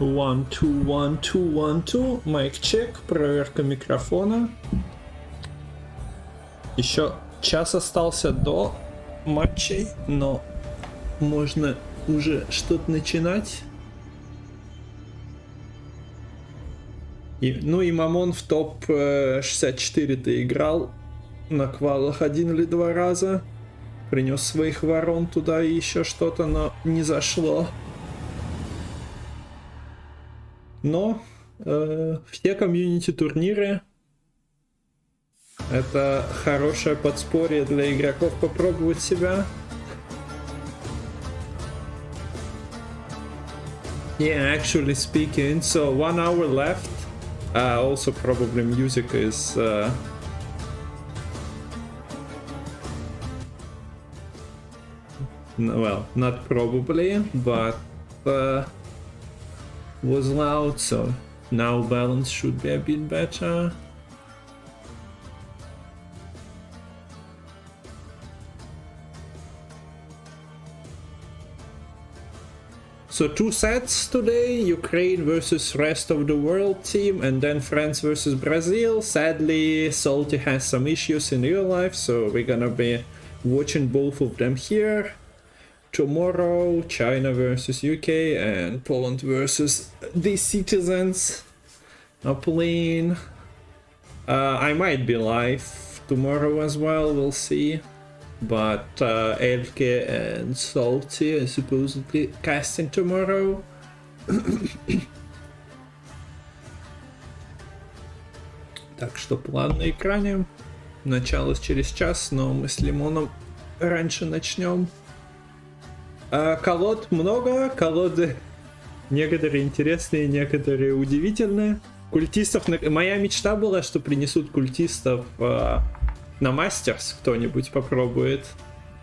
One, two, one, two, one, two. Майк чек, проверка микрофона. Еще час остался до матчей, но можно уже что-то начинать. Ну и Myamon в топ 64-то играл на квалах 1 или 2 раза. Принес своих ворон туда и еще что-то, но не зашло. Но все комьюнити турниры это хорошее подспорье для игроков попробовать себя. Yeah, actually speaking, so 1 hour left. Also probably music is well, not probably, but was loud, so now balance should be a bit better. So 2 sets today, Ukraine versus rest of the world team, and then France versus Brazil. Sadly, Salty has some issues in real life, so we're gonna be watching both of them here. Tomorrow, China versus UK and Poland versus the citizens are playing. I might be live tomorrow as well, we'll see. But Elke and Salty are supposedly casting tomorrow. Так что план на экране. Начало через час, но мы с Лимоном раньше начнем. Колод много, колоды некоторые интересные, некоторые удивительные. Культистов... Моя мечта была, что принесут культистов на мастерс, кто-нибудь попробует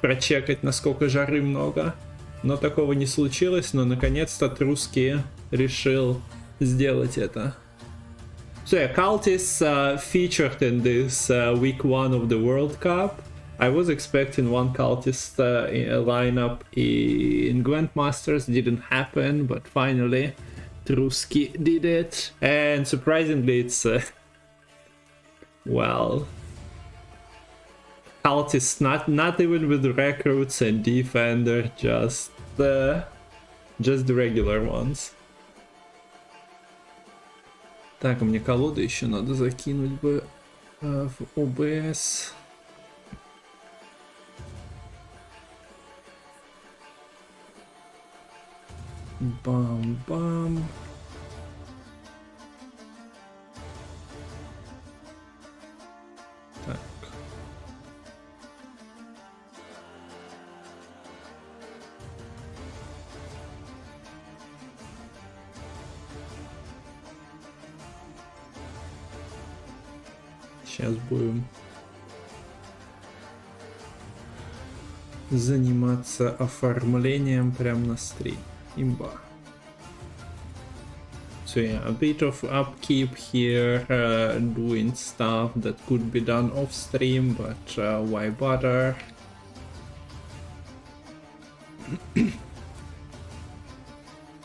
прочекать, насколько жары много. Но такого не случилось, но наконец-то Трусский решил сделать это. So yeah, cultists featured in this week 1 of the World Cup. I was expecting one cultist lineup in Gwent Masters, didn't happen, but finally Trusky did it. And surprisingly it's well, cultists not even with recruits and defender, just the regular ones. Так, мне колоду еще надо закинуть бы в OBS. Бам-бам. Так. Сейчас будем заниматься оформлением прямо на стрим. Имба. So yeah, a bit of upkeep here, doing stuff that could be done off stream, but why bother?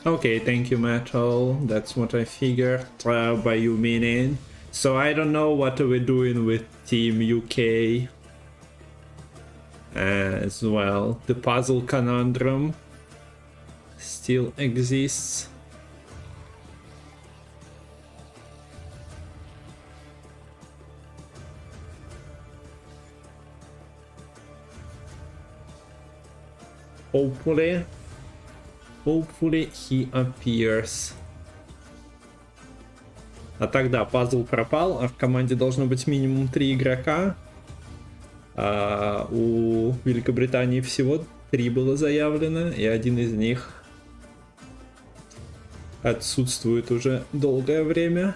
Okay, thank you, Metal. That's what I figured by you meaning. So I don't know what we're doing with Team UK as well. The puzzle conundrum still exists. Hopefully he appears. А тогда пазл пропал, а в команде должно быть минимум 3 игрока. А у Великобритании всего 3 было заявлено, и один из них отсутствует уже долгое время.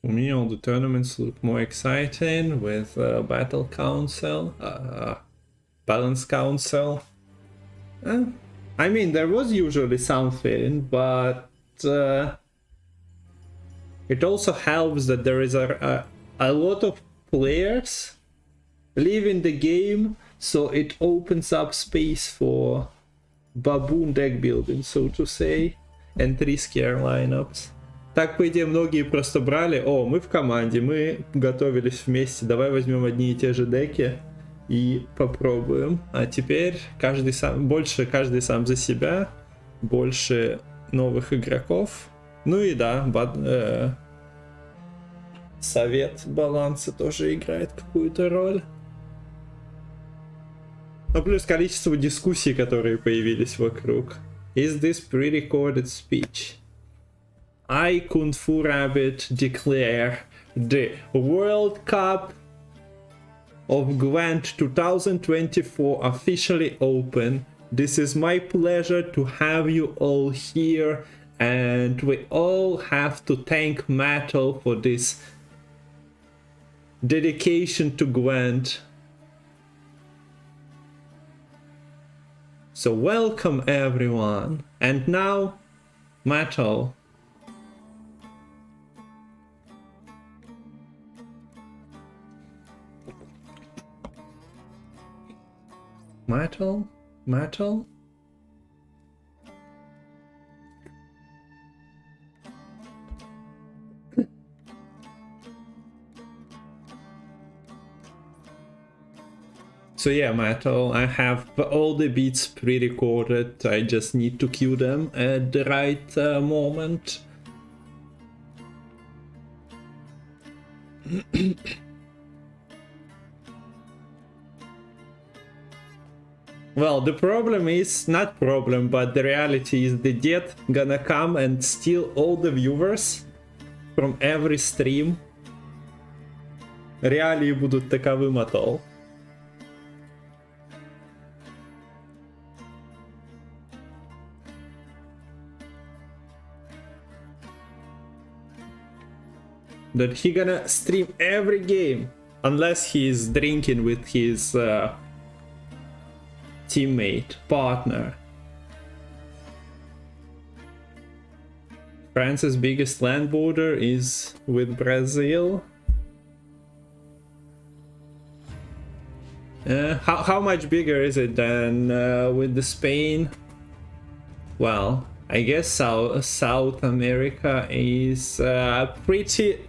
For me, all the tournaments look more exciting with Battle Council, Balance Council. I mean, there was usually something, but it also helps that there is a lot of players leaving the game, so it opens up space for baboon deck building, so to say, and riskier lineups. Так, по идее, многие просто брали, о, мы в команде, мы готовились вместе, давай возьмем одни и те же деки и попробуем. А теперь каждый сам за себя, больше новых игроков. Ну и да, совет баланса тоже играет какую-то роль. Ну плюс количество дискуссий, которые появились вокруг. Is this pre-recorded speech? I, Kung Fu Rabbit, declare the World Cup of Gwent 2024 officially open. This is my pleasure to have you all here, and we all have to thank Metal for this dedication to Gwent. So welcome everyone, and now Metal. Metal? So yeah, Metal, I have all the beats pre-recorded, I just need to cue them at the right moment. Well, the problem is, not problem, but the reality is the death gonna come and steal all the viewers from every stream. Реалии будут таковы, Metal. That he gonna stream every game unless he is drinking with his teammate, partner. France's biggest land border is with Brazil. How much bigger is it than with the Spain? Well, I guess South America is a pretty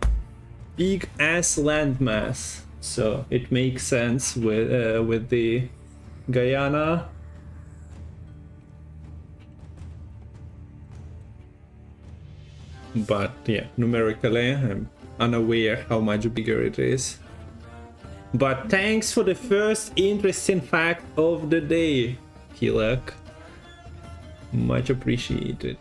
big ass landmass, so it makes sense with the Guyana. But yeah, numerically I'm unaware how much bigger it is. But thanks for the first interesting fact of the day, Hilak. Much appreciated.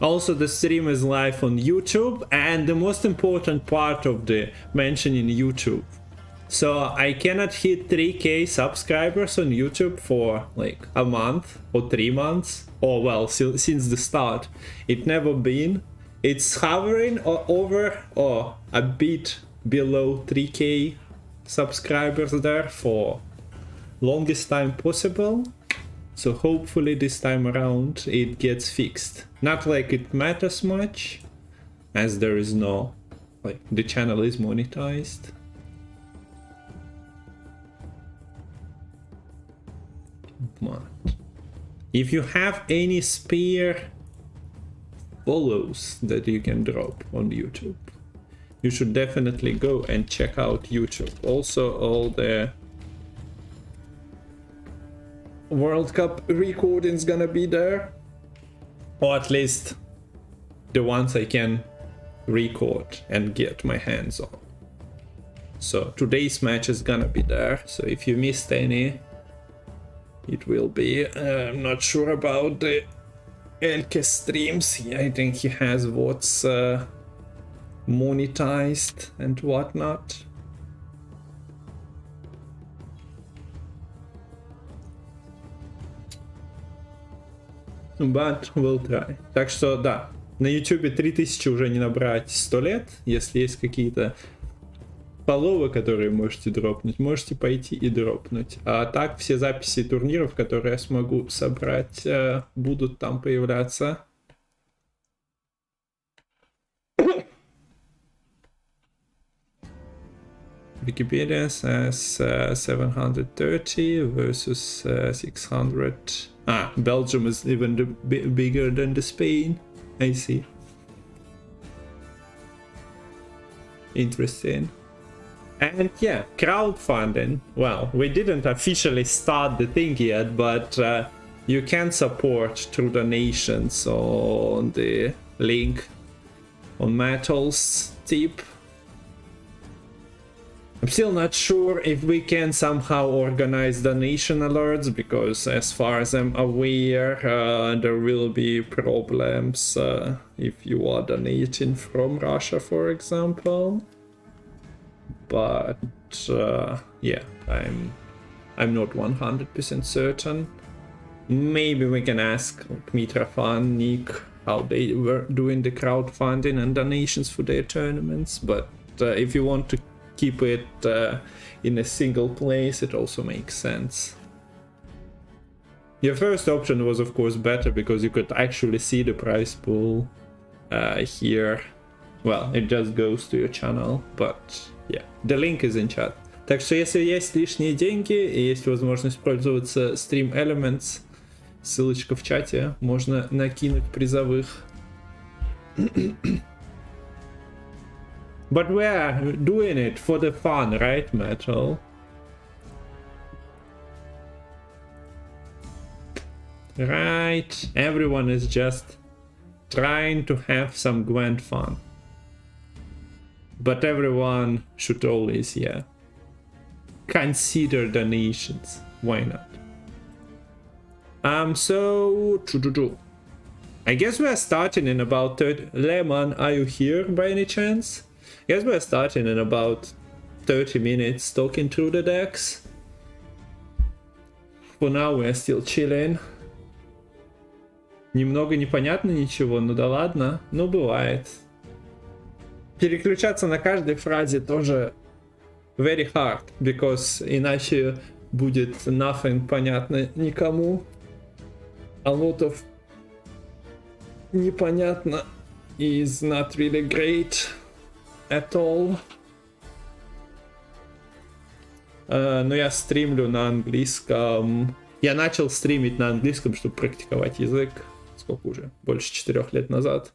Also, the stream is live on YouTube, and the most important part of the mentioning YouTube. So I cannot hit 3k subscribers on YouTube for like a month or 3 months, or well, since the start. It never been. It's hovering over or a bit below 3k subscribers there for longest time possible. So hopefully this time around it gets fixed. Not like it matters much, as there is no, like, the channel is monetized. But if you have any spare follows that you can drop on YouTube, you should definitely go and check out YouTube. Also, all the World Cup recordings gonna be there, or at least the ones I can record and get my hands on. So today's match is gonna be there, so if you missed any, it will be. I'm not sure about the Elke streams. Yeah, I think he has what's monetized and whatnot. But we'll try. Так что да, на YouTube 3000 уже не набрать 100 лет, если есть какие-то фолловы, которые можете дропнуть, можете пойти и дропнуть. А так все записи турниров, которые я смогу собрать, будут там появляться. Wikipedia says 730 versus 600. Ah, Belgium is even bigger than the Spain. I see. Interesting. And yeah, crowdfunding. Well, we didn't officially start the thing yet, but you can support through donations on the link on Metal's tip. I'm still not sure if we can somehow organize donation alerts, because as far as I'm aware, there will be problems if you are donating from Russia, for example. But yeah, I'm not 100% certain. Maybe we can ask Mitrofan, Nick, how they were doing the crowdfunding and donations for their tournaments. But if you want to keep it in a single place, it also makes sense. Your first option was of course better, because you could actually see the prize pool here. Well, it just goes to your channel, but yeah, the link is in chat. Так что если есть лишние деньги и есть возможность пользоваться Stream Elements, ссылочка в чате, можно накинуть призовых. But we are doing it for the fun, right, Metal? Right, everyone is just trying to have some Gwent fun. But everyone should always, yeah, consider donations. Why not? So I guess we are starting in about 30. Lemon, are you here by any chance? I guess we are starting in about 30 minutes talking through the decks. For now we are still chilling. Немного непонятно ничего, ну да ладно, ну бывает. Переключаться на каждой фразе тоже very hard, because иначе будет nothing понятно никому. A lot of непонятно is not really great at all. Но я стримлю на английском. Я начал стримить на английском, чтобы практиковать язык. Сколько уже? Больше 4 лет назад.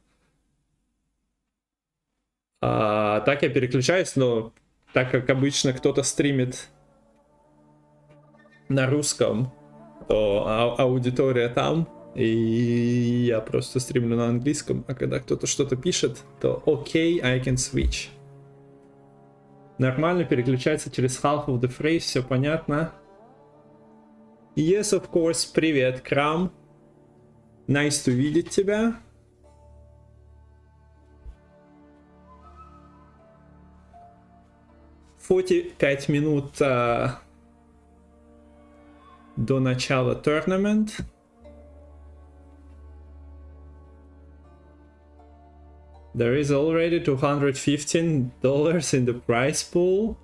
Так я переключаюсь, но так как обычно кто-то стримит на русском, то аудитория там, и я просто стримлю на английском, а когда кто-то что-то пишет, то окей, I can switch. Нормально переключается через half of the phrase, все понятно. Yes, of course, привет, Крам. Nice to видеть тебя. — 45 минут до начала tournament. There is already $215 in the prize pool.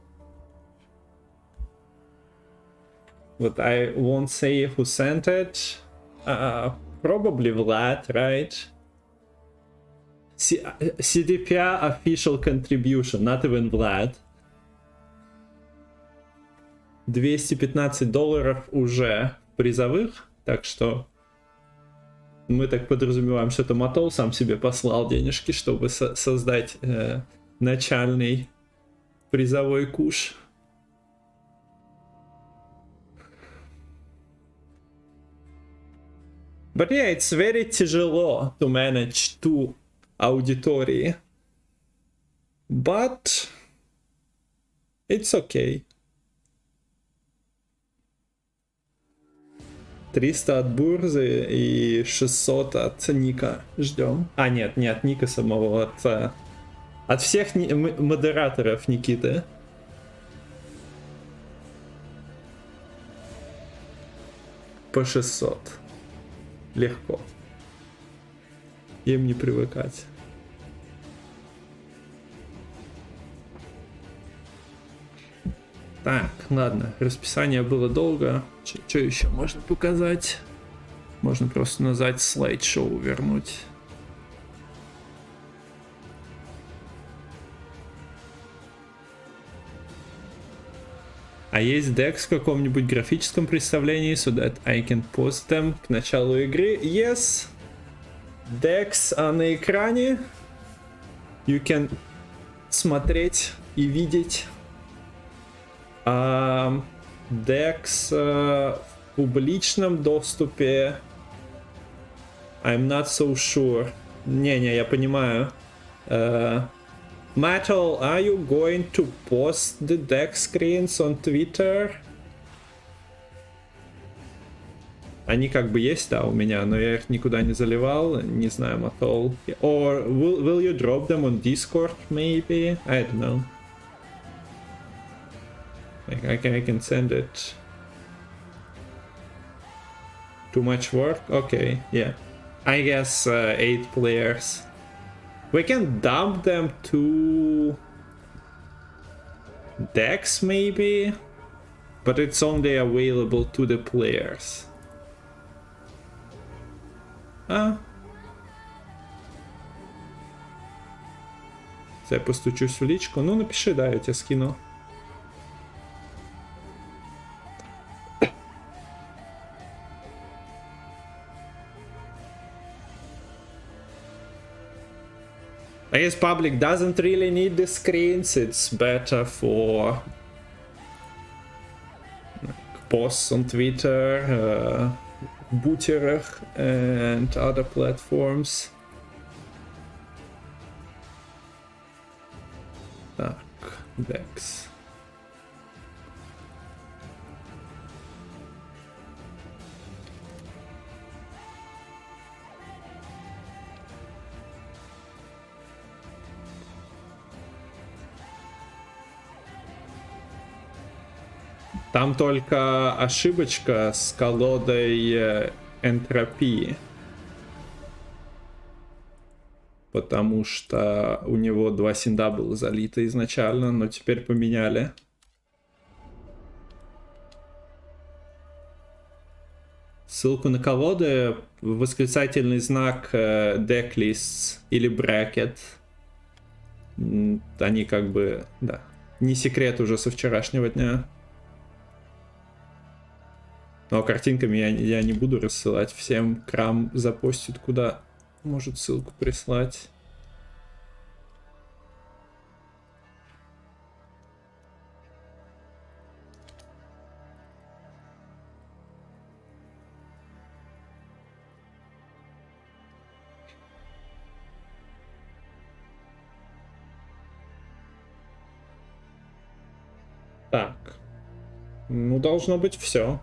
But I won't say who sent it. Probably Vlad, right? CDPR official contribution, not even Vlad. $215 уже призовых, так что мы так подразумеваем, что это Мотол сам себе послал денежки, чтобы создать начальный призовой куш. But yeah, it's very тяжело to manage two аудитории. But it's okay. 300 от Бурзы и 600 от Ника ждем. А, нет, не от Ника самого, от всех модераторов Никиты. По 600. Легко. Им не привыкать. Так, ладно, расписание было долго. Что еще можно показать? Можно просто назвать слайд-шоу вернуть. А есть декс в каком-нибудь графическом представлении, so that I can post them к началу игры? Yes. Декс на экране. You can смотреть и видеть. Декс в публичном доступе. I'm not so sure. Не, я понимаю. Metal, are you going to post the deck screens on Twitter? Они как бы есть, да, у меня, но я их никуда не заливал, не знаю, Metal. Or will you drop them on Discord, maybe? I don't know. Like, I can send it. Too much work? Okay, yeah. I guess 8 players. We can dump them to decks maybe, but it's only available to the players. Я постучусь в личку. Ну, напиши, да, я тебе скину. I guess public doesn't really need the screens. It's better for posts on Twitter, бутерах and other platforms. Так, Dex. Там только ошибочка с колодой энтропии. Потому что у него 2 синда было залито изначально, но теперь поменяли. Ссылку на колоды, восклицательный знак decklist или bracket. Они как бы, да, не секрет уже со вчерашнего дня. Но картинками я не буду рассылать всем. Крам запостит, куда может ссылку прислать. Так. Ну, должно быть все.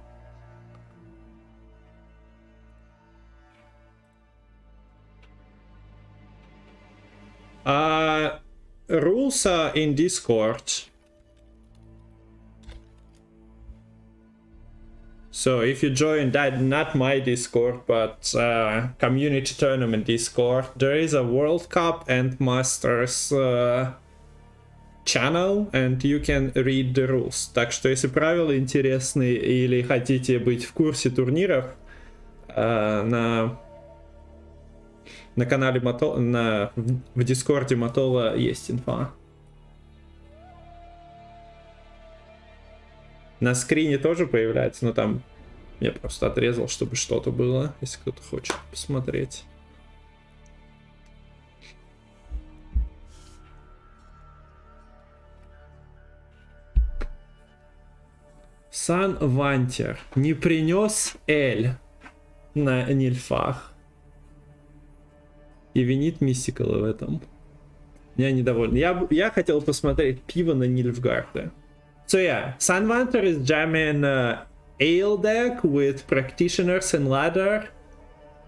Rules are in Discord. So if you join that, not my Discord, but community tournament Discord, there is a World Cup and Masters channel, and you can read the rules. Так что если правила интересны или хотите быть в курсе турниров, на канале Матола, в Дискорде Матола есть инфа. На скрине тоже появляется, но там я просто отрезал, чтобы что-то было, если кто-то хочет посмотреть. Sanvanter не принес Эль на нильфах. И винит Мистикала в этом. Я недоволен. Я хотел посмотреть пиво на Нильфгарде. So yeah, Sanvanter is jamming Ale deck with Practitioners and Ladder,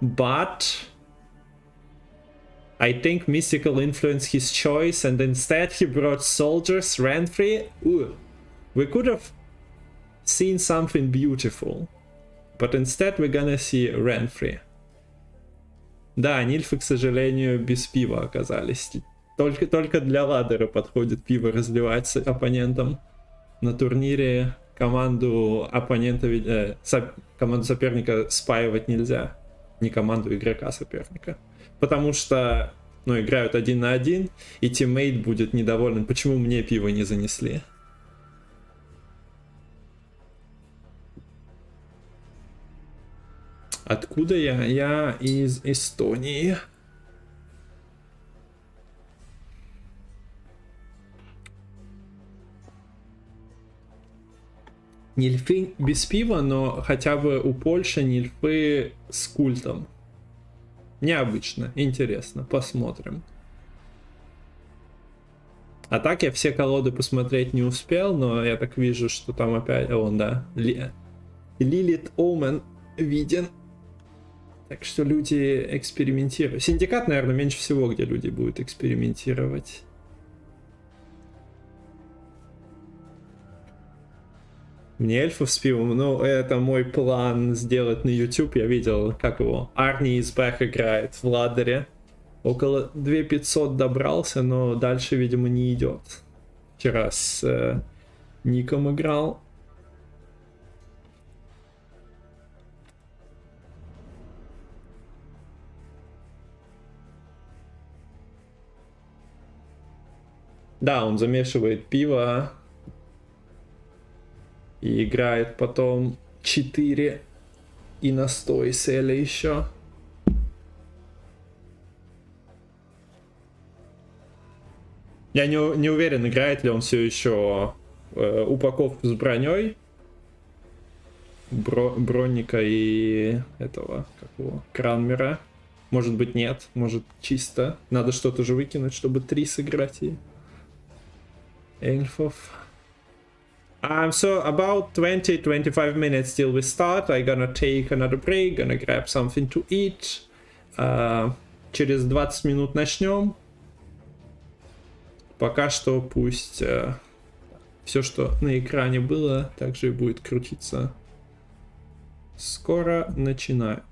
but I think Mystical influenced his choice and instead he brought Soldiers, Renfrey. Ooh, we could have seen something beautiful, but instead we're gonna see Renfrey. Да, нильфы, к сожалению, без пива оказались. Только для ладера подходит пиво разливать с оппонентом. на турнире команду оппонента, команду соперника спаивать нельзя. Не команду игрока соперника. Потому что, ну, играют 1 на 1, и тиммейт будет недоволен. Почему мне пиво не занесли? Откуда я? Я из Эстонии. Нильфы без пива, но хотя бы у Польши нильфы с культом. Необычно, интересно, посмотрим. А так я все колоды посмотреть не успел, но я так вижу, что там опять... Вон, да. Лилит Омен виден. Так что люди экспериментируют. Синдикат, наверное, меньше всего, где люди будут экспериментировать. Мне эльфов с пивом, ну, это мой план сделать на YouTube. Я видел, как его Арни из Бэх играет в ладере. Около 2500 добрался, но дальше, видимо, не идет. Вчера с Ником играл. Да, он замешивает пиво. И играет потом 4 и настой с Эля еще. Я не уверен, играет ли он все еще упаковку с броней. Бронника и этого, как его, Кранмера. Может быть нет, может чисто. Надо что-то же выкинуть, чтобы 3 сыграть и эльфов. So about 20-25 minutes till we start. I'm gonna take another break, gonna grab something to eat. Через 20 минут начнем. Пока что пусть все, что на экране было, также и будет крутиться. Скоро начинаю.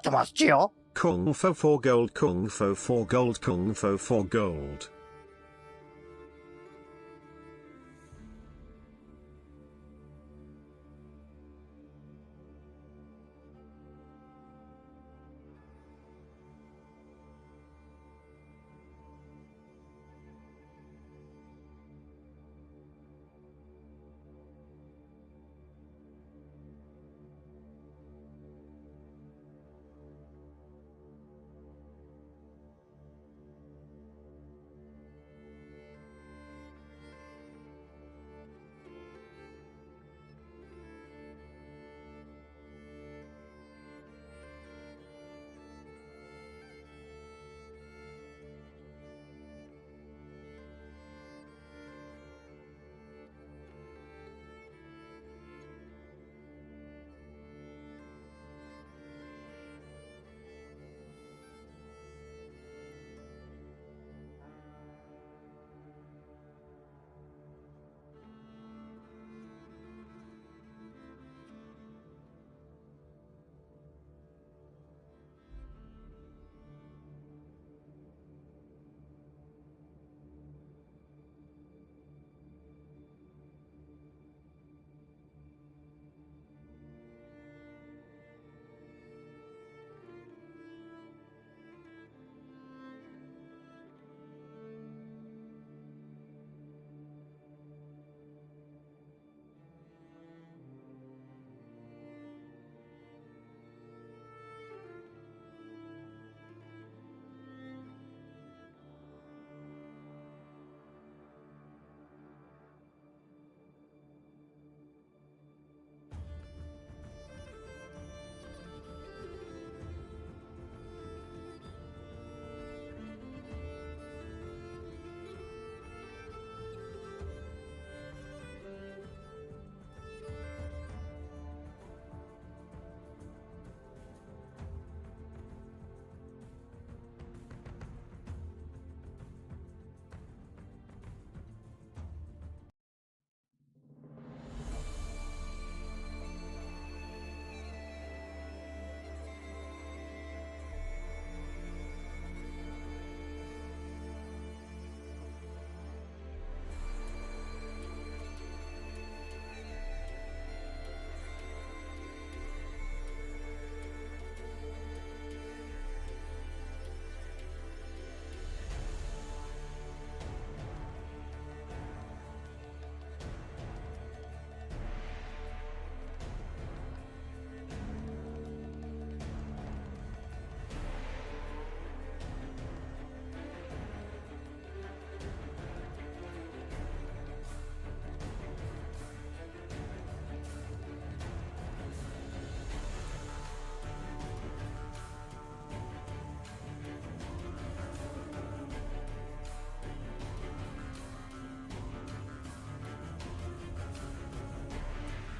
ってますよ。Kung Fu for gold, Kung Fu for gold, Kung Fu for gold.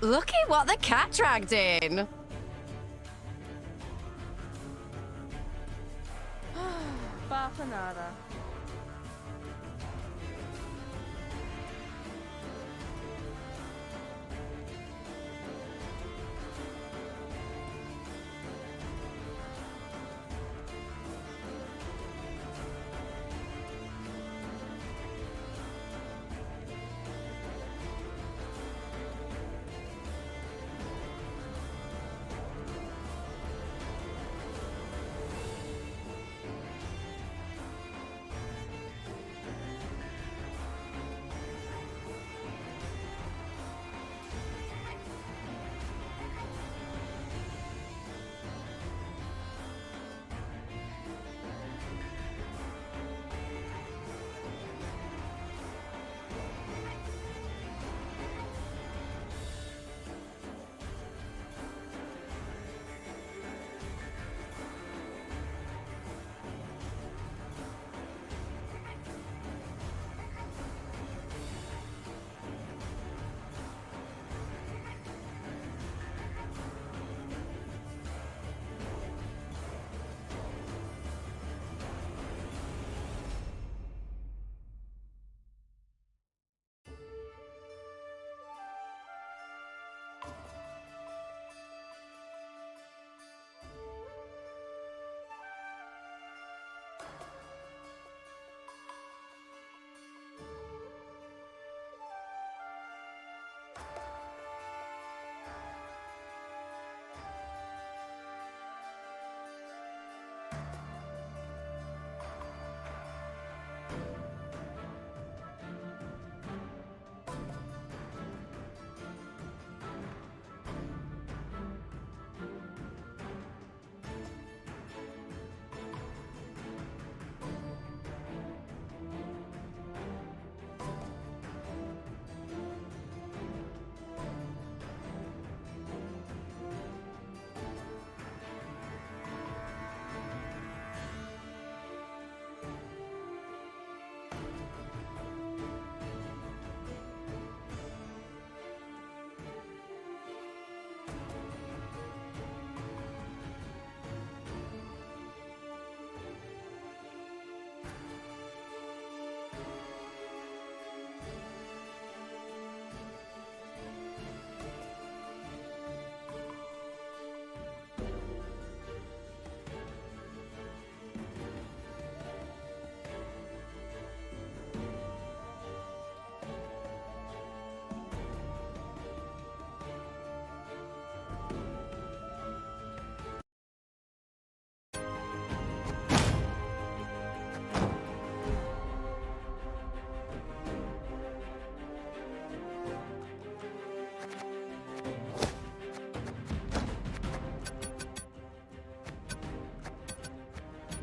Look at what the cat dragged in. Bafanada.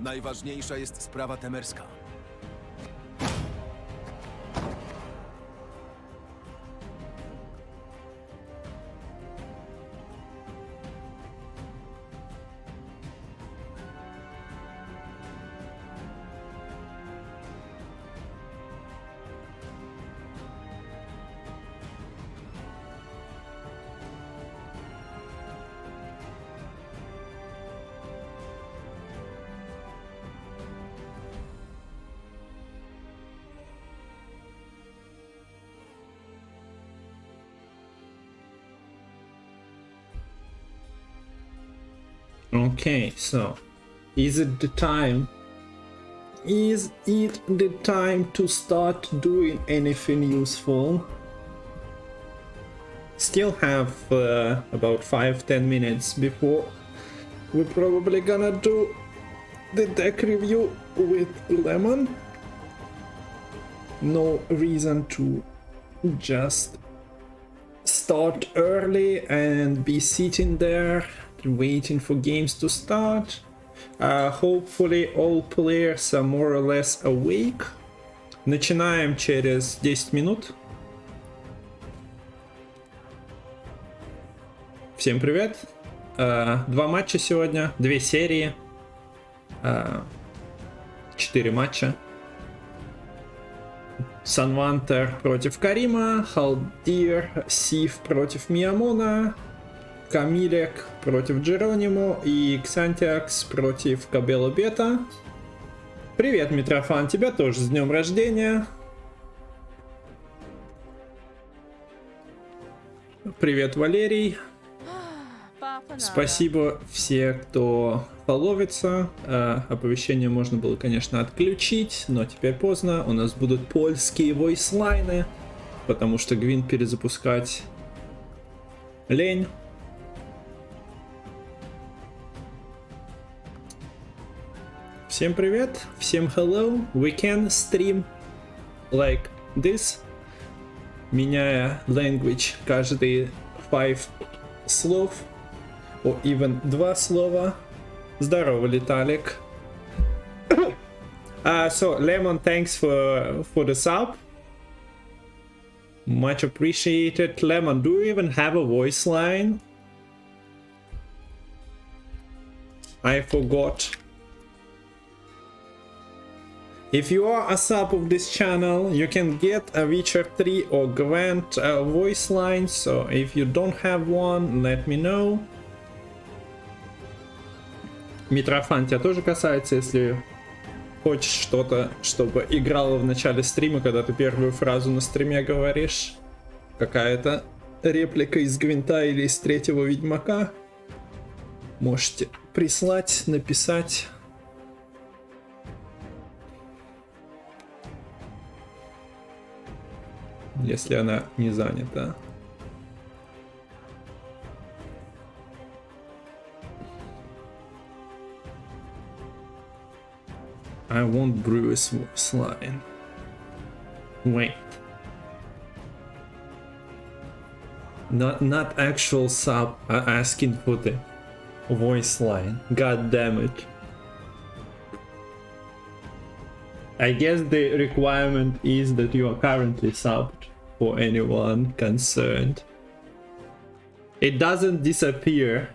Najważniejsza jest sprawa temerska. Okay, so is it the time? Is it the time to start doing anything useful? Still have about 5-10 minutes before we're probably gonna do the deck review with Lemon. No reason to just start early and be sitting there waiting for games to start. Hopefully all players are more or less awake. Начинаем через 10 минут. Всем привет. Два матча сегодня, две серии, 4 матча. Sanvanter против Карима, Халдир, Сив против Myamon, Камилек против Джеронимо и Ксантиакс против Кабела Бета. Привет, Митрофан, тебя тоже с днем рождения. Привет, Валерий. Спасибо все, кто фоловится. Оповещение можно было, конечно, отключить, но теперь поздно. У нас будут польские войслайны, потому что Гвинт перезапускать лень. Всем привет, всем hello. We can stream like this, меняя language каждые 5 слов, or even 2 слова. Здорово, Виталик. So Lemon, thanks for the sub. Much appreciated. Lemon, do you even have a voice line? I forgot. If you are a sub of this channel, you can get a Witcher 3 or Gwent voice line, so if you don't have one, let me know. Митрофан, тебя тоже касается, если хочешь что-то, чтобы играло в начале стрима, когда ты первую фразу на стриме говоришь. Какая-то реплика из Гвинта или из третьего Ведьмака. Можете прислать, написать. Если она не занята. I want Brew's voice line. Wait. Not actual sub asking for the voice line. God damn it. I guess the requirement is that you are currently subbed for anyone concerned. It doesn't disappear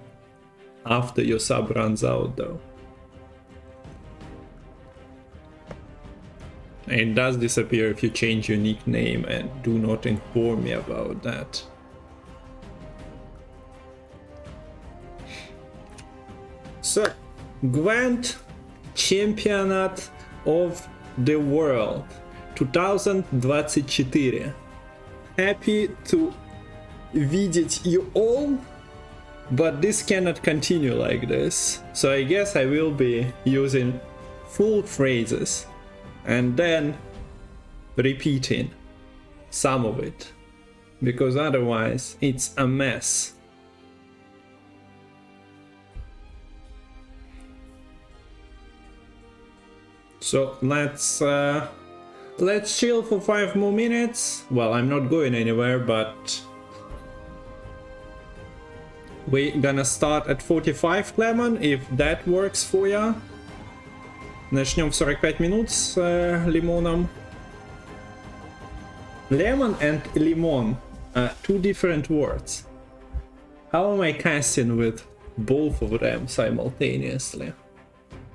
after your sub runs out though. It does disappear if you change your nickname and do not inform me about that. So, Gwent Championat of the World 2024. Happy to видеть you all, but this cannot continue like this. So I guess I will be using full phrases and then repeating some of it, because otherwise it's a mess. So let's chill for 5 more minutes. Well, I'm not going anywhere, but we're gonna start at 45, Lemon, if that works for ya. Начнем в 45 минут с лимоном. Lemon and limon are two different words. How am I casting with both of them simultaneously?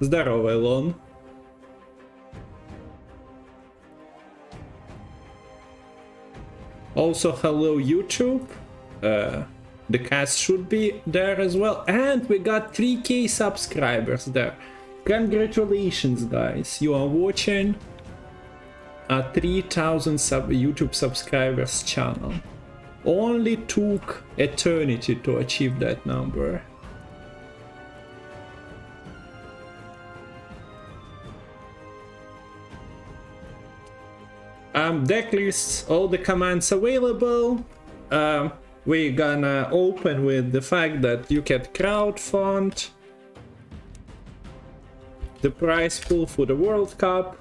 Здорово, Илон. Also, hello YouTube. The cast should be there as well. And we got 3K subscribers there. Congratulations, guys. You are watching a 3000 YouTube subscribers channel. Only took eternity to achieve that number. Deck lists, all the commands available. We're gonna open with the fact that you can crowdfund the prize pool for the World Cup.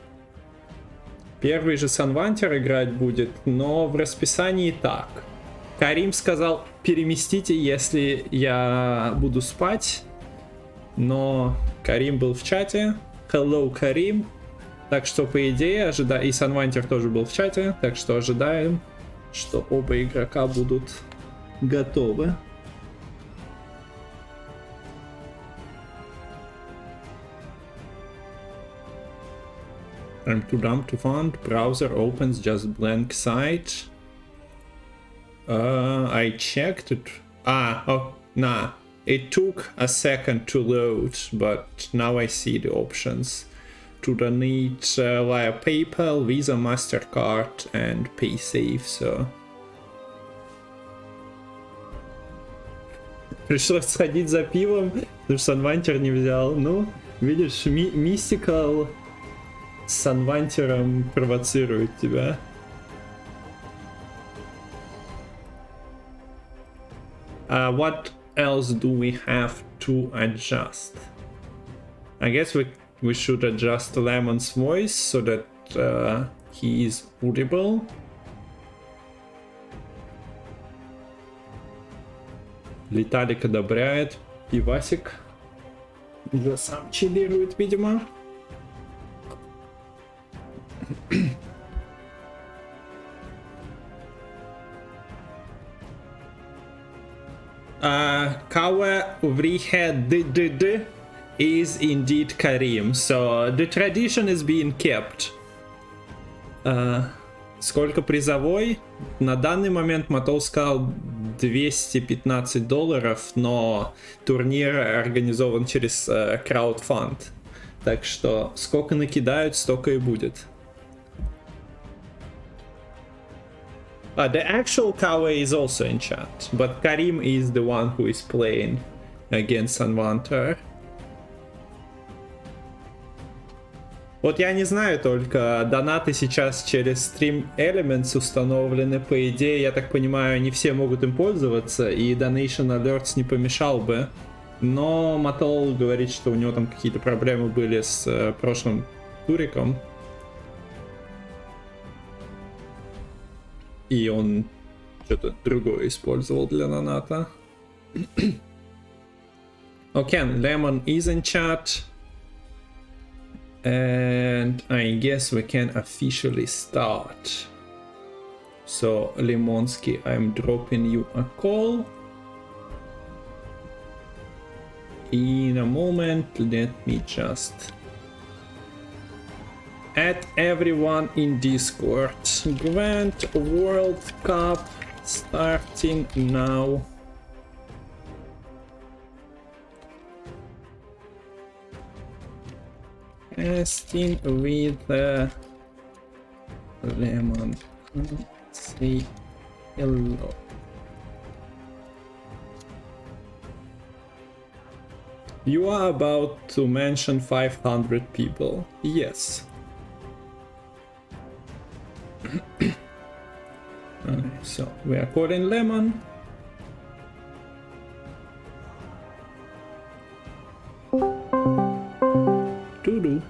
Первый же Sanvanter играть будет, но в расписании так. Карим сказал, переместите, если я буду спать. Но Карим был в чате. Hello, Kareem. Так что, по идее, ожидаем... И Sanvanter тоже был в чате. Так что ожидаем, что оба игрока будут готовы. I'm too dumb to fund. Browser opens just blank site. I checked it. Nah. It took a second to load, but now I see the options. To donate via PayPal, Visa, MasterCard and PaySafe, so... Пришлось сходить за пивом, потому что Sanvanter не взял. Ну, видишь, Mystical с Sanvanter'ом провоцирует тебя. What else do we have to adjust? I guess we should adjust Lemon's voice so that he is audible. Леталик одобряет. Пивасик уже сам чилирует, видимо. Kawa Vrihed is indeed Kareem, so the tradition is being kept. Сколько призовой? На данный момент Матол сказал $215, но турнир организован через краудфанд. Так что сколько накидают, столько и будет. The actual Kawa is also in chat, but Kareem is the one who is playing against Sanvanter. Вот я не знаю, только донаты сейчас через Stream Elements установлены. По идее, я так понимаю, не все могут им пользоваться, и Donation Alerts не помешал бы. Но Матол говорит, что у него там какие-то проблемы были с прошлым туриком. И он что-то другое использовал для доната. Okay, Lemon is in chat. And I guess we can officially start. So, Lemonsky, I'm dropping you a call. In a moment, let me just add everyone in Discord. Gwent World Cup starting now. Casting with Lemon. Say hello. You are about to mention 500 people. Yes. So we are calling Lemon.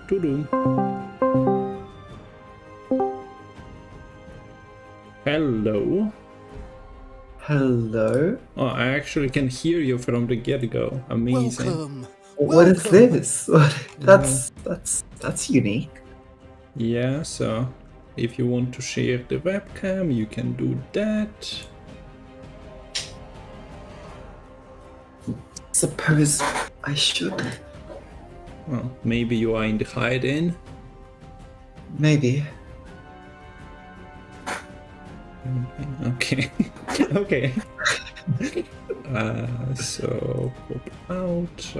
To-do. Hello. Hello. Oh, I actually can hear you from the get-go. Amazing. Welcome, What is this? That's unique. Yeah, so if you want to share the webcam, you can do that. Suppose I should. Well, maybe you are in the hide-in. Maybe. Okay. Okay. So pop out.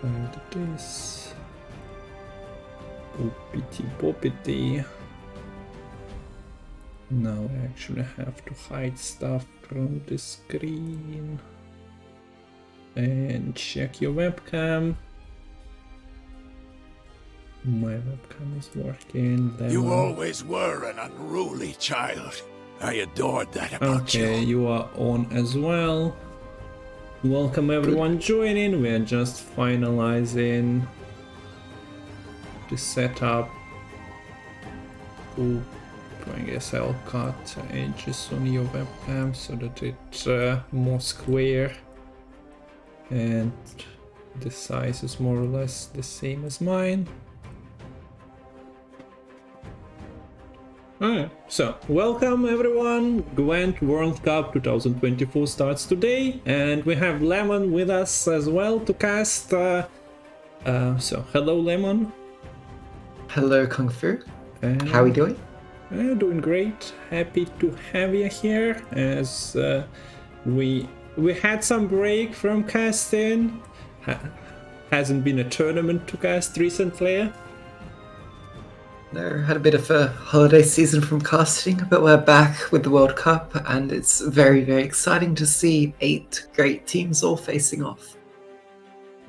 And this. Poppity poppity. Now I actually have to hide stuff from the screen. And check your webcam. My webcam is working. You always were an unruly child. I adored that about Okay, you. you are on as well. Welcome everyone joining. We are just finalizing the setup. Ooh, I guess I'll cut edges on your webcam so that it's more square and the size is more or less the same as mine. Alright, so welcome everyone. Gwent World Cup 2024 starts today, and we have Lemon with us as well to cast. So hello Lemon. Hello, Kung Fu. And How are we doing? Doing great. Happy to have you here. As we had some break from casting. Hasn't been a tournament to cast recently. No, had a bit of a holiday season from casting, but we're back with the World Cup, and it's very, very exciting to see 8 great teams all facing off.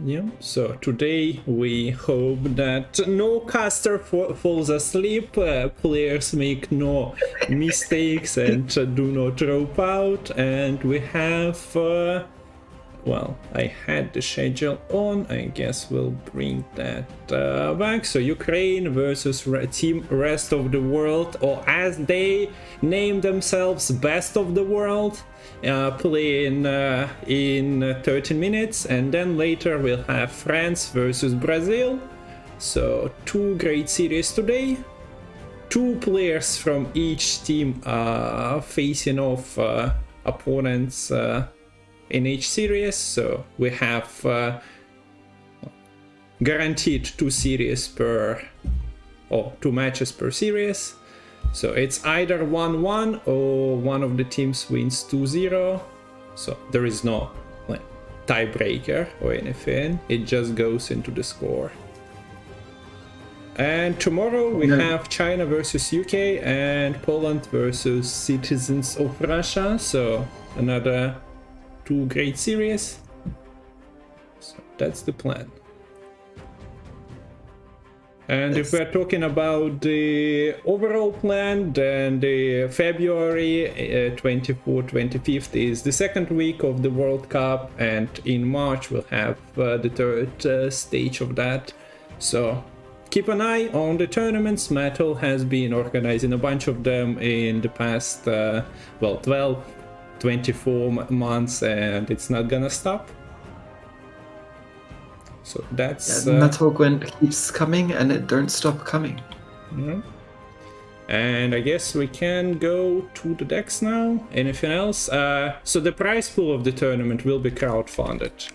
Yeah, so today we hope that no caster falls asleep, players make no mistakes and do not drop out, and we have, well, I had the schedule on, I guess we'll bring that back. So Ukraine versus team rest of the world, or as they name themselves, best of the world. Playing in 13 minutes, and then later we'll have France versus Brazil. So 2 great series today. 2 players from each team are facing off opponents in each series. So we have guaranteed 2 series per, or 2 matches per series. So it's either 1-1 or one of the teams wins 2-0. So there is no like tiebreaker or anything. It just goes into the score. And tomorrow we have China versus UK and Poland versus citizens of Russia. So another 2 great series. So that's the plan. And if we're talking about the overall plan, then the February 24-25th is the 2nd week of the World Cup, and in March we'll have the 3rd stage of that. So keep an eye on the tournaments. Metal has been organizing a bunch of them in the past, well, 12, 24 months, and it's not gonna stop. So that's Metal Gwent keeps coming, and it don't stop coming. Yeah. And I guess we can go to the decks now. Anything else? So the prize pool of the tournament will be crowdfunded.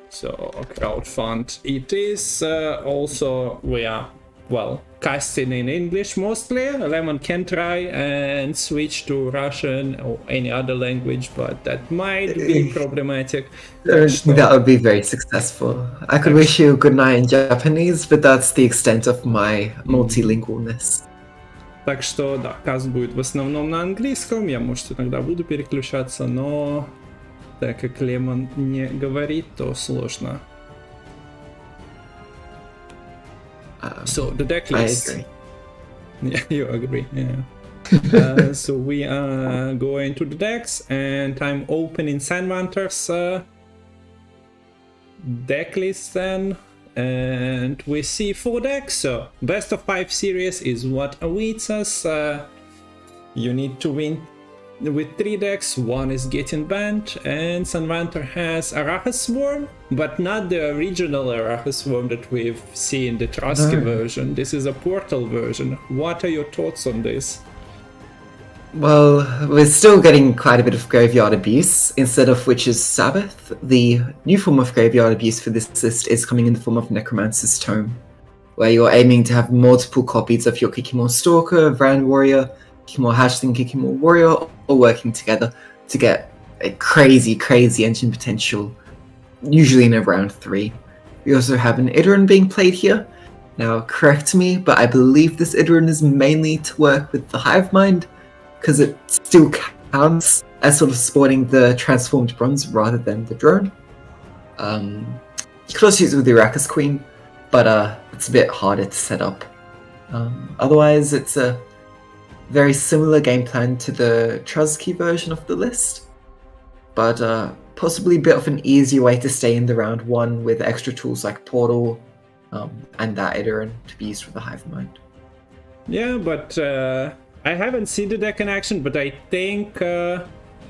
So crowdfund it is. Also we are, well, casting in English mostly. Lemon can try and switch to Russian or any other language, but that might be problematic. That would be very successful. I could wish you good night in Japanese, but that's the extent of my multilingualness. Так что, да, каст будет в основном на английском. Я, может, иногда буду переключаться, но так как Лемон не говорит, то сложно. So the deck list. I agree. Yeah, you agree. Yeah. So we are going to the decks, and I'm opening Sanvanter's deck list then, and we see 4 decks. So best of 5 series is what awaits us. You need to win with 3 decks, 1 is getting banned, and Sanvanter has Arachas Swarm, but not the original Arachas Swarm that we've seen, the Trusky version. This is a Portal version. What are your thoughts on this? Well, we're still getting quite a bit of graveyard abuse, instead of Witch's Sabbath. The new form of graveyard abuse for this list is coming in the form of Necromancer's Tome, where you're aiming to have multiple copies of your Kikimor Stalker, Vrand Warrior, Kikimor Hatchling, Kikimor Warrior, all working together to get a crazy, crazy engine potential, usually in round 3. We also have an Idrun being played here. Now, correct me, but I believe this Idrun is mainly to work with the Hive Mind, because it still counts as sort of sporting the transformed bronze rather than the drone. You could also use it with the Arachas Queen, but it's a bit harder to set up. Otherwise, it's a very similar game plan to the Trusky version of the list, but possibly a bit of an easier way to stay in the round 1 with extra tools like Portal and that Idrun to be used with the Hive Mind. Yeah, but I haven't seen the deck in action, but I think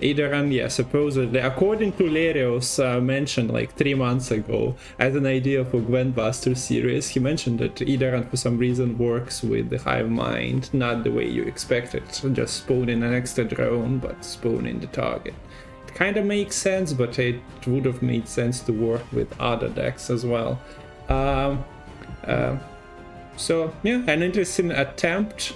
Idrun, yeah, supposedly, according to Lerios mentioned like 3 months ago as an idea for Gwent Buster series, he mentioned that Idrun for some reason works with the Hive Mind, not the way you expect it, just spawning an extra drone, but spawning the target. It kind of makes sense, but it would have made sense to work with other decks as well. So yeah, an interesting attempt.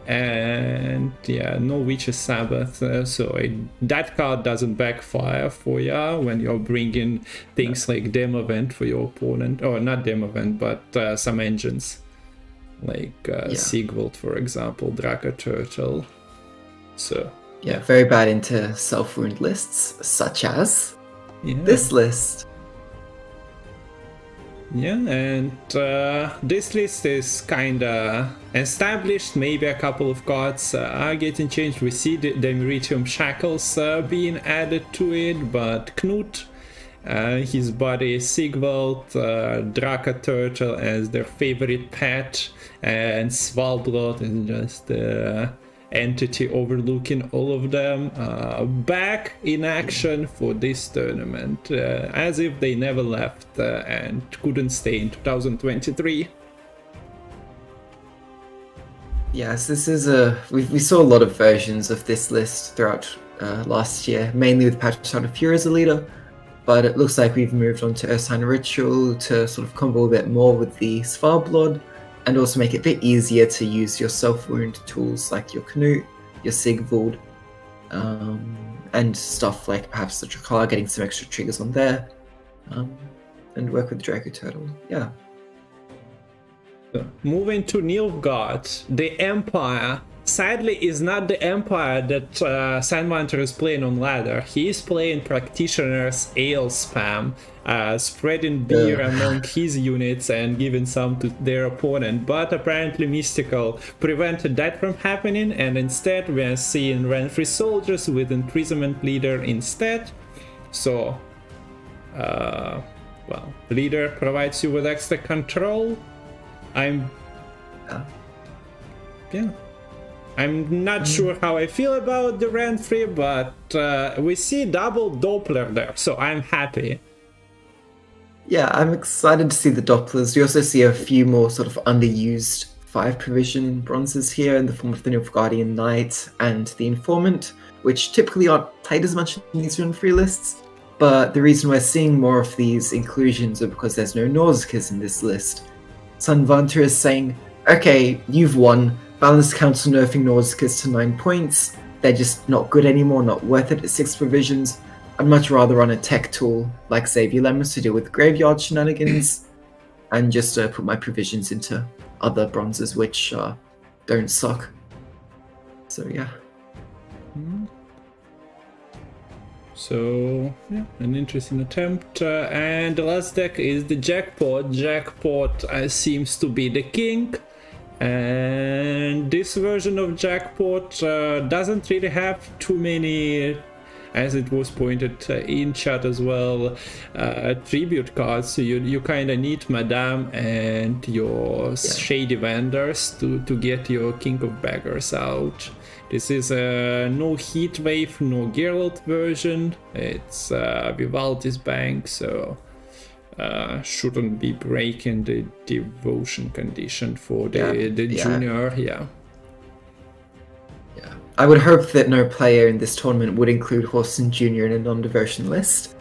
And yeah, no Witch's Sabbath, so that card doesn't backfire for ya when you're bringing things like Demavent for your opponent, or not Demavent, but some engines like Sigvald, for example, Draka Turtle. So yeah, very bad into self-ruined lists, such as this list. Yeah, and this list is kinda established. Maybe a couple of cards are getting changed. We see the Emeritium Shackles being added to it, but Knut, his buddy Sigvald, Draka Turtle as their favorite pet, and Svalblot is just the entity overlooking all of them, back in action for this tournament, as if they never left and couldn't stay in 2023. Yes, this is we saw a lot of versions of this list throughout last year, mainly with Patricide of Fury as a leader, but it looks like we've moved on to Ursine Ritual to sort of combo a bit more with the Svarblood, and also make it a bit easier to use your self-wound tools like your Knut, your Sigvald, and stuff like perhaps the Drakkar, getting some extra triggers on there, and work with Draco Turtle. Yeah. Moving to Nilfgaard, the Empire sadly is not the Empire that Sanvanter is playing on ladder. He is playing Practitioner's Ale Spam, spreading beer among his units and giving some to their opponent, but apparently Mystical prevented that from happening, and instead we are seeing Renfrey Soldiers with Imprisonment Leader instead. So, well, Leader provides you with extra control. I'm not sure how I feel about the Renfrey, but we see double Doppler there, so I'm happy. Yeah, I'm excited to see the Dopplers. We also see a few more sort of underused 5 provision bronzes here in the form of the Nilfgaardian Knight and the Informant, which typically aren't played as much in these Renfrey lists. But the reason we're seeing more of these inclusions are because there's no Nausicaas in this list. Sanvanter is saying, okay, you've won. Balanced Council nerfing Nausicaas to 9 points. They're just not good anymore, not worth it at 6 provisions. I'd much rather run a tech tool like Xavier Lemmers to deal with graveyard shenanigans and just put my provisions into other bronzes which don't suck. So yeah. So, yeah, an interesting attempt. And the last deck is the Jackpot. Jackpot seems to be the king. And this version of Jackpot doesn't really have too many, as it was pointed in chat as well, tribute cards. So you kind of need Madame and your Shady Vendors to get your King of Beggars out. This is no Heatwave, no Geralt version. It's Vivaldi's Bank, so shouldn't be breaking the devotion condition for the junior. Yeah. I would hope that no player in this tournament would include Horson Jr. in a non-devotion list.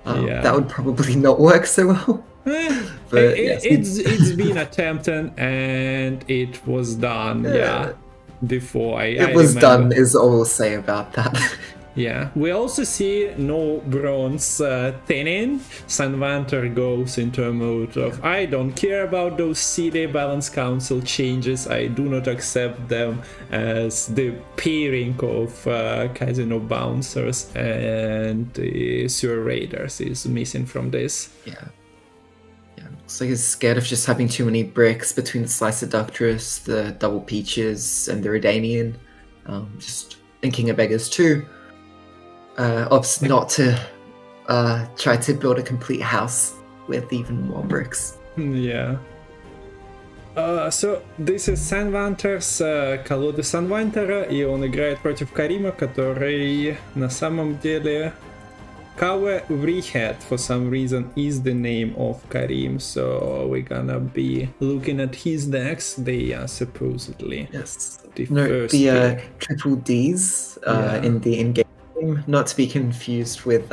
That would probably not work so well. But it's been attempted and it was done. Before it was done is all we'll say about that. Yeah, we also see no bronze thinning. Sanvanter goes into a mode of I don't care about those silly balance council changes. I do not accept them as the pairing of Casino Bouncers and the Sewer Raiders is missing from this. Yeah. Looks like he's scared of just having too many bricks between the Slice Seductress, the Double Peaches, and the Redanian. Just thinking of beggars too. Opts not to try to build a complete house with even more bricks. Yeah. So this is Sanvanter's колода Санвантера, и он играет против Карима, который на самом деле Kawe Vrihet for some reason is the name of Kareem, so we're gonna be looking at his decks. They are supposedly the triple Ds in the in-game name, not to be confused with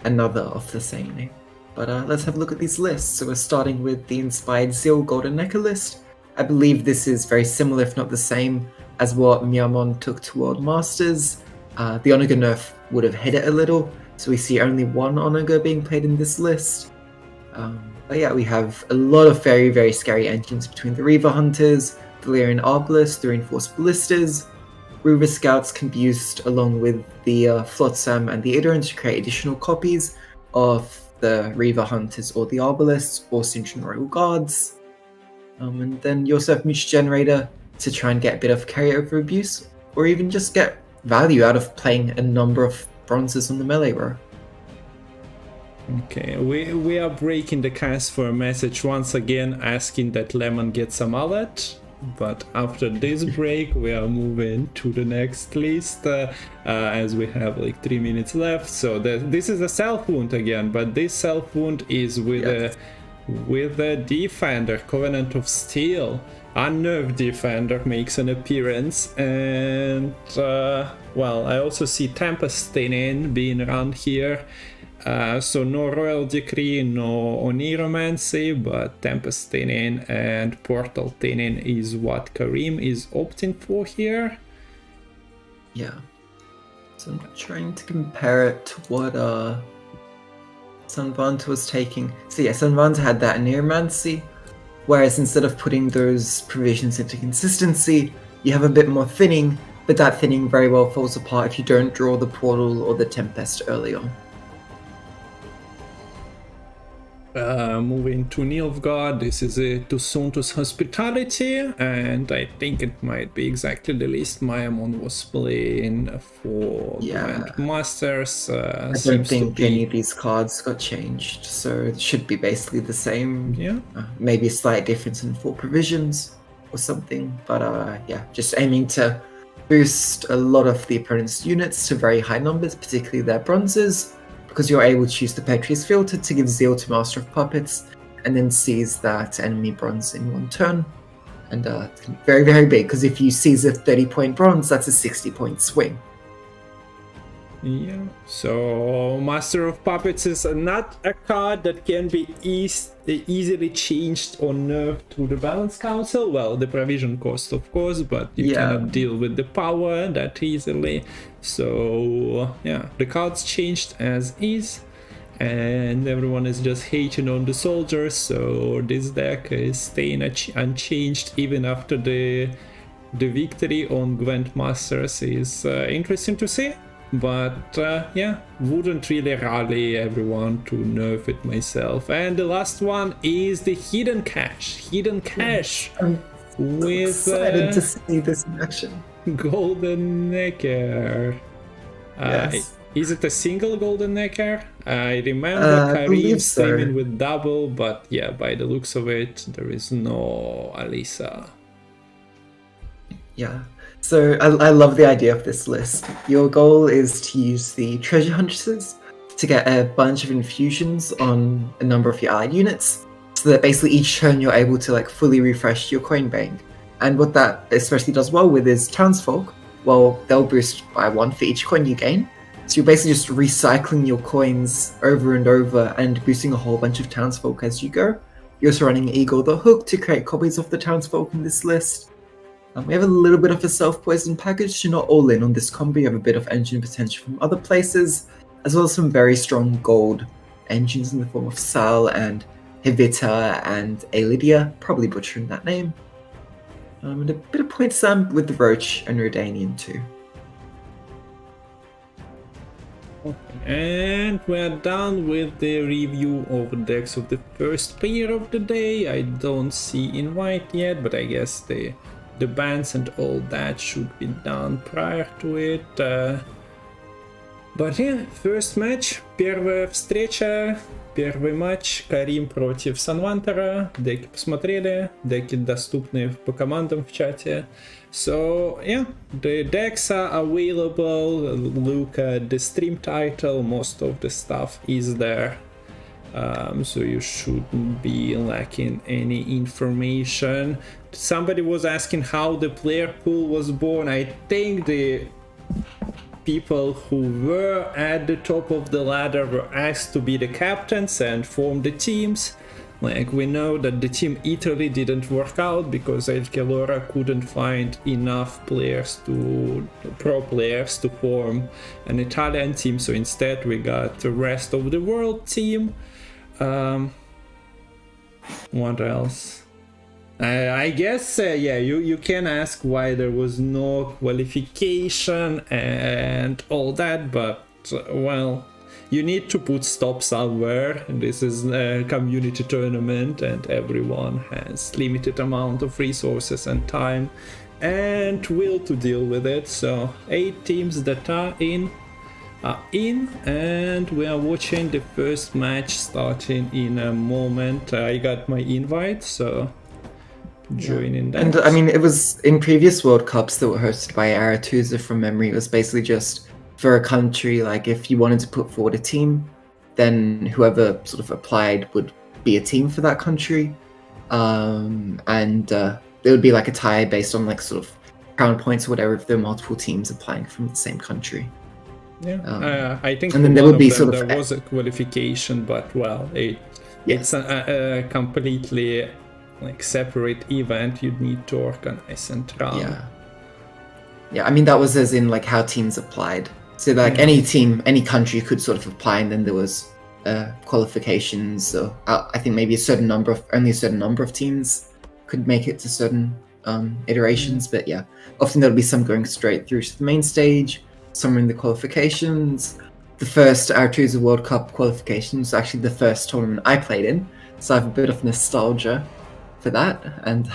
another of the same name. But let's have a look at these lists. So we're starting with the Inspired Zeal Golden Necker list. I believe this is very similar, if not the same, as what Myamon took to World Masters. The Onaga nerf would have hit it a little, so we see only one Onaga being played in this list. But yeah, we have a lot of very, very scary engines between the Reaver Hunters, the Lyrian Arbalists, the Reinforced Ballistas. Reaver Scouts can be used along with the Flotsam and the Idaran to create additional copies of the Reaver Hunters or the Arbalists or Sintian Royal Guards. And then you also have Mutual Generator to try and get a bit of carryover abuse, or even just get value out of playing a number of bronzes on the melee row. Okay, we are breaking the cast for a message once again asking that Lemon get some alert, but after this break we are moving to the next list as we have like 3 minutes left. So this is a self wound again, but this self wound is with a Defender, Covenant of Steel. Unnerved Defender makes an appearance, and well, I also see Tempest Thinning being run here. So no Royal Decree, no Oniromancy, but Tempest Thinning and Portal Thinning is what Kareem is opting for here. Yeah. So I'm trying to compare it to what Sanvanter was taking. So yeah, Sanvanter had that Oniromancy. Whereas instead of putting those provisions into consistency, you have a bit more thinning, but that thinning very well falls apart if you don't draw the portal or the Tempest early on. Moving to Nilfgaard, this is a Tusuntus Hospitality, and I think it might be exactly the list Myamon was playing for Gwent Masters. I don't think any of these cards got changed, so it should be basically the same. Yeah. Maybe a slight difference in 4 provisions or something, but yeah, just aiming to boost a lot of the opponent's units to very high numbers, particularly their bronzes, because you're able to use the Petrius filter to give Zeal to Master of Puppets, and then seize that enemy bronze in 1 turn. And it's very, very big, because if you seize a 30-point bronze, that's a 60-point swing. Yeah, so Master of Puppets is not a card that can be easily changed or nerfed through the Balance Council. Well, the provision cost, of course, but you cannot deal with the power that easily. So yeah, the cards changed as is, and everyone is just hating on the soldiers, so this deck is staying unchanged even after the victory on Gwent Masters is interesting to see. But yeah, wouldn't really rally everyone to nerf it myself. And the last one is the Hidden Cache. Hidden Cache with excited to see this in action. Golden Necker. Yes. Is it a single Golden Necker? I remember Kareem streaming with double, but yeah, by the looks of it, there is no Alisa. Yeah. So I love the idea of this list. Your goal is to use the treasure hunters to get a bunch of infusions on a number of your allied units, so that basically each turn you're able to like fully refresh your coin bank. And what that especially does well with is townsfolk. Well, they'll boost by 1 for each coin you gain. So you're basically just recycling your coins over and over and boosting a whole bunch of townsfolk as you go. You're also running Eagle the Hook to create copies of the townsfolk in this list. We have a little bit of a self-poison package, you're not all in on this combo, you have a bit of engine potential from other places, as well as some very strong gold engines in the form of Sal and Hevita and Alidia, probably butchering that name. And a bit of point sum with the Roach and Rodanian too. And we're done with the review of decks of the first pair of the day. I don't see invite yet, but I guess the bans and all that should be done prior to it. But yeah, first match, первая встреча, первый матч, Kareem против Sanvantera. Деки посмотрели, деки доступны по командам в чате. So yeah, the decks are available. Look at the stream title, most of the stuff is there. So you shouldn't be lacking any information. Somebody was asking how the player pool was born. I think the people who were at the top of the ladder were asked to be the captains and form the teams. Like, we know that the team Italy didn't work out because El Calora couldn't find enough players pro players to form an Italian team, so instead we got the rest of the world team. What else? I guess, yeah, you can ask why there was no qualification and all that, but, well, you need to put stop somewhere. This is a community tournament and everyone has limited amount of resources and time and will to deal with it. So 8 teams that are in, and we are watching the first match starting in a moment. I got my invite, so joining that. And I mean, it was in previous World Cups that were hosted by Aratuza from memory. It was basically just for a country, like if you wanted to put forward a team, then whoever sort of applied would be a team for that country. And there would be like a tie based on like sort of crown points or whatever if there were multiple teams applying from the same country. Yeah, I think and then there would be sort of there was a qualification, but well, it's a completely like separate event you'd need to organize and run. Yeah, I mean that was as in like how teams applied. So like any team, any country could sort of apply, and then there was qualifications. So I think maybe only a certain number of teams could make it to certain iterations. But yeah, often there'll be some going straight through to the main stage, some in the qualifications. The first Aratuza World Cup qualification was actually the first tournament I played in, so I have a bit of nostalgia for that, and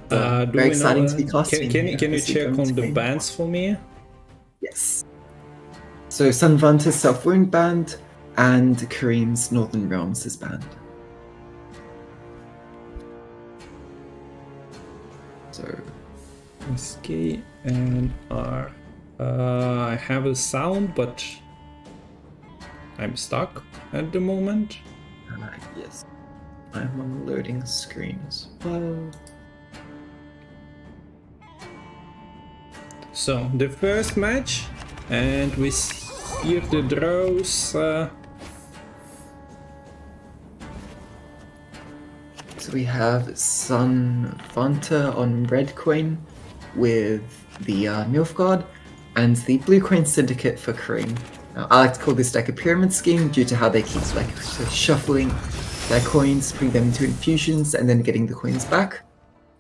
very exciting to be casting. Can you check on the bands for me? Yes. So Sanvanter's Self-Wound banned, and Kareem's Northern Realms is banned. So SK and R. I have a sound, but I'm stuck at the moment. Yes. I'm on the loading screen as well. So, the first match, and we hear the draws. So we have Sanvanter on red coin with the Nilfgaard, and the blue coin syndicate for Kareem. Now, I like to call this deck a pyramid scheme due to how they keep like sort of shuffling their coins, putting them into infusions, and then getting the coins back.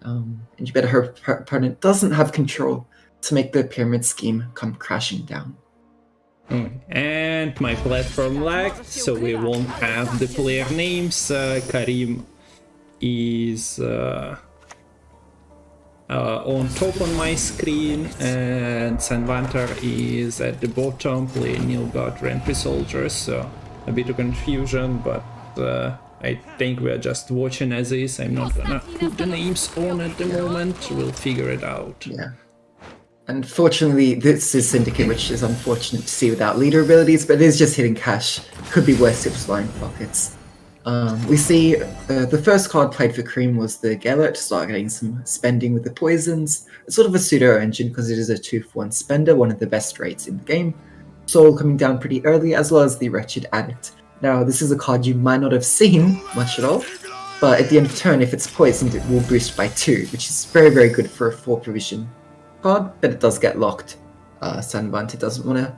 And you better hope her opponent doesn't have control to make the pyramid scheme come crashing down. And my platform lagged, so we won't have the player names. Kareem is on top on my screen, and Sanvanter is at the bottom playing Nilfgaard Rentry Soldiers, so a bit of confusion, but I think we're just watching as is. I'm not gonna put the names on at the moment, we'll figure it out. Yeah. Unfortunately, this is Syndicate, which is unfortunate to see without leader abilities, but it is just hitting cash. Could be worse if it was lying pockets. We see the first card played for Kareem was the Gellert, start getting some spending with the poisons. It's sort of a pseudo engine because it is a 2-for-1 spender, one of the best rates in the game. Soul coming down pretty early, as well as the Wretched Addict. Now, this is a card you might not have seen much at all, but at the end of turn, if it's poisoned, it will boost by 2, which is very, very good for a 4 provision card, but it does get locked. Sanvanter doesn't want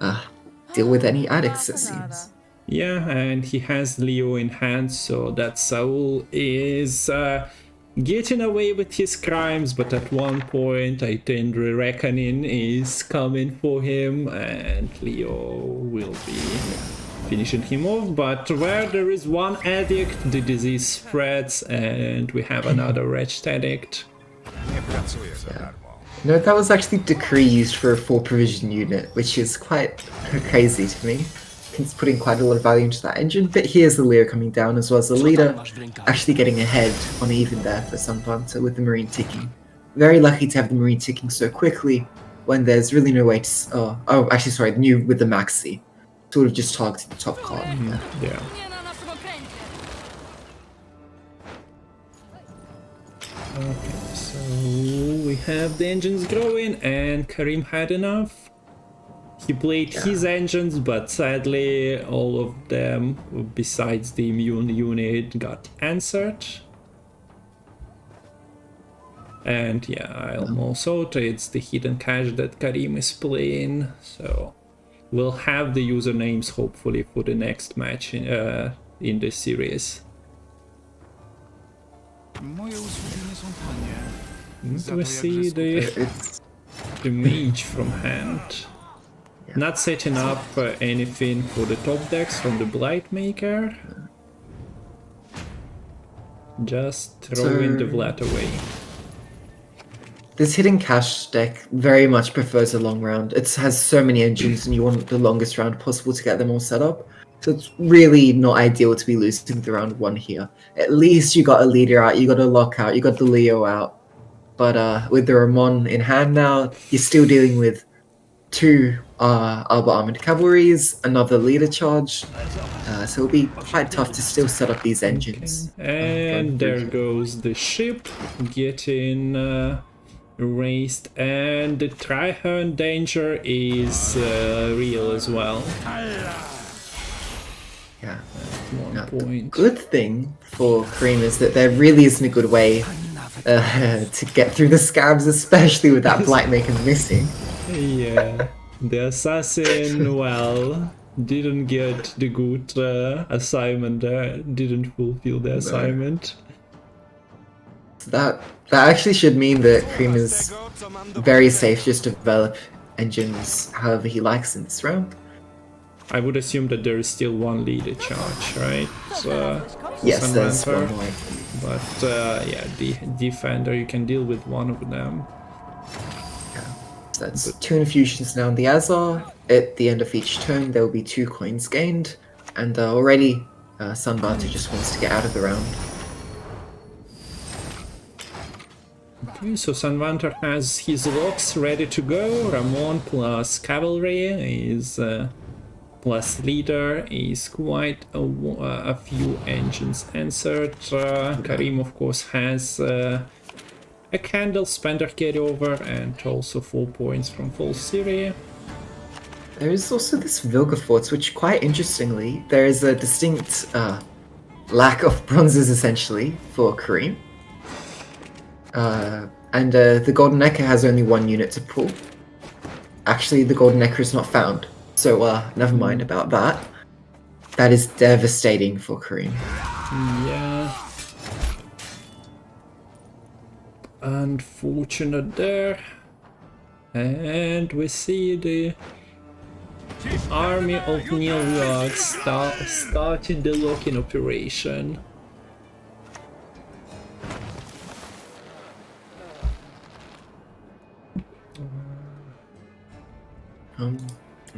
to deal with any addicts, it seems. Yeah, and he has Leo in hand, so that Saul is getting away with his crimes, but at one point I think the reckoning is coming for him, and Leo will be finishing him off. But where there is one addict, the disease spreads, and we have another wretched addict. No, that was actually decree used for a 4 provision unit, which is quite crazy to me. It's putting quite a lot of value into that engine, but here's the Leo coming down as well as the leader, actually getting ahead on even there for Sanvanter with the Marine ticking. Very lucky to have the Marine ticking so quickly when there's really no way to... actually sorry, new with the Maxi. Sort of just targeted the top card. Yeah. Okay, so we have the engines growing, and Kareem had enough. He played his engines, but sadly all of them, besides the immune unit, got answered. And yeah, I almost thought it's the hidden cache that Kareem is playing, so we'll have the usernames hopefully for the next match in this series. Do we see the mage from hand? Not setting up anything for the top decks from the Blightmaker. Just throwing the Vlad away. This hidden cash deck very much prefers a long round. It has so many engines and you want the longest round possible to get them all set up. So it's really not ideal to be losing the round 1 here. At least you got a leader out, you got a lock out, you got the Leo out. But with the Ramon in hand now, you're still dealing with 2 Alba Armored Cavalries, another leader charge, so it'll be quite tough to still set up these engines. Okay. And there goes the ship getting erased, and the Trihorn danger is real as well. Yeah. At 1 point. Good thing for Kareem is that there really isn't a good way to get through the scabs, especially with that Blightmaker missing. Yeah, the assassin, well, didn't get the good assignment there, didn't fulfill the assignment. That actually should mean that Kareem is very safe just to develop engines however he likes in this round. I would assume that there is still 1 leader charge, right? Yes, there's one more. But yeah, the defender, you can deal with 1 of them. That's 2 infusions now in the Azar. At the end of each turn, there will be 2 coins gained, and already Sanvanter just wants to get out of the round. Okay, so Sanvanter has his locks ready to go. Ramon plus Cavalry is plus leader is quite a few engines answered. Kareem, of course, has a Candle Spender carryover and also 4 points from Full Syria. There is also this Vilgefortz, which quite interestingly, there is a distinct lack of bronzes essentially for Kareem. And the Golden Echo has only 1 unit to pull. Actually, the Golden Echo is not found, so never mind about that. That is devastating for Kareem. Yeah. Unfortunate there. And we see the army of Nilwards starting the locking operation.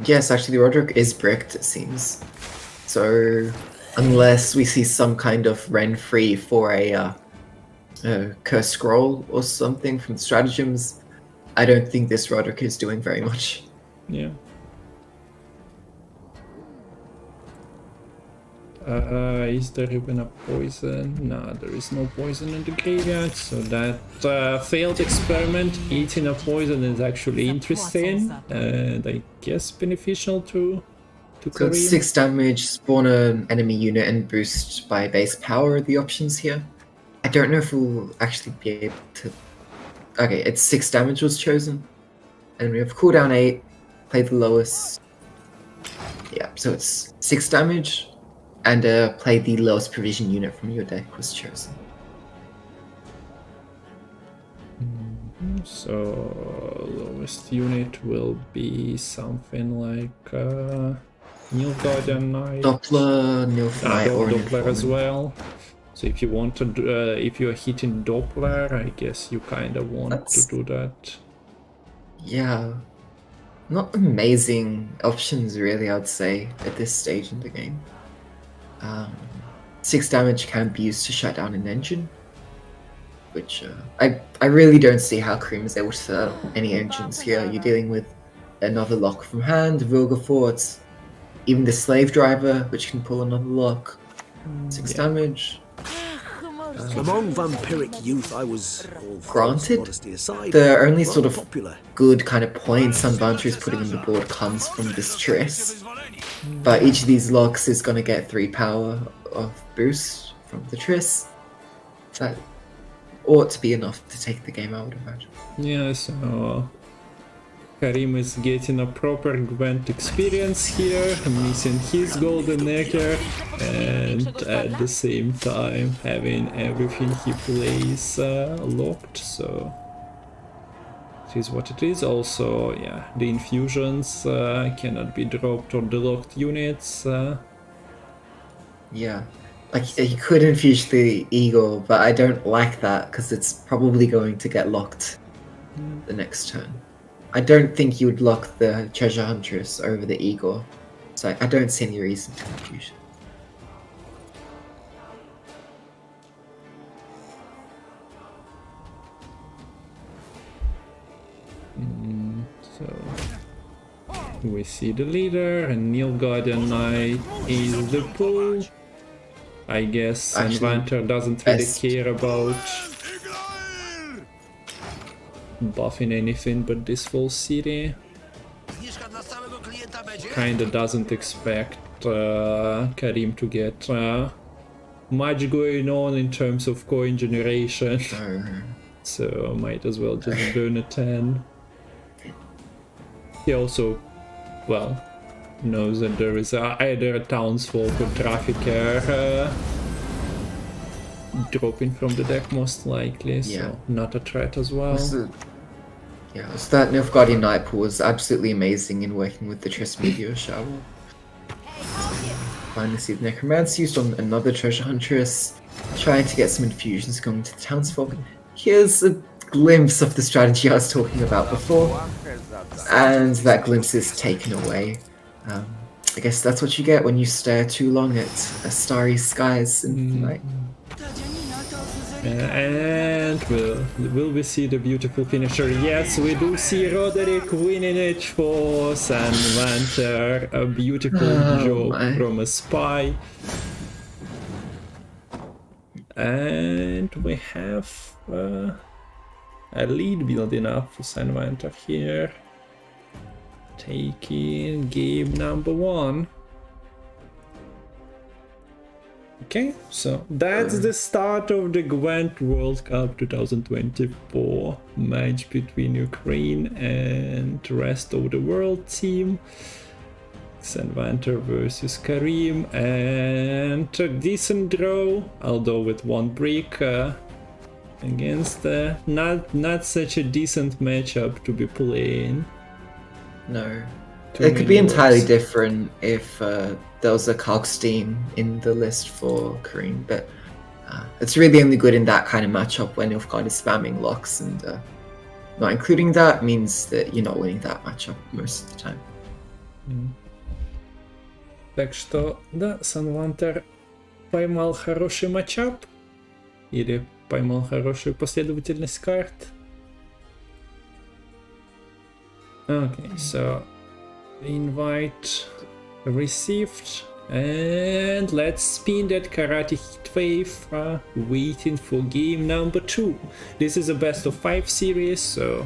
Yes, actually, Roderick is bricked, it seems. So, unless we see some kind of Ren-free for a Curse Scroll or something from Stratagems, I don't think this Roderick is doing very much. Yeah. Is there even a poison? No, there is no poison in the graveyard, so that failed experiment eating a poison is actually interesting and I guess beneficial to So Kareem. it's 6 damage, spawn an enemy unit, and boost by base power are the options here. I don't know if we'll actually be able to... Okay, it's 6 damage was chosen. And we have cooldown 8, play the lowest. Yeah, so it's 6 damage, and play the lowest provision unit from your deck was chosen. So lowest unit will be something like Nilfgaard Knight. Doppler, Nilfgaard, or Doppler as Nilfgaard. well. So if you want to, if you're hitting Doppler, I guess you kind of want to do that. Yeah. Not amazing options, really, I'd say, at this stage in the game. 6 damage can be used to shut down an engine, which I really don't see how Kareem is able to set up any engines here. You're dealing with another lock from hand, Vilgefort, even the Slave Driver, which can pull another lock. 6 damage. Among vampiric youth, I was, all Granted, modesty aside, the only sort rather of popular. good kind of point Sanvanter is putting on the board comes from this Triss. But each of these locks is going to get 3 power of boost from the Triss. That ought to be enough to take the game, I would imagine. Yeah, so Kareem is getting a proper Gwent experience here, missing his golden necker, and at the same time having everything he plays locked, so it is what it is. Also, yeah, the infusions cannot be dropped on the locked units. Yeah. Like, you could infuse the Eagle, but I don't like that because it's probably going to get locked the next turn. I don't think you would lock the Treasure Huntress over the Eagle, so I don't see any reason to infuse it. So we see the leader, and Nilfgaard Knight is the pool. I guess Sanvanter doesn't really care about buffing anything but this full city. Kinda doesn't expect Kareem to get much going on in terms of coin generation. So might as well just burn a 10. He also, well, knows that there is either a townsfolk or trafficker dropping from the deck most likely, so not a threat as well. So that Nilfgaardian Night pool was absolutely amazing in working with the Triss Meteor Shower. Finally see the Necromancer used on another Treasure Huntress, trying to get some infusions going to the townsfolk. Here's a glimpse of the strategy I was talking about before, and that glimpse is taken away. I guess that's what you get when you stare too long at starry skies in the night. And will we see the beautiful finisher? Yes, we do see Roderick winning it for Sanvanter. A beautiful job from a spy. And we have a lead building up for Sanvanter here. Taking game number 1. Okay, so that's the start of the Gwent World Cup 2024 match between Ukraine and the rest of the world team. Sanvanter versus Kareem, and a decent draw, although with 1 brick against not such a decent matchup to be playing. No. It could be entirely different if there was a Kalkstein in the list for Kareem, but it's really only good in that kind of matchup when Nilfgaard is spamming locks, and not including that means that you're not winning that matchup most of the time. Так что, да, Sanvanter поймал хороший матчап, или поймал хорошую последовательность карт. Okay, so invite received, and let's spin that karate heat wave, waiting for game number 2. This is a best of 5 series, so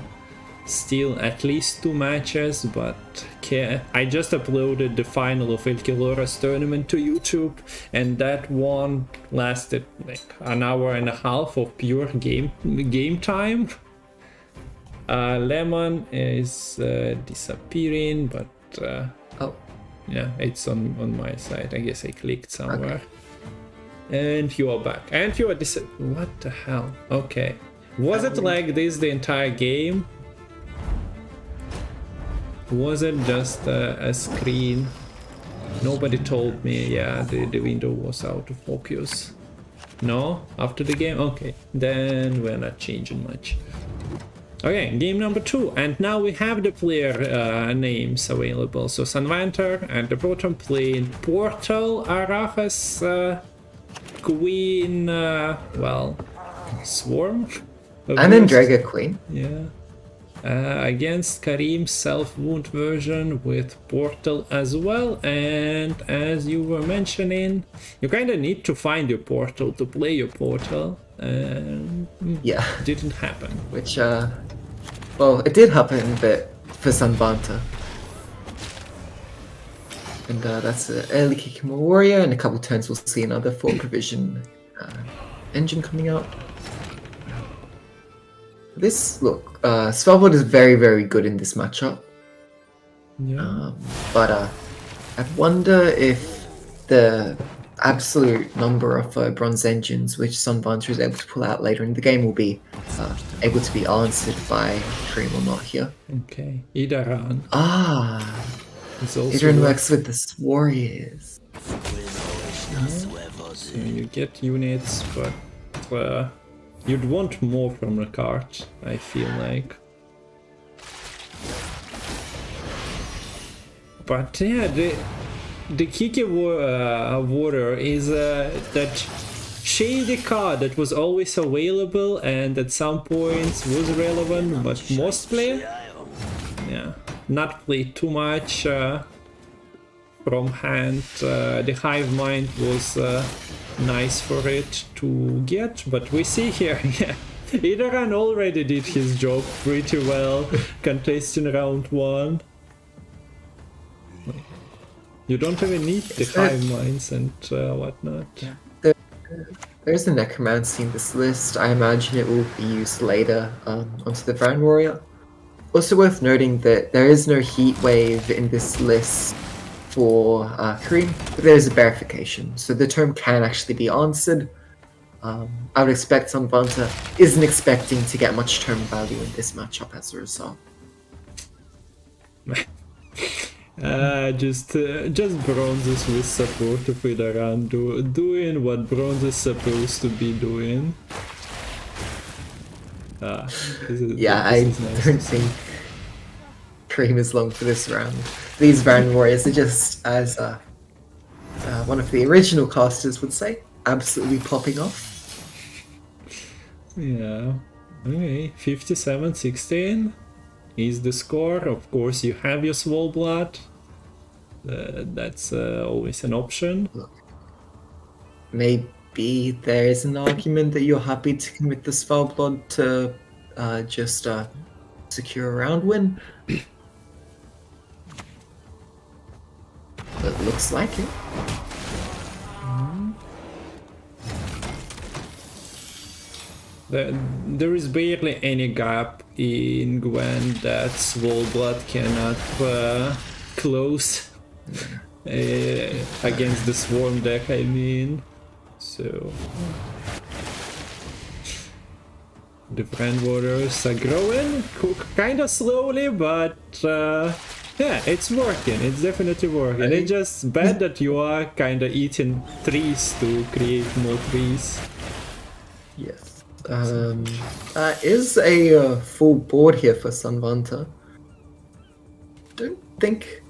still at least 2 matches, but I just uploaded the final of El Quilora's tournament to YouTube, and that one lasted like an hour and a half of pure game time. Lemon is disappearing, but Oh, yeah, it's on my side. I guess I clicked somewhere. Okay. And you are back. And you are what the hell? Okay. Was it like this the entire game? Was it just a screen? Nobody told me. Yeah, the window was out of focus. No? After the game? Okay. Then we're not changing much. Okay, game number 2, and now we have the player names available. So Sanvanter at the bottom playing Portal, Arafas, Queen, well, Swarm? and then Draga Queen. Yeah. Against Kareem's self-wound version with Portal as well, and as you were mentioning, you kind of need to find your Portal to play your Portal, and Yeah. didn't happen. Which, well, it did happen, but for Sanvanter. And that's an early kick warrior. In a couple turns, we'll see another 4 provision engine coming out. This, look, Svalbard is very, very good in this matchup. Yeah. But I wonder if the absolute number of bronze engines which Sanvanter is able to pull out later in the game will be able to be answered by Kareem or not here. Okay, Idaran. It's also Idran works with the warriors. So you get units, but you'd want more from the card, I feel like. But yeah, the Kiki Water is that shady card that was always available and at some points was relevant, but mostly, yeah, not played too much from hand. The Hive Mind was nice for it to get, but we see here, yeah, Idaran already did his job pretty well, contesting round 1. You don't even need the Hive Minds and whatnot. There's a necromancy in this list. I imagine it will be used later onto the Van Warrior. Also worth noting that there is no heat wave in this list for Kareem, but there is a verification, so the term can actually be answered. I would expect Sanvanter isn't expecting to get much term value in this matchup as a result. Just bronzes with support of Idaran doing what bronze is supposed to be doing. I nice don't think Kareem is long for this round. These Van Warriors are just, as one of the original casters would say, absolutely popping off. Yeah. Okay, 57-16 is the score. Of course, you have your Swole Blood. That's always an option. Maybe there is an argument that you're happy to commit the Svalbard to just secure a round win. But it looks like it. There is barely any gap in Gwent that Swole Blood cannot close against the Swarm deck, I mean. So the Brand Waters are growing kind of slowly, but yeah, it's working. It's definitely working. It's just bad that you are kind of eating trees to create more trees. Yes. Is a full board here for Sanvanter. Don't think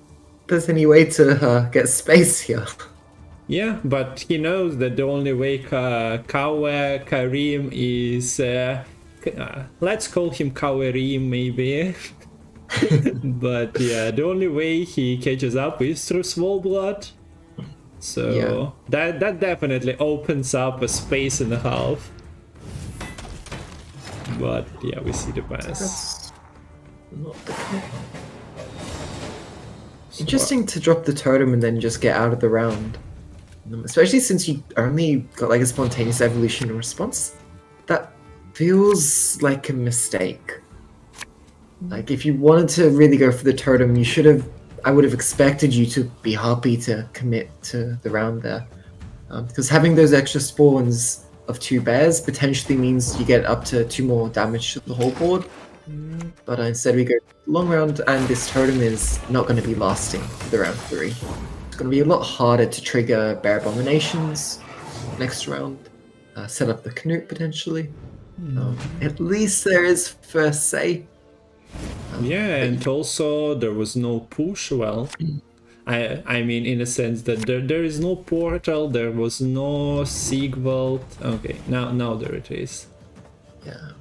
there's any way to get space here. Yeah, but he knows that the only way Kareem is... let's call him Kareem, maybe. But yeah, the only way he catches up is through Small Blood. So that definitely opens up a space and a half. But yeah, we see the pass. Not the case. Interesting to drop the totem and then just get out of the round. Especially since you only got like a spontaneous evolution response. That feels like a mistake. Like if you wanted to really go for the totem, you should have. I would have expected you to be happy to commit to the round there, because having those extra spawns of 2 bears potentially means you get up to 2 more damage to the whole board. But instead we go long round, and this totem is not going to be lasting for the round 3. It's going to be a lot harder to trigger bear abominations next round. Set up the Canute potentially. At least there is first say. Yeah, and also there was no push. Well, I mean, in a sense that there is no portal, there was no Sigvald. Okay, now there it is. Yeah.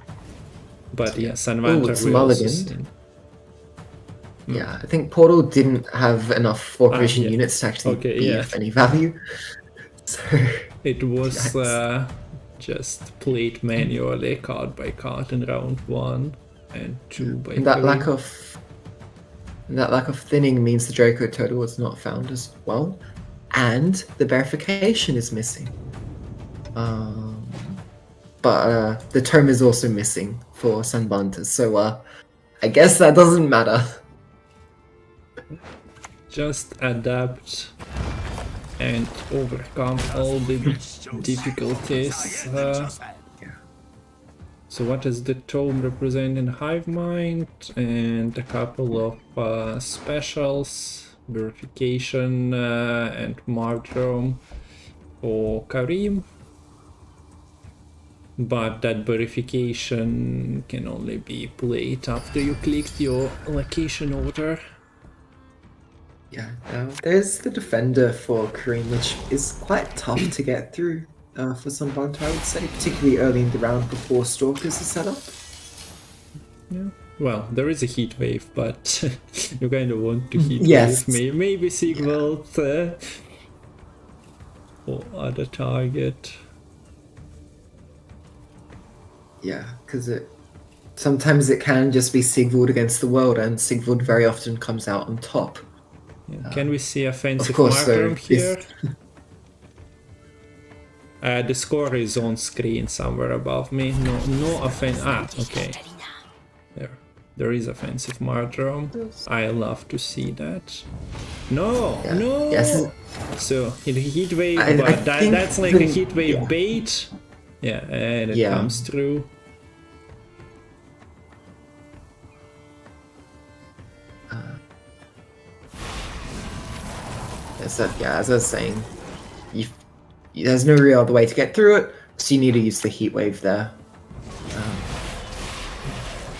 But yeah, Sanvanter it's will also mulliganed. send. Yeah, I think Portal didn't have enough 4 vision yeah. units to actually Okay, be yeah. of any value. So It was just played manually, card by card in round 1 and 2 by and that 3. lack of thinning means the Draco Turtle was not found as well, and the verification is missing. But the term is also missing for Sanvanter, so I guess that doesn't matter. Just adapt and overcome all the difficulties. So what does the tome represent in Hive Mind? And a couple of specials, verification and martyrdom for Kareem. But that verification can only be played after you clicked your location order. Yeah, now there's the defender for Kareem, which is quite tough to get through for Sanvanter, I would say, particularly early in the round before Stalkers are set up. Yeah. Well, there is a heat wave, but you kind of want to heat Yes. wave. Maybe Sigvald or other target. Yeah, because sometimes it can just be Sigvald against the world, and Sigvald very often comes out on top. Yeah. Can we see offensive of course, martyrdom though, here? The score is on screen somewhere above me. No offense. Okay. There is offensive martyrdom. I love to see that. No. Yes. So heat wave, I but think that's like a heat wave bait. Yeah, and it Yeah. comes through. As I was saying, there's no real other way to get through it, so you need to use the heat wave there.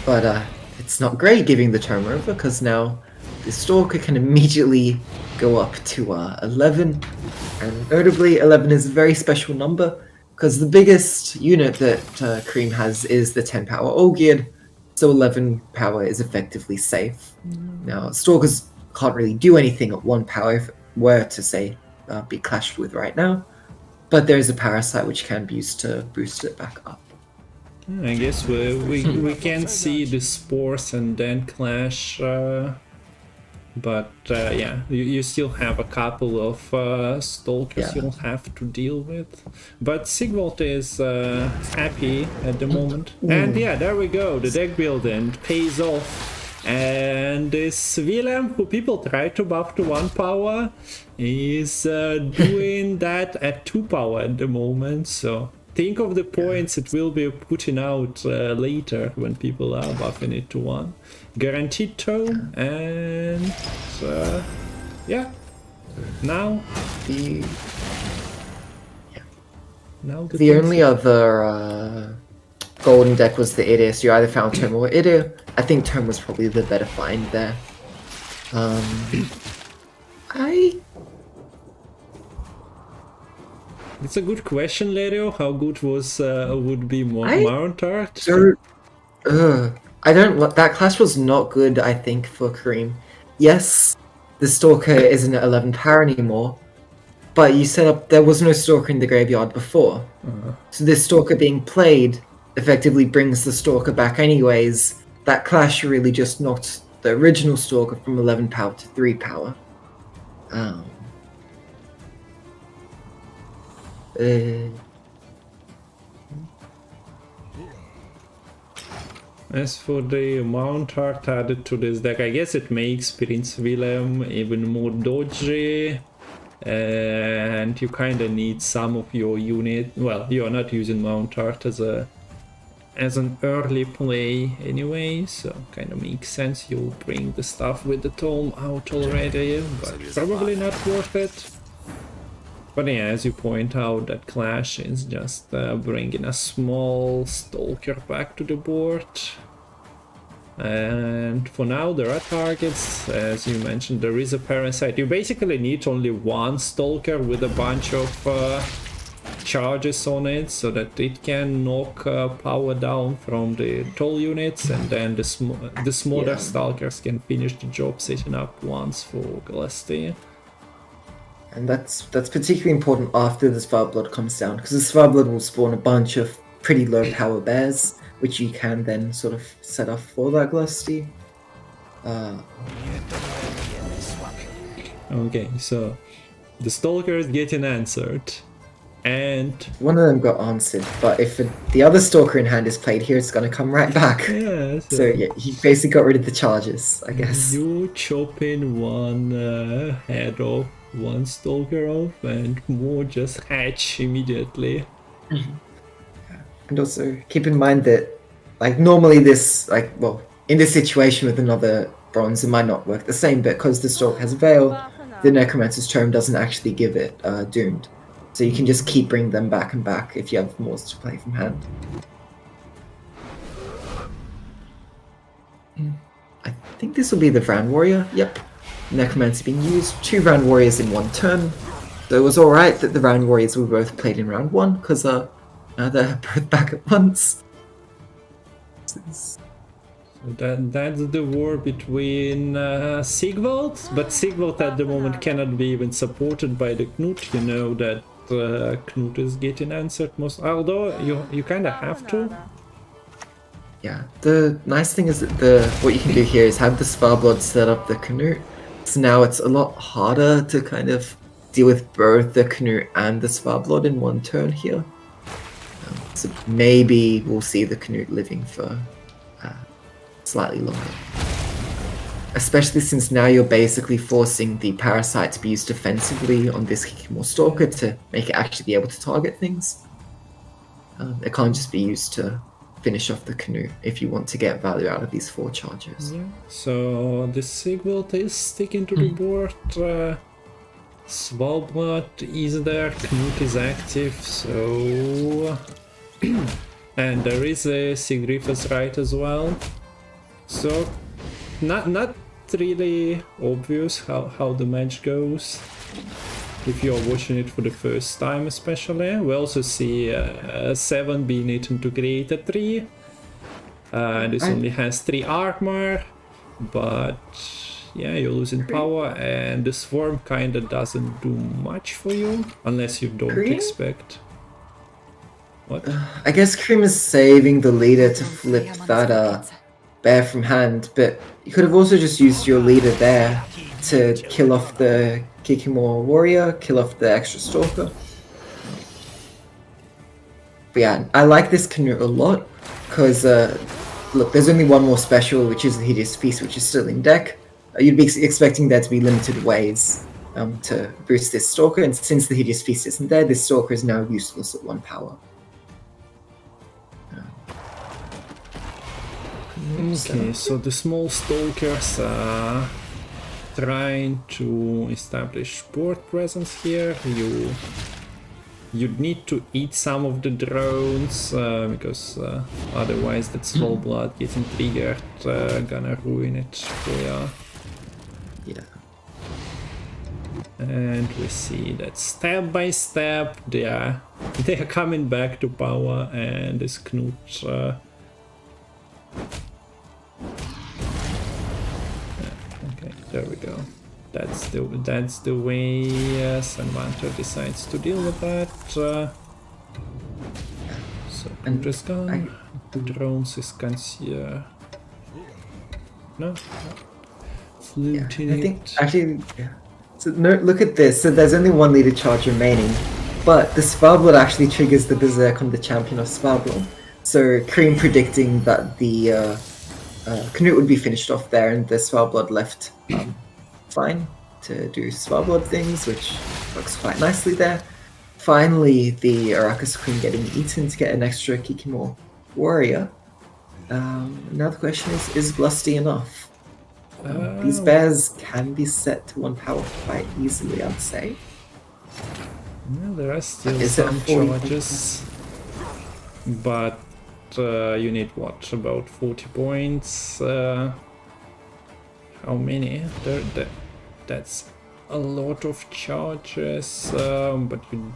But it's not great giving the term over, because now the Stalker can immediately go up to 11, and notably 11 is a very special number, because the biggest unit that Kareem has is the 10 power Olgierd, so 11 power is effectively safe. Now, Stalkers can't really do anything at 1 power if it were to, say, be clashed with right now, but there is a Parasite which can be used to boost it back up. I guess we can see the spores and then clash, but yeah, you still have a couple of stalkers you'll have to deal with. But Sigvald is happy at the moment, and yeah, there we go. The deck building pays off. And this Willem, who people try to buff to 1 power, is doing that at 2 power at the moment. So think of the points it will be putting out later when people are buffing it to 1. Guaranteed tome, and yeah, now the only other golden deck was the Idir, so you either found Tome or Idir. I think Tome was probably the better find there. It's a good question, Lerio. How good was would be Mount Art? That clash was not good, I think, for Kareem. Yes, the Stalker isn't at 11 power anymore, but you set up... There was no Stalker in the graveyard before. So this Stalker being played effectively brings the Stalker back anyways. That clash really just knocked the original Stalker from 11 power to 3 power. As for the Mount art added to this deck, I guess it makes Prince Willem even more dodgy. And you kinda need some of your unit... Well, you are not using Mount art as an early play anyway, so kinda makes sense you'll bring the stuff with the tome out already, but probably not worth it. But yeah, as you point out, that clash is just bringing a small Stalker back to the board. And for now there are targets, as you mentioned, there is a Parasite. You basically need only one Stalker with a bunch of charges on it, so that it can knock power down from the tall units, and then the smaller Stalkers can finish the job setting up once for Glasty. And that's particularly important after the Svarblood comes down, because the Svarblood will spawn a bunch of pretty low power bears, which you can then sort of set up for that Glusty. Okay, so the Stalker is getting answered, and one of them got answered, but if the other Stalker in hand is played here, it's gonna come right back. yeah, So yeah, he basically got rid of the charges, I guess. You chopping one head off, one Stalker off, and more just hatch immediately. And also keep in mind that, like, normally this, like, well, in this situation with another bronze, it might not work the same, but because the Stalker has Veil, the Necromancer's Tome doesn't actually give it Doomed. So you can just keep bringing them back and back if you have more to play from hand. I think this will be the Vran Warrior. Yep. Necromancer being used. 2 Vran Warriors in 1 turn. So it was alright that the Vran Warriors were both played in round 1, because now they're both back at once. So that's the war between Sigvald, but Sigvald at the moment cannot be even supported by the Knut. You know that Knut is getting answered most, although you kind of have to. Yeah, the nice thing is that what you can do here is have the Svarblood set up the Knut. So now it's a lot harder to kind of deal with both the Knut and the Svarblood in 1 turn here. So maybe we'll see the Knut living for slightly longer. Especially since now you're basically forcing the Parasite to be used defensively on this Kikimor Stalker to make it actually be able to target things. It can't just be used to finish off the Knut if you want to get value out of these 4 charges. Yeah. So the Sigvald is sticking to the board. Svalbard is there, Knut is active, so... and there is a Sigrifa's right as well. So not really obvious how the match goes if you're watching it for the first time especially. We also see 7 being eaten to create a 3. This only has 3 armor, but yeah, you're losing power, and the Swarm kinda doesn't do much for you unless you don't expect. What? I guess Kareem is saving the leader to flip that bear from hand, but you could have also just used your leader there to kill off the Kikimor Warrior, kill off the extra Stalker. But yeah, I like this Canute a lot, because look, there's only one more special, which is the Hideous Feast, which is still in deck. You'd be expecting there to be limited ways to boost this Stalker, and since the Hideous Feast isn't there, this Stalker is now useless at 1 power. Okay, so the small Stalkers are trying to establish board presence here. You'd need to eat some of the drones, because otherwise that small blood getting triggered gonna ruin it for you. Yeah. And we see that step by step they are coming back to power, and this Knut There we go. That's the way Sanvanter decides to deal with that. So And just gone. Drones is consider. No. Yeah, Fluting I think it. actually, yeah. So no, look at this. So there's only 1 leader charge remaining, but the Sparblood actually triggers the Berserk on the champion of Sparblood. So Kareem predicting that the Canute would be finished off there, and the Sparblood left fine to do Sparblood things, which works quite nicely there. Finally, the Arrakis Queen getting eaten to get an extra Kikimor warrior. Now the question is Glusty enough? These bears can be set to 1 power quite easily, I'd say. Well, there are still Is it some 40? charges, but you need what, about 40 points? How many? That's a lot of charges, but you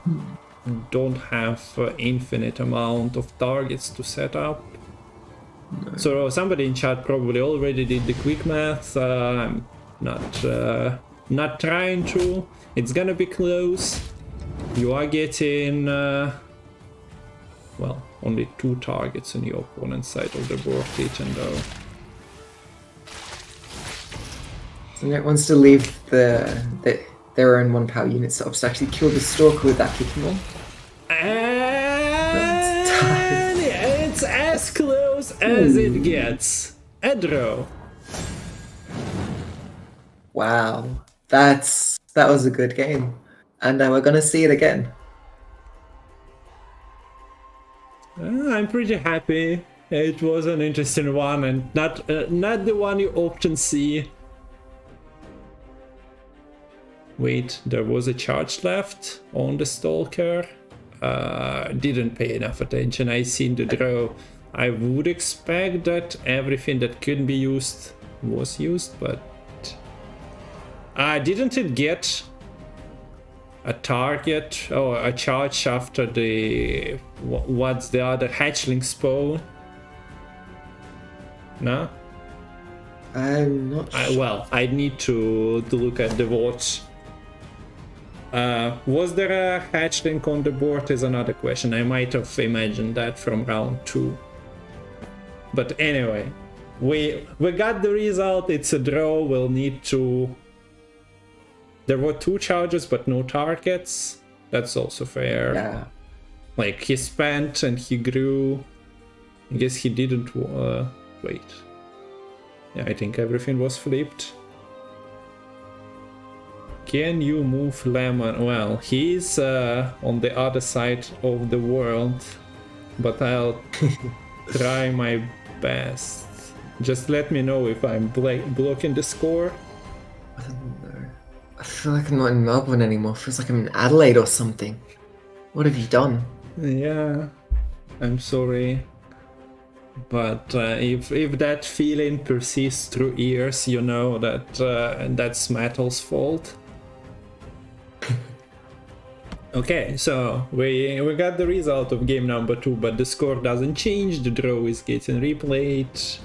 don't have infinite amount of targets to set up. No. So somebody in chat probably already did the quick math. I'm not trying to. It's gonna be close. You are getting well, only 2 targets on your opponent's side of the board, even though. So Net wants to leave their own 1 power unit setups to actually kill the Stalker with that Kikimor. And it's as close as it gets. A draw. Wow, that was a good game, and we're gonna see it again. I'm pretty happy. It was an interesting one, and not the one you often see. Wait, there was a charge left on the Stalker. Didn't pay enough attention. I seen the draw. I would expect that everything that could be used was used, but didn't it get a target or a charge after the what's the other hatchling spawn? No? I'm not sure. Well, I need to look at the watch. Was there a hatchling on the board is another question. I might have imagined that from round 2. But anyway, we got the result. It's a draw. We'll need to. There were 2 charges, but no targets. That's also fair. Yeah. Like, he spent and he grew. I guess he didn't. Wait. Yeah, I think everything was flipped. Can you move Lemon? Well, he's on the other side of the world, but I'll try my best. Just let me know if I'm blocking the score. I don't know. I feel like I'm not in Melbourne anymore. It feels like I'm in Adelaide or something. What have you done? Yeah, I'm sorry. But if that feeling persists through years, you know that that's Metal's fault. Okay, so we got the result of game number 2, but the score doesn't change. The draw is getting replayed.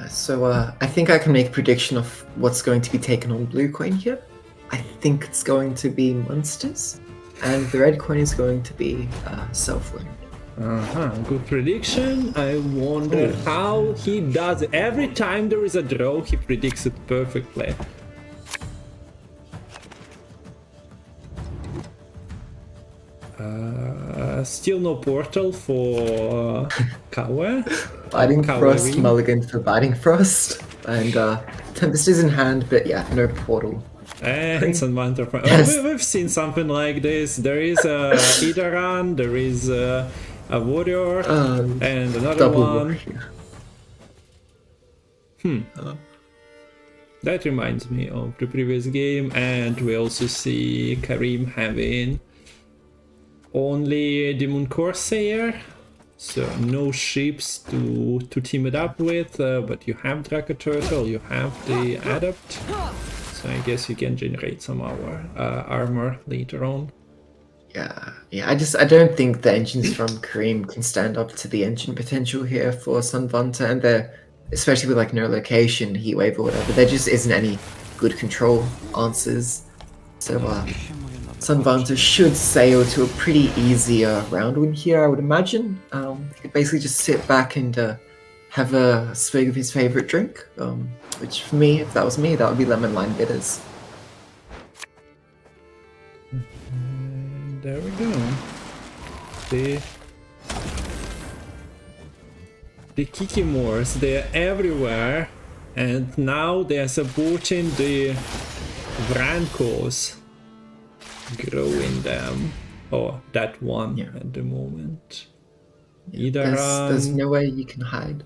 So I think I can make a prediction of what's going to be taken on blue coin here. I think it's going to be monsters, and the red coin is going to be self-learned. Good prediction. I wonder how he does it. Every time there is a draw, he predicts it perfectly. Still no portal for Kawa. Biting Frost, mulligan for Biting Frost, and Tempest is in hand, but yeah, no portal. And Sanvanter. We've seen something like this. There is a Idaran, there is a warrior, and another one. That reminds me of the previous game, and we also see Kareem having only Demon Corsair, so no ships to team it up with, but you have Draco Turtle, you have the Adept, so I guess you can generate some armor later on. Yeah, I don't think the engines from Kareem can stand up to the engine potential here for Sanvanter, and especially with like no location, heat wave or whatever, there just isn't any good control answers. So Sanvanter should sail to a pretty easy round win here, I would imagine. He could basically just sit back and have a swig of his favorite drink, which for me, if that was me, that would be lemon lime bitters. And there we go. The Kikimores, they're everywhere, and now they're supporting the Vrancos, growing them. Oh, that one at the moment. There's no way you can hide.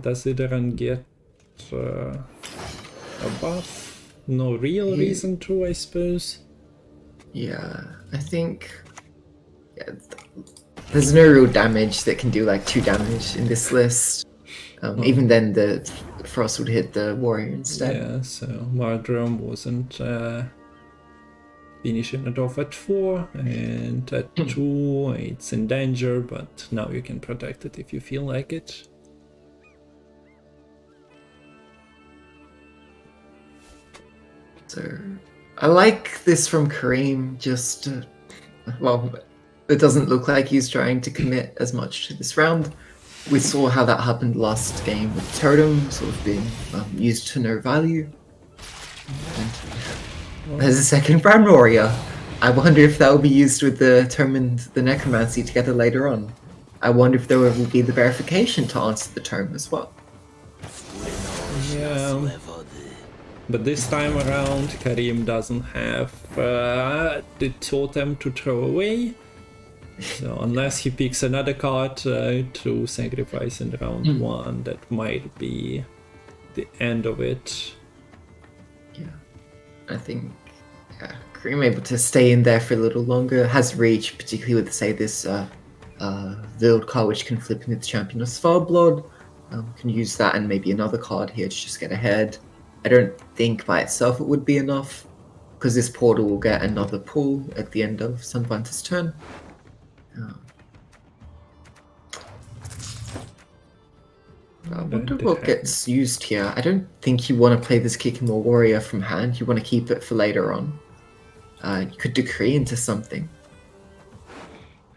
Does Idaran get a buff? No real reason to, I suppose. Yeah, I think there's no real damage that can do like 2 damage in this list. Even then, the Frost would hit the warrior instead. Yeah, so Mardrum wasn't finishing it off at 4, and at 2 it's in danger, but now you can protect it if you feel like it. So I like this from Kareem, just well, it doesn't look like he's trying to commit as much to this round. We saw how that happened last game with Totem sort of being used to no value. And there's a second Brown Warrior. I wonder if that will be used with the Tome and the Necromancy together later on. I wonder if there will be the verification to answer the Tome as well. Yeah. But this time around, Kareem doesn't have the totem to throw away. So unless he picks another card to sacrifice in round 1, that might be the end of it. Yeah, I think Kareem able to stay in there for a little longer, has reach, particularly with, say, this Veiled card which can flip into the Champion of Svarblood. Can use that and maybe another card here to just get ahead. I don't think by itself it would be enough, because this portal will get another pull at the end of Sanvanter's turn. I wonder what gets used here. I don't think you want to play this Kikimore Warrior from hand. You want to keep it for later on. You could decree into something.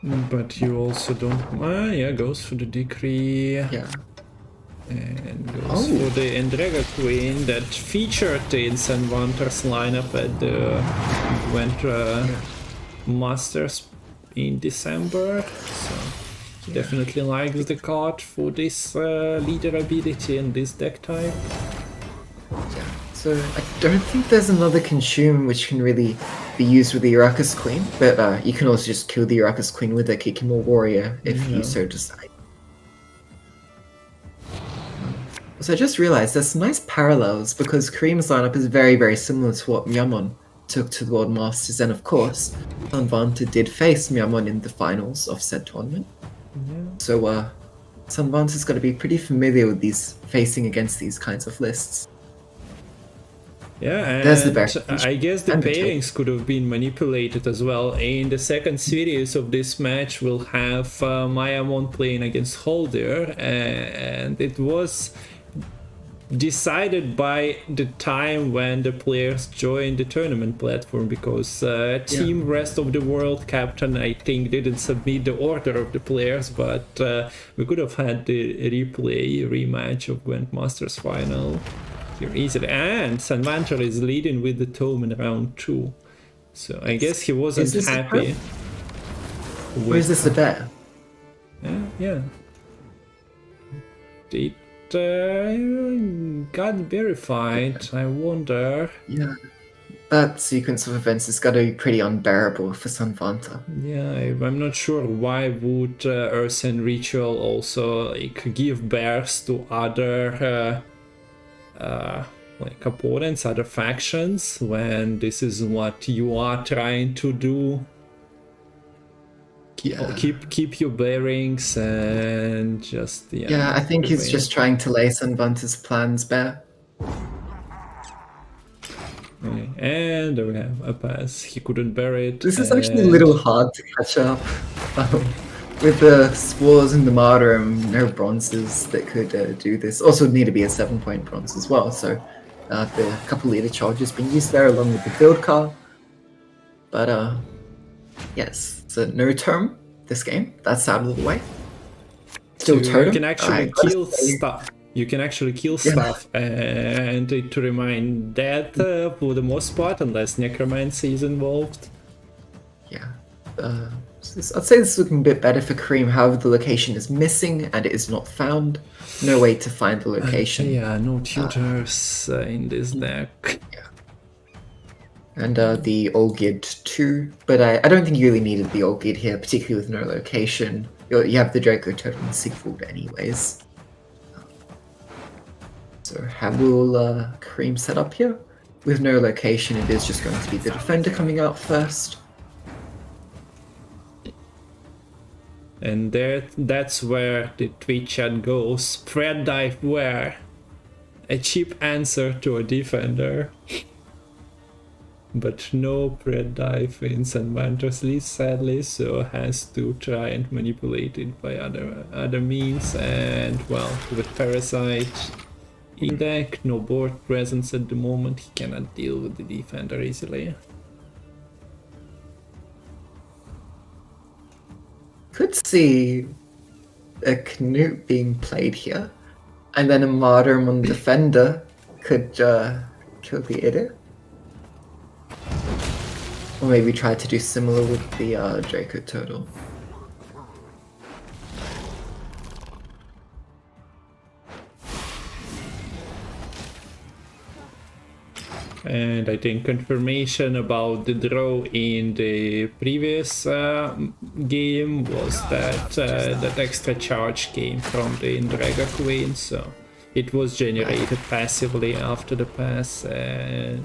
But you also don't... yeah, goes for the decree. Yeah. And goes for the Endrega Queen that featured in Sanvanter's lineup at the Gwent Masters in December. So he definitely likes the card for this leader ability and this deck type. Yeah. So I don't think there's another Consume which can really be used with the Urakus Queen, but you can also just kill the Urakus Queen with a Kikimore Warrior if you so decide. So I just realized there's some nice parallels, because Kareem's lineup is very, very similar to what Myamon took to the World Masters, and of course, Sanvanter did face Myamon in the finals of said tournament. So Sanvanter's got to be pretty familiar with facing against these kinds of lists. Yeah, and There's the I guess the pairings could have been manipulated as well. In the second series of this match, we'll have Myamon playing against Holder, and it was decided by the time when the players joined the tournament platform, because Team Rest of the World captain, I think, didn't submit the order of the players, but we could have had the rematch of Gwent Masters final here easily. And Sanvanter is leading with the tome in round 2, so I guess he wasn't happy. Or is this a bet? Yeah. It got verified. I wonder. Yeah, that sequence of events has got to be pretty unbearable for Sanvanter. Yeah, I'm not sure why would Ursen Ritual also give bears to other opponents, other factions, when this is what you are trying to do. Keep your bearings and just I think he's just trying to lay Sanvanter's plans bare. Okay. And there we have a pass. He couldn't bear it. This is actually a little hard to catch up. with the spores and the martyrdom, no bronzes that could do this. Also, would need to be a 7-point bronze as well. So the couple leader charges being used there along with the build car. But yes, so no term this game. That's out of the way. Still So totem. you can actually kill stuff. You can actually kill stuff, and to remain dead for the most part, unless necromancy is involved. Yeah. I'd say this is looking a bit better for Kareem. However, the location is missing and it is not found. No way to find the location. Yeah, no tutors in this deck. And the Olgid too, but I don't think you really needed the Olgid here, particularly with no location. You have the Draco Totem and Sigfold anyways. So how will Kareem set up here? With no location, it is just going to be the defender coming out first. And that's where the tweet chat goes. Spread dive where? A cheap answer to a defender. But no spread dive in Sanvanter's list, sadly, so has to try and manipulate it by other means. And well, with Parasite in deck, no board presence at the moment, he cannot deal with the defender easily. Could see a Knut being played here, and then a Martyrdom on the defender could kill the idiot. Or maybe try to do similar with the Draco Turtle. And I think confirmation about the draw in the previous game was that that extra charge came from the Indraga Queen, so it was generated passively after the pass and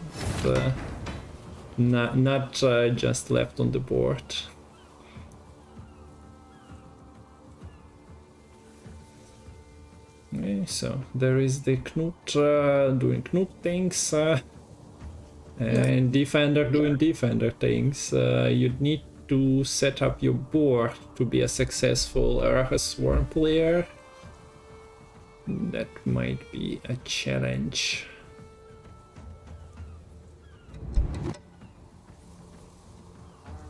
not just left on the board. Okay, so there is the Knut doing Knut things. And defender doing defender things. You'd need to set up your board to be a successful Araha Swarm player. That might be a challenge.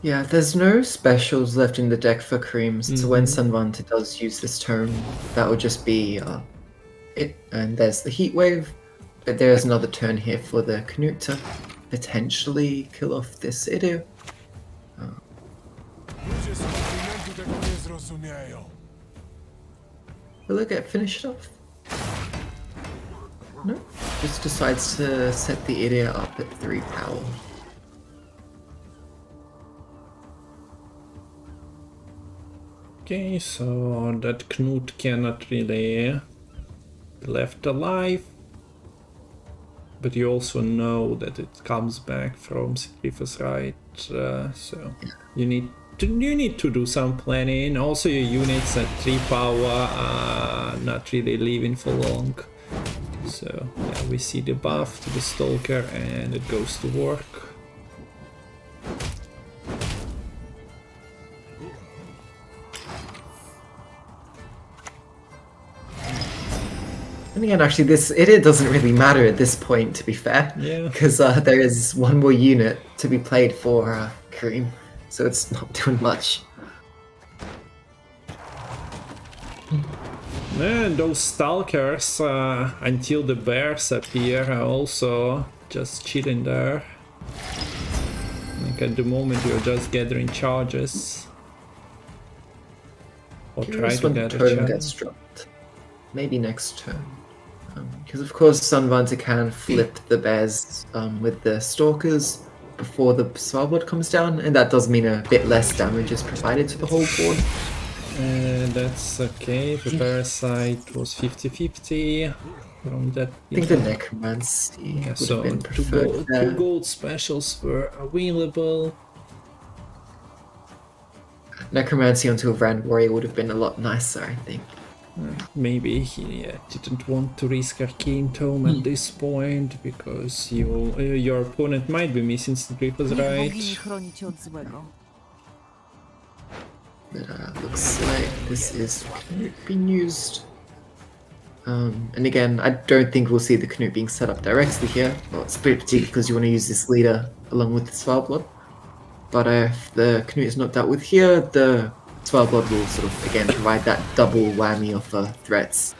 Yeah, there's no specials left in the deck for Kareem, so when Sanvanter does use this term, that would just be it. And there's the Heat Wave, but there's another turn here for the Knut to potentially kill off this idiot. Will it get finished off? No, just decides to set the idiot up at 3 power. Okay, so that Knut cannot really be left alive. But you also know that it comes back from Sacrifice Right, so you need to do some planning. Also, your units at 3 power are not really living for long. So yeah, we see the buff to the Stalker and it goes to work. And again, actually, it doesn't really matter at this point, to be fair. Yeah. Because there is one more unit to be played for Kareem, so it's not doing much. And those Stalkers, until the bears appear, are also just chilling there. Like at the moment, you're just gathering charges. Or try to gather turn gets dropped. Maybe next turn. Because of course Sanvanter can flip the bears with the Stalkers before the Swalward comes down, and that does mean a bit less damage is provided to the whole board. That's okay, the Parasite was 50-50 from that. I think the Necromancy would so have been preferred there. 2 gold specials were available. Necromancy onto a Grand Warrior would have been a lot nicer, I think. Maybe he didn't want to risk Arcane Tome at this point because your opponent might be missing Sacrifice Right. But looks like this is being used. And again, I don't think we'll see the Knut being set up directly here. Well, it's particularly because you want to use this leader along with the Svalbard. But if the Knut is not dealt with here, the Svalbard will sort of, again, provide that double whammy of threats.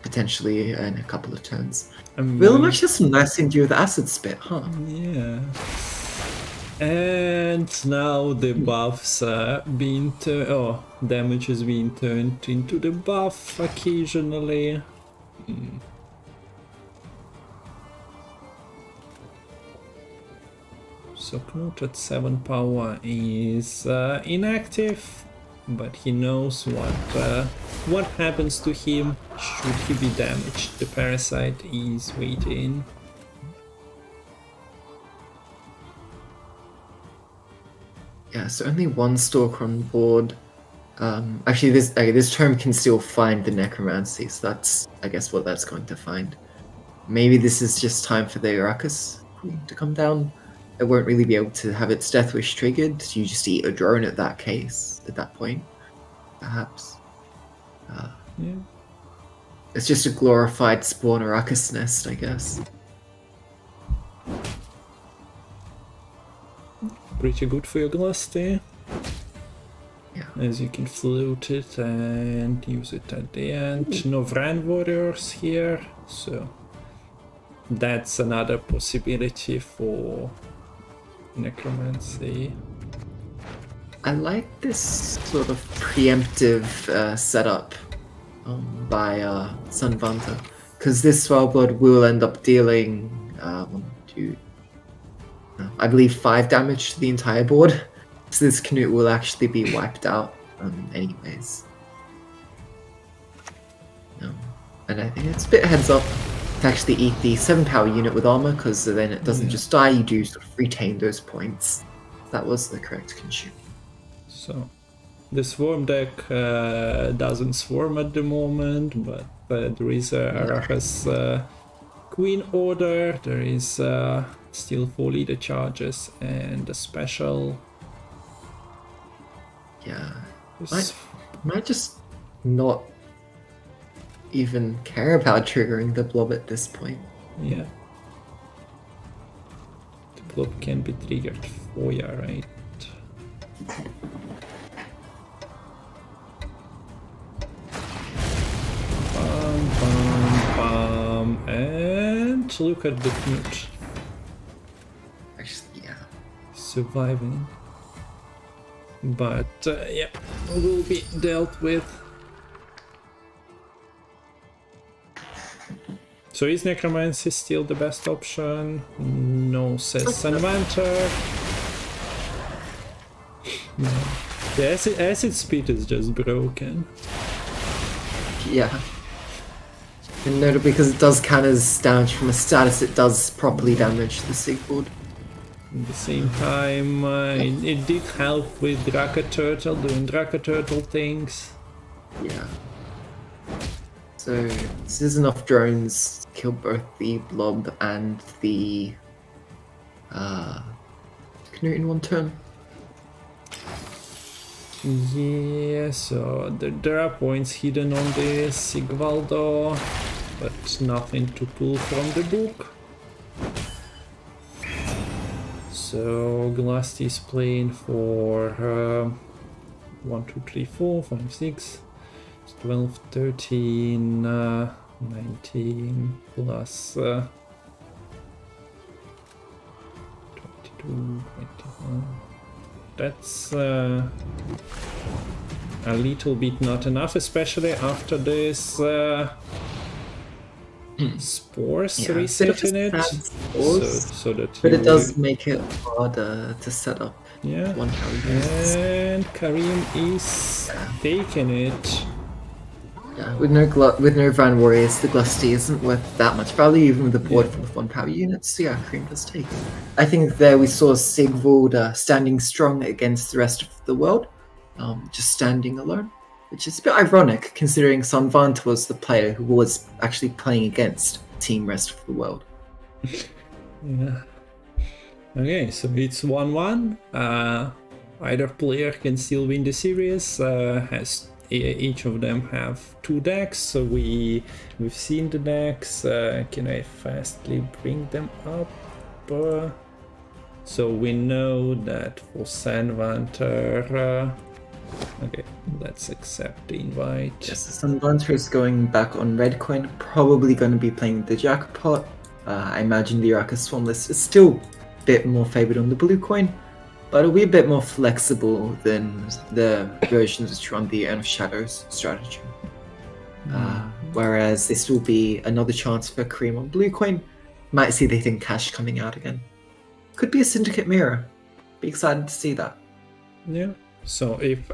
Potentially in a couple of turns. Wilhelm actually has some nice thing to do with the Acid Spit, huh? Yeah. And now the buffs are being damage is being turned into the buff occasionally. So Knut at 7 power is inactive, but he knows what happens to him should he be damaged. The parasite is waiting. Yeah, so only one stalker on board. Actually, this term can still find the necromancy, so that's, I guess, what that's going to find. Maybe this is just time for the Arrakis to come down. It won't really be able to have its Death Wish triggered. You just eat a drone at that point, perhaps. Yeah. It's just a glorified spawn Arrakis nest, I guess. Pretty good for your Glusty. Yeah. As you can float it and use it at the end. No Vran warriors here, so that's another possibility for necromancy. I like this sort of preemptive setup by Sanvanter, because this Svalbard will end up dealing I believe 5 damage to the entire board, so this Knut will actually be wiped out anyways. And I think it's a bit heads up to actually eat the 7 power unit with armor, because then it doesn't just die, you do sort of retain those points. That was the correct consume. So the swarm deck doesn't swarm at the moment, but there is a Arrakis Queen Order, there is still 4 leader charges and a special. Yeah, might just not even care about triggering the blob at this point. Yeah. The blob can be triggered for you, right? Bam, bam, bam, and look at the Knut. Actually, yeah. Surviving. But, yeah, will be dealt with. So is Necromancy still the best option? No, says Sanvanter. No. The acid speed is just broken. Yeah. And notably because it does count as damage from a status, it does properly damage the Sigboard. At the same time, it did help with Draka Turtle, doing Draka Turtle things. Yeah. So this is enough drones to kill both the blob and the Knut in one turn. Yeah, so there are points hidden on the Sigvaldo, but nothing to pull from the book. So Glasty is playing for 1, 2, 3, 4, 5, 6, 12, 13, 19 plus 22, 21. That's a little bit not enough, especially after this spores resetting it. So that but it does make it harder to set up. Yeah. One power units. And Kareem is taking it. Yeah, with no Van Warriors, the Glusty isn't worth that much value, even with a board full of 1 power units. So yeah, Kareem does take it. I think there we saw Sigvald standing strong against the rest of the world, just standing alone, which is a bit ironic considering Sanvanter was the player who was actually playing against Team Rest of the World. Yeah. Okay, so it's 1-1. either player can still win the series. Has each of them have 2 decks, so we've seen the decks. Can I fastly bring them up? So we know that for Sanvanter, okay, let's accept the invite. Yes, Sanvanter is going back on red coin, probably going to be playing the jackpot. I imagine the Arca Swarm list is still a bit more favored on the blue coin, but it'll be a bit more flexible than the versions which run the End of Shadows strategy. Whereas this will be another chance for Kareem on blue coin. Might see the hidden cash coming out again. Could be a Syndicate Mirror. Be excited to see that. Yeah. So if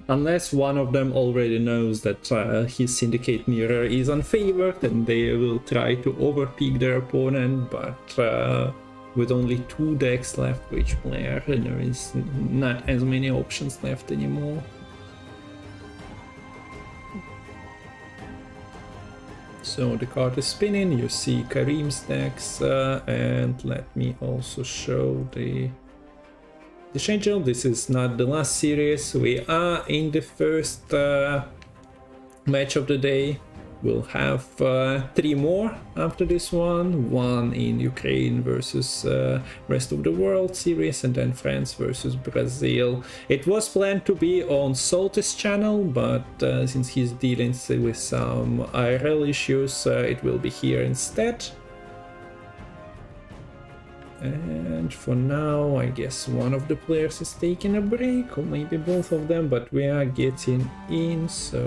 unless one of them already knows that his Syndicate Mirror is unfavored, then they will try to overpeak their opponent, but with only 2 decks left for each player, there is not as many options left anymore. So the card is spinning, you see Kareem's decks, and let me also show the schedule. This is not the last series, we are in the first match of the day. We'll have 3 more after this one in Ukraine versus rest of the world series, and then France versus Brazil. It was planned to be on Salty's channel, but since he's dealing with some IRL issues, it will be here instead. And for now, I guess one of the players is taking a break, or maybe both of them, but we are getting in, so...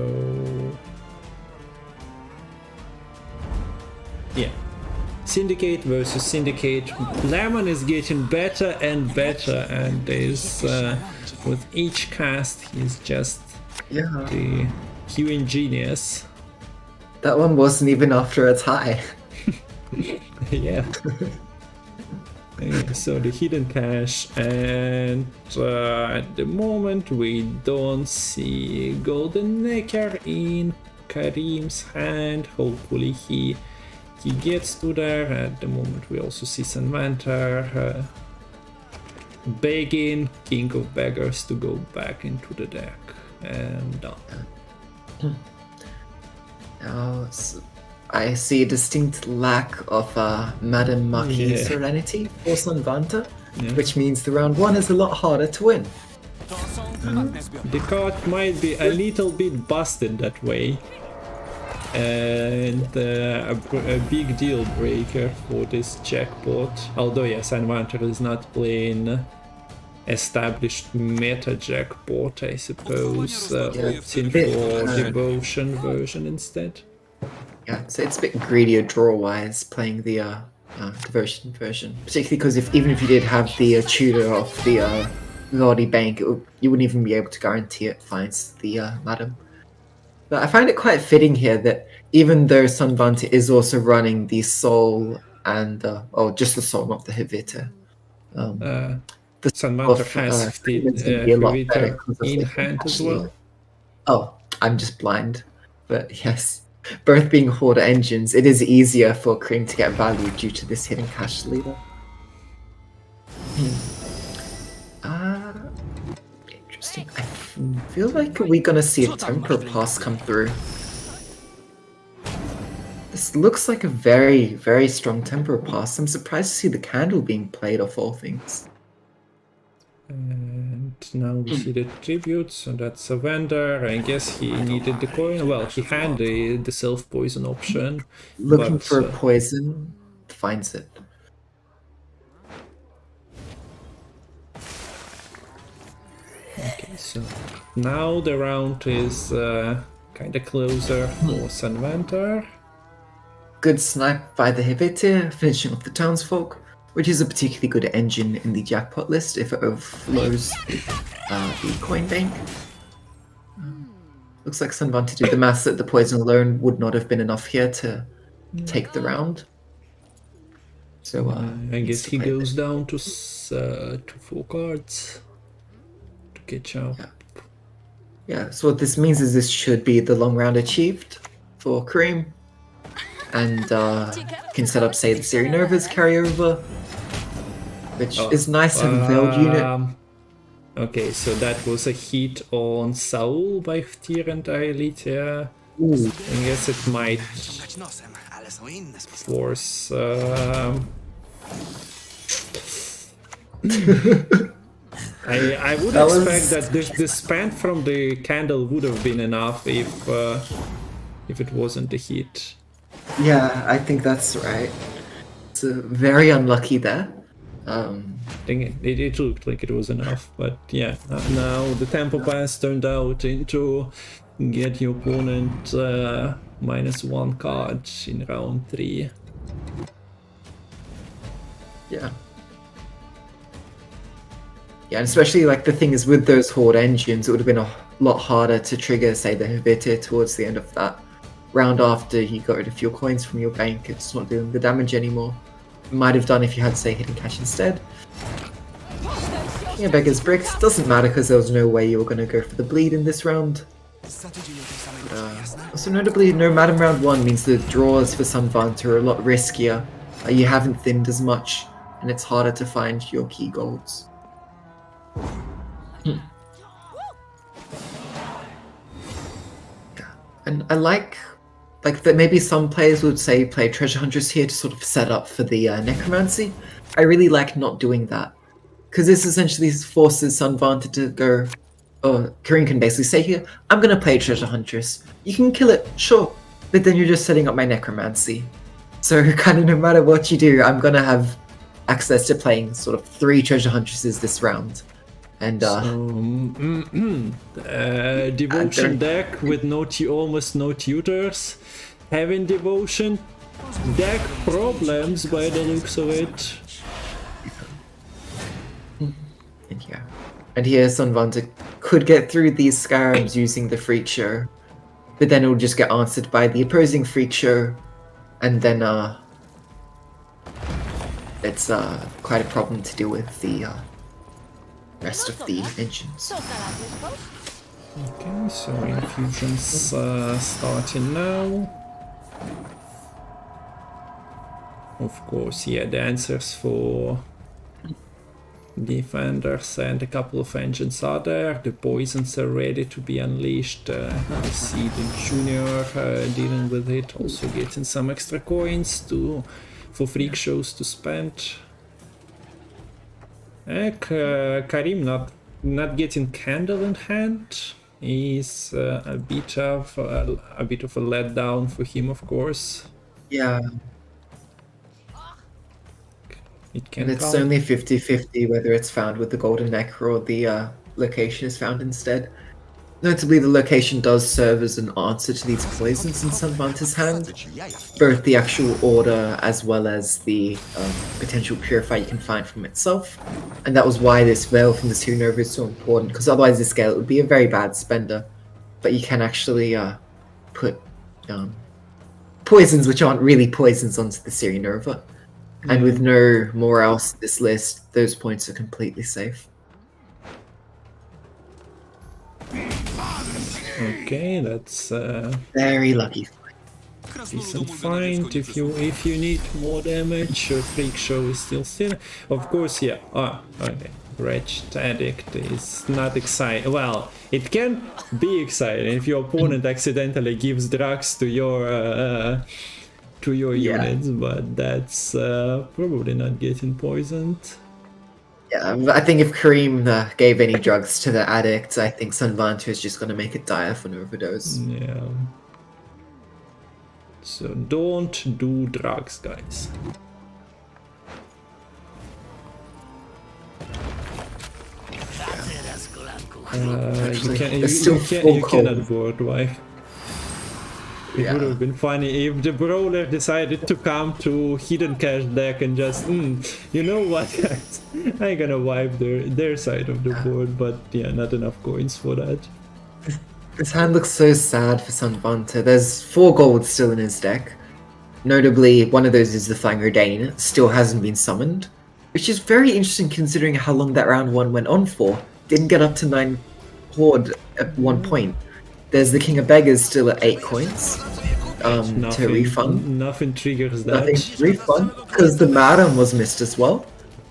yeah, Syndicate versus Syndicate. Myamon is getting better and better, and is with each cast he's just the queuing genius. That one wasn't even after a tie. Yeah. So the hidden cash, and at the moment we don't see Golden Necker in Kareem's hand. Hopefully he gets to there. At the moment we also see Sanvanter begging King of Beggars to go back into the deck, and done. I see a distinct lack of Madame Marquis Serenity for Sanvanter, which means the round 1 is a lot harder to win. The card might be a little bit busted that way, and a big deal breaker for this jackpot. Although yes, Sanvanter is not playing established meta jackpot, I suppose, opting for devotion version instead. Yeah, so it's a bit greedier draw-wise playing the devotion version, particularly because even if you did have the tutor of the Lordy Bank, you wouldn't even be able to guarantee it finds the Madam. But I find it quite fitting here that even though Sanvanter is also running the Soul and just the Soul, not the Hivita. The Sanvanter has the Hivita in hand as well. Oh, I'm just blind. But yes, both being Hoarder engines, it is easier for Kareem to get value due to this hidden cash leader. Interesting. I feel like we're gonna see a Temper Pass come through. This looks like a very, very strong Temper Pass. I'm surprised to see the candle being played of all things. And now we see the tribute, so that's Sanvanter. I guess he needed the coin. Well, he had the self-poison option. Looking for a poison, finds it. Okay, so now the round is kind of closer for Sanvanter. Good snipe by the Hivita, finishing off the townsfolk, which is a particularly good engine in the jackpot list if it overflows the coin bank. Looks like Sanvanter did the maths that the poison alone would not have been enough here to take the round. So I guess he goes down to 4 cards to catch up. Yeah, so what this means is this should be the long round achieved for Kareem. And can set up, say, the Siri Nova's carryover, which is nice to have a veiled unit. Okay, so that was a hit on Saul by Tyr and Aelita. I guess it might force... I would expect that the span from the candle would have been enough if it wasn't a hit. Yeah, I think that's right. It's very unlucky there. I think it looked like it was enough, but yeah, now the tempo pass turned out into get your opponent -1 card in round 3. Yeah. Yeah, and especially like the thing is with those Horde engines, it would have been a lot harder to trigger, say, the Hibitor towards the end of that round after you got rid of your coins from your bank. It's not doing the damage anymore. It might have done if you had, say, Hidden Cash instead. Yeah, Beggar's Bricks. Doesn't matter because there was no way you were going to go for the bleed in this round. Also notably, no Madam round 1 means the draws for Sanvanter are a lot riskier. You haven't thinned as much, and it's harder to find your key golds. And I like that maybe some players would say play Treasure Hunters here to sort of set up for the Necromancy. I really like not doing that, because this essentially forces Sanvanter to go, or Kareem can basically say here, I'm going to play Treasure Hunters. You can kill it, sure, but then you're just setting up my Necromancy. So kind of no matter what you do, I'm going to have access to playing sort of 3 Treasure Huntresses this round. And devotion deck with almost no tutors. Having devotion deck problems by the looks of it. And here Sanvanter could get through these Scarabs using the Freak Show, but then it will just get answered by the opposing Freak Show, and then it's quite a problem to deal with the rest of the engines. Okay, so infusions starting now. Of course, yeah, the answers for defenders and a couple of engines are there. The poisons are ready to be unleashed. I see the junior dealing with it, also getting some extra coins for freak shows to spend. Kareem not getting candle in hand is a bit of a letdown for him, of course. Yeah. It can and it's count. only 50-50 whether it's found with the golden necro or the location is found instead. Notably, the location does serve as an answer to these poisons in Sanvanter's hand. Both the actual order as well as the potential purify you can find from itself. And that was why this Veil from the Supernova is so important, because otherwise this scale would be a very bad spender. But you can actually put poisons which aren't really poisons onto the Supernova. And with no more else in this list, those points are completely safe. Okay, that's very lucky. Decent find. If you need more damage, Freak Show is still. Of course, yeah. Okay. Wretched Addict is not exciting. Well, it can be exciting if your opponent accidentally gives drugs to your units, but that's probably not getting poisoned. Yeah, I think if Kareem gave any drugs to the addict, I think Sanvanter is just going to make it die of an overdose. Yeah. So don't do drugs, guys. You cannot board wipe. It would have been funny if the brawler decided to come to hidden cash deck and just, you know what, guys, I'm gonna wipe their side of the board, but yeah, not enough coins for that. This hand looks so sad for Sanvanter. There's 4 golds still in his deck. Notably, one of those is the Flying Rodane, still hasn't been summoned, which is very interesting considering how long that round 1 went on for. Didn't get up to 9 Horde at one point. There's the King of Beggars still at 8 coins to refund. Nothing triggers that. Nothing to refund, because the Madam was missed as well.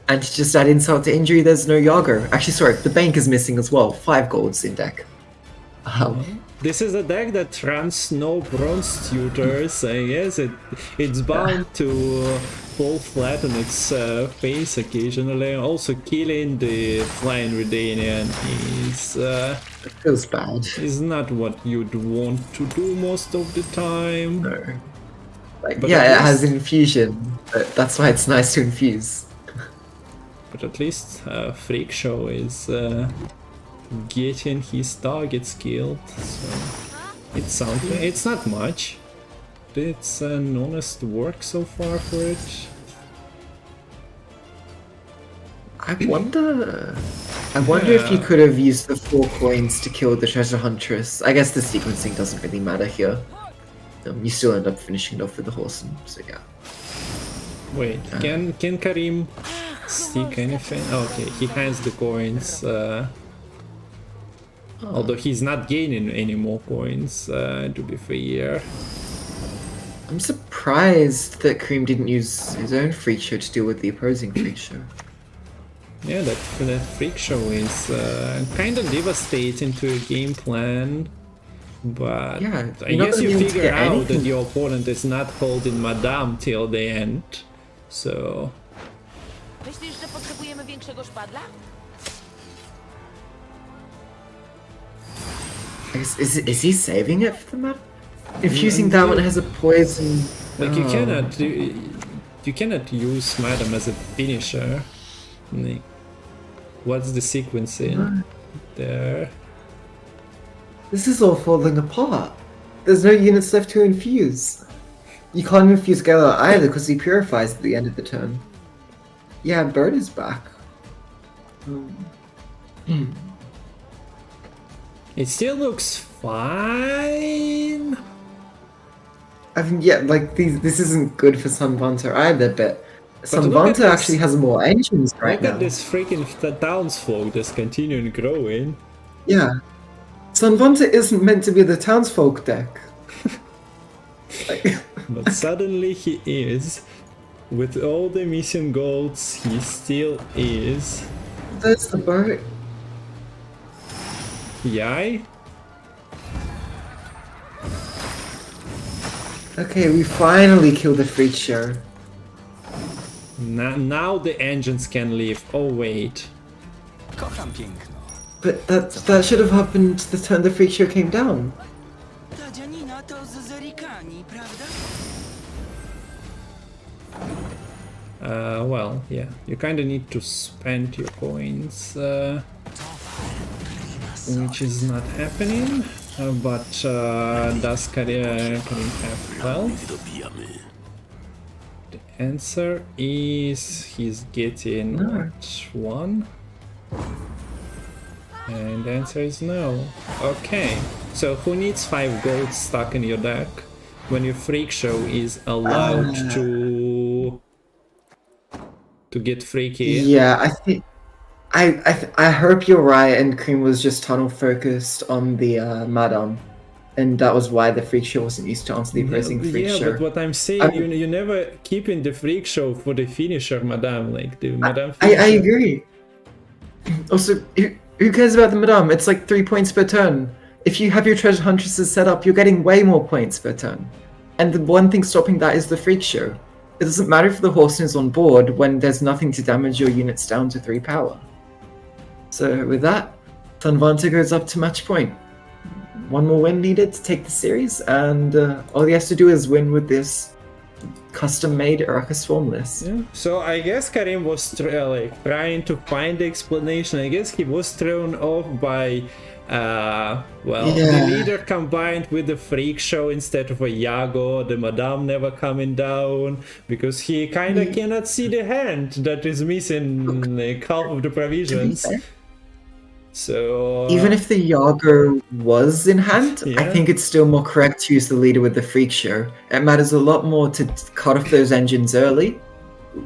And to just add insult to injury, there's no Yago. Actually, sorry, the Bank is missing as well. 5 golds in deck. This is a deck that runs no bronze tutors. I guess it's bound to fall flat on its face occasionally. Also, killing the flying Redanian It feels bad. is not what you'd want to do most of the time. No. Like, But yeah, at it has least- infusion, but that's why it's nice to infuse. But at least Freak Show is getting his targets killed. So it's something. It's not much. It's an honest work so far for it. I wonder if you could have used the 4 coins to kill the treasure huntress. I guess the sequencing doesn't really matter here. You still end up finishing it off with the horse, so yeah. Wait, can Kareem stick anything? Okay, he has the coins. Although he's not gaining any more coins, to be fair. I'm surprised that Kareem didn't use his own freak show to deal with the opposing freak show. Yeah, that Freak Show is kind of devastating to a game plan. But Yeah, I you're not guess gonna you be able to figure get out that anything. your opponent is not holding Madame till the end. So Myślisz, że potrzebujemy większego szpadla? I guess, is he saving it for the map? Infusing that one has a poison. like Oh. you cannot use Madame as a finisher. Like, what's the sequencing there? This is all falling apart. There's no units left to infuse. You can't infuse Gala either because he purifies at the end of the turn. Yeah, Bird is back. It still looks fine. I mean, yeah, like this isn't good for Sanvanter either, but look at Sanvanter this. actually has more engines right Look now. at this freaking townsfolk that's continuing growing. Yeah. Sanvanter isn't meant to be the townsfolk deck. Like, But suddenly he is. With all the missing golds, he still is. there's the bird. Yay? Okay, we finally killed the freak show. Now the engines can leave. Oh wait. Kocham piękno. But that should have happened the turn the freak show came down. Ta dzianina to z zerikani, prawda? Well, yeah. You kinda need to spend your coins, which is not happening. But does Kareem have wealth? The answer is he's getting what, 1? And the answer is no. Okay, so who needs 5 gold stuck in your deck when your freak show is allowed to get freaky? Yeah, I think I hope you're right, and Kareem was just tunnel focused on the Madame, and that was why the freak show wasn't used to answer the opposing freak Yeah, show. but what I'm saying, you never keep in the freak show for the finisher, Madame. Like the Madame. I finisher. agree. Also, who cares about the Madame? It's like 3 points per turn. If you have your treasure huntresses set up, you're getting way more points per turn. And the one thing stopping that is the freak show. It doesn't matter if the horse is on board when there's nothing to damage your units down to 3 power. So with that, Sanvanter goes up to match point. 1 more win needed to take the series, and all he has to do is win with this custom-made Araka Swarm list. Yeah. So I guess Kareem was trying to find the explanation. I guess he was thrown off by the leader combined with the freak show instead of a Yago, the Madame never coming down, because he kind of cannot see the hand that is missing like half of the provisions. So Even if the Yago was in hand, I Yeah. think it's still more correct to use the leader with the freak show. It matters a lot more to cut off those engines early,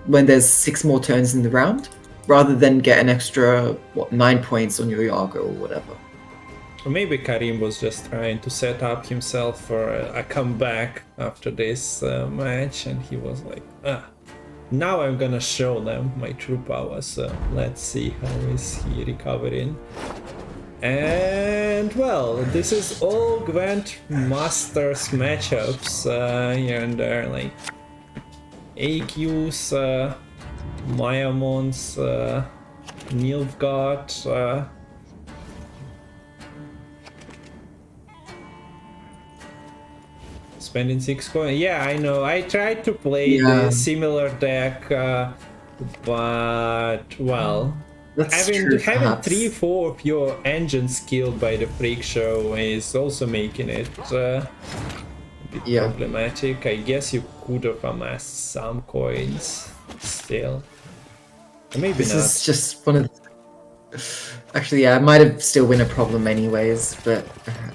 when there's 6 more turns in the round, rather than get an extra 9 points on your Yago or whatever. Or maybe Kareem was just trying to set up himself for a comeback after this match, and he was like, Now I'm gonna show them my true power, so let's see how is he recovering. And well, this is all Gwent Masters matchups here and there, like AQ's, Myamon's, Nilfgaard, spending 6 coins. Yeah, I know. I tried to play the similar deck, but well, having 3-4 of your engines killed by the freak show is also making it a bit problematic. I guess you could have amassed some coins still. Maybe this not. This is just one of actually, yeah, I might have still been a problem anyways, but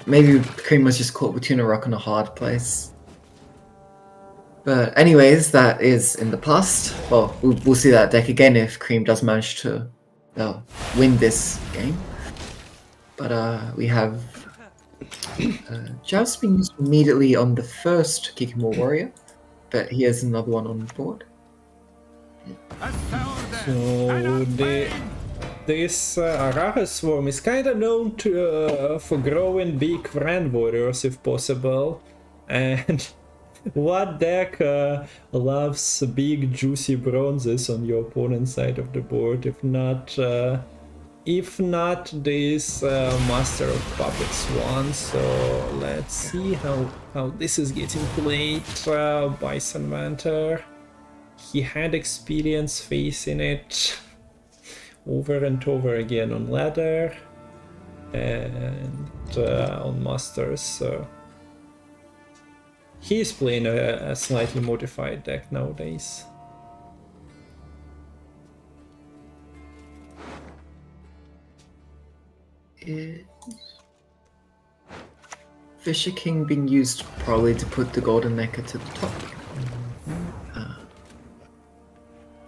maybe Kareem was just caught between a rock and a hard place. But anyways, that is in the past. Well, we'll see that deck again if Kareem does manage to win this game. But we have Joust being used immediately on the first Kikimo Warrior, but here's another one on board. So this Arara Swarm is kind of known for growing big friend warriors if possible, and what deck loves big juicy bronzes on your opponent's side of the board if not this Master of Puppets one? So let's see how this is getting played by Sanvanter. He had experience facing it over and over again on ladder and on masters, so he's playing a slightly modified deck nowadays. Is Fisher King being used probably to put the Golden Necker to the top?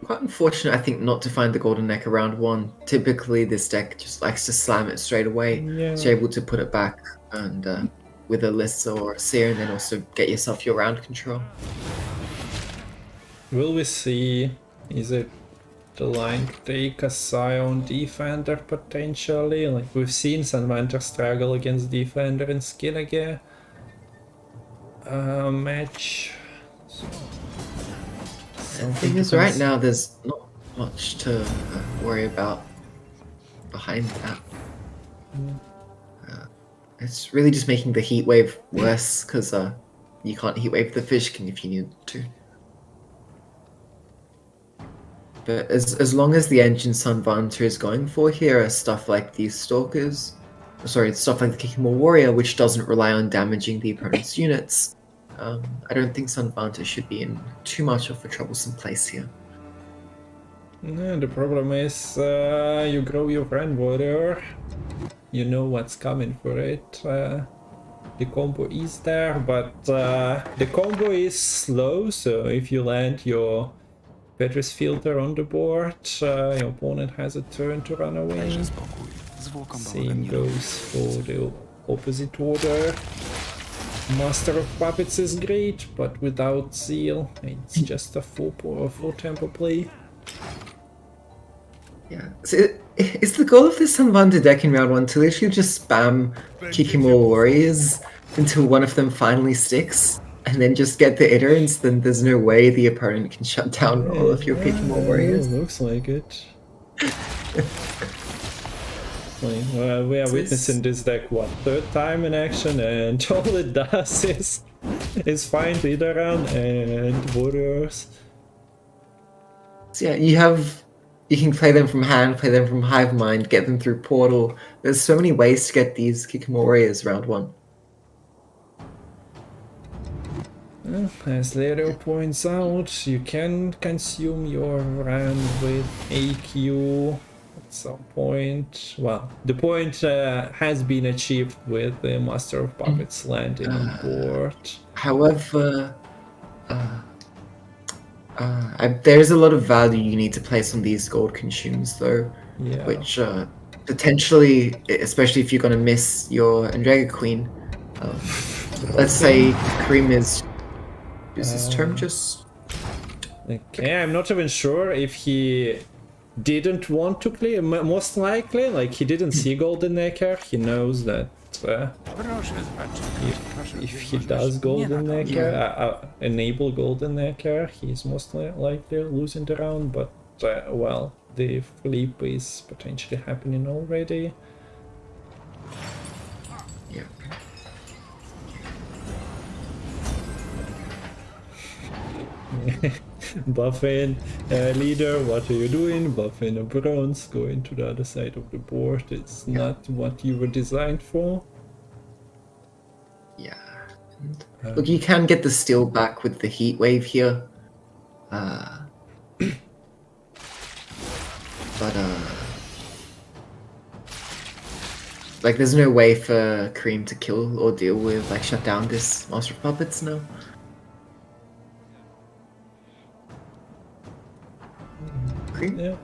Quite unfortunate, I think, not to find the Golden Neck around 1. Typically, this deck just likes to slam it straight away. Yeah. So you're able to put it back and with a Lissa or a Seer, and then also get yourself your round control. Will we see? Is it the line to take a Scion Defender potentially? Like we've seen Sanvanter struggle against Defender in Skinagare match. The thing is, right now there's not much to worry about behind that. It's really just making the heat wave worse because you can't heat wave the Fish King if you need to. But as long as the engine Sanvanter is going for here are stuff like these Stalkers, stuff like the Kikimo Warrior, which doesn't rely on damaging the opponent's units. I don't think Sanvanter should be in too much of a troublesome place here. Yeah, the problem is you grow your friend warrior, you know what's coming for it. The combo is there, but the combo is slow, so if you land your Petrus filter on the board, your opponent has a turn to run away. Same goes for the opposite order. Master of Puppets is great, but without Zeal, it's just a full tempo play. Yeah, so is the goal of this Sanvanter deck in round 1 to literally just spam Kikimo Warriors until one of them finally sticks, and then just get the Itterants? Then there's no way the opponent can shut down all of your Kikimo Warriors. Looks like it. We are witnessing this deck, what, 3rd time in action, and all it does is find Idaran and Warriors. So yeah, you can play them from hand, play them from Hive Mind, get them through Portal. There's so many ways to get these Kikimo Warriors round 1. Well, as Lero points out, you can consume your round with AQ at some point. Well, the point has been achieved with the Master of Puppets landing on board. However, there's a lot of value you need to place on these gold consumes, though, which potentially, especially if you're going to miss your Andrega Queen, let's say Kareem is this term just Okay, I'm not even sure if he didn't want to clear. Most likely, like, he didn't see Golden Necker. He knows that Proszę zobaczyć. if he does Golden Necker, enable Golden Necker, he's most likely losing the round. But well, the flip is potentially happening already. Yeah. Buffing leader, what are you doing? Buffing a bronze, going to the other side of the board. It's not what you were designed for. Yeah. And look, you can get the steal back with the heat wave here. But like, there's no way for Kareem to kill or deal with, like, shut down this Master of Puppets now. Kareem Yeah.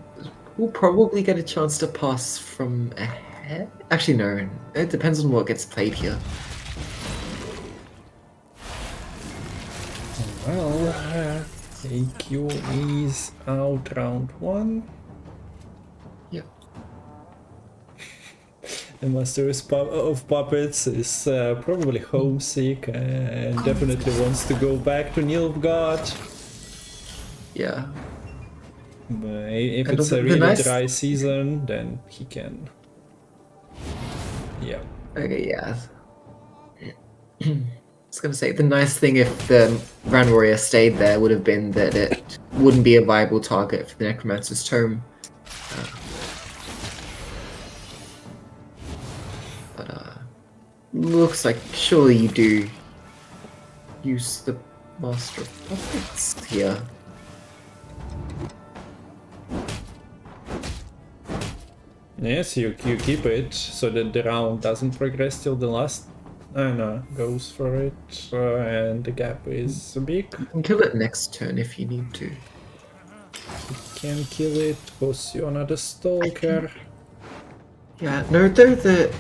will probably get a chance to pass from ahead. Actually, no. It depends on what gets played here. Well, AQ is out round 1. Yeah. The Master of Puppets is probably homesick and definitely wants to go back to Nilfgaard. Yeah. But if And it's the a really nice- dry season, then he can. Yeah. Okay, yeah. I was gonna say, the nice thing if the Ran Warrior stayed there would have been that it wouldn't be a viable target for the Necromancer's Tome. Looks like surely you do use the Master of Puppets here. Yes, you keep it so that the round doesn't progress till the last. No, goes for it, and the gap is big. You can kill it next turn if you need to. Can kill it, goes you another Stalker. Yeah, no, though the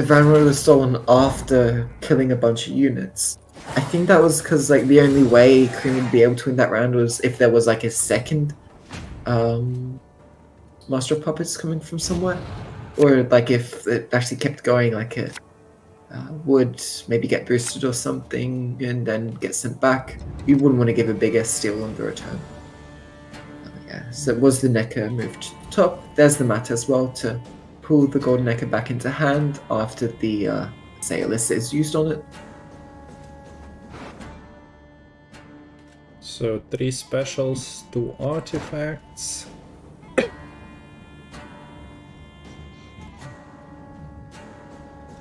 Van Roy was stolen after killing a bunch of units. I think that was because, like, the only way Kareem would be able to win that round was if there was, like, a second Master of Puppets coming from somewhere. Or, like, if it actually kept going, like, it would maybe get boosted or something and then get sent back. You wouldn't want to give a bigger steal on the return. Yeah, so it was the Necker moved to the top. There's the mat as well to pull the Golden Necker back into hand after the Sailist is used on it. So 3 specials, 2 artifacts.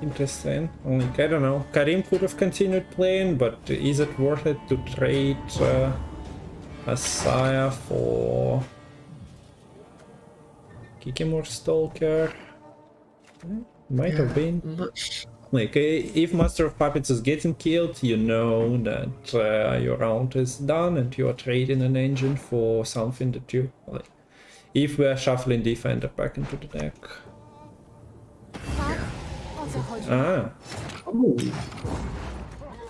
Interesting. Like, I don't know. Kareem could have continued playing, but is it worth it to trade Asaya for Kikimor Stalker? Might have been. Much. Like, if Master of Puppets is getting killed, you know that your round is done and you are trading an engine for something that you like. If we are shuffling Defender back into the deck. Ah, Oh.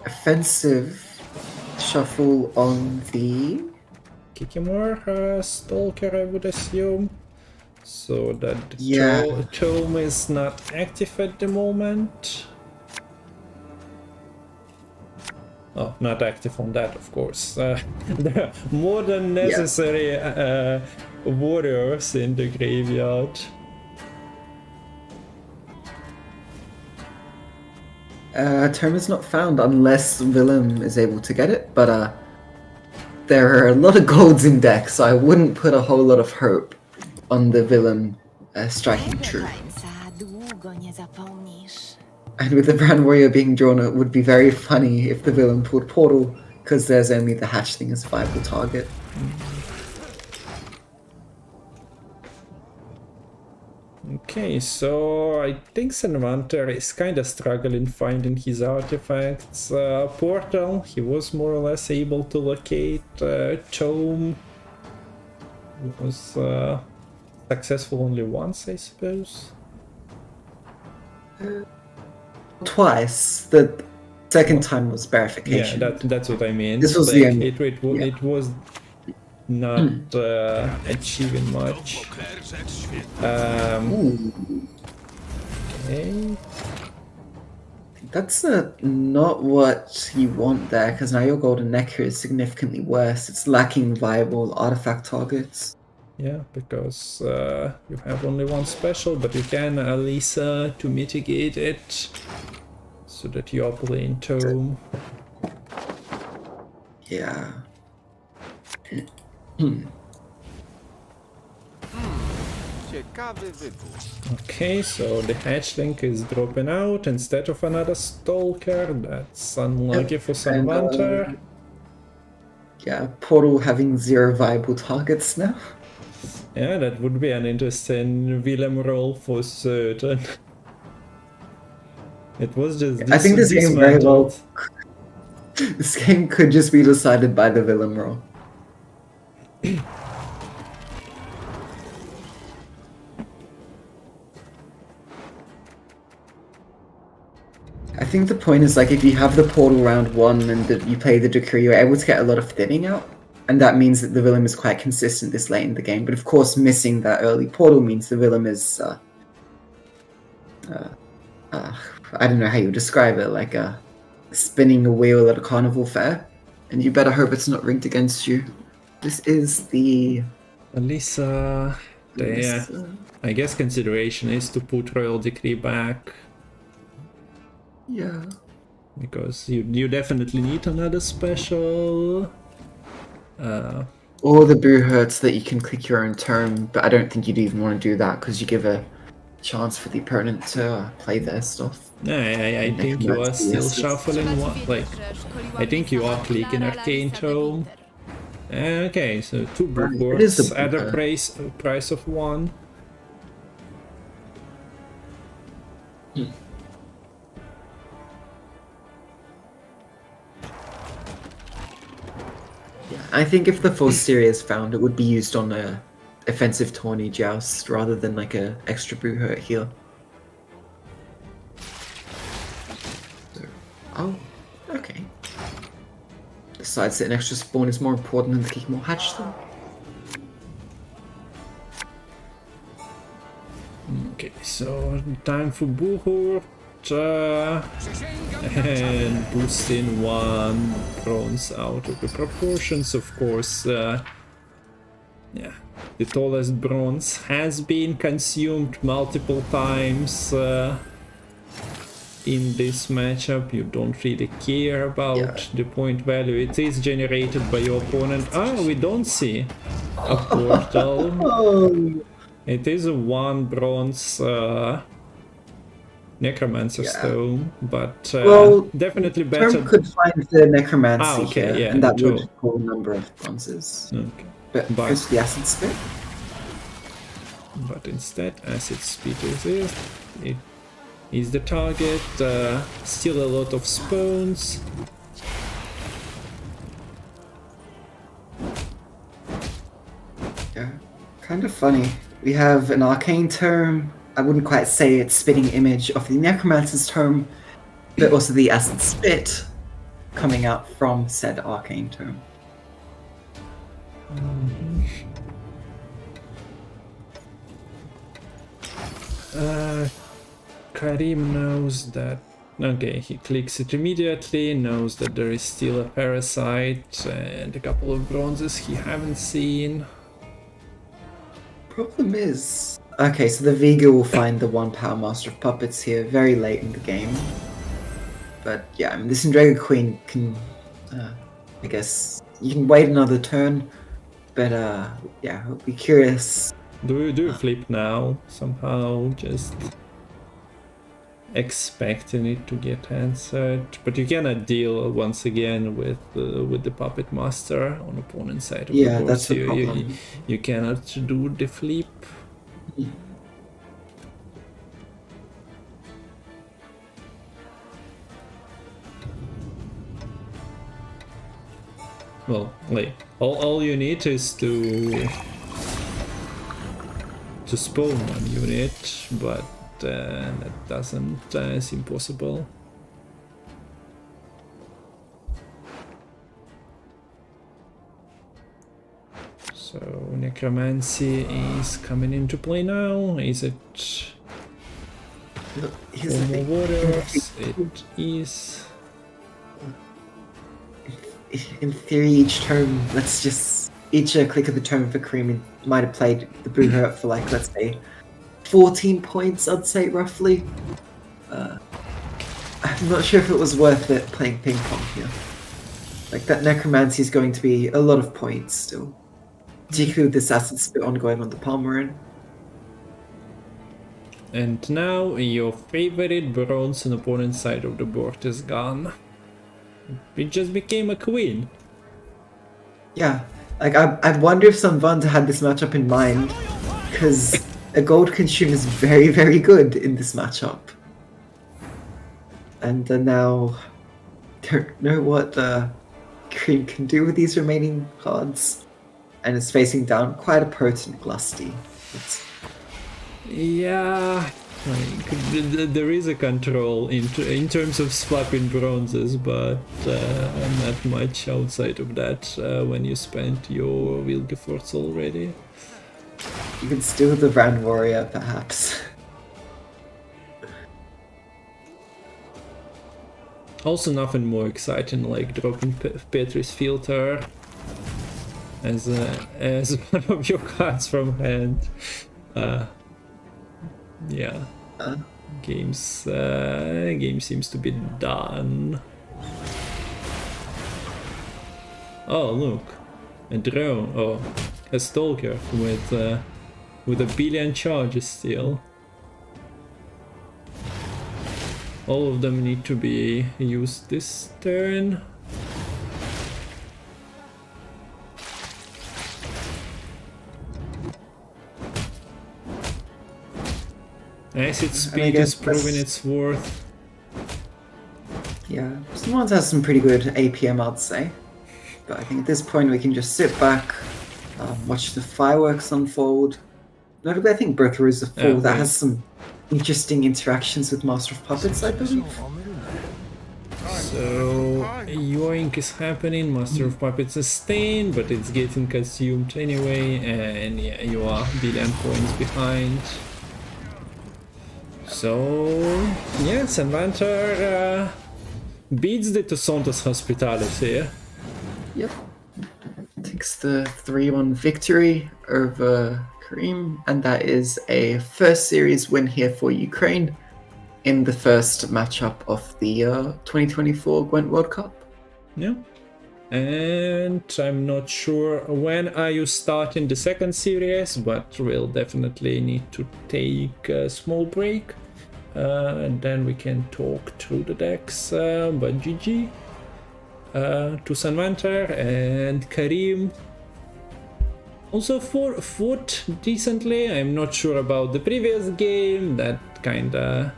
Offensive shuffle on the... Kikimor Stalker, I would assume. So that the Yeah. tome is not active at the moment. Oh, not active on that, of course. There are more than necessary warriors in the graveyard. Tome is not found unless Willem is able to get it, but there are a lot of golds in deck, so I wouldn't put a whole lot of hope on the Willem striking true. Długo nie zapomnisz. And with the Brand Warrior being drawn, it would be very funny if the Willem pulled Portal, because there's only the Hatchling as a viable target. Okay, so I think Sanvanter is kind of struggling finding his artifacts. Portal, he was more or less able to locate. Tome was successful only once, I suppose. Twice. The second time was Yeah, verification. that's what I mean. This was Like, the end. it was not achieving much. Okay. That's not what you want there, because now your golden necker is significantly worse. It's lacking viable artifact targets. Yeah, because you have only one special, but you can Alisa to mitigate it, so that you are playing Tome. Yeah. Ciekawy wybór. Okay, so the hatchling is dropping out instead of another Stalker. That's unlucky for Sanvanter. Yeah, Portal having 0 viable targets now. Yeah, that would be an interesting Willem roll for certain. It was just I think this game very well. dismantled. This game could just be decided by the villain roll. I think the point is, like, if you have the portal round 1 and you play the decree, you're able to get a lot of thinning out, and that means that the villain is quite consistent this late in the game. But of course, missing that early portal means the villain is I don't know how you describe it, like spinning a wheel at a carnival fair, and you better hope it's not rigged against you. This is the Alisa, there. I guess consideration is to put Royal Decree back, yeah. because you definitely need another special. Or the Boo hurts that you can click your own turn, but I don't think you'd even want to do that because you give a chance for the opponent to play their stuff. I think you are still shuffling one. Like, I think you are clicking Arcane Tome. Okay, so 2 bookboards at a price of 1. I think if the full series is found, it would be used on a offensive Tawny Joust rather than like a extra Boo hurt heal. So, oh, okay. Decides that an extra spawn is more important than kicking more hatch though. Okay, so time for Buhurt. And boosting 1 bronze out of the proportions, of course. Yeah, the tallest bronze has been consumed multiple times in this matchup. You don't really care about the point value. It is generated by your opponent. We don't see a portal. It is a 1 bronze Necromancer Stone, but well, definitely better. Term could find the Necromancy okay, here, and that would pull a number of bronzes. Okay. But goes the Acid Spit. But instead, Acid Spit is it is the target. Still a lot of spawns. Yeah, kind of funny. We have an Arcane Term. I wouldn't quite say it's spitting image of the Necromancer's Tome, but also the Acid Spit coming out from said Arcane Tome. Kareem knows that. Okay, he clicks it immediately, knows that there is still a Parasite and a couple of bronzes he haven't seen. Problem is... Okay, so the Vega will find the 1 Power Master of Puppets here very late in the game. But yeah, I mean, this Dragon Queen can... I guess you can wait another turn, but yeah, I'll be curious. Do you flip now somehow? Just expecting it to get answered, but you cannot deal once again with the Puppet Master on opponent's side of the board. That's the problem. You cannot do the flip. Well, like all you need is to spawn 1 unit, but that doesn't seem possible. necromancy is coming into play now. Is it Here's the for more thing. warriors? It is. In theory, each tome, let's just each click of the tome for Kareem might have played the Blue Hurt for like, let's say, 14 points. I'd say roughly. I'm not sure if it was worth it playing ping pong here. Like that necromancy is going to be a lot of points still, particularly with this acid spit ongoing on the Palmerin. And now your favorite bronze on opponent's side of the board is gone. It just became a queen. Yeah, like I wonder if Sanvanter had this matchup in mind, because a gold consume is very, very good in this matchup. And now, don't know what Kareem can do with these remaining cards, and is facing down quite a potent Glusty. Yeah, like, there is a control in terms of swapping bronzes, but not much outside of that when you spent your Wilgefortz already. You can steal the Brand Warrior, perhaps. Also, nothing more exciting like dropping Petri's Filter as one of your cards from hand. Yeah, game seems to be done. Oh look, a drone. Oh, a stalker with a billion charges still. All of them need to be used this turn. Acid speed is proving its worth. Yeah, someone has some pretty good APM, I'd say. But I think at this point we can just sit back, watch the fireworks unfold. Notably, I think Breaker is a fool that has some interesting interactions with Master of Puppets, I believe. So, yoink is happening, Master of Puppets is staying, but it's getting consumed anyway, and yeah, you are billion points behind. So, yeah, Sanvanter beats the Toussaint's Hospitality. Yep. Takes the 3-1 victory over Kareem, and that is a first series win here for Ukraine in the first matchup of the 2024 Gwent World Cup. Yeah. And I'm not sure when are you starting the second series, but we'll definitely need to take a small break. And then we can talk through the decks, but GG to Sanvanter and Kareem. Also fought decently. I'm not sure about the previous game, that kinda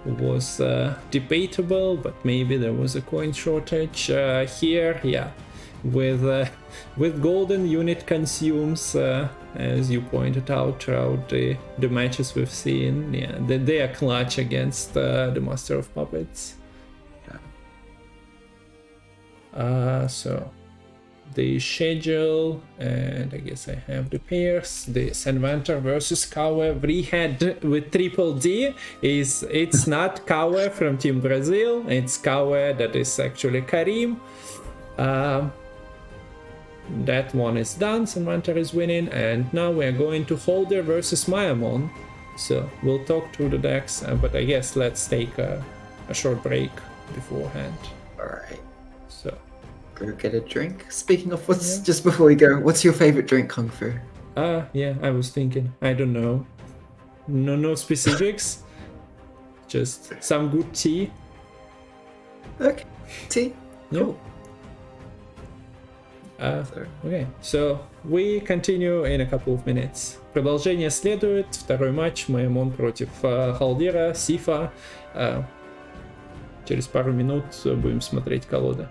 was debatable, but maybe there was a coin shortage here. Yeah, with golden unit consumes, as you pointed out throughout the matches we've seen. Yeah, they are clutch against the Master of Puppets. So the schedule, and I guess I have the pairs. The Sanvanter versus Kawe Vreehead with Triple D it's not Kawe from Team Brazil, it's Kawe that is actually Kareem. That one is done, Sanvanter is winning, and now we are going to Holder versus Myamon. So we'll talk through the decks, but I guess let's take a short break beforehand. Alright. So Go get a drink. Speaking of just before we go, what's your favorite drink, Kung Fu? Yeah, I was thinking, I don't know. No specifics. Just some good tea. Okay. Tea? Cool. Окей, so we continue in a couple of minutes. Продолжение следует. Второй матч Myamon против Халдира, Сифа. Через пару минут будем смотреть колоды.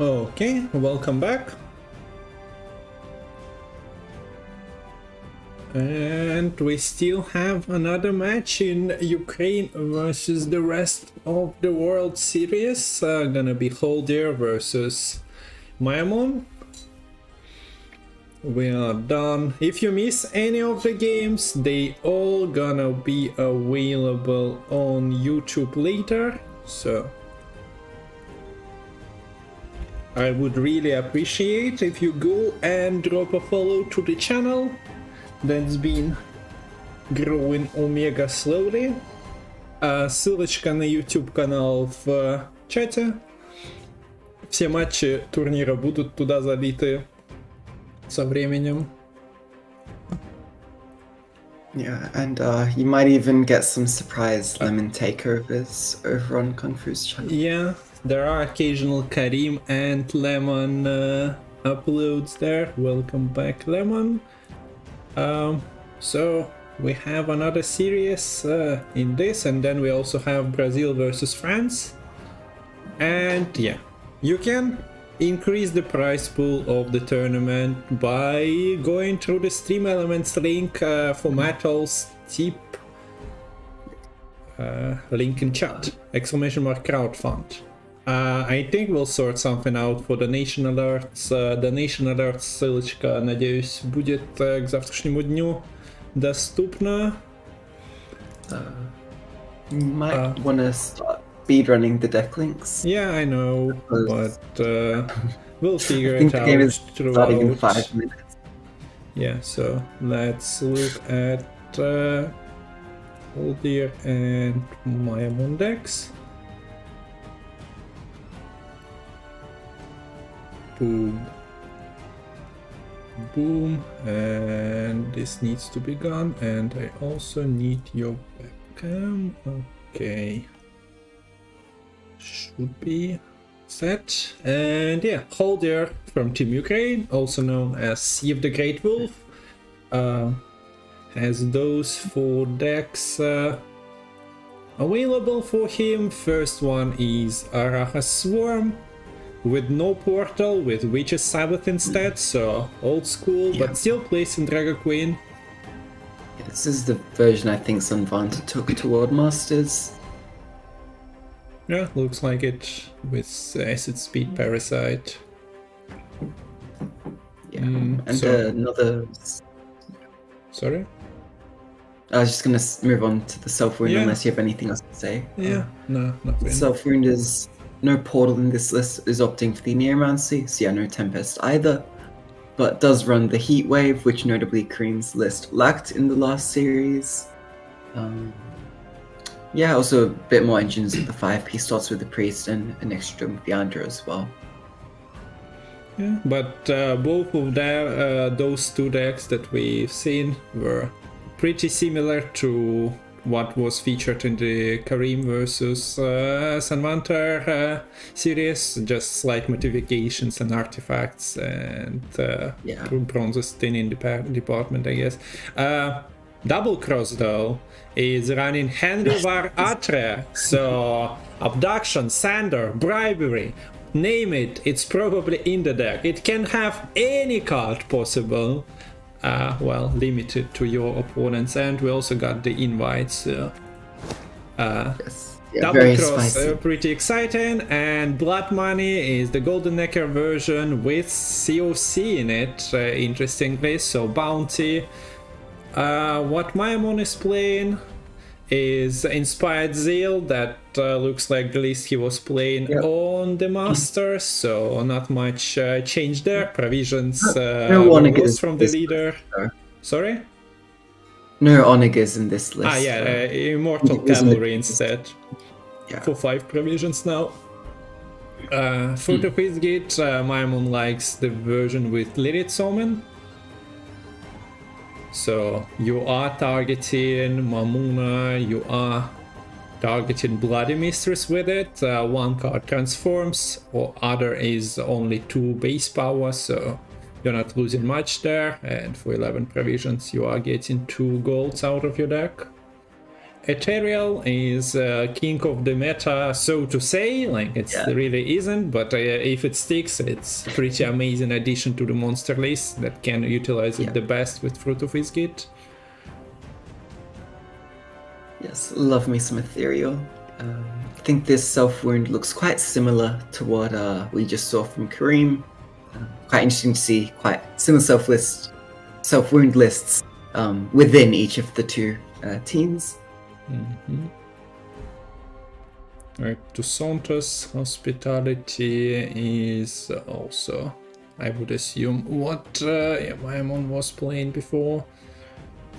Okay, welcome back. And we still have another match in Ukraine versus the rest of the World Series. Gonna be Holder versus Myamon. We are done. If you miss any of the games, they all gonna be available on YouTube later. So I would really appreciate if you go and drop a follow to the channel. That's been growing omega slowly. Ссылочка на YouTube канал в чате. Все матчи турнира будут туда залиты со временем. Yeah, and you might even get some surprise lemon takeovers over on Kung Fu's channel. Yeah, there are occasional Kareem and Lemon uploads there. Welcome back, Lemon. So we have another series in this, and then we also have Brazil versus France. And yeah, you can increase the prize pool of the tournament by going through the Stream Elements link for Metal's tip. Link in chat. !crowdfund. I think we'll sort something out for donation alerts. Donation alerts, ссылочка, надеюсь, будет к завтрашнему дню доступна. You might want to start speedrunning the deck links. Yeah, I know, but we'll figure I think it the game out is starting in throughout. 5 minutes. Yeah, so let's look at Oldir and Myamon decks. Boom. Boom. And this needs to be gone. And I also need your webcam. Okay. Should be set. And yeah, Holder from Team Ukraine, also known as Sea of the Great Wolf, has those 4 decks available for him. First one is Araha's Swarm with no portal, with Witch's Sabbath instead, so old school, but still plays in Dragon Queen. Yeah, this is the version I think Sanvanter took to World Masters. Yeah, looks like it, with Acid Speed Parasite. Yeah, and so- another. Sorry? I was just gonna move on to the Self Wound Yeah. unless you have anything else to say. Yeah, no, not really. Self Wound is no portal in this list, is opting for the Neomancy, so yeah, no Tempest either. But does run the Heat Wave, which notably Kareem's list lacked in the last series. Yeah, also a bit more engines with the 5-piece slots with the Priest and an extra with the Andra as well. Yeah, but both of those 2 decks that we've seen were pretty similar to what was featured in the Kareem versus Sanvanter series, just slight modifications and artifacts and Yeah. bronze thinning department, I guess. Double Cross though is running Henry Var Atre, so abduction, sander, bribery, name it, it's probably in the deck. It can have any card possible. Well, limited to your opponents, and we also got the invites. Yes. Yeah, Double very Cross, spicy. pretty exciting, and Blood Money is the Golden Necker version with COC in it, interestingly, so Bounty. What Myamon is playing is Inspired Zeal, that looks like the list he was playing on the Masters, so not much change there. Provisions No Onagers was from the this leader. though. Sorry? No Onagers in this list. Ah, yeah, so- Immortal Isn't it- Cavalry instead. Yeah. For 5 provisions now. For the Quizgate, Myamon likes the version with Lilith Omen. So you are targeting Mamuna, you are targeting Bloody Mistress with it. 1 card transforms, or other is only 2 base power, so you're not losing much there. And for 11 provisions, you are getting 2 golds out of your deck. Ethereal is king of the meta, so to say. Like, it really isn't, but if it sticks, it's pretty amazing addition to the monster list that can utilize it the best with Fruit of Isgit. Yes, love me some Ethereal. I think this self-wound looks quite similar to what we just saw from Kareem. Quite interesting to see quite similar self-wound lists within each of the two teams. Right, to Santos, Hospitality is also, I would assume, what Myamon was playing before.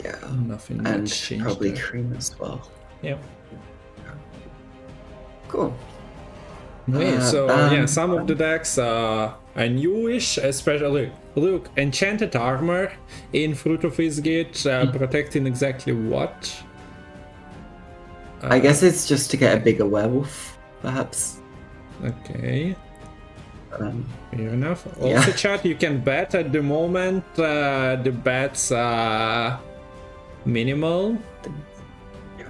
Yeah, nothing and much changed probably there. Kareem as well. Yeah. Cool. Okay, so yeah, some of the decks are newish, especially look, Enchanted Armor in Fruit of Isgit, protecting exactly what? I guess it's just to get a bigger werewolf, perhaps. Okay. Fair enough. Also, Yeah. chat, you can bet at the moment. The bets are minimal.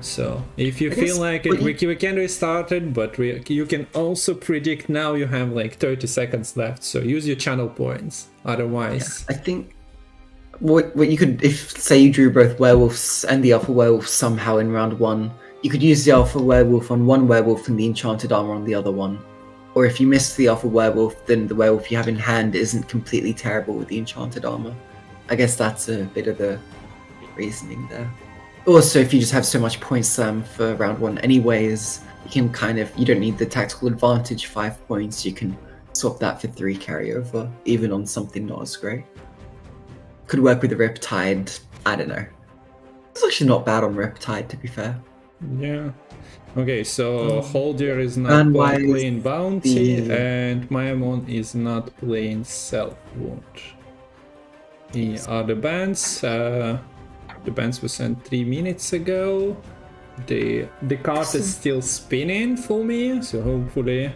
So if you feel like it, we can restart it, but you can also predict now you have like 30 seconds left. So use your channel points. Otherwise, I think what you could, if say you drew both werewolves and the alpha werewolf somehow in round 1, you could use the alpha werewolf on one werewolf and the enchanted armor on the other one. Or if you missed the alpha werewolf, then the werewolf you have in hand isn't completely terrible with the enchanted armor. I guess that's a bit of the reasoning there. Also, if you just have so much point slam for round 1 anyways, you can you don't need the tactical advantage 5 points, you can swap that for 3 carryover, even on something not as great. Could work with the Riptide, I don't know. It's actually not bad on Riptide, to be fair. yeah. Okay, so Holder is not playing Bounty, and Myamon is not playing Self-Wound. The other bands, the bands were sent 3 minutes ago. The card is still spinning for me, so hopefully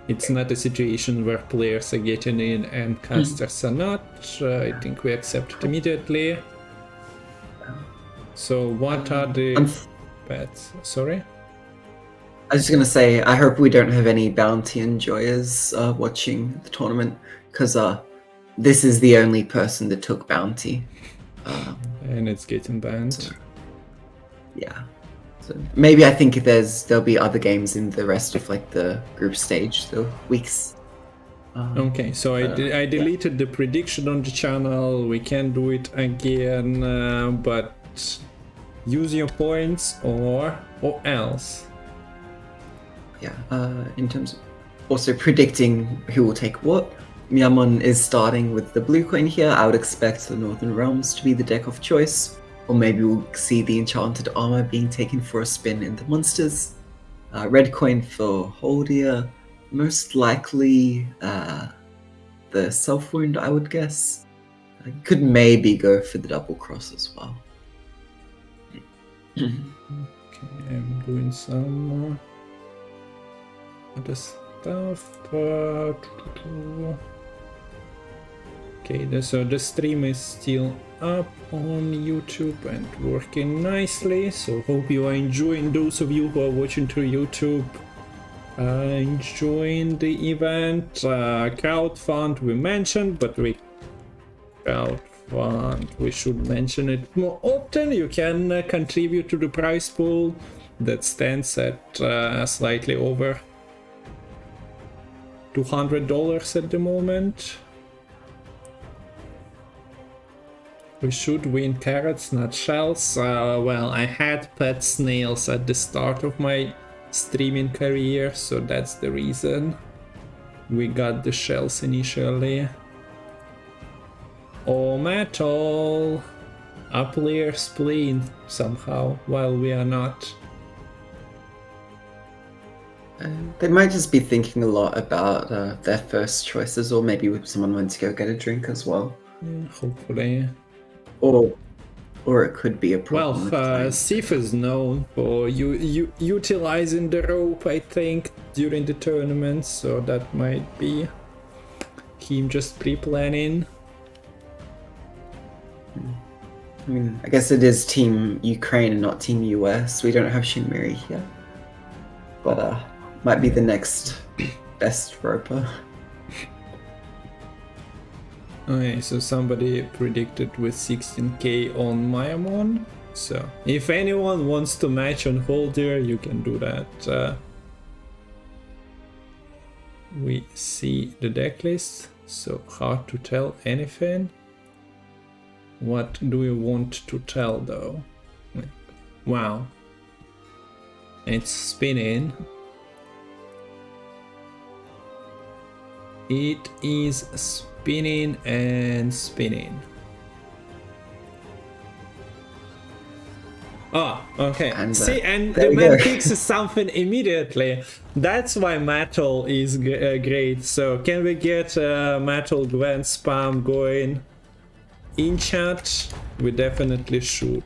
it's not a situation where players are getting in and casters are not. I think we accept it immediately. So what are the bets? Sorry? I was just gonna say, I hope we don't have any bounty enjoyers watching the tournament, because this is the only person that took bounty. And it's getting banned. So, yeah. So maybe I think there'll be other games in the rest of like the group stage, the weeks. Okay, so I deleted the prediction on the channel. We can do it again, but use your points or else. Yeah, in terms of also predicting who will take what, Myamon is starting with the blue coin here. I would expect the Northern Realms to be the deck of choice, or maybe we'll see the Enchanted Armor being taken for a spin in the monsters. Red coin for Holdia, most likely the Self-Wound, I would guess. I could maybe go for the double cross as well. Okay, I'm doing some other stuff. Okay, so the stream is still up on YouTube and working nicely, so hope you are enjoying, those of you who are watching through YouTube, enjoying the event. Crowdfund we mentioned, but we should mention it more often. You can contribute to the prize pool that stands at slightly over $200 at the moment. We should win carrots, not shells. Well, I had pet snails at the start of my streaming career, so that's the reason we got the shells initially. Oh, metal! Our players playing somehow while we are not. They might just be thinking a lot about their first choices, or maybe someone went to go get a drink as well. Yeah, hopefully. Or it could be a problem. Well, Sif is known for utilizing the rope, I think, during the tournament, so that might be him just pre-planning. I mean, I guess it is Team Ukraine and not Team US. We don't have Shinmiri here. But might be the next best roper. Okay, so somebody predicted with 16k on Myamon. So if anyone wants to match on Holder, you can do that. We see the deck list, so hard to tell anything. What do we want to tell though? Wow. It's spinning. It is spinning and spinning. Oh, okay. And, see, and there the we man go. fixes something immediately. That's why Metal is great. So can we get Metal Gwent spam going in chat? We definitely should.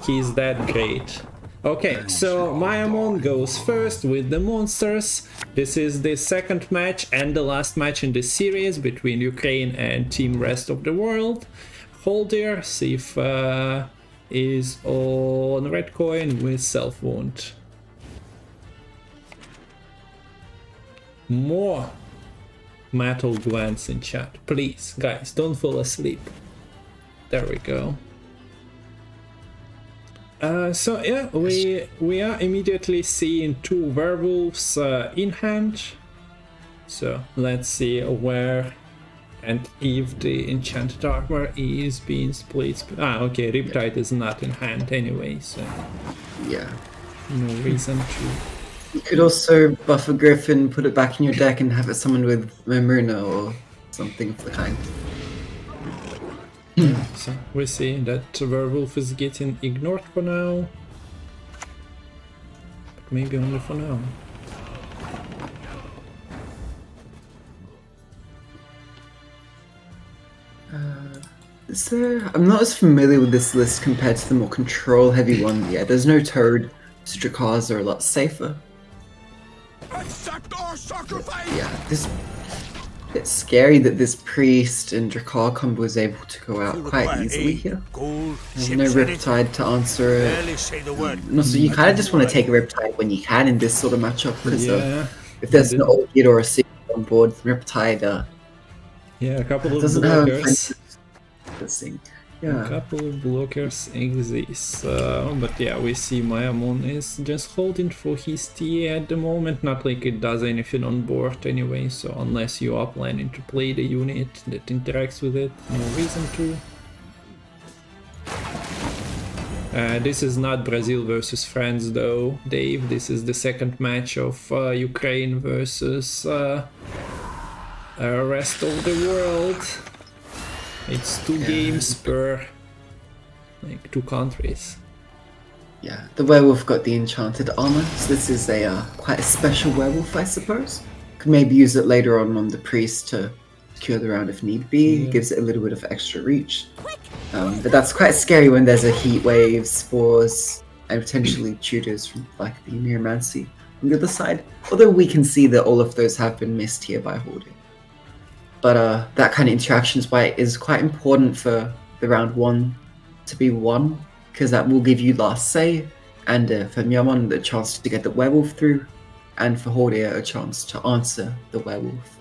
He's that great. Okay, so Myamon goes first with the monsters. This is the second match and the last match in this series between Ukraine and Team Rest of the World. Holder, Sif is on red coin with self-wound. More Metal Gwents in chat. Please, guys, don't fall asleep. There we go. So yeah, we are immediately seeing two werewolves in hand. So let's see where and if the enchanted armor is being split. Okay, Riptide is not in hand anyway, so Yeah. no reason to. You could also buff a Griffin, put it back in your deck, and have it summoned with Mamuna or something of the kind. So we see that werewolf is getting ignored for now. But maybe only for now. Is there... I'm not as familiar with this list compared to the more control-heavy one. Yeah, there's no Toad, so Drakars are a lot safer. Accept our sacrifice! Yeah, this... It's scary that this Priest and Drakar combo was able to go out quite easily here. Gold, There's no Riptide to answer it. barely say the word. And also, you kind of just want to take a Riptide when you can in this sort of matchup, because Yeah, if there's an old kid or a secret on board, Riptide yeah, a couple of doesn't have blockers. this thing. A Yeah. couple of blockers exist, but yeah, we see Myamon is just holding for his TA at the moment, not like it does anything on board anyway, so unless you are planning to play the unit that interacts with it, no reason to. This is not Brazil versus France though, Dave, this is the second match of Ukraine versus rest of the world. It's two games per, like, two countries. Yeah, the werewolf got the enchanted armor, so this is a quite a special werewolf, I suppose. Could maybe use it later on the priest to secure the round if need be. Yeah. Gives it a little bit of extra reach. But that's quite scary when there's a heat wave, spores, and potentially tutors from like the Myromancy on the other side. Although we can see that all of those have been missed here by Hoarding. But that kind of interaction is quite important for the round one to be won, because that will give you last say, and for Myamon the chance to get the werewolf through, and for Hordia a chance to answer the werewolf.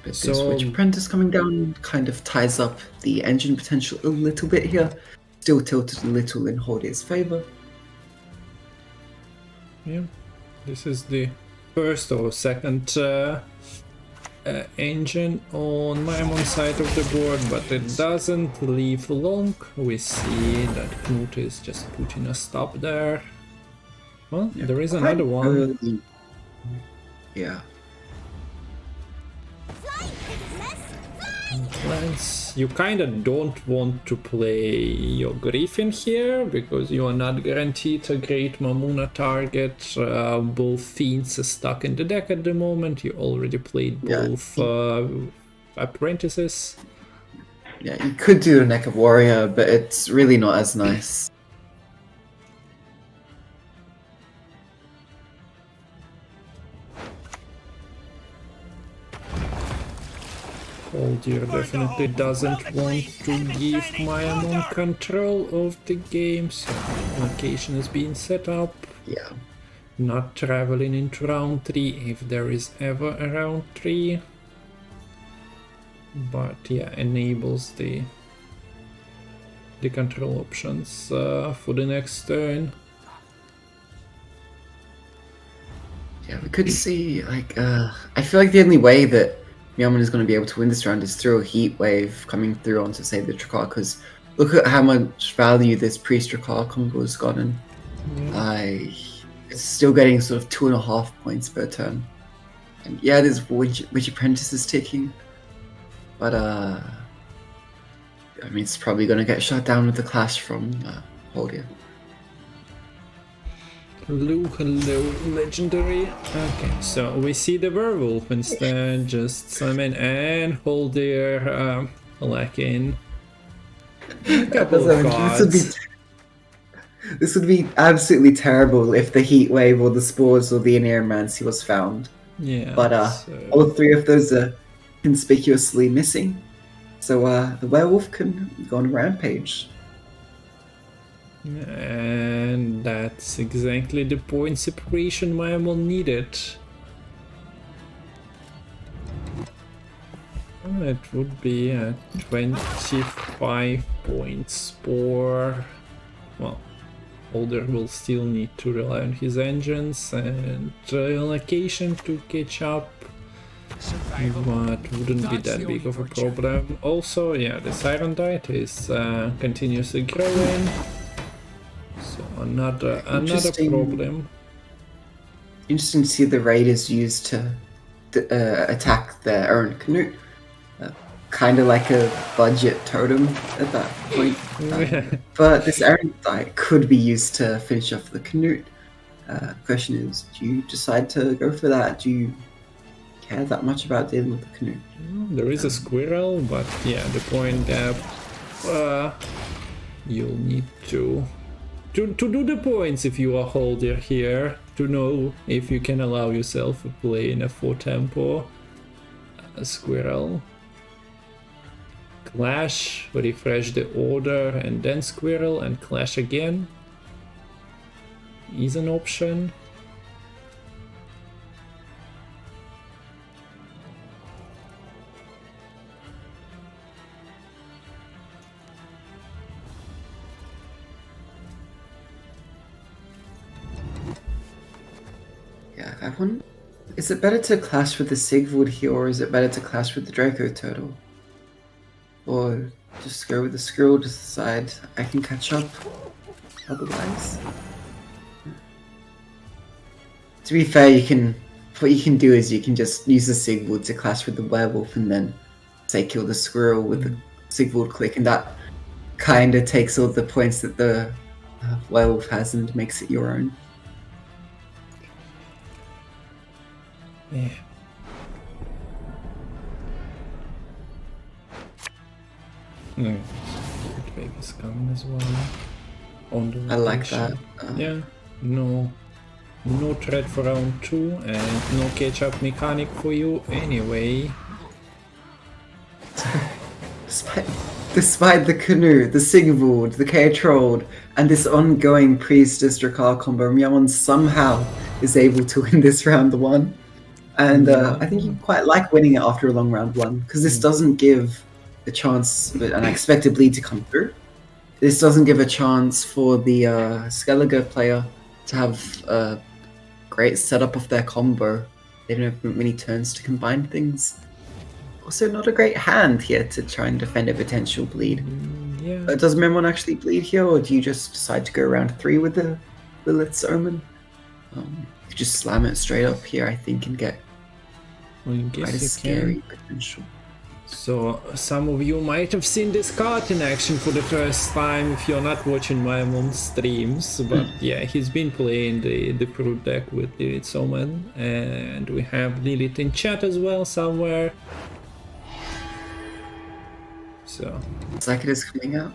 But this So- Witch Apprentice coming down kind of ties up the engine potential a little bit here, still tilted a little in Hordia's favor. Yeah, this is the first or second engine on Myamon's side of the board, but it doesn't leave long. We see that Knut is just putting a stop there. Well, there is another one. Yeah. Plans. You kinda don't want to play your Griffin here, because you are not guaranteed a great Mamuna target. Both Fiends are stuck in the deck at the moment. You already played both Apprentices. Yeah, you could do a Neck of Warrior, but it's really not as nice. Holdir definitely doesn't want to give Myamon control of the game, so location is being set up. Yeah. Not traveling into round 3 if there is ever a round 3. But yeah, enables the control options for the next turn. Yeah, we could see, like, I feel like the only way that Myamon is going to be able to win this round is through a heat wave coming through onto, say, the Trakar, because look at how much value this Priest-Trakar combo has gotten. It's still getting sort of 2.5 points per turn. And yeah, there's Witch Apprentice is ticking, but I mean, it's probably going to get shut down with the clash from Holdir. Hello, legendary. Okay, so we see the werewolf instead, just summon and hold their lacking. Couple of cards. This would be absolutely terrible if the heat wave or the spores or the Ineromancy was found. Yeah. But all three of those are conspicuously missing. So the werewolf can go on a rampage. And that's exactly the point separation Myamon needed. It would be 25 points for... Well, Holder will still need to rely on his engines and location to catch up. But wouldn't be that big of a problem. Also, yeah, the Siren Diet is continuously growing. So another problem. Interesting to see the raiders used to attack their own Canute. Kind of like a budget totem at that point. But this Iron Diet could be used to finish off the Canute. Question is, do you decide to go for that? Do you care that much about dealing with the Canute? There is a squirrel, but yeah, the point that you'll need to do the points if you are Holder here, to know if you can allow yourself to play in a 4 tempo. Squirrel. Clash, refresh the order, and then squirrel and clash again is an option. Yeah, I wonder, is it better to clash with the Sigvald here, or is it better to clash with the Draco Turtle? Or just go with the Squirrel, just decide I can catch up otherwise? To be fair, what you can do is you can just use the Sigvald to clash with the Werewolf and then, say, kill the Squirrel with the Sigvald click, and that kind of takes all the points that the Werewolf has and makes it your own. Yeah. No, Heat Wave is coming as well. On the I like that. Yeah, no threat for round 2 and no catch-up mechanic for you anyway. Despite the Canoe, the Sigvald, the K-Trolled, and this ongoing Priest-Drakar combo, Myamon somehow is able to win this round 1. And I think you quite like winning it after a long round 1, because this doesn't give a chance for an unexpected bleed to come through. This doesn't give a chance for the Skellige player to have a great setup of their combo. They don't have many turns to combine things. Also, not a great hand here to try and defend a potential bleed. Yeah. Does Myamon actually bleed here, or do you just decide to go round 3 with the Lilith's Omen? You just slam it straight up here, I think, and get quite a scary potential. So some of you might have seen this card in action for the first time if you're not watching Myamon streams, but yeah, he's been playing the fruit deck with Lilith's Omen, and we have Lilith in chat as well somewhere. So it's like it is coming out.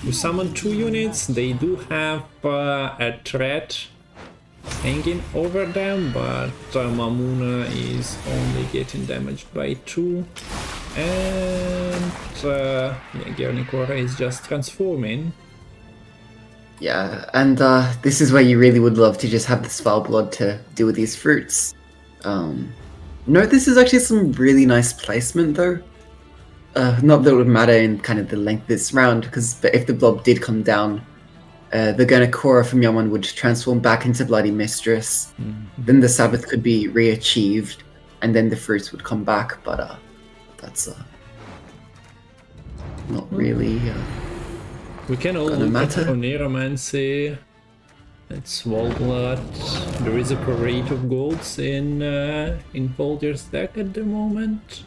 You summon 2 units, they do have a threat hanging over them, but Mamuna is only getting damaged by 2. And Gernikora is just transforming. Yeah, and this is where you really would love to just have the Svalbard to deal with these fruits. No, this is actually some really nice placement though. Not that it would matter in kind of the length of this round, because if the blob did come down, the Ganakora from Myamon would transform back into Bloody Mistress. Then the Sabbath could be re-achieved, and then the fruits would come back, but that's not really we can all look at Oniromancy. It's Wallblood. There is a parade of golds in Folder's deck at the moment.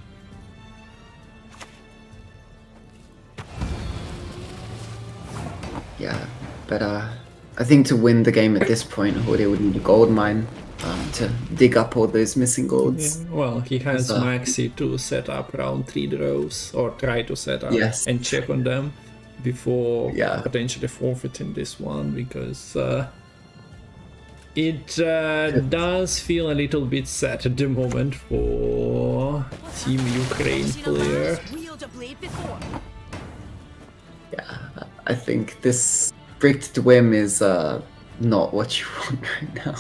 Yeah, but I think to win the game at this point, Horde would need a gold mine to dig up all those missing golds. Yeah, well, he has Maxi to set up round 3 draws, or try to set up and check on them before potentially forfeiting this one, because it does feel a little bit sad at the moment for Team Ukraine player. Yeah, I think this Bricked Whim is not what you want right now.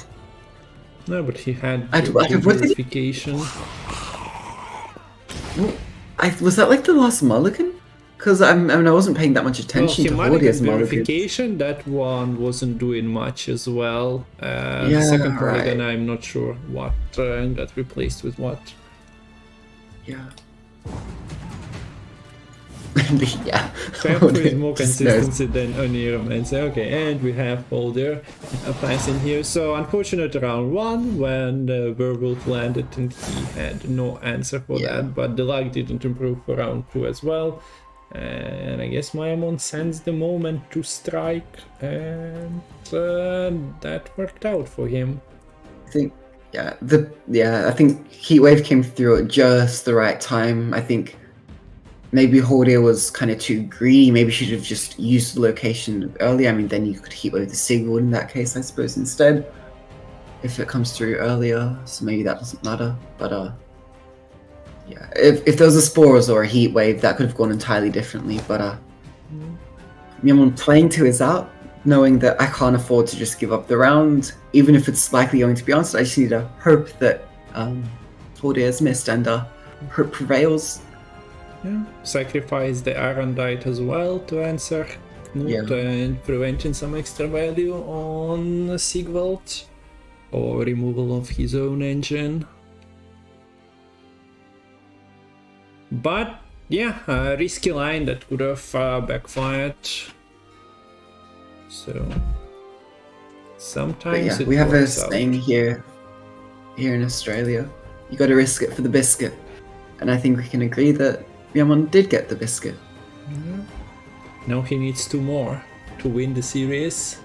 No, but he had verification. Was that like the last mulligan? Because I wasn't paying that much attention to Horde's verification. That one wasn't doing much as well. The second mulligan, I'm not sure what got replaced with what. Yeah. Yeah. Perhaps with more consistency than Oniromancy. Okay, and we have Holder passing here. So unfortunate round 1 when Werewolf landed and he had no answer for that, but the luck didn't improve for round 2 as well. And I guess Myamon sends the moment to strike, and that worked out for him. I think, I think Heatwave came through at just the right time. I think maybe Horde was kind of too greedy. Maybe should have just used the location earlier. I mean, then you could Heatwave the Sigurd in that case, I suppose, instead, if it comes through earlier. So maybe that doesn't matter. But yeah, if there was a Spores or a Heatwave, that could have gone entirely differently. But Myamon playing to his out, knowing that I can't afford to just give up the round, even if it's likely going to be answered. I just need to hope that Horde is missed and hope prevails. Yeah, sacrifice the Arendite as well to answer Knut and preventing some extra value on Sigvald, or removal of his own engine. But yeah, a risky line that could have backfired. So sometimes we have a saying here in Australia: you got to risk it for the biscuit, and I think we can agree that Myamon did get the biscuit. Yeah. Now he needs 2 more to win the series.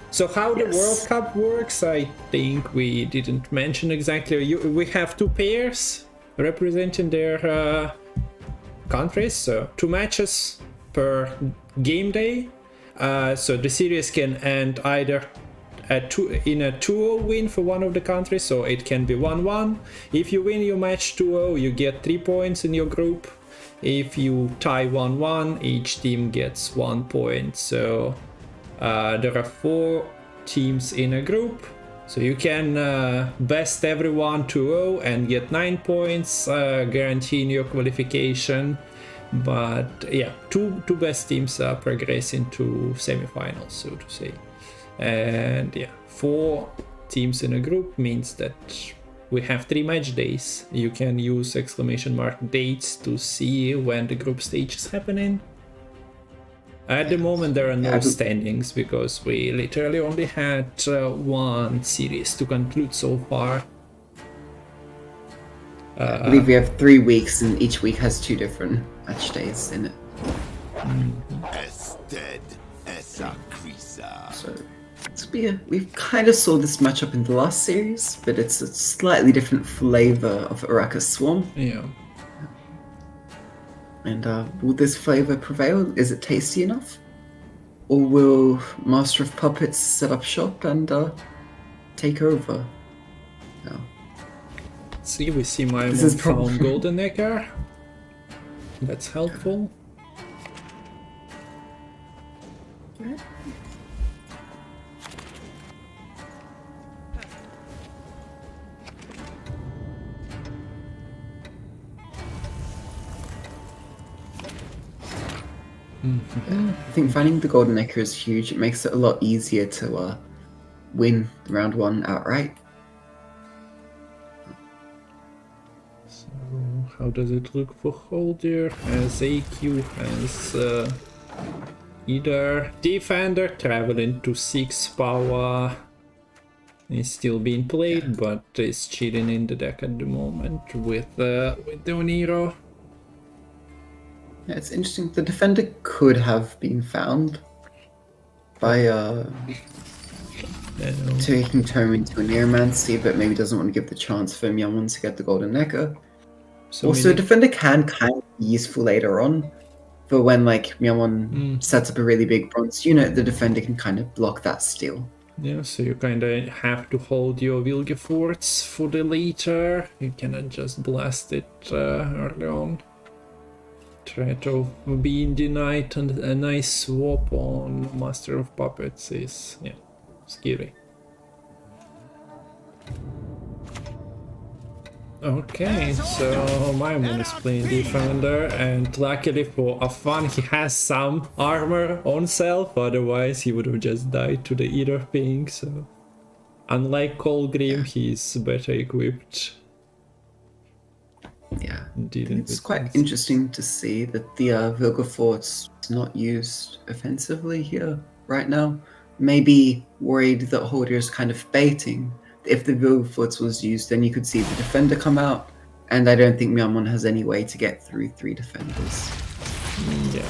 So how the World Cup works, I think we didn't mention exactly. We have 2 pairs representing their countries, so 2 matches per game day. So the series can end either in a 2-0 win for one of the countries, so it can be 1-1. If you win your match 2-0, you get 3 points in your group. If you tie 1-1, each team gets 1 point. So there are 4 teams in a group. So you can best everyone 2-0 and get 9 points, guaranteeing your qualification. But yeah, two best teams progress into semifinals, so to say. And yeah, 4 teams in a group means that we have 3 match days. You can use dates to see when the group stage is happening. At the moment there are no standings because we literally only had 1 series to conclude so far. I believe we have 3 weeks and each week has 2 different match days in it. So we kind of saw this matchup in the last series, but it's a slightly different flavor of Araka's Swarm. Yeah. And will this flavor prevail? Is it tasty enough? Or will Master of Puppets set up shop and take over. No. See, we see my This is found golden egger. That's helpful. I think finding the golden egger is huge. It makes it a lot easier to win round 1 outright. So, how does it look for Holder? As AQ has either Defender traveling to 6 power. Is still being played, but is cheating in the deck at the moment with the Oniro. Yeah, it's interesting. The defender could have been found by taking Tome into a Neuromancy, but maybe doesn't want to give the chance for Myamon to get the golden egger. So also, a defender can kind of be useful later on, but when like Myamon sets up a really big bronze unit, the defender can kind of block that steal. Yeah, so you kinda have to hold your Wilgeforts for the later. You cannot just blast it early on. Threat of being denied and a nice swap on Master of Puppets is, yeah, scary. Okay, so Myamon is playing Defender, and luckily for Afan he has some armor on self, otherwise he would have just died to the Ether Ping, so unlike Colgrim, he's better equipped. Yeah, Dealing it's with quite things. interesting to see that the Vilgefort's not used offensively here right now. Maybe worried that Holder is kind of baiting. If the Vilgefort's was used, then you could see the defender come out, and I don't think Myamon has any way to get through 3 defenders. Yeah.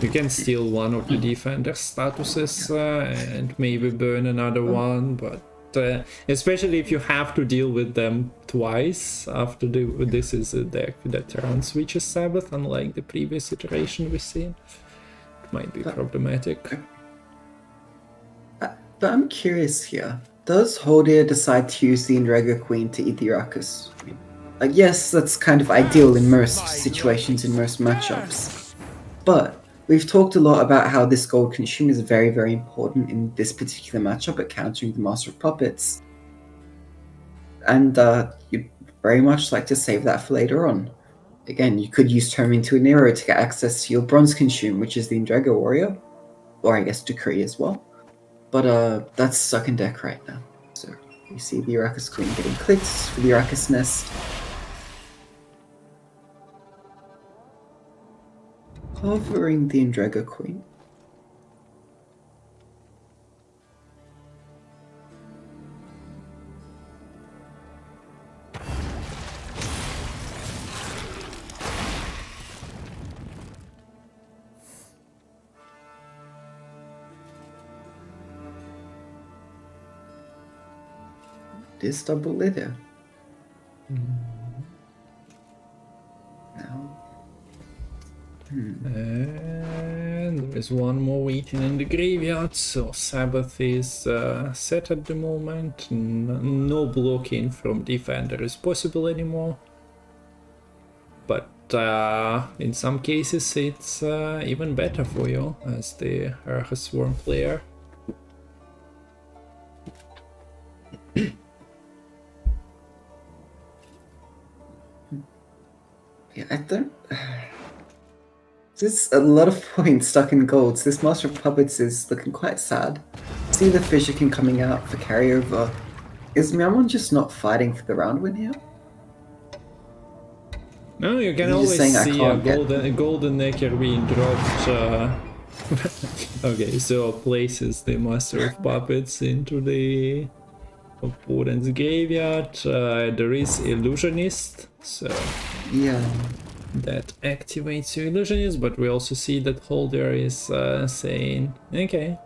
You can steal one of the defender statuses and maybe burn another one, but especially if you have to deal with them twice after this is a deck that runs Witch's Sabbath, unlike the previous iteration we've seen. It might be problematic. But I'm curious here. Does Holder decide to use the Indrega Queen to eat the Arcus? Like, yes, that's kind of ideal in most situations, in most matchups. But we've talked a lot about how this gold consume is very, very important in this particular matchup at countering the Master of Puppets. And you'd very much like to save that for later on. Again, you could use Tome into a Nero to get access to your bronze consume, which is the Indrega Warrior. Or I guess Decree as well. But that's stuck in deck right now. So you see the Arcus Queen getting clicked for the Arcus Nest. Covering the Indrega Queen. This double litter. Now. And there is one more waiting in the graveyard, so Sabbath is set at the moment. No blocking from Defender is possible anymore. But in some cases it's even better for you as the Arcus Swarm player. Yeah, I don't... There's a lot of points stuck in golds. This Master of Puppets is looking quite sad. See the Fishkin coming out for carryover. Is Myamon just not fighting for the round win here? No, you can You're always just saying see a golden necker being dropped. Okay, so places the Master of Puppets into the opponent's graveyard. There is Illusionist, so Yeah. that activates your Illusionist, but we also see that Holder is saying, okay,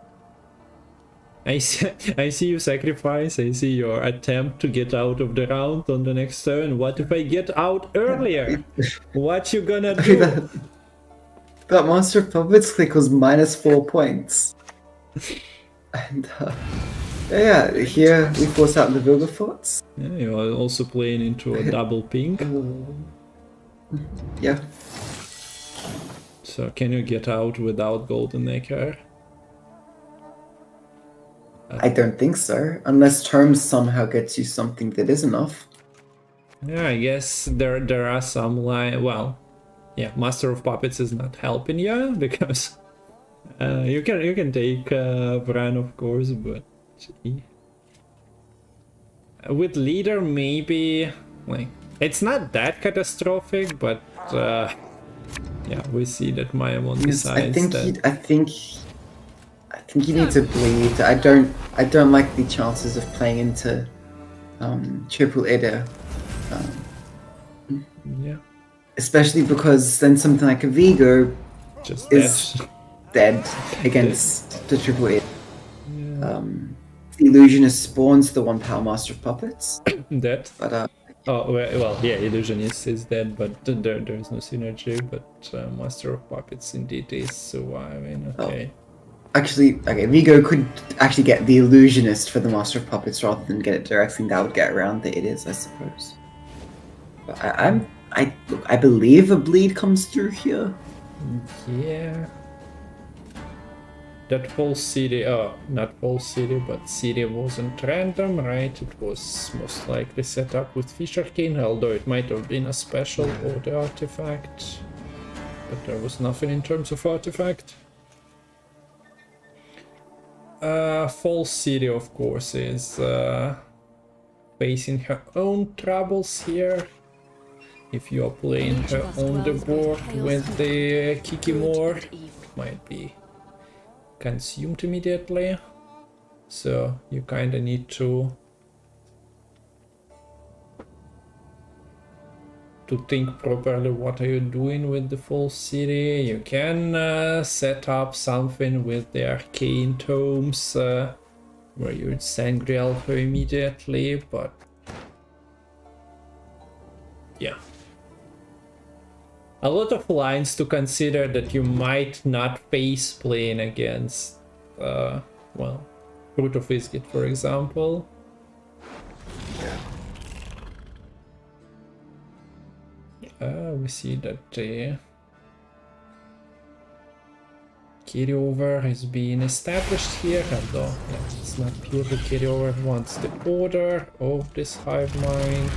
I see you sacrifice, I see your attempt to get out of the round on the next turn. What if I get out earlier? What you gonna do? That Master of Puppets click was -4 points. And Yeah, here we force out the Wilberforts. Yeah, you are also playing into a double ping. Yeah. So can you get out without Golden Acre? I don't think so, unless Terms somehow gets you something that is enough. Yeah, I guess there are some well, yeah, Master of Puppets is not helping you because you can take Bran of course, but with Leader maybe like it's not that catastrophic, but yeah, we see that Myamon decides that. I think you need to bleed. I don't like the chances of playing into triple Ida. Yeah. Especially because then something like a Vigo Just is dead against the triple Ida. Yeah. The Illusionist spawns the 1-power Master of Puppets. Dead. But oh well, yeah, Illusionist is dead, but there's no synergy. But Master of Puppets indeed is surviving. Okay. Oh. Actually, okay, Vigo could actually get the Illusionist for the Master of Puppets rather than get it directly. That would get around the Idis, I suppose. But I believe a bleed comes through here. Yeah. That whole city, not whole city, but city wasn't random, right? It was most likely set up with Fisher King, although it might have been a special or the artifact. But there was nothing in terms of artifact. False City, of course, is facing her own troubles here. If you are playing her on the board with the Kikimore, it might be consumed immediately. So you kinda need to think properly what are you doing with the False City. You can set up something with the Arcane Tomes where you would Sangreal her immediately, but yeah. A lot of lines to consider that you might not face playing against, well, Fruit of Isgit, for example. We see that the carryover is being established here, although yeah, it's not purely carryover. Once the order of this hive mind,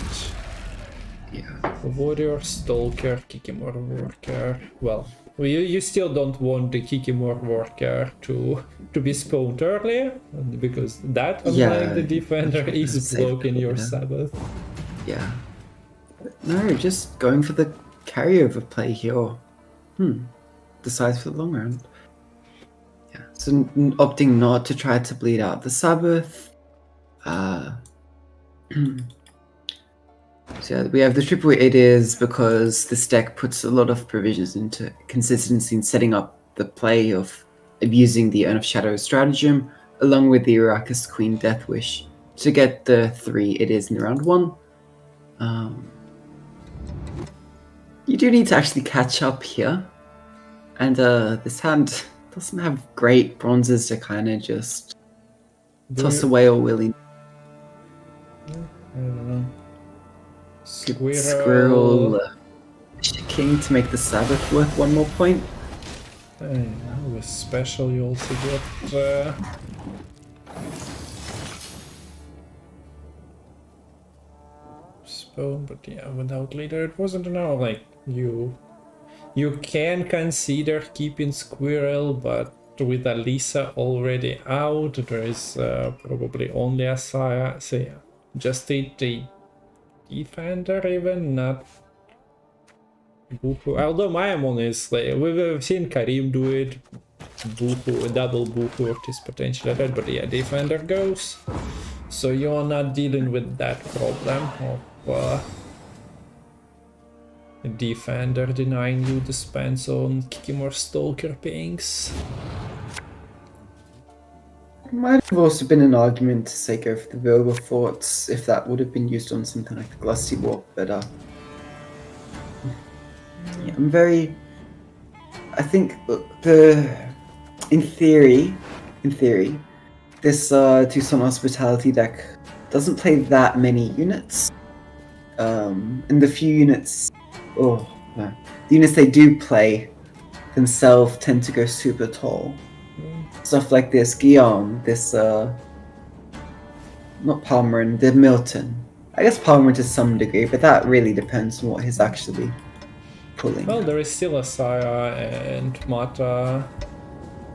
warrior, stalker, Kikimore worker. Well, you still don't want the Kikimore worker to be spawned early because that, unlike the defender, is blocking your Sabbath. Yeah. No, just going for the carryover play here. Decides for the long round. Yeah, so opting not to try to bleed out the Sabbath. So yeah, we have the triple it is because this deck puts a lot of provisions into consistency in setting up the play of abusing the Urn of Shadow stratagem, along with the Arrakis Queen Death Wish to get the 3 it is in round 1. You do need to actually catch up here, and this hand doesn't have great bronzes to kind of just toss away or willy. I don't know. Squirrel King to make the Sabbath worth 1 more point. With special you also get spawn, but yeah, without leader it wasn't enough. Like you can consider keeping Squirrel, but with Alisa already out, there is probably only a Saya. So yeah, just a defender even, not Buku. Although Myamon is like, we've seen Kareem do it. Buku, double Buku is potentially dead, but yeah, defender goes. So you're not dealing with that problem of a defender denying you the spends on Kikimore Stalker pings. Might have also been an argument to say go for the Wilberforts if that would have been used on something like the Glusty Warp, but yeah, I think in theory, this Tucson Hospitality deck doesn't play that many units. And the few units, the units they do play themselves tend to go super tall. Stuff like this Guillaume, this not Palmerin, the Milton. I guess Palmerin to some degree, but that really depends on what he's actually pulling. Well, there is still Asaya and Mata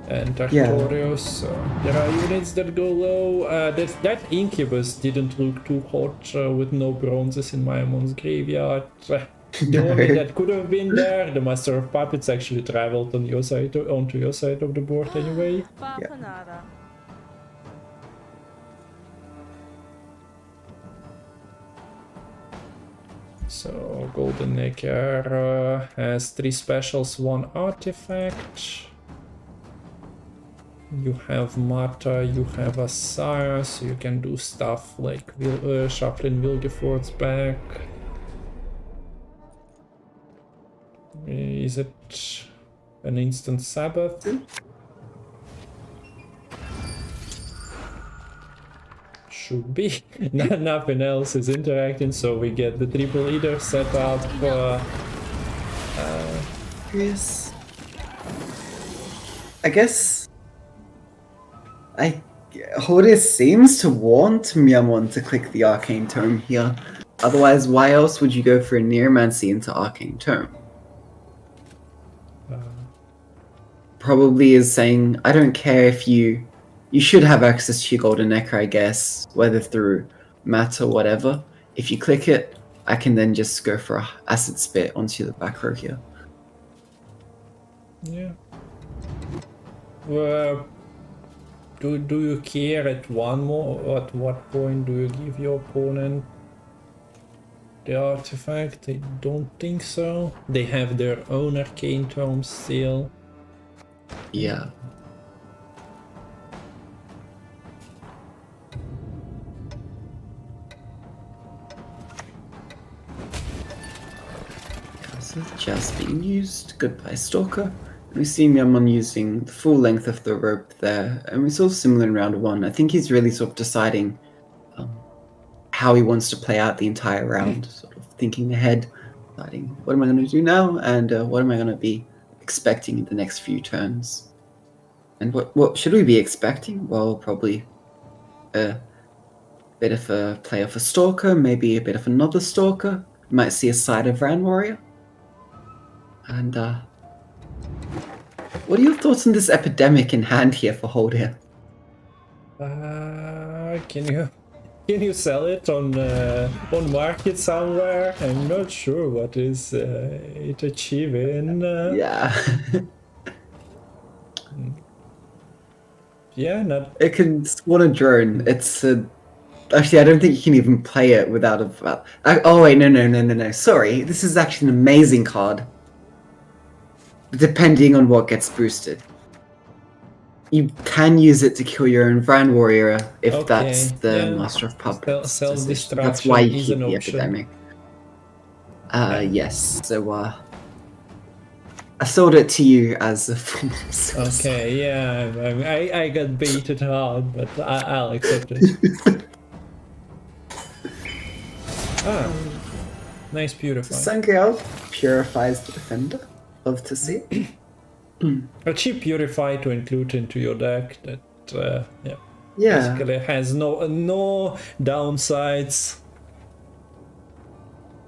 and Artorios, so there are units that go low. That Incubus didn't look too hot with no bronzes in Myamon's graveyard. The only that could have been there, the Master of Puppets actually traveled on your side, onto your side of the board anyway. Bapanada. So Golden Necker has 3 specials, 1 artifact. You have Mata, you have Asaya, so you can do stuff like shuffling Wilgefortz back. Is it an instant Sabbath? Should be. Nothing else is interacting, so we get the triple leader set up. Yes. I guess Horus seems to want Myamon to click the Arcane Tome here. Otherwise, why else would you go for a Neomancy into Arcane Tome? Probably is saying, I don't care if you should have access to your Golden Necker, I guess, whether through Matter or whatever. If you click it, I can then just go for a Acid Spit onto the back row here. Yeah. Well, do you care at what point do you give your opponent the artifact? I don't think so. They have their own Arcane Tome still. Yeah. Castle just being used. Goodbye, Stalker. We see Myamon using the full length of the rope there, and we saw similar in round 1. I think he's really sort of deciding how he wants to play out the entire round, sort of thinking ahead, deciding what am I going to do now, and what am I going to be expecting in the next few turns. And what should we be expecting? Well, probably a bit of a play of a Stalker, maybe a bit of another Stalker. We might see a side of Ran Warrior. And what are your thoughts on this epidemic in hand here for Holdir? Can you sell it on market somewhere? I'm not sure what is it achieving. Yeah. Yeah, not. It can spawn a drone. It's actually, I don't think you can even play it without a. Oh wait, no. Sorry, this is actually an amazing card. Depending on what gets boosted, you can use it to kill your own Vran Warrior if that's the Master of Puppets. Self-destruction. That's why you is keep an the option. epidemic. Yes. So I sold it to you as a form of service. Okay, yeah, I got baited hard, but I'll accept it. Nice Purify. Sangreal purifies the defender. Love to see it. A cheap Purify to include into your deck that, Yeah. basically has no downsides.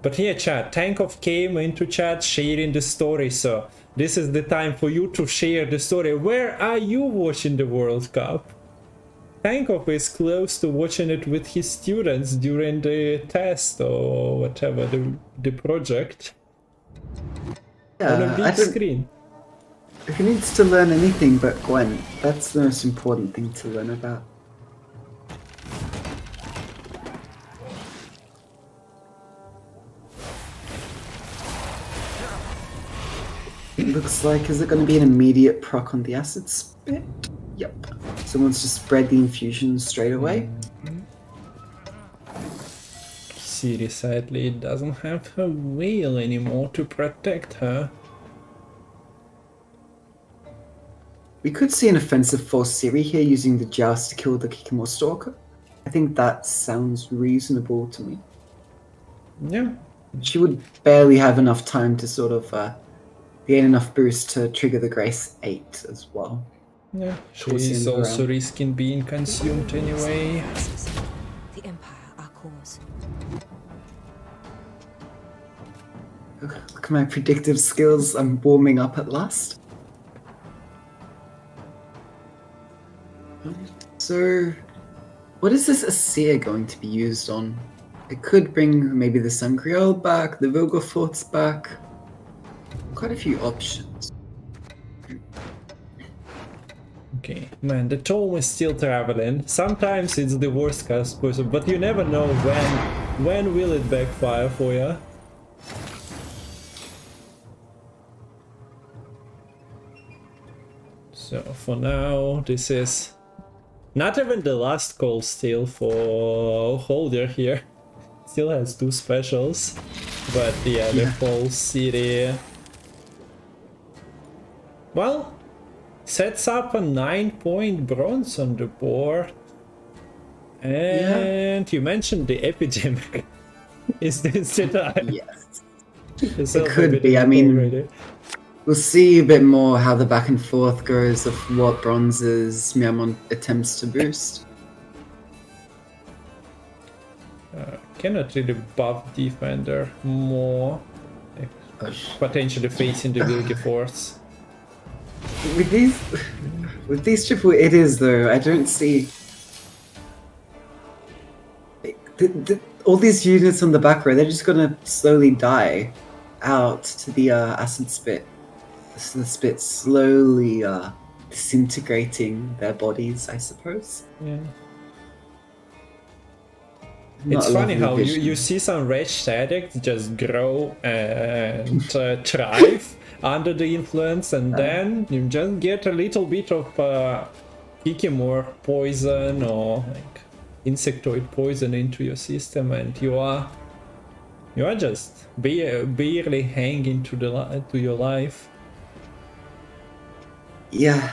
But here, chat, Tankov came into chat sharing the story, so this is the time for you to share the story. Where are you watching the World Cup? Tankov is close to watching it with his students during the test or whatever, the project. On a big screen. If he needs to learn anything but Gwent, that's the most important thing to learn about. Looks like, is it going to be an immediate proc on the Acid Spit? Yep. Someone's just spread the infusion straight away. Ciri sadly doesn't have her whale anymore to protect her. We could see an offensive for Siri here using the Joust to kill the Kikimor Stalker. I think that sounds reasonable to me. Yeah. She would barely have enough time to sort of gain enough boost to trigger the Grace 8 as well. Yeah. Towards the She's end of the also round. risking being consumed anyway. The Empire, our cause. Look at my predictive skills. I'm warming up at last. So, what is this Asir going to be used on? It could bring maybe the Sangreal back, the Vilgeforths back. Quite a few options. Okay, man, the tome is still traveling. Sometimes it's the worst cast possible, but you never know when will it backfire for you. So for now, this is not even the last call still for Holder here. Still has 2 specials, but yeah, the whole city. Well, sets up a 9-point bronze on the board. And you mentioned the epidemic. Is this the time? Yes. It's It could be, I mean, already. we'll see a bit more how the back and forth goes of what bronzes Myamon attempts to boost. Cannot really buff defender more. Like, potentially facing the Vilgeforths. With these triple idis though, I don't see all these units on the back row. They're just gonna slowly die out to the acid spit. So the spit slowly disintegrating their bodies, I suppose. Yeah. Not It's a funny lovely how vision. you see some rage addicts just grow and thrive under the influence, and then you just get a little bit of Kikimor poison or like insectoid poison into your system, and you are just barely hanging to your life. Yeah,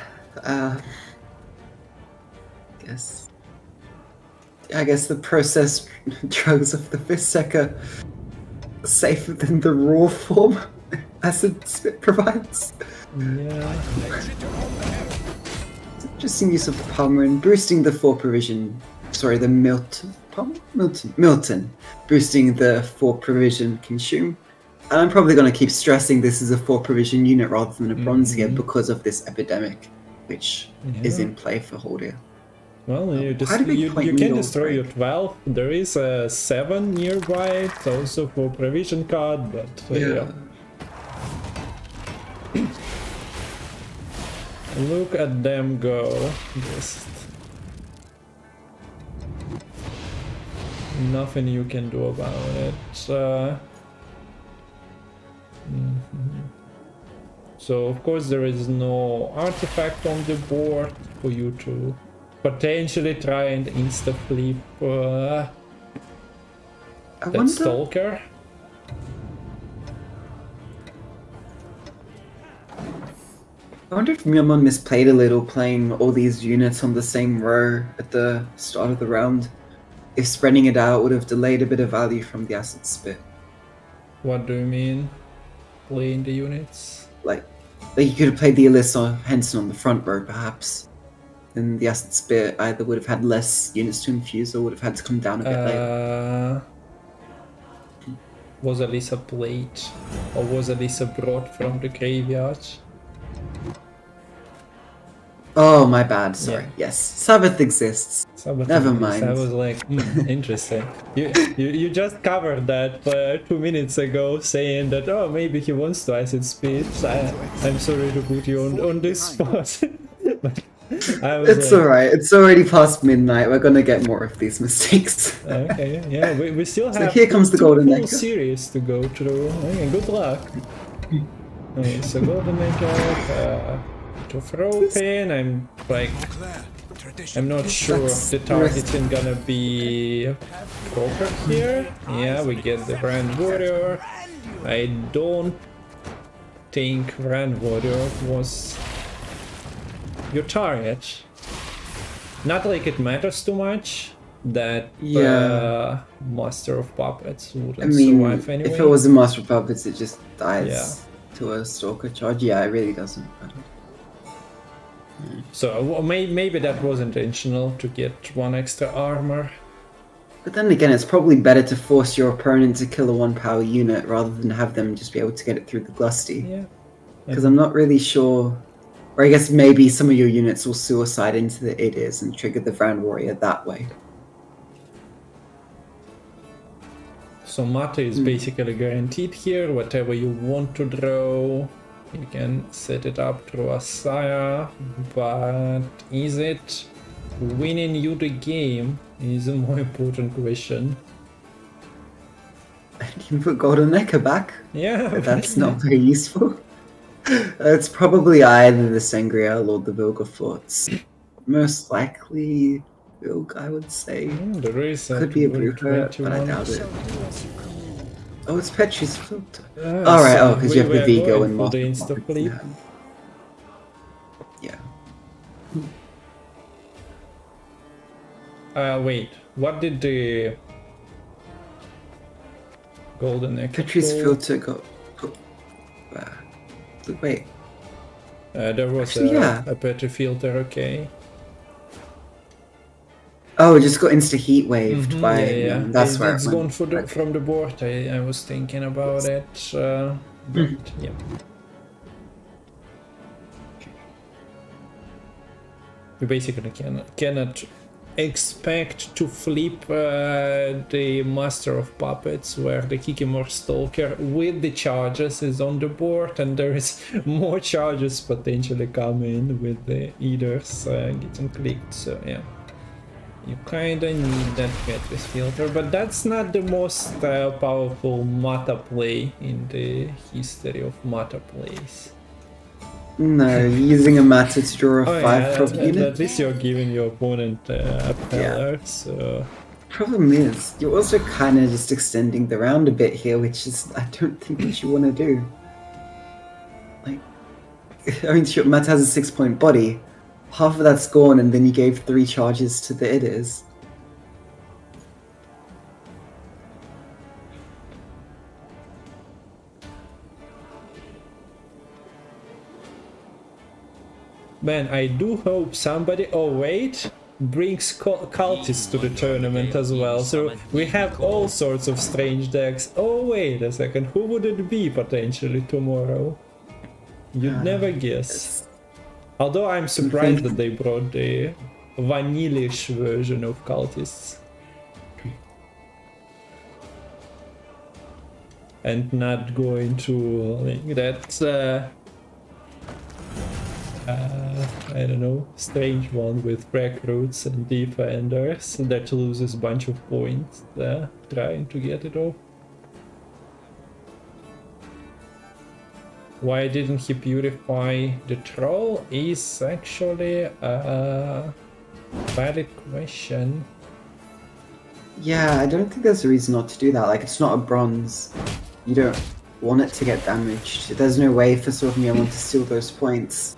I guess the processed drugs of the Viseka are safer than the raw form acid spit provides. Yeah. Interesting use of Palmerin, boosting the 4 provision. Sorry, the Milton, boosting the 4 provision consume. And I'm probably going to keep stressing this is a 4 provision unit rather than a bronzier because of this epidemic, which is in play for Holdia. Well, you Quite a big you point can needle, destroy right? your 12. There is a 7 nearby, it's also for provision card, but yeah. Look at them go. Just nothing you can do about it. So of course there is no artifact on the board for you to potentially try and insta-flip that Stalker. I wonder if Myamon misplayed a little playing all these units on the same row at the start of the round. If spreading it out would have delayed a bit of value from the acid spit. What do you mean? Playing the units? Like you could have played the Alyssa Henson on the front row perhaps. Then the acid spit either would have had less units to infuse or would have had to come down a bit later. Was Alyssa played? Or was Alyssa brought from the graveyard? Oh, my bad. Sorry. Yeah. Yes, Sabbath exists. Sabbath Never exists. mind. I was like, interesting. You just covered that 2 minutes ago, saying that maybe he wants to acid speed. I'm sorry to put you on this spot. But It's alright. It's already past midnight. We're gonna get more of these mistakes. Okay, yeah, we still have So here comes the Golden full Echo. series to go through. Okay, good luck. Okay, so Golden Echo to throw pin. I'm not sure if the targeting gonna be proper here. Yeah, we get the Grand Warrior. I don't think Grand Warrior was your target. Not like it matters too much that Yeah. Master of Puppets I wouldn't mean, survive anyway. if it was a Master of Puppets, it just dies Yeah. to a Stalker charge. Yeah, it really doesn't matter. So maybe that was intentional to get one extra armor. But then again, it's probably better to force your opponent to kill a 1-power unit rather than have them just be able to get it through the Glusty. Yeah. Because I'm not really sure. Or I guess maybe some of your units will suicide into the Idirs and trigger the Vrown Warrior that way. So Mata is basically guaranteed here. Whatever you want to draw, you can set it up through Asaya. But is it winning you the game is a more important question. You put Golden Necker back? Yeah. But that's not very useful. It's probably either the Sangreal or the Vilgefortz. Most likely Vilg, I would say. There is Could be a Brewher, but I doubt it. Shall do as you command. Oh, it's Petri's Filter. Alright, so because you have the were Vigo going and for Master the of insta Puppets flip. now. Yeah. Wait, what did the Golden Necker Petri's pull? Filter got... Wait. There was Actually, yeah. a Petri filter, okay. Oh, it just got insta-heat waved by... yeah. That's where it's it gone went. for the, Okay. from the board. I was thinking about it. But, yeah. You basically cannot expect to flip the Master of Puppets where the Kikimor Stalker with the charges is on the board, and there is more charges potentially coming with the Eaters getting clicked, so yeah. You kinda need that Petri's filter, but that's not the most powerful Mata play in the history of Mata plays. No, using a Mata to draw a 5 yeah, prop at unit. least you're giving your opponent a pillar, so... Problem is, you're also kind of just extending the round a bit here, which is, I don't think what you want to do. Like, I mean, sure, Mata has a 6-point body. Half of that's gone, and then you gave 3 charges to the Idirs. Man, I do hope somebody... Oh, wait! Brings cultists to the tournament as well, so we have all sorts of strange decks. Oh, wait a second, who would it be potentially tomorrow? You'd never guess. Although I'm surprised that they brought the vanillish version of cultists. And not going to like that I don't know, strange one with recruits and defenders that loses a bunch of points trying to get it off. Why didn't he purify the troll is actually a valid question. Yeah, I don't think there's a reason not to do that. Like, it's not a bronze. You don't want it to get damaged. There's no way for sort of Myamon to steal those points.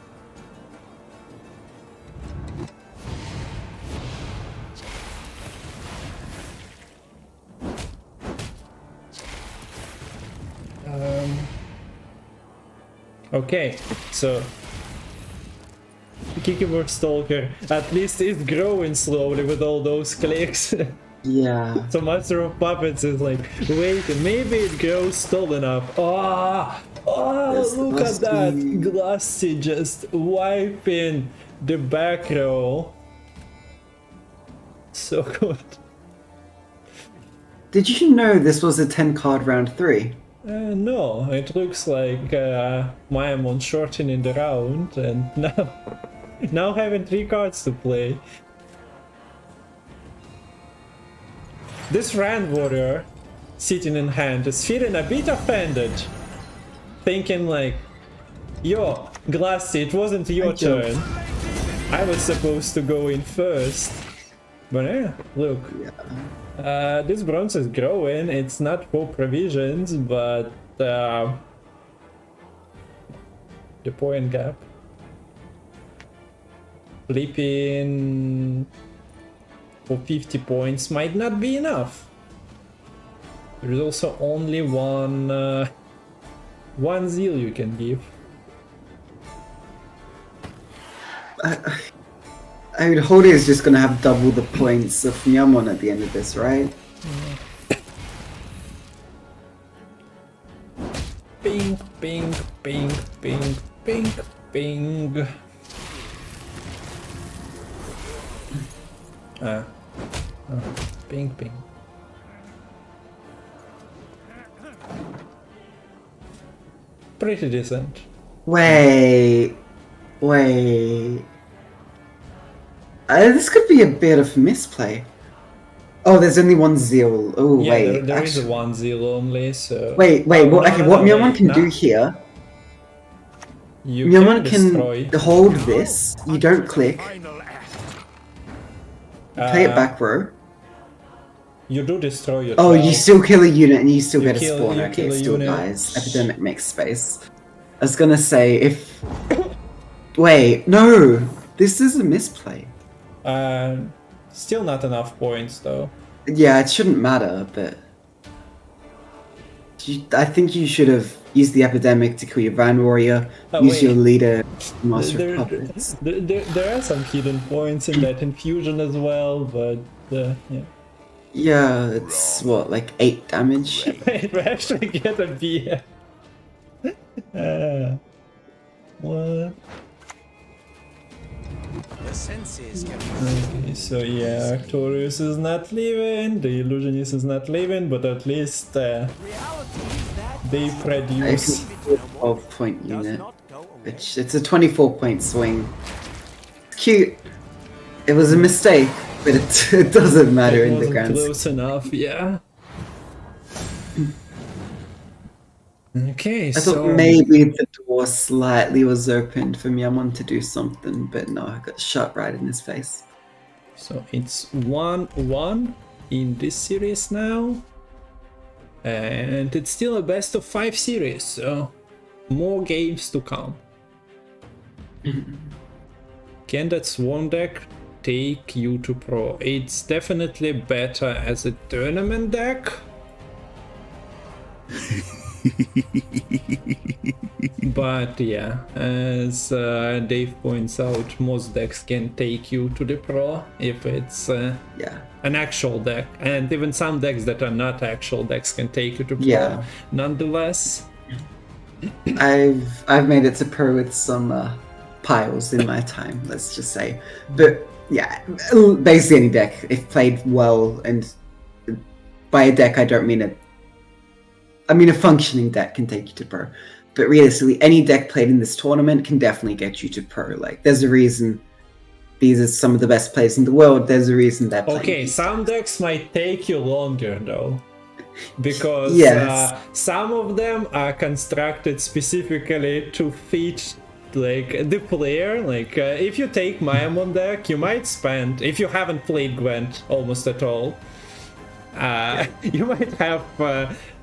Okay, so Kikimor Stalker at least is growing slowly with all those clicks. Yeah. So Master of Puppets is like, wait, maybe it grows tall enough. Oh, Yes, look at that! Glusty. Glusty just wiping the back row. So good. Did you know this was a 10-card round 3? No, it looks like Myamon shortening the round and now having 3 cards to play. This Rand Warrior sitting in hand is feeling a bit offended. Thinking like, yo, Glassy, it wasn't your turn. I was supposed to go in first. But yeah, look. This bronze is growing, it's not for provisions, but the point gap. flipping for 50 points might not be enough. There's also only one zeal you can give. I mean, Holy is just gonna have double the points of Myamon at the end of this, right? Ping, ping, ping, ping, ping, ping. Ping, ping. Pretty decent. Wait. This could be a bit of misplay. Oh, there's only one zeal. Oh, Yeah, wait. there is one zeal only, so... Wait. What Myamon can do here... Myamon can hold this. You don't click. Play it back row. You do destroy your Oh, 12. you still kill a unit and you still get a kill- spawn. you Okay, kill it a still unit. dies. Epidemic makes space. I was gonna say, if... Wait, no! This is a misplay. Still not enough points, though. Yeah, it shouldn't matter, but... I think you should have used the Epidemic to kill your Van Warrior, use wait. your leader, Master There, of Puppets. there are some hidden points in that infusion as well, but yeah. Yeah, it's what, like 8 damage? Wait, we actually get a beer. What? The senses can Okay, so yeah, Arctorius is not leaving, the Illusionist is not leaving, but at least they I produce. think 12-point unit. It's a 24-point swing. It's cute. It was a mistake, but it doesn't matter It in the wasn't grand scheme. close enough, yeah. Okay, I so thought maybe the door slightly was opened for Myamon to do something, but no, I got shot right in his face. so it's 1-1 in this series now, and it's still a best of 5 series, so more games to come. Can that Swarm deck take you to pro? It's definitely better as a tournament deck. But yeah, as Dave points out, most decks can take you to the pro if it's Yeah. an actual deck, and even some decks that are not actual decks can take you to pro Yeah. nonetheless. I've made it to pro with some piles in my time, let's just say. But yeah, basically any deck, if played well, and by a deck I don't mean a functioning deck can take you to pro. But realistically, any deck played in this tournament can definitely get you to pro. Like, there's a reason these are some of the best players in the world. There's a reason they're playing. Okay, some decks might take you longer though, because Yes. some of them are constructed specifically to fit like the player. Like if you take Myamon deck, you might spend, if you haven't played Gwent almost at all, you might have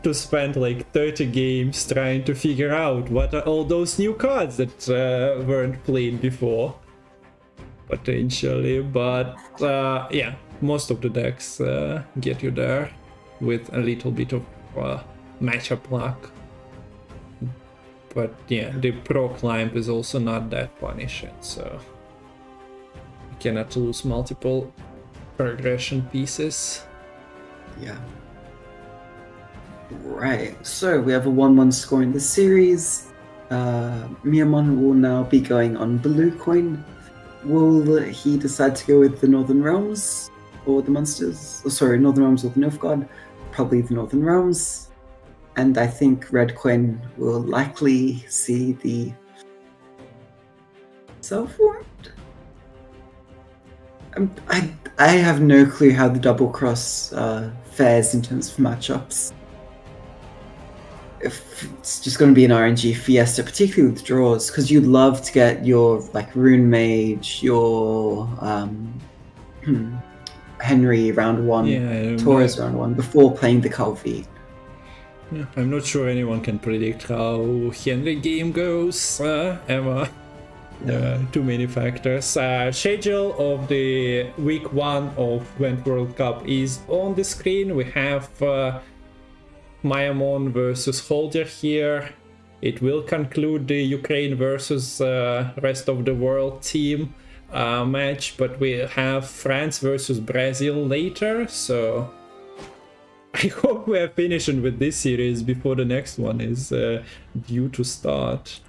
to spend like 30 games trying to figure out what are all those new cards that weren't played before, potentially. But yeah, most of the decks get you there with a little bit of matchup luck. But yeah, the pro climb is also not that punishing, so you cannot lose multiple progression pieces. Yeah. Right, so we have a 1-1 score in the series. Myamon will now be going on blue coin. Will he decide to go with the Northern Realms or the Monsters? Oh, sorry, Northern Realms or the Nilfgaard? Probably the Northern Realms. And I think red coin will likely see the Self-Warmed? I have no clue how the double cross fares in terms of matchups. If it's just going to be an RNG fiesta, particularly with draws, because you'd love to get your like Rune Mage, your Henry round 1, Yeah, Torres round 1 before playing the Calvi. Yeah, I'm not sure anyone can predict how Henry game goes ever. Too many factors. Schedule of the week 1 of Gwent World Cup is on the screen. We have Myamon versus Holder here. It will conclude the Ukraine versus rest of the world team match, but we have France versus Brazil later, so I hope we are finishing with this series before the next one is due to start.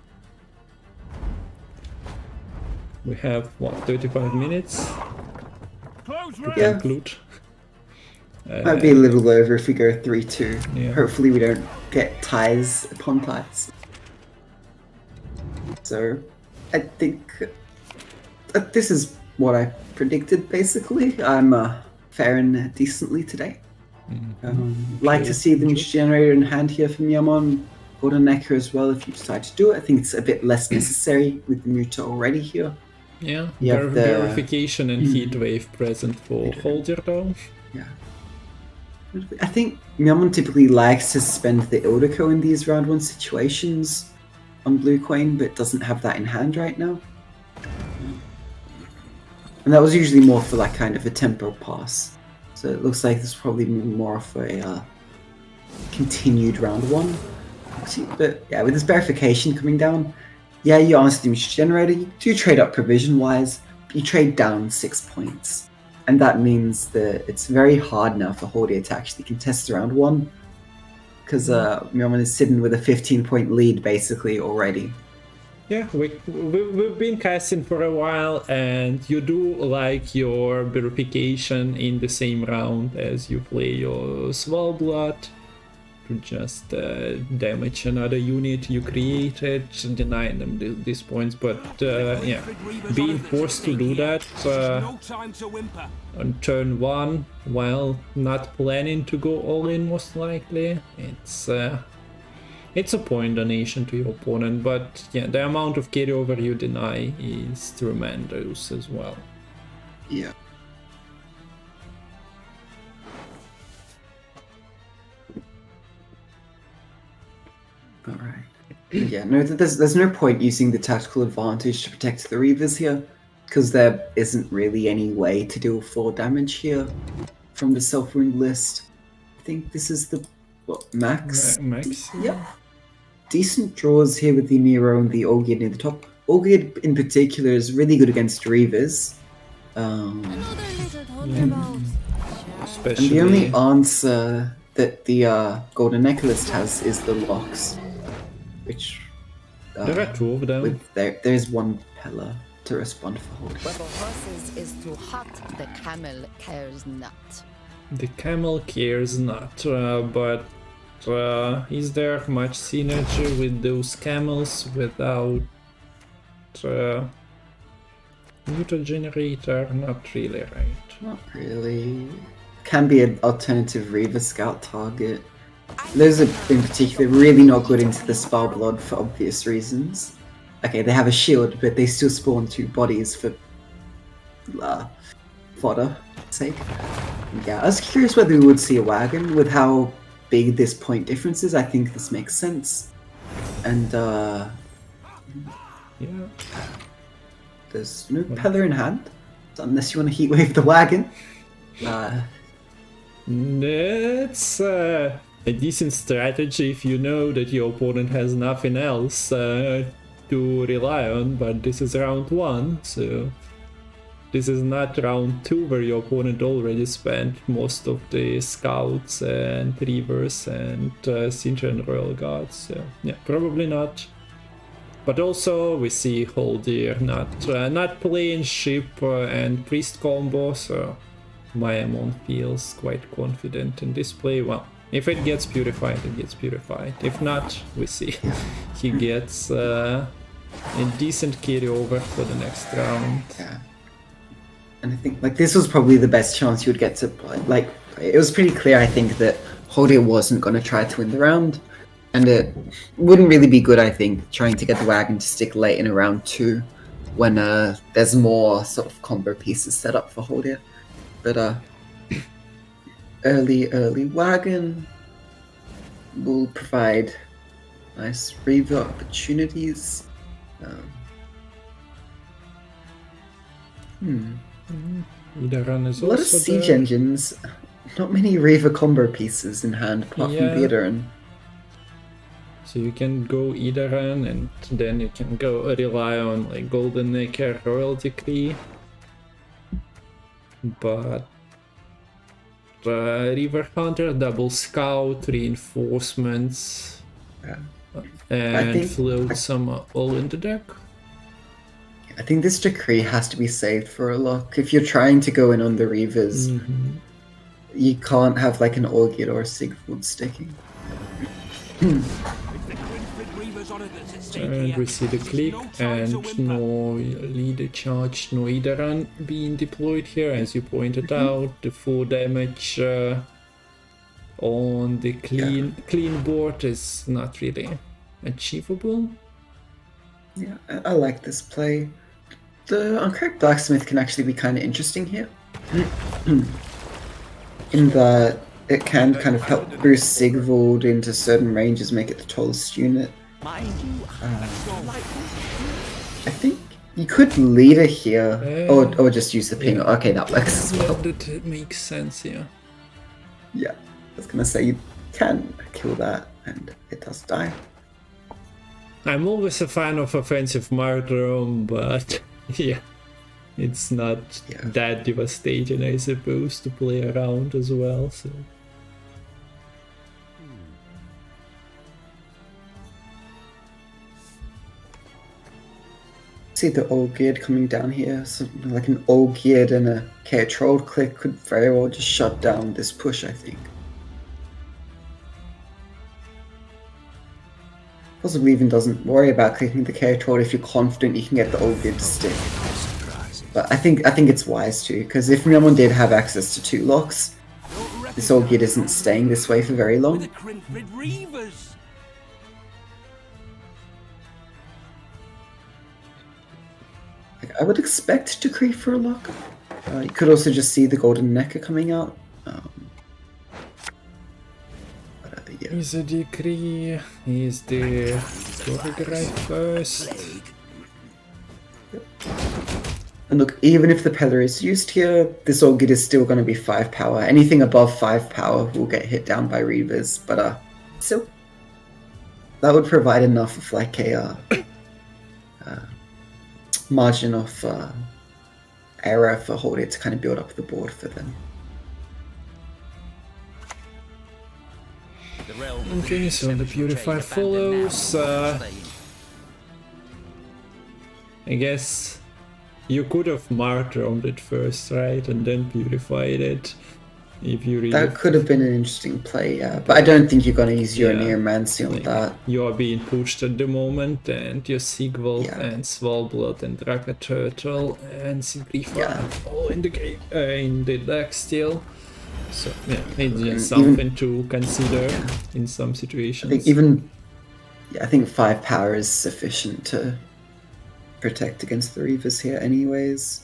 We have, what, 35 minutes to conclude. Might be a little over if we go 3-2. Yeah. Hopefully we don't get ties upon ties. So, I think this is what I predicted, basically. I'm faring decently today. Like to see the mutual generator in hand here from Myamon. Golden Necker as well if you decide to do it. I think it's a bit less necessary with the muta already here. Yeah, You have the- verification and heat wave present for Holder though. Yeah. I think Myamon typically likes to spend the Ildico in these round 1 situations on Blue Coin, but doesn't have that in hand right now. And that was usually more for like kind of a tempo pass. So it looks like this is probably more of a continued round 1. But yeah, with this verification coming down, yeah, you answer the mutual generator, you do trade up provision wise, but you trade down 6 points. And that means that it's very hard now for Hordia to actually contest round 1. Because Myamon is sitting with a 15-point lead basically already. Yeah, we've been casting for a while, and you do like your verification in the same round as you play your Svalbard to just damage another unit you created, deny them these points. But yeah, being forced to do that on turn 1 while not planning to go all in, most likely, it's a point donation to your opponent, but yeah, the amount of carryover you deny is tremendous as well. Yeah. Alright. Yeah, no, there's no point using the tactical advantage to protect the Reavers here, because there isn't really any way to deal 4 damage here from the self-wound list. I think this is the, what, max? Max? Yep. Decent draws here with the Nero and the Olgierd near the top. Olgierd in particular is really good against Reavers. Especially... And the only answer that the Golden Necklace has is the locks, which there are 2 of them. with there's one pillar to respond for hold. Where the horses is too hot, the camel cares not. The camel cares not, but is there much synergy with those camels without muta generator? Not really, right? Not really. Can be an alternative Reaver Scout target. Those are in particular really not good into the Spellblood for obvious reasons. Okay, they have a shield, but they still spawn 2 bodies for fodder sake. Yeah, I was curious whether we would see a wagon with how big this point difference is. I think this makes sense. And Yeah. there's no Peller in hand, unless you want to heatwave the wagon. It's a decent strategy if you know that your opponent has nothing else to rely on, but this is round 1, so this is not round 2 where your opponent already spent most of the scouts and reavers and Sintra and Royal Guards, so yeah, probably not. But also we see Holdir not playing ship and priest combo, so Myamon feels quite confident in this play. Well, if it gets purified, it gets purified. If not, we see he gets a decent carryover for the next round. Yeah. And I think like this was probably the best chance you would get to play. Like it was pretty clear, I think, that Holdir wasn't going to try to win the round, and it wouldn't really be good, I think, trying to get the wagon to stick late in a round 2 when there's more sort of combo pieces set up for Holdir. But early wagon will provide nice Reaver opportunities. Idaran is A lot of also siege there. engines. Not many Reaver combo pieces in hand apart Yeah. from the Idaran. So you can go Idaran and then you can go rely on like Golden Necker, Royal Decree. But River Hunter, double scout, reinforcements, and think- float some all in the deck. I think this decree has to be saved for a lock. If you're trying to go in on the Reavers, you can't have like an Orgid or a Sigvald sticking. And we see the click and no leader charge, no Idaran being deployed here, as you pointed out. The 4 damage on the clean board is not really achievable. Yeah, I like this play. The Uncorrect Blacksmith can actually be kind of interesting here. In that it can kind of help boost Sigvald into certain ranges, make it the tallest unit. I think you could leader here, or just use the ping. Okay, that works as well. That makes sense, yeah. Yeah, I was gonna say you can kill that, and it does die. I'm always a fan of offensive martyrdom, but yeah, it's not that devastating, I suppose, to play around as well. So. See the Olgierd coming down here, something like an Olgierd and a Troll click could very well just shut down this push, I think. Possibly even doesn't worry about clicking the Troll if you're confident you can get the Olgierd to stick. But I think it's wise too, because if Myamon did have access to 2 locks, this Olgierd isn't staying this way for very long. I would expect Decree for a lock. You could also just see the Golden Necker coming out. Yeah. Is a decree, is the Torgrai first. And look, even if the Peller is used here, this Olgierd is still going to be 5 power. Anything above 5 power will get hit down by Reavers, but still, that would provide enough of like a margin of error for Holdit to kind of build up the board for them. Okay, so the Purify follows. I guess you could have martyred it first, right? And then purified it. If you really... That could have been an interesting play, yeah. But I don't think you're going to use your Neomancy on that. You are being pushed at the moment, and your Sigvald and Svalbard and Draka Turtle and Sigrifa all in the game, in the deck still. So yeah, it's just something to consider in some situations. I think 5 power is sufficient to protect against the Reavers here anyways.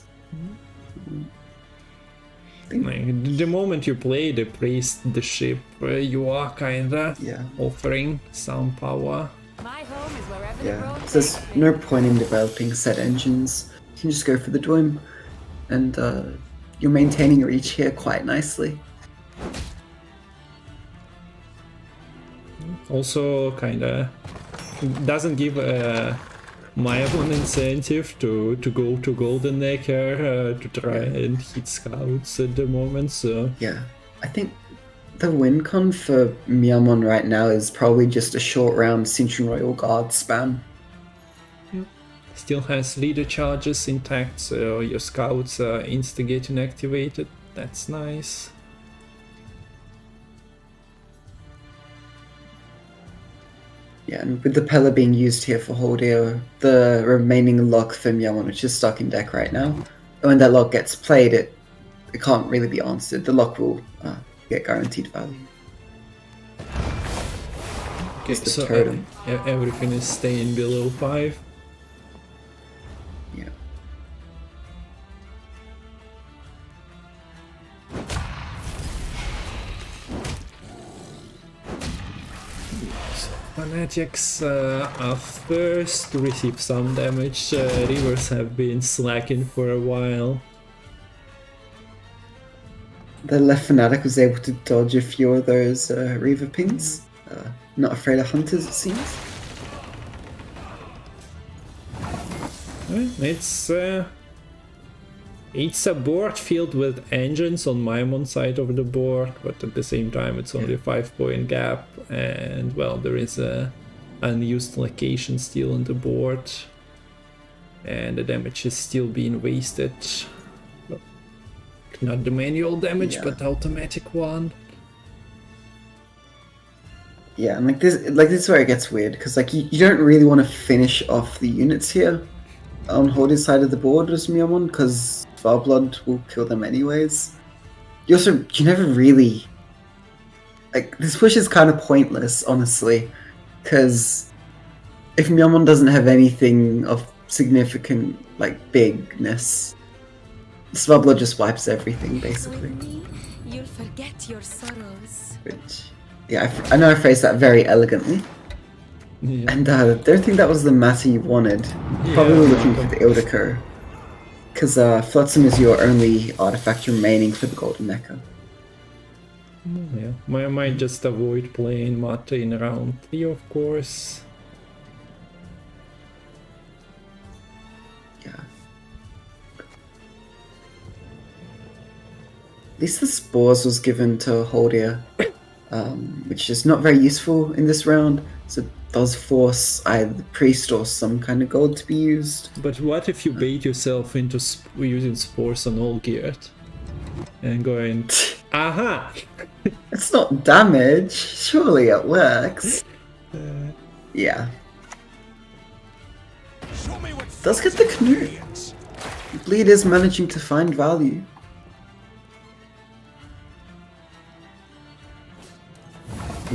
Like, the moment you play the priest, the ship, you are kinda offering some power. My home is wherever the road so there's no point in developing set engines. You can just go for the Dwym, and you're maintaining your reach here quite nicely. Also, kinda doesn't give Myamon incentive to go to Golden Necker to try and hit scouts at the moment. So yeah, I think the win con for Myamon right now is probably just a short round Cinchon Royal Guard spam. Still has leader charges intact, so your scouts are instigating activated. That's nice. Yeah, and with the Pella being used here for Holdio, the remaining lock for Myamon, which is stuck in deck right now, when that lock gets played, it can't really be answered. The lock will get guaranteed value. Okay, so everything is staying below 5. Yeah. Fanatics are first to receive some damage. Reavers have been slacking for a while. The left fanatic was able to dodge a few of those Reaver pings. Not afraid of hunters, it seems. It's a board filled with engines on Myamon side of the board, but at the same time it's only a 5-point gap, and well, there is a unused location still on the board, and the damage is still being wasted. Not the manual damage, but the automatic one. Yeah, and this is where it gets weird, because like you don't really want to finish off the units here on Horde's side of the board as Myamon, because Farblood will kill them anyways. You never really, like, this push is kind of pointless, honestly, because if Myamon doesn't have anything of significant, like, bigness, Farblood just wipes everything, basically. With me, you'll forget your sorrows. Which, yeah, I know I phrased that very elegantly. Yeah. And I don't think that was the matter you wanted. Probably looking for the Ildico. Because Flotsam is your only artifact remaining for the Golden Mecha. Yeah, I might just avoid playing Mata in round 3, of course. Yeah. At least the Spores was given to Holdia, which is not very useful in this round. So it does force either the Priest or some kind of gold to be used. But what if you bait yourself into using spores on all geared? And going, aha! It's not damage. Surely it works. Yeah. Does get the Knut. Bleed is managing to find value.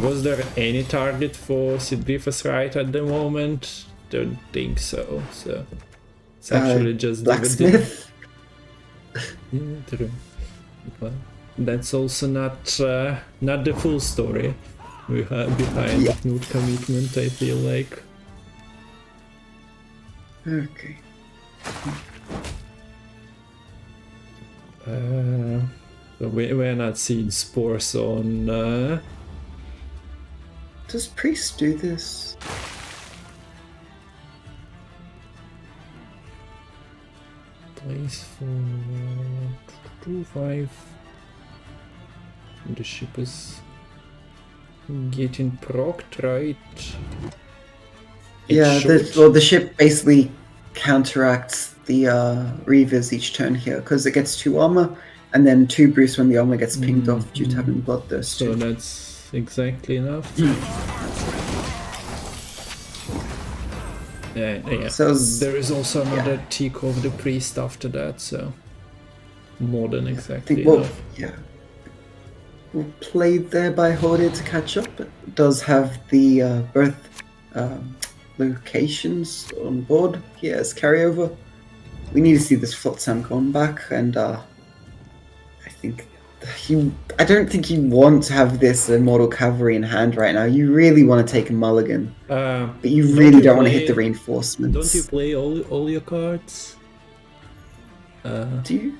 Was there any target for Sidbifus right at the moment? Don't think so. So it's actually just Blacksmith. Yeah, true. Well, that's also not the full story behind the Knut commitment, I feel like. Okay. So we're not seeing spores on. Does Priest do this? Place for 2-5. The ship is getting procced, right? Yeah, the ship basically counteracts the Reavers each turn here, because it gets 2 armor, and then 2 Bruce when the armor gets pinged off due to having Bloodthirst. So that's exactly enough. Yeah. So there is also another tick of the Priest after that, so more than exactly enough. Yeah. Well played there by Horde to catch up. It does have the both locations on board here as carryover. We need to see this Flotsam come back, and I don't think you want to have this Immortal Cavalry in hand right now. You really want to take a mulligan, but you really don't want to hit the reinforcements. Don't you play all your cards? Do you?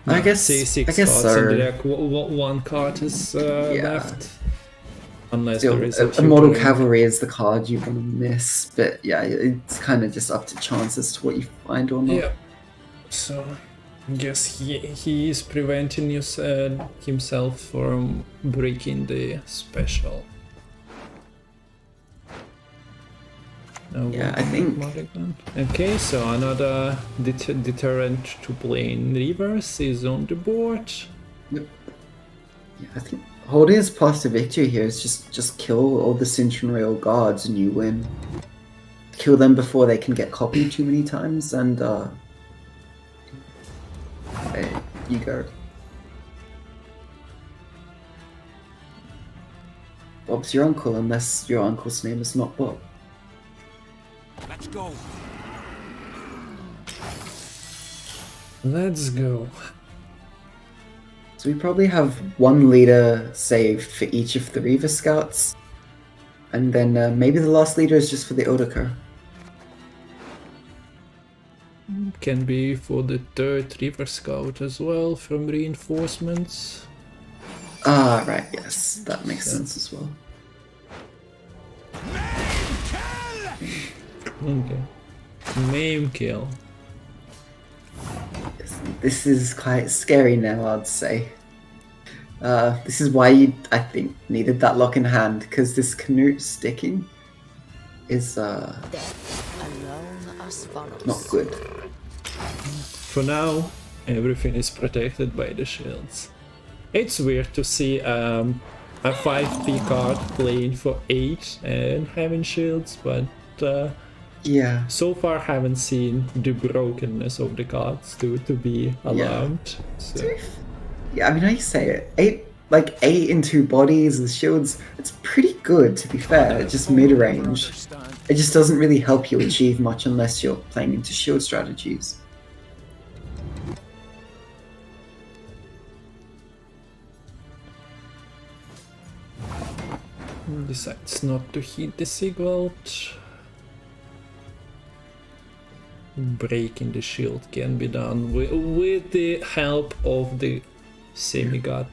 No, I guess six I guess cards so. in the deck. One card is left. Unless Still, there is a Immortal tutor. Cavalry is the card you want to miss, but yeah, it's kind of just up to chance as to what you find or not. Yeah. So I guess he is preventing himself from breaking the special. Yeah, I think. Okay, so another deterrent to playing Reavers is on the board. Yep. Yeah, I think Holde's path to victory here is just kill all the Cintron Rail guards and you win. Kill them before they can get copied too many times, and there you go. Bob's your uncle, unless your uncle's name is not Bob. Let's go. Let's go. So we probably have 1 leader saved for each of the Reaver Scouts. And then maybe the last leader is just for the Odoker. Can be for the third River Scout as well from reinforcements. Ah, right, yes, that makes sense as well. Okay. Maim kill. This is quite scary now, I'd say. This is why you, I think, needed that lock in hand, because this Canute sticking is Death alone us follows. not good. For now, everything is protected by the shields. It's weird to see a 5p card playing for 8 and having shields, but Yeah. so far haven't seen the brokenness of the cards to be alarmed. So. Yeah, I mean, how you say it? 8 in 2 bodies with shields, it's pretty good, to be fair. It's just mid-range. It just doesn't really help you achieve much unless you're playing into shield strategies. Decides not to hit the Sigvald. Breaking the shield can be done with the help of the semi-god,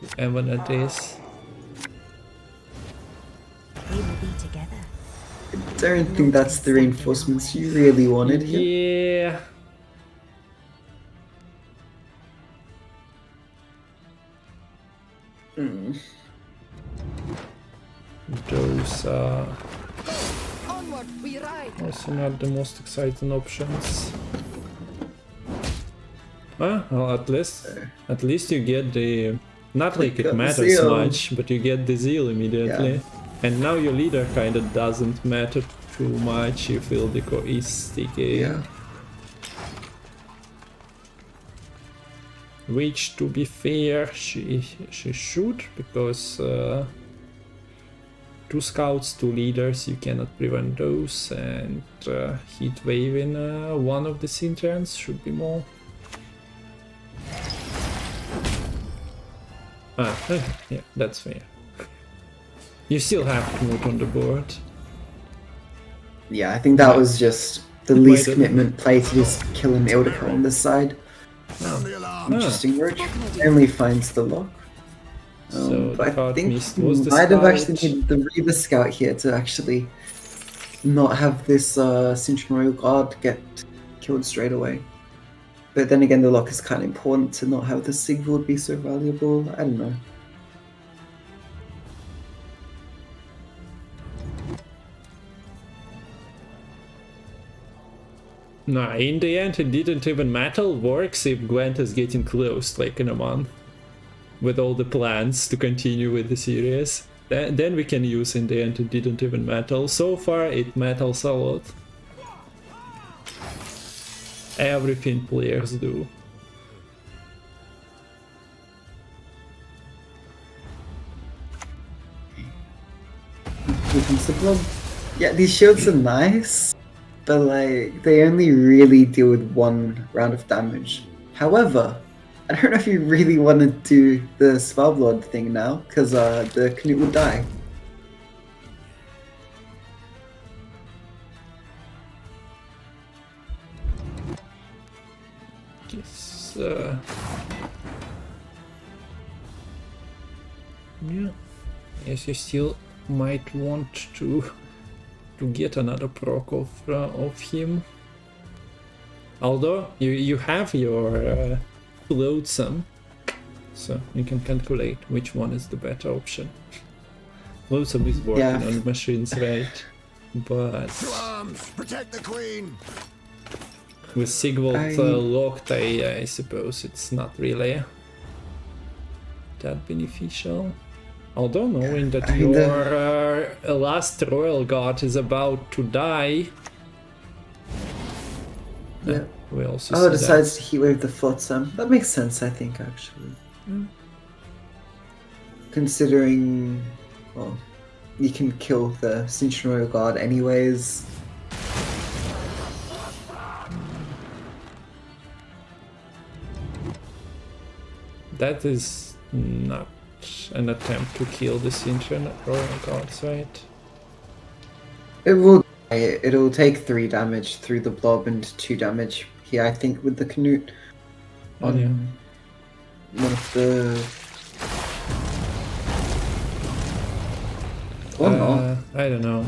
whoever that is. We will be together. I don't think that's the reinforcements you really wanted here. Yeah. Those are Onward, we ride. also not the most exciting options. Well, at least you get the, not like it got the matters zeal. much, but you get the zeal immediately. Yeah. And now your leader kinda doesn't matter too much. You feel the core is sticky. Yeah. Which, to be fair, she should, because 2 scouts, 2 leaders, you cannot prevent those, and heat wave in one of the Sintrans should be more. Yeah, that's fair. You still have Knut on the board. Yeah, I think that was just the It least might have- commitment play to just kill an Ildica on this side. Sound the alarm. Interesting roach. Only finds the lock. So But the I card think missed was the might have scout. actually needed the Reaver Scout here to actually not have this Central Royal Guard get killed straight away. But then again, the lock is kind of important to not have the Sigvald be so valuable. I don't know. Nah, in the end it didn't even matter. Works if Gwent is getting close, like in a month. With all the plans to continue with the series. Then we can use in the end it didn't even matter. So far it matters a lot. Everything players do. Here comes the blood. Yeah, these shields are nice, but like they only really deal with 1 round of damage. However, I don't know if you really want to do the Spellblood thing now, because the Canute would die. Guess, yeah. Yes, you still might want to get another proc of him. Although you have your loadsome, so you can calculate which one is the better option. Loadsome is working Yeah. on machines, right? But To arms! Protect the queen! with Sigvald I- locked, I suppose it's not really that beneficial. Although knowing that I mean, your last Royal Guard is about to die, Yeah. we also Oh, see decides to heatwave the Flotsam. That makes sense, I think, actually. Considering, well, you can kill the Central Royal Guard anyways. that is not an attempt to kill the Synchron Royal Guards, right? It'll take 3 damage through the blob and 2 damage here, I think, with the Canute on one of the... Or not. I don't know.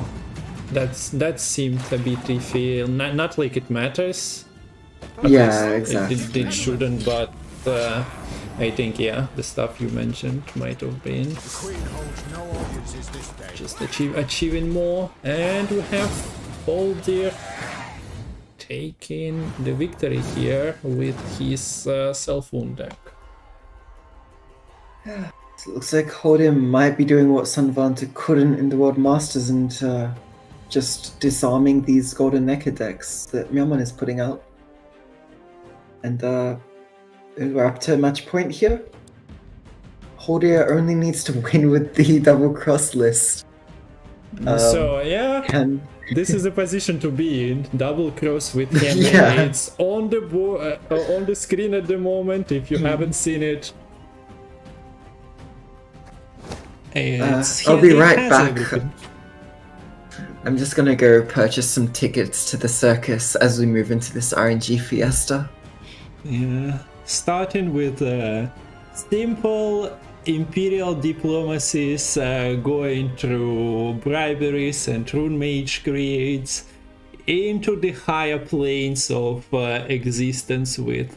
That seemed a bit iffy. Not like it matters. Yeah, exactly. It shouldn't, but I think, yeah, the stuff you mentioned might have been just achieving more. And we have Baldir taking the victory here with his self-wound deck. It looks like Kareem might be doing what Sanvanter couldn't in the World Masters and just disarming these golden necker decks that Myamon is putting out. And we're up to match point here. Holdia only needs to win with the double cross list. So yeah, this is a position to be in. Double cross with him. Yeah. It's on the on the screen at the moment. If you haven't seen it, I'll be right back. I'm just gonna go purchase some tickets to the circus as we move into this RNG fiesta. Yeah, starting with simple imperial diplomacies, going through briberies and rune mage grades into the higher planes of existence with,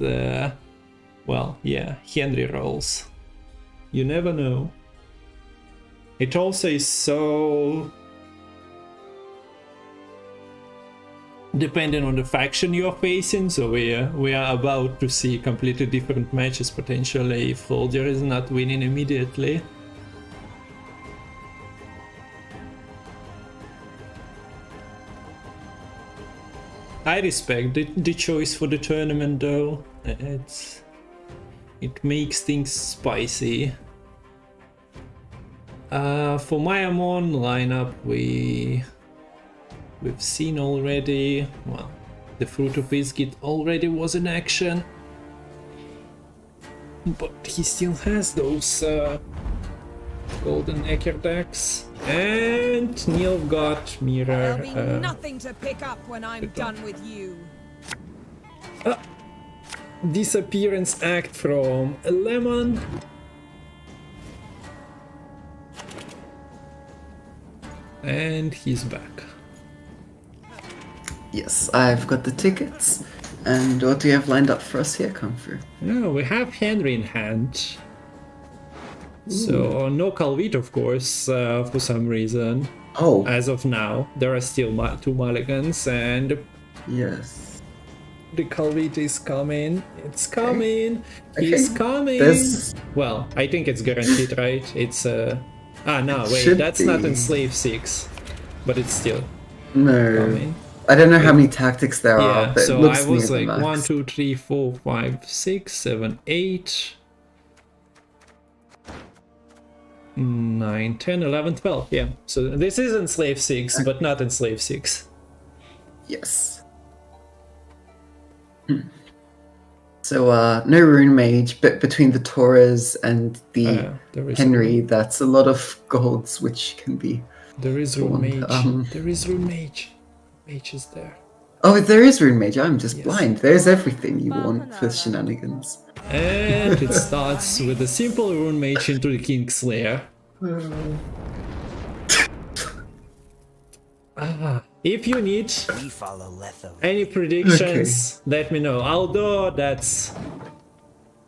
well, yeah, Henry rolls. You never know. It also is so depending on the faction you're facing, so we are about to see completely different matches potentially if Holder is not winning immediately. I respect the choice for the tournament though. It makes things spicy. For Myamon lineup we've seen already. Well, the Fruit of Biscuit already was in action, but he still has those golden Necker decks. And Nilfgaard Mirror. There'll be nothing to pick up when I'm done with you. Disappearance Act from Lemon. And he's back. Yes, I've got the tickets. And what do you have lined up for us here, Kung Fu? Yeah, we have Henry in hand. So no Calvit, of course, for some reason. Oh. As of now, there are still 2 mulligans, and yes, the Calvit is coming. It's coming. Okay. He's coming. Well, I think it's guaranteed, right? It's no, wait, that's not in Slave 6, but it's still coming. I don't know how many tactics there are, but so it looks I was near the like max. 1, 2, 3, 4, 5, 6, 7, 8, 9, 10, 11, 12. Yeah, so this is in Slave 6, but not in Slave 6. Yes. So no Rune Mage, but between the Torres and the Henry, that's a lot of golds which can be... There is Rune Mage. There is Rune Mage. Mage is there. Oh, there is Rune Mage. I'm just blind. There's everything you want for shenanigans. And it starts with a simple Rune Mage into the Kingslayer. If you need any predictions, let me know. Although that's...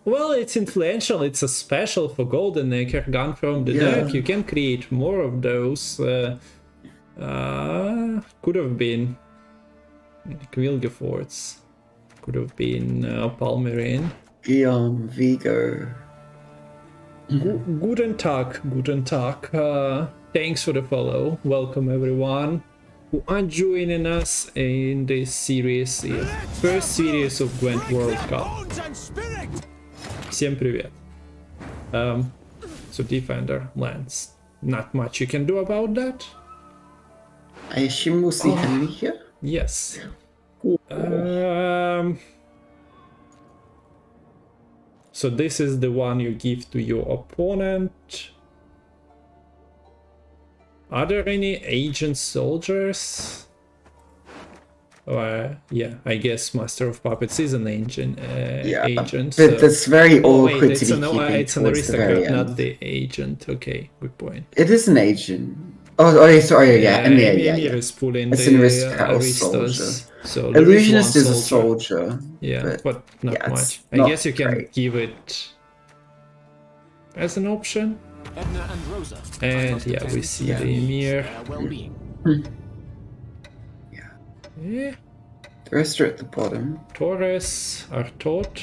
Well, it's influential. It's a special for Golden Necker gun from the deck. You can create more of those. Could have been Quilgeforts. Could have been Palmerin. Guillaume, Vigo. Guten Tag, guten Tag. Thanks for the follow. Welcome everyone who are joining us in this series, first series of Gwent World Cup. Всем привет. So Defender lands. Not much you can do about that. I assume we'll see Henry here? Yes. So So this is the one you give to your opponent. Are there any agent soldiers? Yeah, I guess Master of Puppets is an agent. Agent. But that's very awkward it's to be keeping it's an towards the very aristocrat, end. not the agent. Okay, good point. It is an agent. Oh, sorry, yeah, Emir, yeah. Is pulling It's the an aristocrat or aristos. soldier. So there Illusionist is is one a soldier. Yeah, but not yeah, much. it's I not guess you can great. give it as an option. Edna and Rosa. And yeah, we see the Emir. Well-being. Yeah. The rest are at the bottom. Torres, Artot.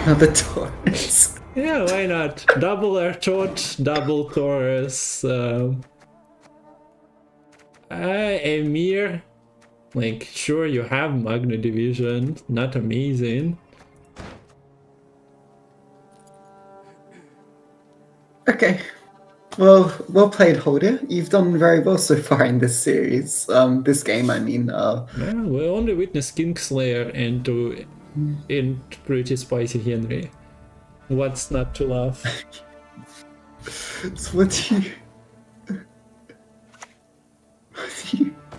Another Taurus. Yeah, why not? Double Artot, double Torres. Emir. Like, sure, you have Magna Division. Not amazing. Okay. Well played, Holder. You've done very well so far in this series. This game, I mean. Yeah, we only witnessed Kingslayer and pretty spicy Henry. What's not to love? So what do you...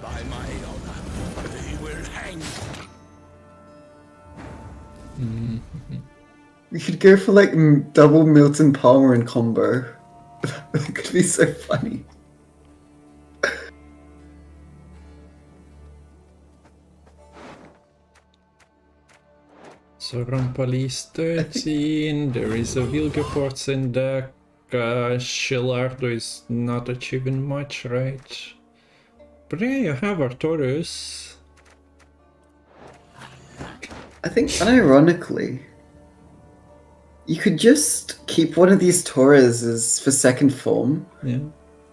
By my honor, they will hang. You could go for like double Milton Palmer and combo. That could be so funny. So Rampali's 13, there is a Vilgefortz in deck, Shelardo is not achieving much, right? But yeah, you have Artorius. I think, unironically, you could just keep one of these Tauruses for second form. Yeah.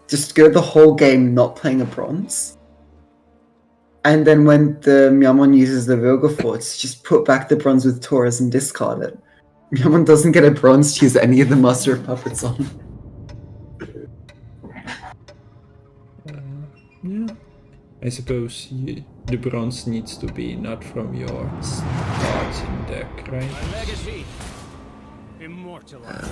Just go the whole game not playing a bronze. And then when the Myamon uses the Vilgefortz, just put back the bronze with Taurus and discard it. Myamon doesn't get a bronze to use any of the Master of Puppets on. Yeah. I suppose the bronze needs to be not from your starting deck, right? Legacy. Immortalized.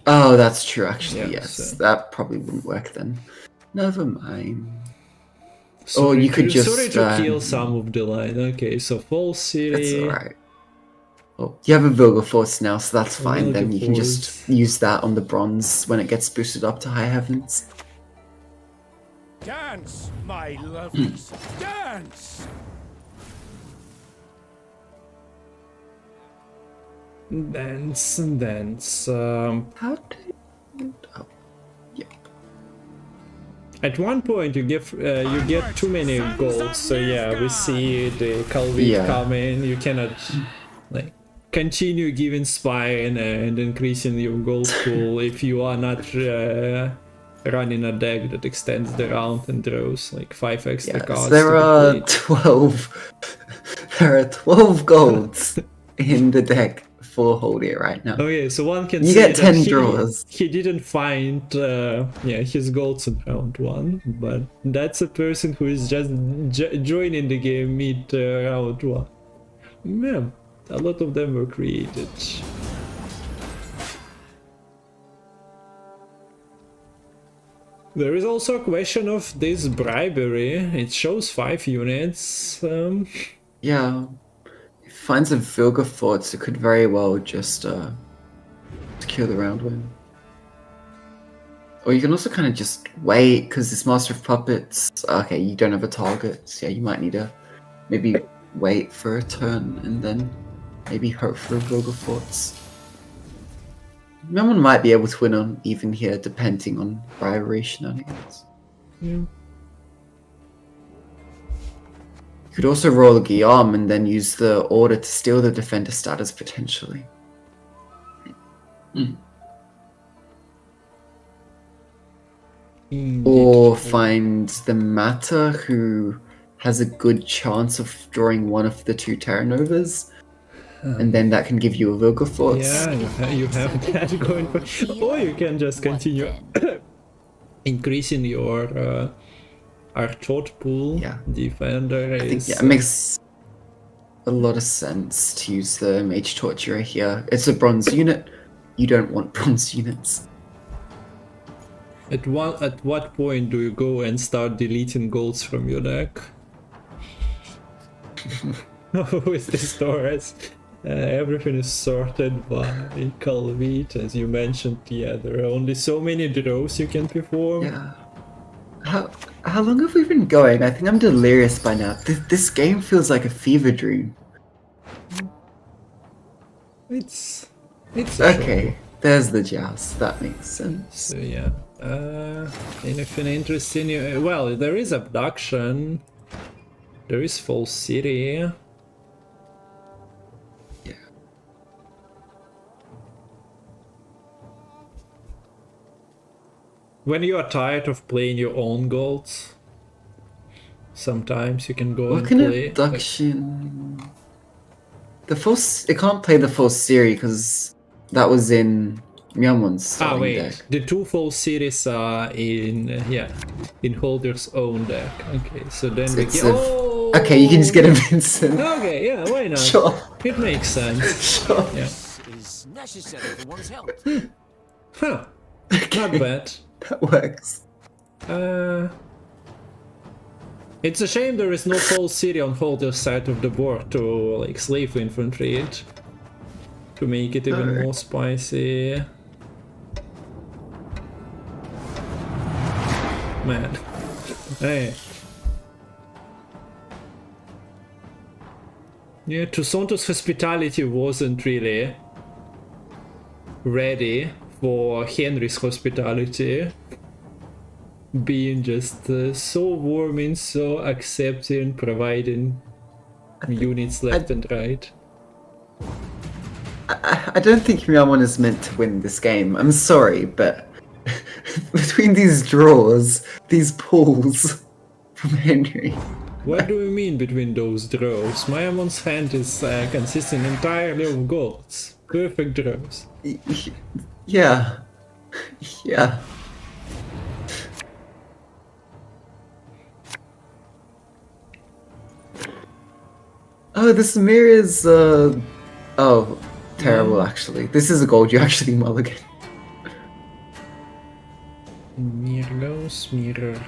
Oh, that's true, actually, Yeah, yes. so- That probably wouldn't work then. Never mind. Sorry you could to- just, Sorry to kill some of the line. Okay, so Fall City. It's alright. Well, you have a Vilgefortz now, so that's fine then. You can just use that on the bronze when it gets boosted up to High Heavens. Dance, my lovelies, dance! Dance. How do oh. At one point you get too many golds, so yeah, we see the Calvin coming. You cannot like continue giving spine and increasing your gold pool if you are not running a deck that extends the round and draws like 5 extra cards. So there to are complete. 12. There are 12 golds in the deck for Holdia right now. Okay, so one can You say get 10 that draws. he didn't find his golds in round 1, but that's a person who is just joining the game mid round 1. Man, a lot of them were created. There is also a question of this bribery. It shows 5 units. Yeah. If it finds a Vilgefortz, it could very well just secure the round win. Or you can also kind of just wait, because this Master of Puppets... Okay, you don't have a target, so yeah, you might need to maybe wait for a turn, and then maybe hope for a Vilgefortz. Myamon might be able to win on even here, depending on bribery shenanigans. Yeah. You could also roll a Guillaume and then use the order to steal the defender status potentially. Or find the Matter who has a good chance of drawing one of the 2 Terra Novas. And then that can give you a Vilgefortz. Yeah, you have that going for. Or you can just continue increasing your Archot pool. Yeah. Defender I think is. yeah, it makes a lot of sense to use the Mage Torturer here. It's a bronze unit. You don't want bronze units. At what point do you go and start deleting golds from your deck? With this Taurus, everything is sorted by Calvit, as you mentioned. Yeah, there are only so many draws you can perform. Yeah. How long have we been going? I think I'm delirious by now. This game feels like a fever dream. It's okay. There's the joust. That makes sense. So yeah. Anything interesting? Well, there is abduction. There is false city. Yeah. When you are tired of playing your own golds, sometimes you can go and play. Abduction? The false. It can't play the false Siri because that was in Myamon's starting deck. The two false series are in in Holder's own deck. Okay, so then we get. Okay, you can just get a Vincent. Okay, yeah, why not? Sure. It makes sense. Sure. Yeah. Is necessary for one's health. Huh. Not bad. That works. It's a shame there is no false city on Holder's side of the board to like slave infantry it. To make it even more spicy. Man. Hey. Yeah, Toussaint's hospitality wasn't really ready for Henry's hospitality. Being just so warming, so accepting, providing units left and right. I don't think Myamon is meant to win this game. I'm sorry, but between these draws, these pulls from Henry. What do you mean between those draws? Myamon's hand is consisting entirely of golds. Perfect draws. Yeah. Yeah. Oh, this mirror is, oh, terrible actually. This is a gold you actually mulligan. Mirror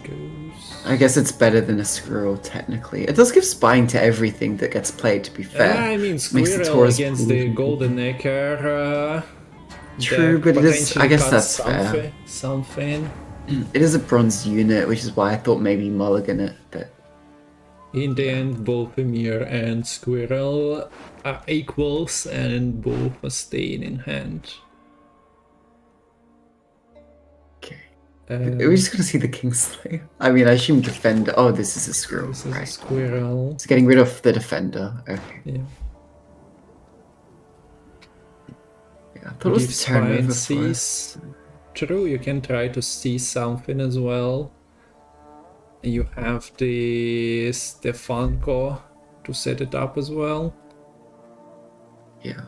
goes. I guess it's better than a squirrel, technically. It does give spying to everything that gets played, to be fair. I mean, squirrel against the golden necker. True, but it is. I guess that's fair. Something. It is a bronze unit, which is why I thought maybe mulligan it, but. In the end, both Emir and Squirrel are equals, and both are staying in hand. We're just gonna see the Kingslayer. I mean, I assume defender. Oh, this is a squirrel. This is right. a squirrel. It's getting rid of the defender. Okay. Yeah. Yeah, I thought it was the turn over for us. True, you can try to see something as well. You have the Stefanko to set it up as well. Yeah.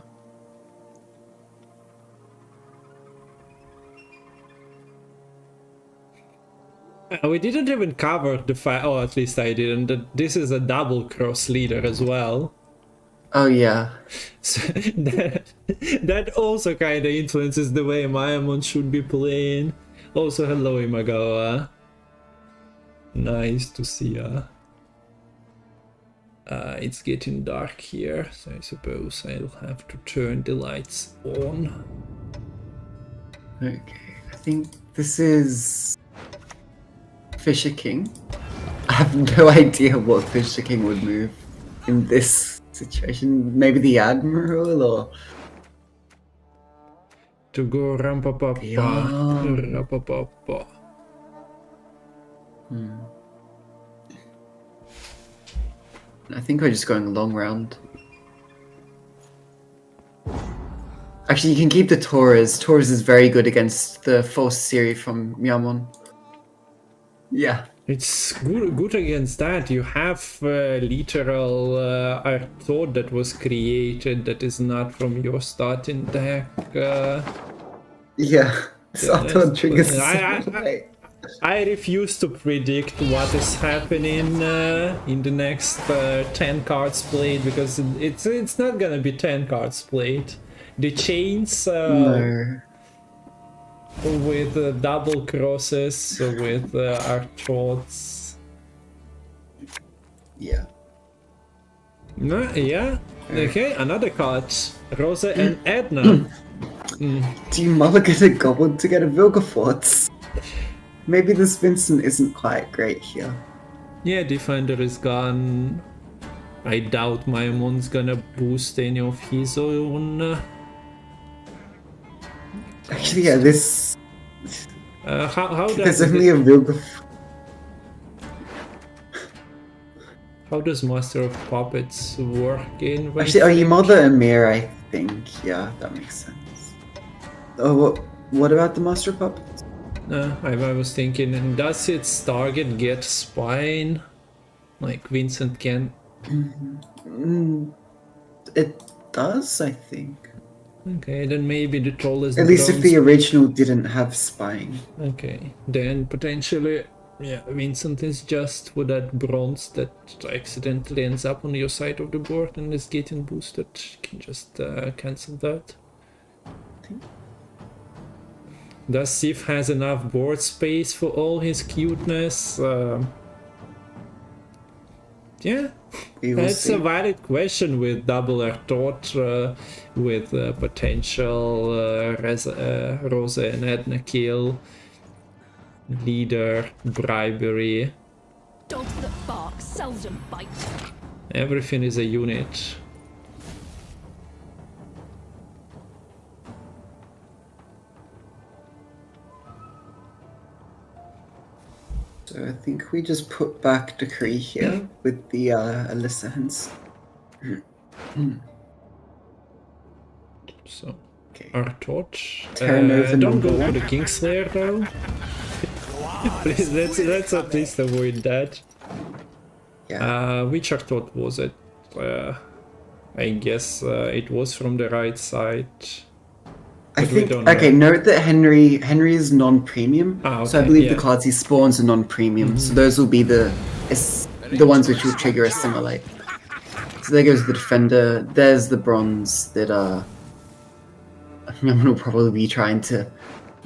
We didn't even cover the fact, or at least I didn't, that this is a double cross leader as well. Oh yeah. So that also kind of influences the way Myamon should be playing. Also, hello Imagawa. Nice to see ya. It's getting dark here, so I suppose I'll have to turn the lights on. Okay, I think this is Fisher King. I have no idea what Fisher King would move in this situation. Maybe the Admiral or... To go rampapapa, rapapapa. I think we're just going a long round. Actually, you can keep the Taurus. Taurus is very good against the false Siri from Myamon. Yeah. It's good against that. You have literal art thought that was created that is not from your starting deck. Yeah. So triggers. I refuse to predict what is happening in the next 10 cards played, because it's not gonna be 10 cards played. The chains No. with double crosses, with arthropods. Yeah. No, yeah. Okay, another card. Rosa and Edna. Do you mulligan a goblin to get a Vilgefortz? Maybe this Vincent isn't quite great here. Yeah, Defender is gone. I doubt Myamon's gonna boost any of his own. Actually, yeah, this... How There's does only a Vilgefortz. how does Master of Puppets work in? Actually, oh, you mother Amir, I think. Yeah, that makes sense. Oh, what about the Master of Puppets? I was thinking, and does its target get spine? Like Vincent can? It does, I think. Okay, then maybe the tallest. At least if bronze- the original didn't have spine. Okay, then potentially, yeah, Vincent is just for that bronze that accidentally ends up on your side of the board and is getting boosted. You can just cancel that. Does Sif has enough board space for all his cuteness? Yeah, We will that's see. a valid question with double thought, with potential Rosa and Edna kill, leader, bribery. Dogs that bark seldom bite. Everything is a unit. So I think we just put back Decree here with the Alyssa Hens. So, Okay. our torch. Turn over Don't go number for the one. Kingslayer though. Please, let's at least avoid that. Yeah. Which Artot was it? I guess it was from the right side. I but we think. don't know. Okay, note that Henry is non-premium. Ah, So I okay, believe yeah. the cards he spawns are non-premium. So those will be the ones which will trigger assimilate. So there goes the defender. There's the bronze that Myamon will probably be trying to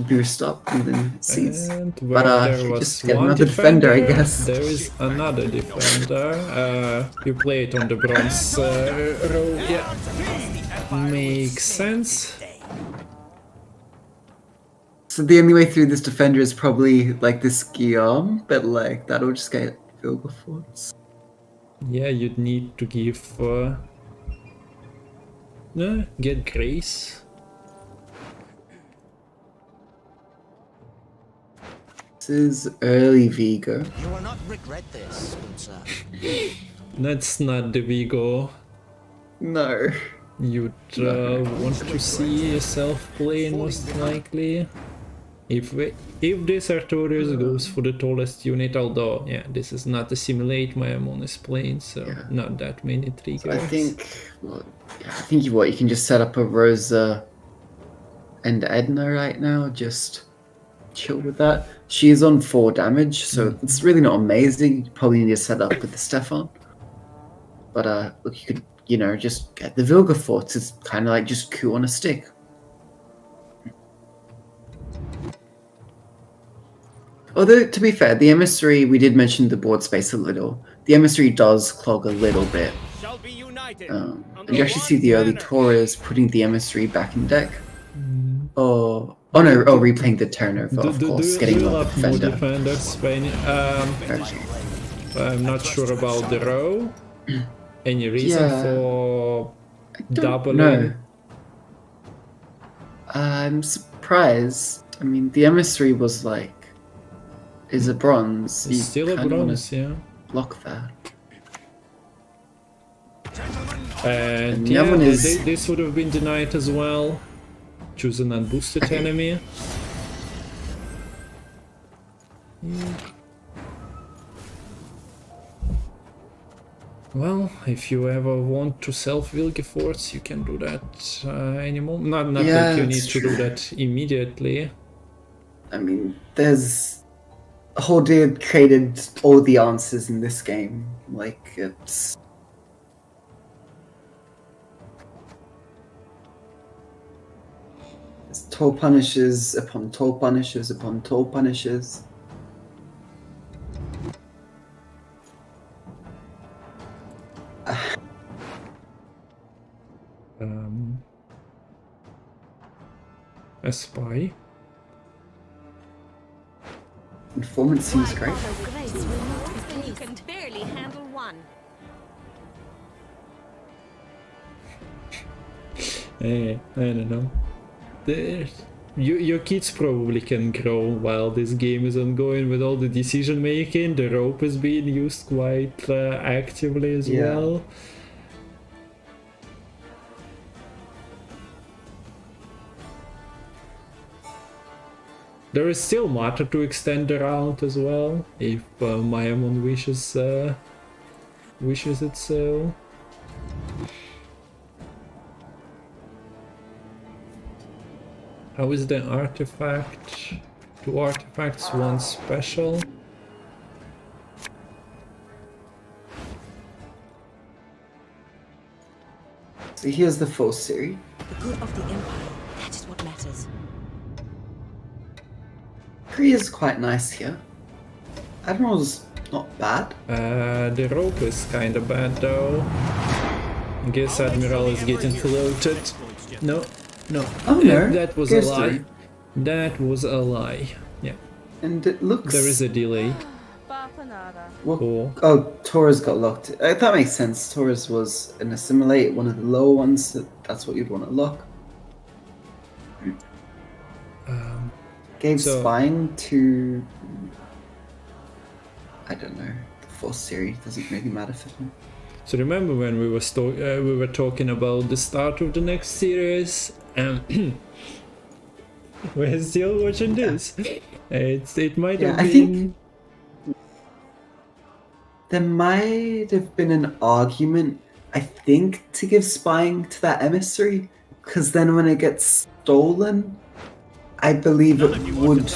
boost up and then seize. And But there you was just get one another defender, I guess. There is another defender. You play it on the bronze row. Yeah, makes sense. So the only way through this defender is probably like this Guillaume, but like that'll just get Vilgefortz. Yeah, you'd need to give. Get Grace. This is early Vigo. You will not regret this, good sir. That's not the Vigo No. you'd want to see yourself playing, most likely. If this Artorius goes for the tallest unit, although yeah, this is not a simulate Myamon is playing, so Yeah. not that many triggers. I think you can just set up a Rosa and Edna right now. Just chill with that. She is on 4 damage, so it's really not amazing. You probably need to set up with the Stefan. But look, you could just get the Vilgefortz. It's kind of like just coup on a stick. Although, to be fair, the emissary, we did mention the board space a little. The emissary does clog a little bit. You actually see the early Taurus putting the emissary back in deck. Replaying the turnover, of course, getting you another love more defender. defenders, Spain. I'm not sure about the row. Any reason Yeah, for Don't doubling? know. I'm surprised. I mean, the emissary was is a bronze. It's You still a kinda wanna bronze, yeah. block that. And the yeah, other one is- this would have been denied as well. Choose an unboosted enemy. Well, if you ever want to self Vilgefortz, you can do that anymore. Not Yeah, that you need that's to do true. that immediately. I mean, there's Holdir created all the answers in this game. Like, it's... It's toll punishes upon toll punishes upon toll punishes. A spy. Informant seems great. You can barely handle one. I don't know. Your kids probably can grow while this game is ongoing with all the decision making. The rope is being used quite actively as well. There is still matter to extend the round as well, if Myamon wishes it so. How is the artifact? Two artifacts, one special. So here's the full series. The good of the Empire, that is what matters. Korea's quite nice here. Admiral's not bad. The rope is kinda bad though. I guess Admiral is getting floated. No. Oh no, that was a goes lie. through. That was a lie. Yeah. And it looks... There is a delay. Well, Cool. oh, Taurus got locked. That makes sense. Taurus was an assimilate, one of the lower ones. So that's what you'd want to lock. Gave so- spying to... I don't know. The fourth series doesn't really matter for them. So remember when we were talking about the start of the next series? We're still watching this. It might have I been. think there might have been an argument, I think, to give spying to that emissary, because then when it gets stolen, I believe it would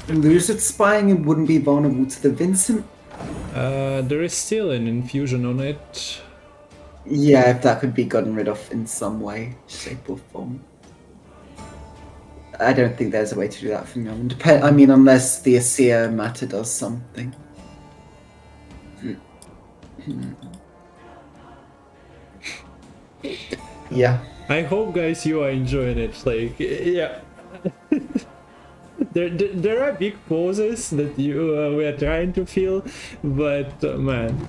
lose its spying and wouldn't be vulnerable to the Vincent. There is still an infusion on it. Yeah, if that could be gotten rid of in some way, shape or form. I don't think there's a way to do that from Myamon. I mean, unless the Asir matter does something. Yeah. I hope, guys, you are enjoying it. Like, yeah. There are big poses that we are trying to fill, but man,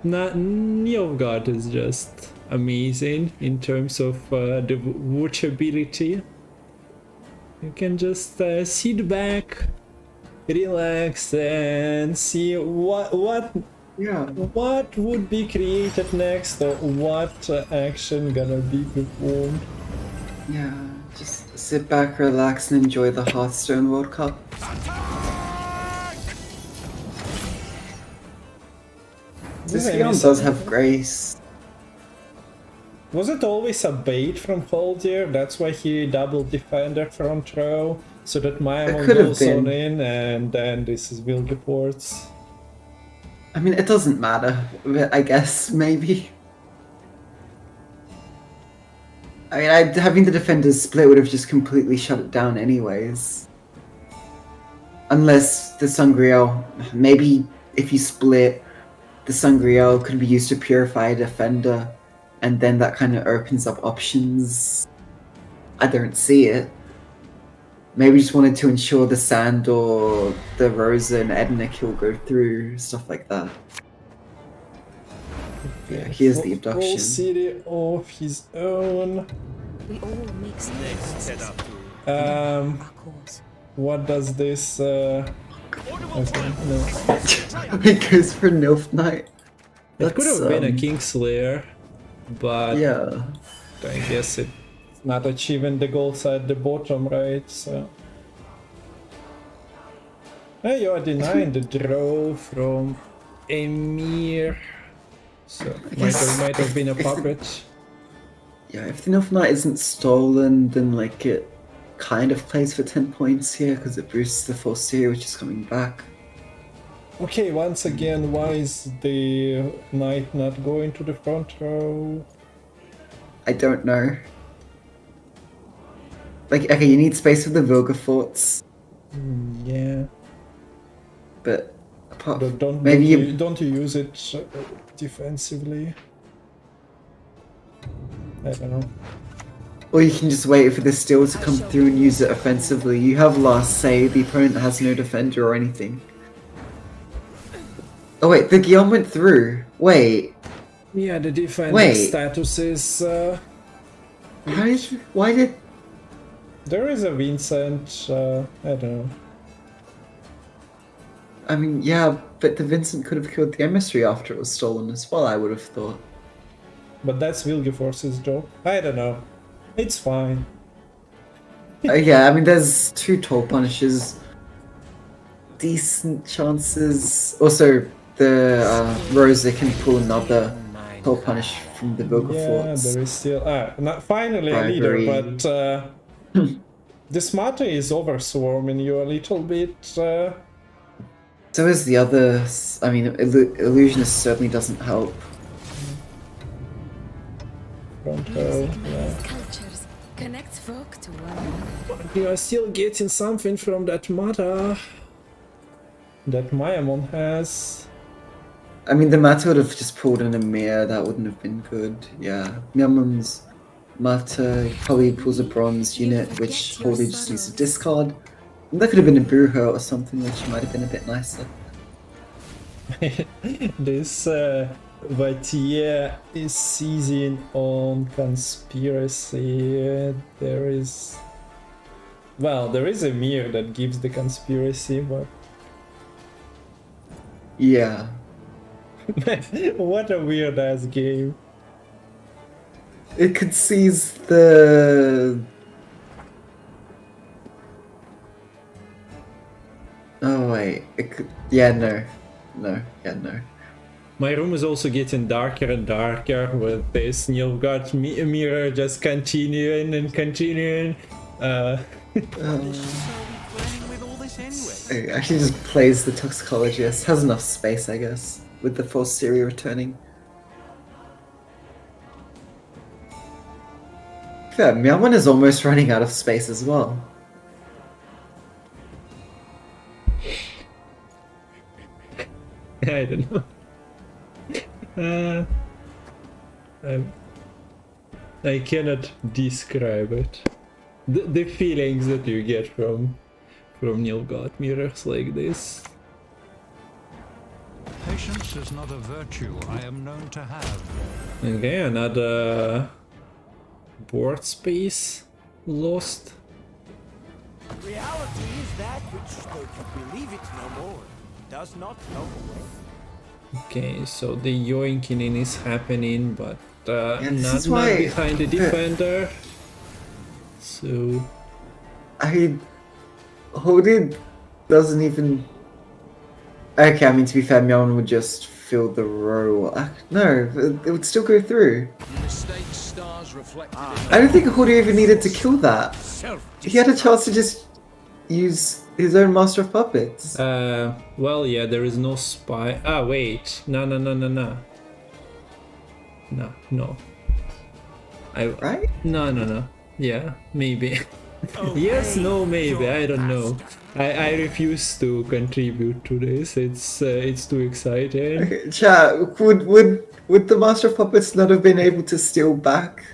Nilfgaard is just amazing in terms of the watchability. You can just sit back, relax, and see what would be created next, or what action gonna be performed. Yeah, just sit back, relax, and enjoy the Hearthstone World Cup. This game does have grace. Was it always a bait from Holdir? That's why he double defender front row, so that Myamon goes on in, and then this is Wilgeport's. I mean, it doesn't matter, I guess, maybe. I mean, having the defenders split would have just completely shut it down anyways. Unless the Sangreal, maybe if you split, the Sangreal could be used to purify a defender, and then that kind of opens up options. I don't see it. Maybe just wanted to ensure the Sand or the Rosa and Edna kill go through, stuff like that. Yeah, here's the abduction. Whole city of his own. We all make mistakes. What does this? Okay, no. It goes for Nilf Knight. It could have been a Kingslayer, but yeah, I guess it's not achieving the goals at the bottom, right? So you are denying the draw from Emir, so might have been a puppet. Yeah, if the Nilf Knight isn't stolen, then like it kind of plays for 10 points here because it boosts the full series, which is coming back. Okay, once again, why is the knight not going to the front row? I don't know. Like, okay, you need space for the Vilga forts, Yeah, but apart but don't maybe don't you, you, don't you use it defensively? I don't know. or you can just wait for the steel to come through and use it offensively. You have last say, the opponent has no defender or anything. Oh wait, the Guillaume went through. Wait, Yeah, the defense Wait. status is. why did... There is a Vincent. I don't know. I mean, yeah, but the Vincent could have killed the emissary after it was stolen as well, I would have thought. But that's Wilgeforce's job. I don't know. It's fine. Yeah, I mean, there's 2 toll punishes. Decent chances. Also, the Rosa can pull another toll punish from the Vilga Yeah, forts. there is still. Not finally a leader, Bribery. but this matter is overswarming you a little bit. So is the other. I mean, Illusionist certainly doesn't help. Front row, yeah. Cultures connects folk to one another. You are still getting something from that matter that Myamon has. I mean, the Mata would have just pulled in a mirror, that wouldn't have been good. Yeah. Myamon's Mata probably pulls a bronze unit, which Holy just needs to discard. And that could have been a Bruja or something, which might have been a bit nicer. This Vatier is seizing on conspiracy. There is. Well, there is a mirror that gives the conspiracy, but. Yeah. What a weird ass game. It could seize the... Oh wait, it could... Yeah, no. No, yeah, no. My room is also getting darker and darker with this Nilfgaard mirror just continuing and continuing. It actually just plays the Toxicologist. Has enough space, I guess, with the full Siri returning. Yeah, Myamon is almost running out of space as well. I don't know. I cannot describe it. The feelings that you get from Nilfgaard mirrors like this. Patience is not a virtue I am known to have. Okay, another board space lost. Reality is that which, though you believe it no more, does not know away. Okay, so the yoinking in is happening, but this not is why- behind the defender. So Holded doesn't even... Okay, I mean, to be fair, Myamon would just fill the row. No, it would still go through. I don't think Holded even needed to kill that. He had a chance to just use his own Master of Puppets. well, yeah, there is no spy. Ah, wait. No. No. Right? No. Yeah, maybe. Yes, no, maybe. I don't know. I refuse to contribute to this. It's too exciting. Okay, chat, would the Master of Puppets not have been able to steal back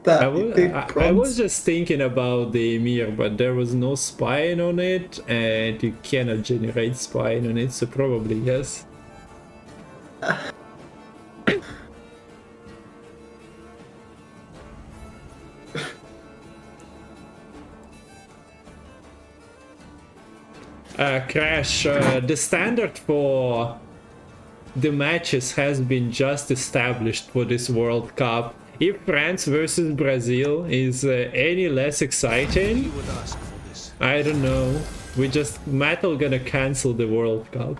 that big I bronze? was just thinking about the mirror, but there was no spine on it, and you cannot generate spine on it, so probably yes. Crash, the standard for the matches has been just established for this World Cup. If France versus Brazil is any less exciting, I don't know. We just Metal gonna cancel the World Cup.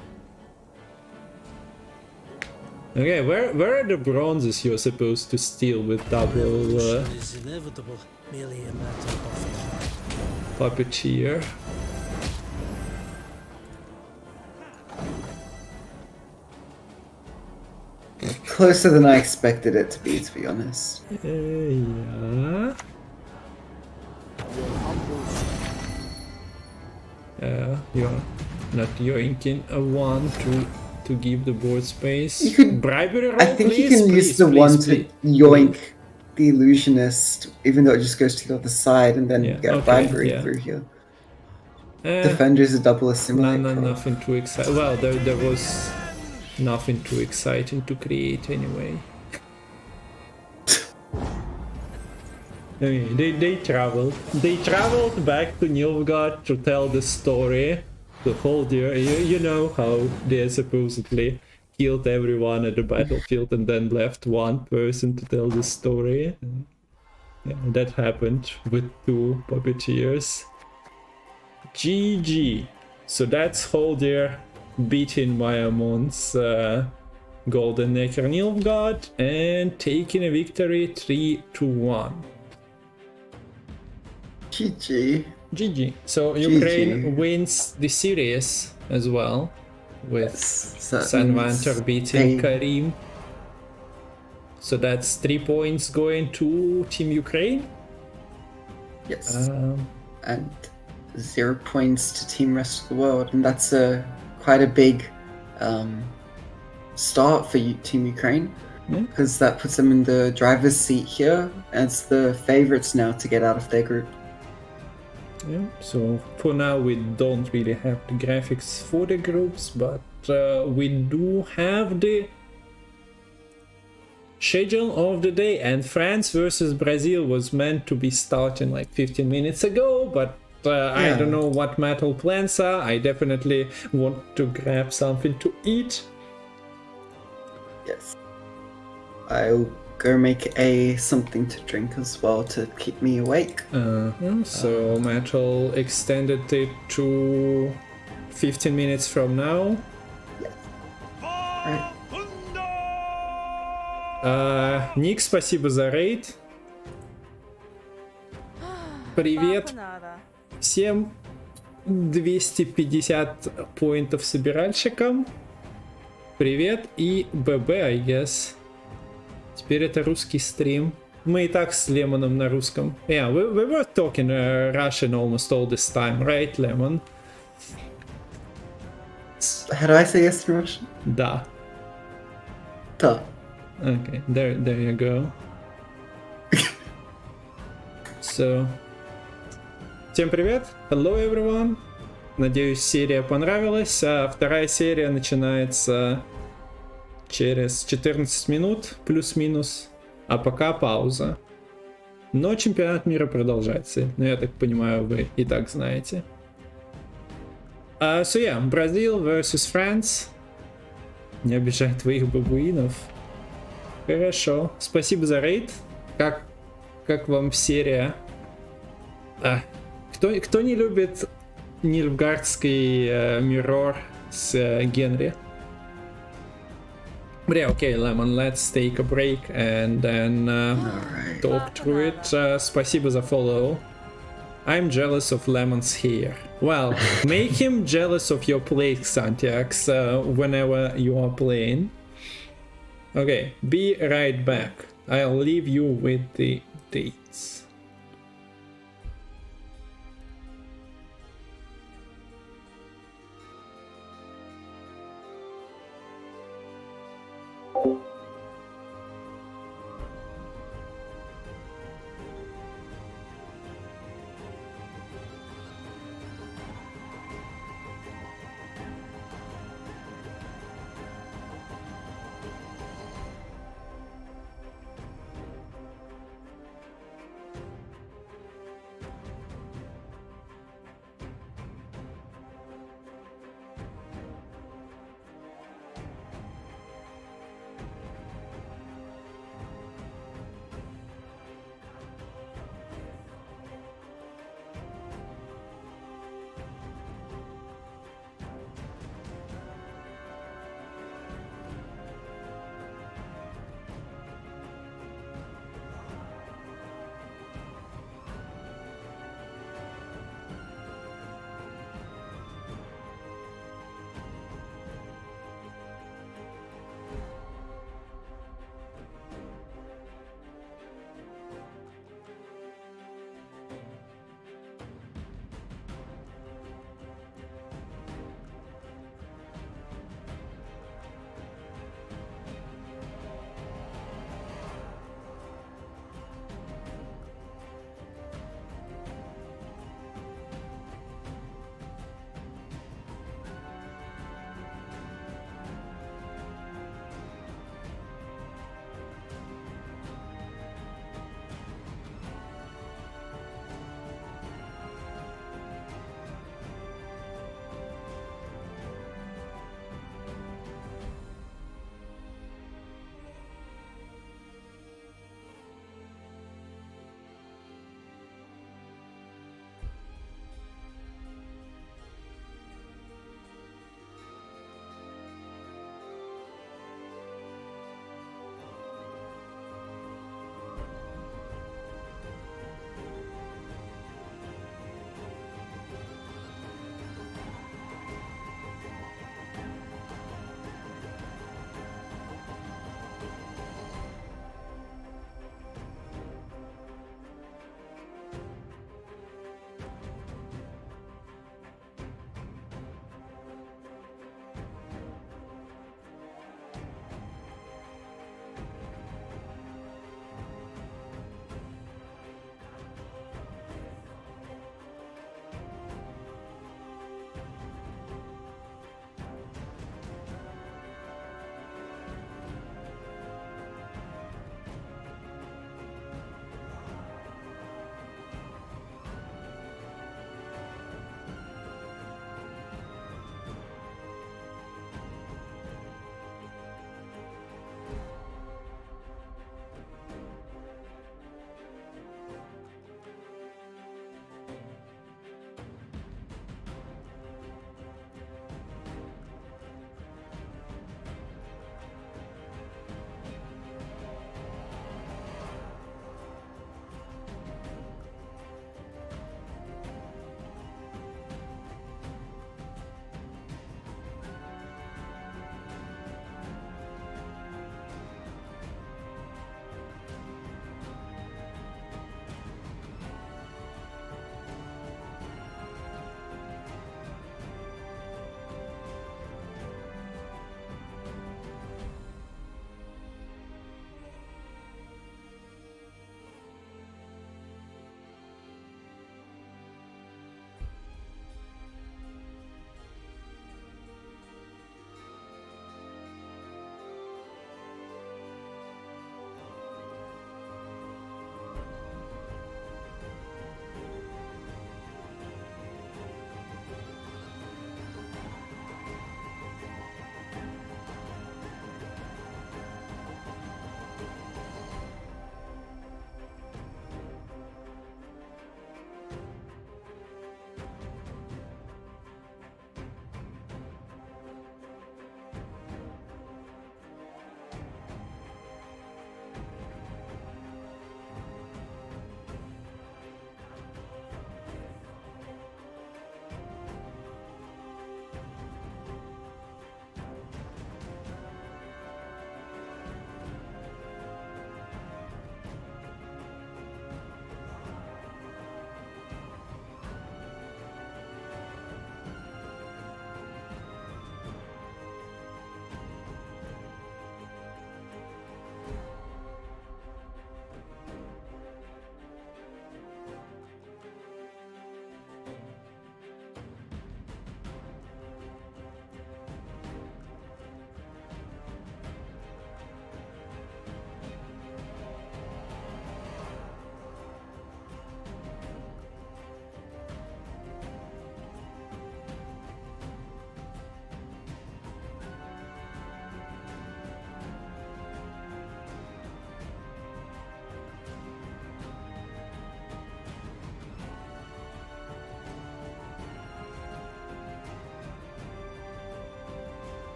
Okay, where are the bronzes you're supposed to steal with double? Is inevitable, merely a matter of Puppeteer. Closer than I expected it to be honest. Yeah. You're not yoinking a one to give the board space. You could, bribery roll, I think please, you can please, use the please, one please. to yoink the illusionist, even though it just goes to the other side, and then Yeah, get okay, bribery yeah. through here. Eh, Defender is a double assimilate. no, pro. nothing too exciting. Well, there was nothing too exciting to create anyway. I mean, they traveled. They traveled back to Nilfgaard to tell the story. The whole deal. You know how they supposedly killed everyone at the battlefield and then left one person to tell the story. Yeah, that happened with 2 puppeteers. GG. So that's Holdir beating Myamon's Golden Necker Nilfgaard and taking a victory 3-1. GG. GG. So GG. Ukraine wins the series as well, with Sanvanter beating Kareem. So that's 3 points going to Team Ukraine. Yes. And 0 points to Team Rest of the World, and that's quite a big start for Team Ukraine, because that puts them in the driver's seat here as the favorites now to get out of their group. Yeah, so for now we don't really have the graphics for the groups, but we do have the schedule of the day, and France versus Brazil was meant to be starting like 15 minutes ago, but I don't know what metal plans are. I definitely want to grab something to eat. Yes. I'll go make something to drink as well to keep me awake. So metal extended it to 15 minutes from now. Right. Ник, спасибо за рейд. Привет всем 250 поинтов собиральщикам. Привет и ББ, I guess. Теперь это русский стрим. Мы и так с Лемоном на русском. Yeah, we were talking Russian almost all this time, right, Lemon? How do I say yes in Russian? Да. Да. Okay, there you go. So, всем привет, hello everyone. Надеюсь, серия понравилась. Вторая серия начинается через 14 минут, плюс-минус. А пока пауза. Но чемпионат мира продолжается. Но я так понимаю, вы и так знаете. So yeah, Brazil versus France. Не обижай твоих бабуинов. Хорошо. Спасибо за рейд. Как вам серия? Кто не любит Нильфгардский миррор с Генри? Yeah, okay, Lemon, let's take a break and then talk through it. Спасибо за follow. I'm jealous of Lemon's hair. Well, make him jealous of your play, Xantiax, whenever you are playing. Okay, be right back. I'll leave you with the dates.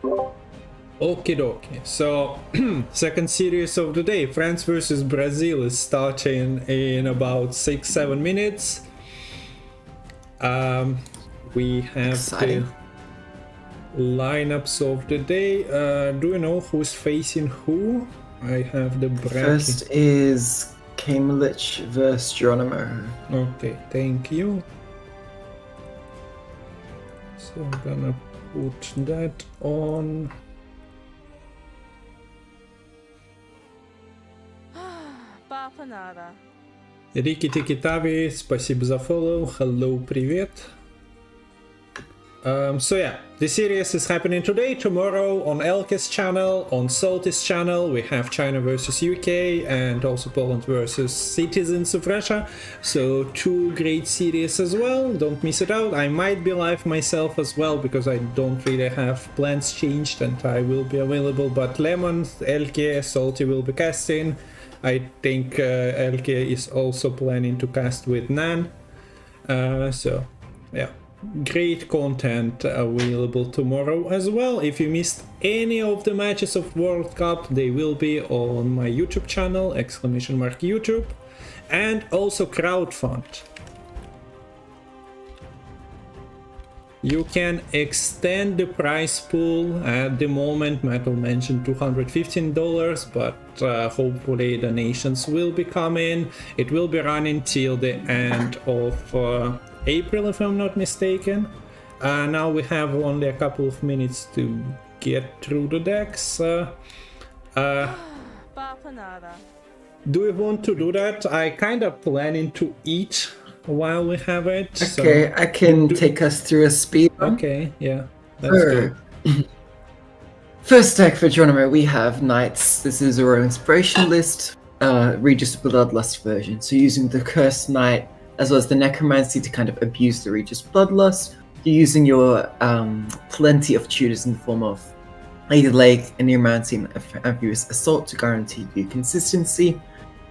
Okie dokie. So, second series of the day, France versus Brazil, is starting in about 6-7 minutes. We have Exciting. the lineups of the day. Do you know who's facing who? I have the bracket. First is Kamelich versus Geronimo. Okay, thank you. So I'm gonna put that on. Papa nada. Рики Тики Тави, спасибо за follow. Hello, привет. So yeah, the series is happening today, tomorrow on Elke's channel, on Salty's channel. We have China versus UK and also Poland versus Citizens of Russia. So 2 great series as well. Don't miss it out. I might be live myself as well because I don't really have plans changed and I will be available. But Lemon, Elke, Salty will be casting. I think Elke is also planning to cast with Nan. So yeah. Great content available tomorrow as well. If you missed any of the matches of World Cup, they will be on my YouTube channel, !YouTube, and also crowdfund. You can extend the prize pool. At the moment, Metal mentioned $215, but hopefully donations will be coming. It will be running till the end of April, if I'm not mistaken. Now we have only a couple of minutes to get through the decks. Do we want to do that? I kind of planning to eat while we have it. Okay, so I can take us through a speed run. Okay, yeah. Let's go. First deck for Geronimo, we have Knights. This is a raw inspiration list, Regis Bloodlust version. So using the Cursed Knight as well as the Necromancy to kind of abuse the Regis Bloodlust. You're using your plenty of tutors in the form of Lady Lake, Necromancy, and Amphibious Assault to guarantee you consistency.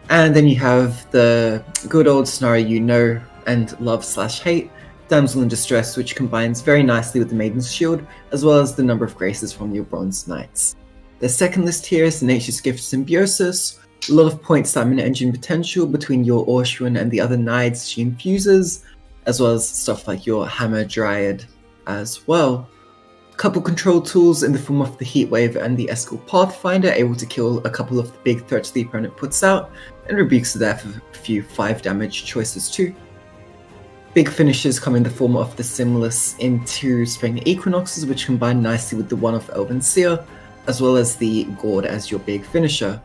And then you have the good old scenario you know and love/hate, Damsel in Distress, which combines very nicely with the Maiden's Shield, as well as the number of graces from your Bronze Knights. The second list here is the Nature's Gift Symbiosis. A lot of point stamina engine potential between your Orshuan and the other Knights she infuses, as well as stuff like your Hammer Dryad as well. Couple control tools in the form of the Heatwave and the Escal Pathfinder, able to kill a couple of the big threats the opponent puts out, and Rebukes are there for a few 5 damage choices too. Big finishes come in the form of the Simless into Spring Equinoxes, which combine nicely with the one of Elven Seer, as well as the Gourd as your big finisher.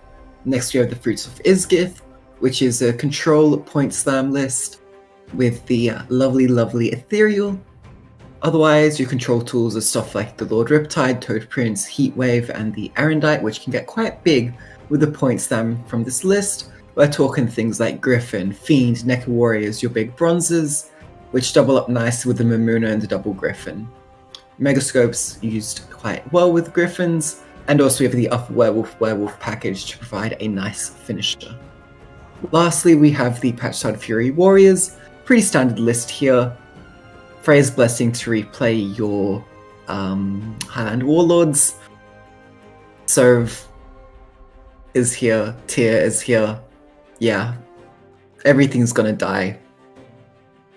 Next we have the Fruits of Isgith, which is a control point slam list with the lovely Ethereal. Otherwise, your control tools are stuff like the Lord Riptide, Toad Prince, Heatwave, and the Erendite, which can get quite big with the point slam from this list. We're talking things like Griffin, Fiend, Necker Warriors, your big bronzes, which double up nicely with the Mamuna and the double Griffin. Megascopes used quite well with Griffins, and also we have the Upper Werewolf package to provide a nice finisher. Lastly, we have the Patchside Fury Warriors, pretty standard list here. Freya's Blessing to replay your Highland Warlords. Serve is here, Tyr is here. Yeah, everything's gonna die.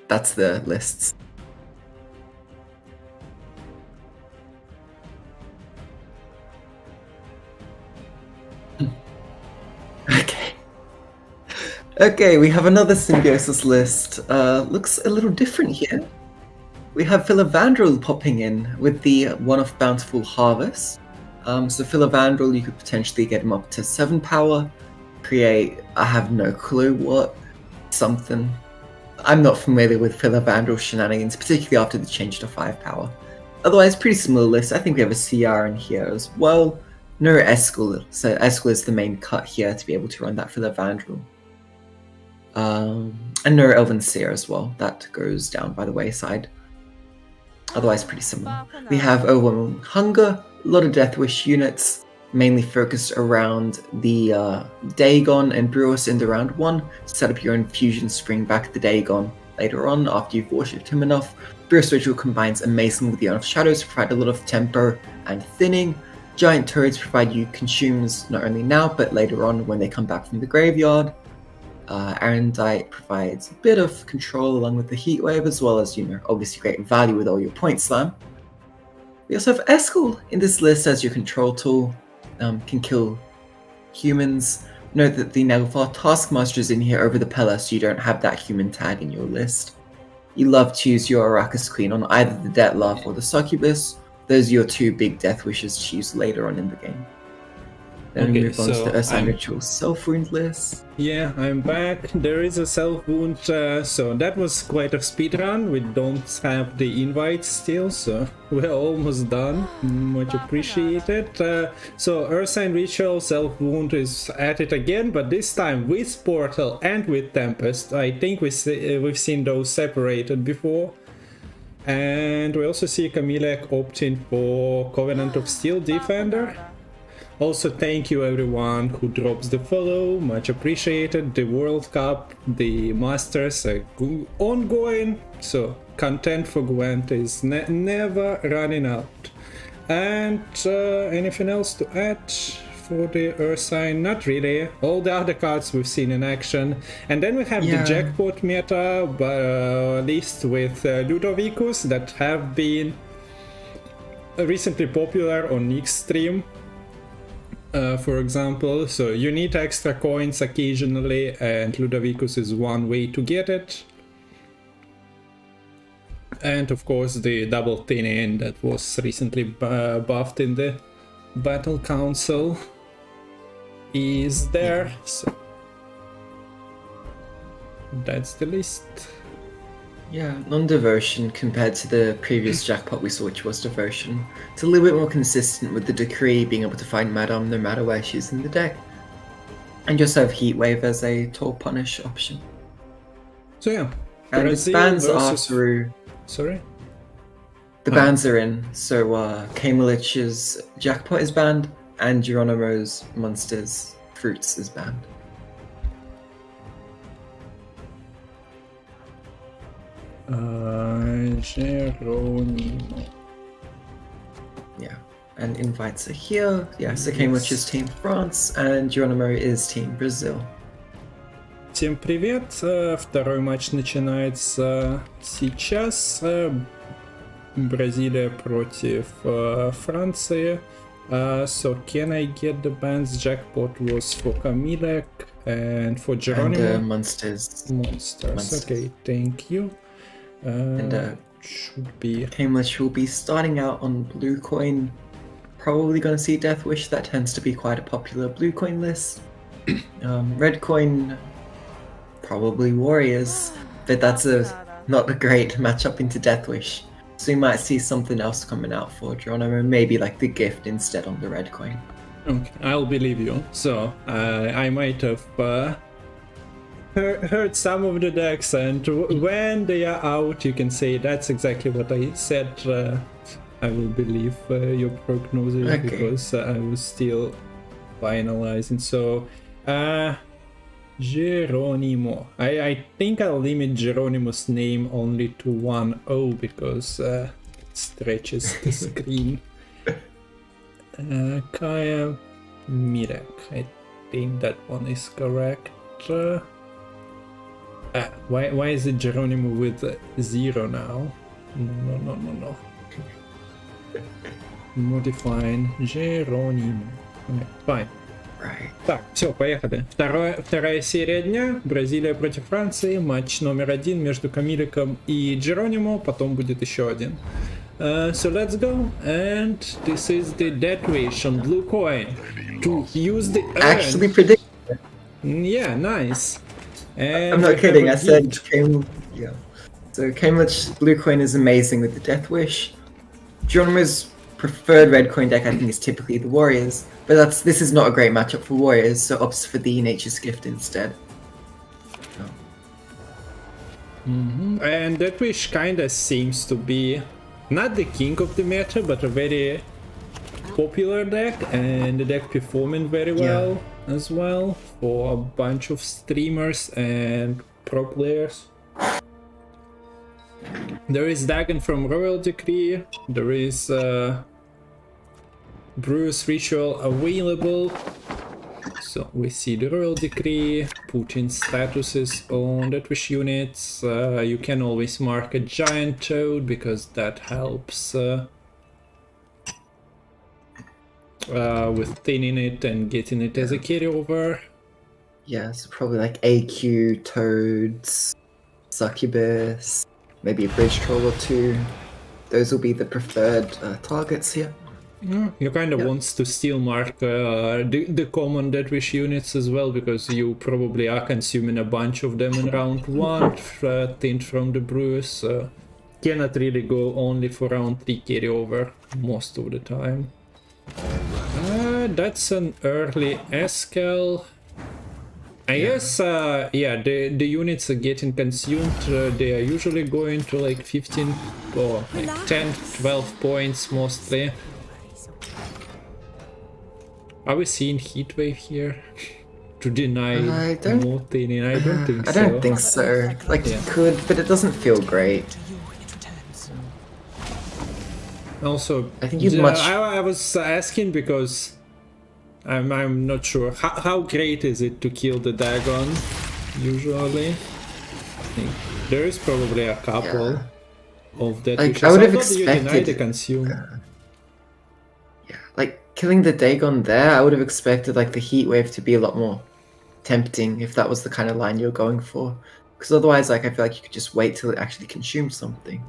That's the lists. Okay, we have another Symbiosis list. Looks a little different here. We have Philavandrel popping in with the one of Bountiful Harvest. So Philavandrel, you could potentially get him up to 7 power. Create, I have no clue what, something. I'm not familiar with Philavandrel shenanigans, particularly after the change to 5 power. Otherwise, pretty similar list. I think we have a CR in here as well. No Escal, so Escal is the main cut here to be able to run that Philavandrel. And no Elven Seer as well. That goes down by the wayside. Otherwise, pretty similar. We have Overwhelming Hunger, a lot of Death Wish units, mainly focused around the Dagon and Brewers in the round 1 to set up your infusion, bring back the Dagon later on after you've worshipped him enough. Brewers Ritual combines amazingly with the Urn of Shadows to provide a lot of tempo and thinning. Giant turrets provide you consumes not only now but later on when they come back from the graveyard. Arendite provides a bit of control along with the heat wave, as well as, obviously great value with all your point slam. We also have Eskel in this list as your control tool, can kill humans. Note that the Naglfar Taskmaster is in here over the Pella, so you don't have that human tag in your list. You love to use your Arrakis Queen on either the Dettlaff or the Succubus. Those are your two big death wishes to use later on in the game. Then we move on to the Ursine Ritual Self-Wound list. Yeah, I'm back. There is a self-wound, so that was quite a speed run. We don't have the invites still, so we're almost done. Much appreciated. So Ursine Ritual Self-Wound is at it again, but this time with Portal and with Tempest. I think we've seen those separated before. And we also see Camilek opting for Covenant of Steel Defender. Also, thank you everyone who drops the follow, much appreciated. The World Cup, the Masters are ongoing, so content for Gwent is never running out. And anything else to add for the Ursine? Not really. All the other cards we've seen in action. And then we have the jackpot meta, but list with Ludovicus that have been recently popular on Nick's stream. For example, so you need extra coins occasionally, and Ludovicus is one way to get it. And of course the double thinning that was recently buffed in the Battle Council is there. So that's the list. Yeah, non-devotion compared to the previous jackpot we saw, which was devotion. It's a little bit more consistent with the decree being able to find Madame no matter where she's in the deck. And just have Heat Wave as a tall punish option. So yeah. And the bans are through. Sorry? The bans are in, so Kamelich's jackpot is banned, and Geronimo's Monsters Fruits is banned. Geronimo. Yeah, and invites are here. Yeah, so Kamlich is Team France, and Geronimo is Team Brazil. Всем привет! Второй матч начинается сейчас. Бразилия против Франции. So can I get the bans? Jackpot was for Camilek and for Geronimo. And Monsters. Okay, thank you. And should be Kamlich will be starting out on blue coin. Probably going to see Death Wish. That tends to be quite a popular blue coin list. Red coin, probably Warriors, but that's not a great matchup into Death Wish. So you might see something else coming out for Geronimo, maybe like the gift instead on the red coin. Okay, I'll believe you. So I might have heard some of the decks, and when they are out, you can say that's exactly what I said. I will believe your prognosis, okay, because I was still finalizing. So Geronimo. I think I'll limit Geronimo's name only to 1-0 because it stretches the screen. Kaya Mirek. I think that one is correct. Why is it Geronimo with 0 now? No. Modifying Geronimo. Okay, fine. Так, все, поехали. Вторая серия дня. Бразилия против Франции. Матч номер 1 между Камиликом и Джеронимо. Потом будет еще один. So let's go. And this is the Death Wish on blue coin. To use the urn. Actually predicted it. Yeah, nice. And I'm not kidding. I said yeah. So Kamlich blue coin is amazing with the Death Wish. Geronimo's preferred red coin deck, I think, is typically the Warriors, but this is not a great matchup for Warriors, so opts for the Nature's Gift instead. And Death Wish kinda seems to be not the king of the meta, but a very popular deck, and the deck performing very well as well for a bunch of streamers and pro players. There is Dagon from Royal Decree, there is Bruce ritual available. So we see the royal decree, put in statuses on that wish units. You can always mark a giant toad because that helps with thinning it and getting it as a carryover. Yeah, so probably like AQ, toads, succubus, maybe a bridge troll or two. Those will be the preferred targets here. You kind of wants to still mark the common dead wish units as well, because you probably are consuming a bunch of them in round 1, thinned from the brews. Cannot really go only for round 3 carryover most of the time. That's an early Escal. I guess, yeah, the units are getting consumed. They are usually going to like 15 or like 10, 12 points mostly. Are we seeing heatwave here? To deny more thinning? I don't think so. I don't think so. Like, it could, but it doesn't feel great. Also, I think you'd much... I was asking because I'm not sure. How great is it to kill the Dagon, usually? I think there is probably a couple of that. Like, I would have expected you deny the expected... consume. Yeah, like, killing the Dagon there, I would have expected like the heat wave to be a lot more tempting if that was the kind of line you're going for. Because otherwise, like, I feel like you could just wait till it actually consumes something.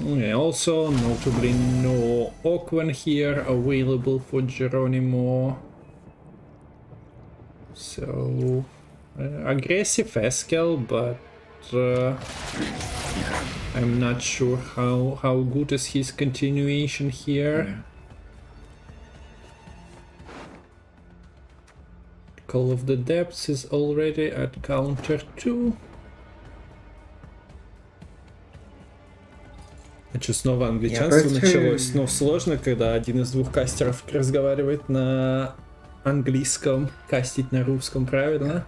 Yeah, also notably no Oakwen here available for Geronimo. So aggressive Escal, but I'm not sure how good is his continuation here. Call of the Depths is already at counter 2. Что снова англичанство началось, но сложно, когда один из двух кастеров разговаривает на английском, кастить на русском, правильно?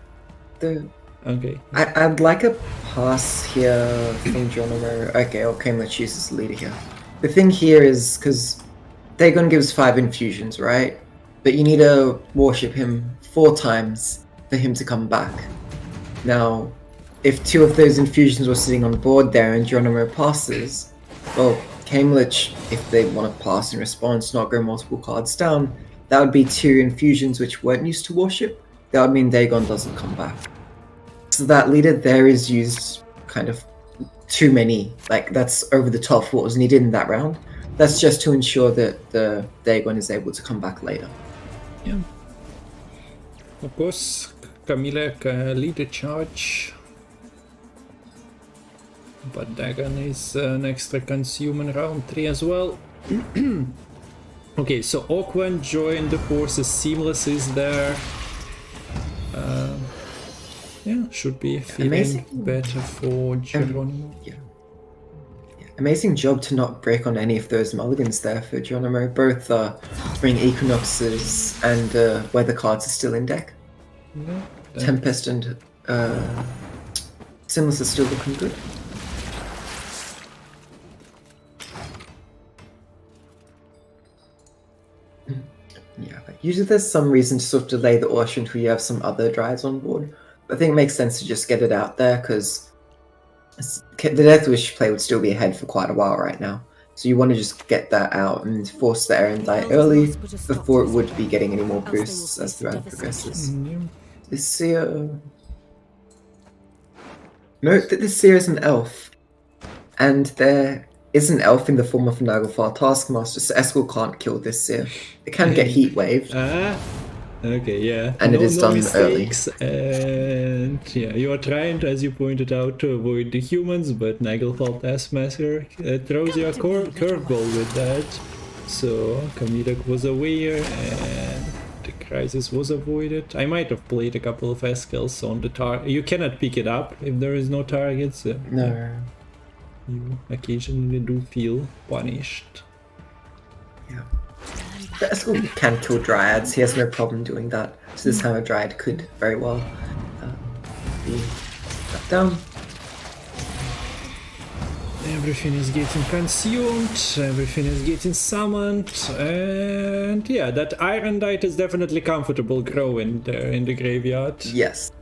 Okay. I'd like a pass here from Geronimo. Okay, okay, let's choose this leader here. The thing here is, because Dagon gives 5 infusions, right? But you need to worship him 4 times for him to come back. Now, if 2 of those infusions were sitting on board there and Geronimo passes, well, Kamelich, if they want to pass in response, not go multiple cards down, that would be 2 infusions which weren't used to worship. That would mean Dagon doesn't come back. So that leader there is used kind of too many, like that's over the top for what was needed in that round. That's just to ensure that the Dagon is able to come back later. Yeah. Of course, Camila leader charge. But Dagon is an extra consume in round 3 as well. Okay, so Oakwen joined the forces, Seamless is there. Yeah, should be feeling better for Geronimo. Yeah. Amazing job to not break on any of those mulligans there for Geronimo. Both bring Equinoxes and weather cards are still in deck. Yeah, Tempest and Seamless is still looking good. Yeah, usually there's some reason to sort of delay the Orsh until you have some other drives on board. But I think it makes sense to just get it out there because the Death Wish play would still be ahead for quite a while right now. So you want to just get that out and force the Erendite early before it would be getting any more boosts as the round progresses. This Seer... Note that this Seer is an elf. And there is an elf in the form of a Naglfar Taskmaster, so Escal can't kill this Seer. It can get heat waved. Okay, yeah. And it is done mistakes. And yeah, you are trying, as you pointed out, to avoid the humans, but Naglfar Taskmaster throws you a curveball with that. So Kamilek was aware and the crisis was avoided. I might have played a couple of Escals on the target. You cannot pick it up if there is no target, so no. You occasionally do feel punished. Yeah. The Escal can kill Dryads, he has no problem doing that. So this time a Dryad could very well be shut down. Everything is getting consumed, everything is getting summoned, and yeah, that Iron Knight is definitely comfortable growing there in the graveyard. Yes.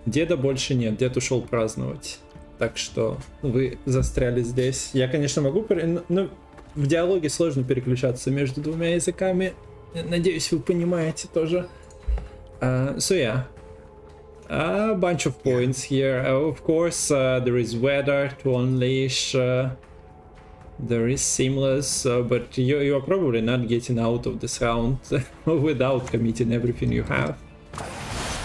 Деда больше нет, дед ушел праздновать. Так что вы застряли здесь. Я, конечно, могу... Но в диалоге сложно переключаться между двумя языками. Надеюсь, вы понимаете тоже. So yeah. A bunch of points here. Of course, there is weather to unleash. There is seamless, but you are probably not getting out of this round without committing everything you have.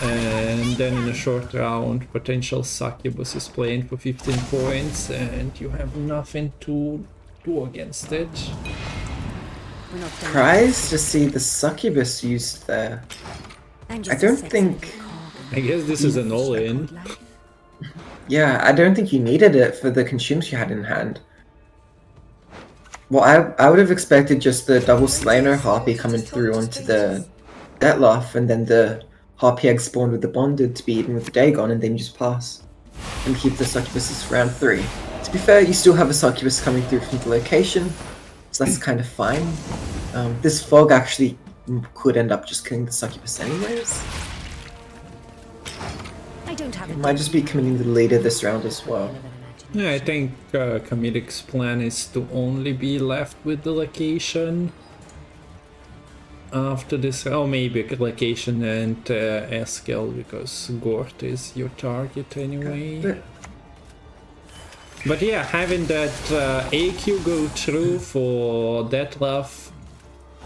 And then in a short round, potential succubus is playing for 15 points, and you have nothing to do against it. Surprised to see the succubus used there. I don't think... I guess this is an all-in. Yeah, I don't think you needed it for the consumes you had in hand. Well, I would have expected just the double Slayer Harpy coming through onto the Detloff, and then the Harpy egg spawned with the Bonded to be eaten with the Dagon, and then you just pass. And keep the succubuses for round 3. To be fair, you still have a succubus coming through from the location, so that's kind of fine. This fog actually could end up just killing the succubus anyways. It might just be committing the leader this round as well. Yeah, I think Comedic's plan is to only be left with the location after this, or maybe location and Eskel, because Gort is your target anyway. But yeah, having that AQ go through for Detloff,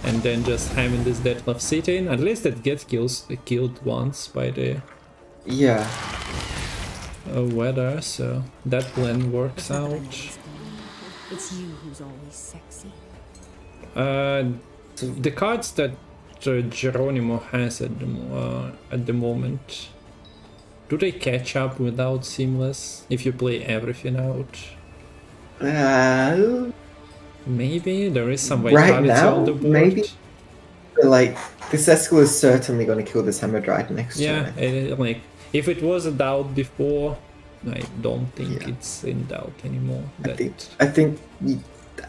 and then just having this Detloff sitting, at least it gets killed once by the weather, so that plan works out. It's you who's always sexy. The cards that Geronimo has at the moment, do they catch up without Seamless if you play everything out? Maybe there is some vitality right now, on the board. maybe. But like, this Eskel is certainly going to kill this Hamadryad next turn. Yeah, like if it was a doubt before, I don't think it's in doubt anymore. I think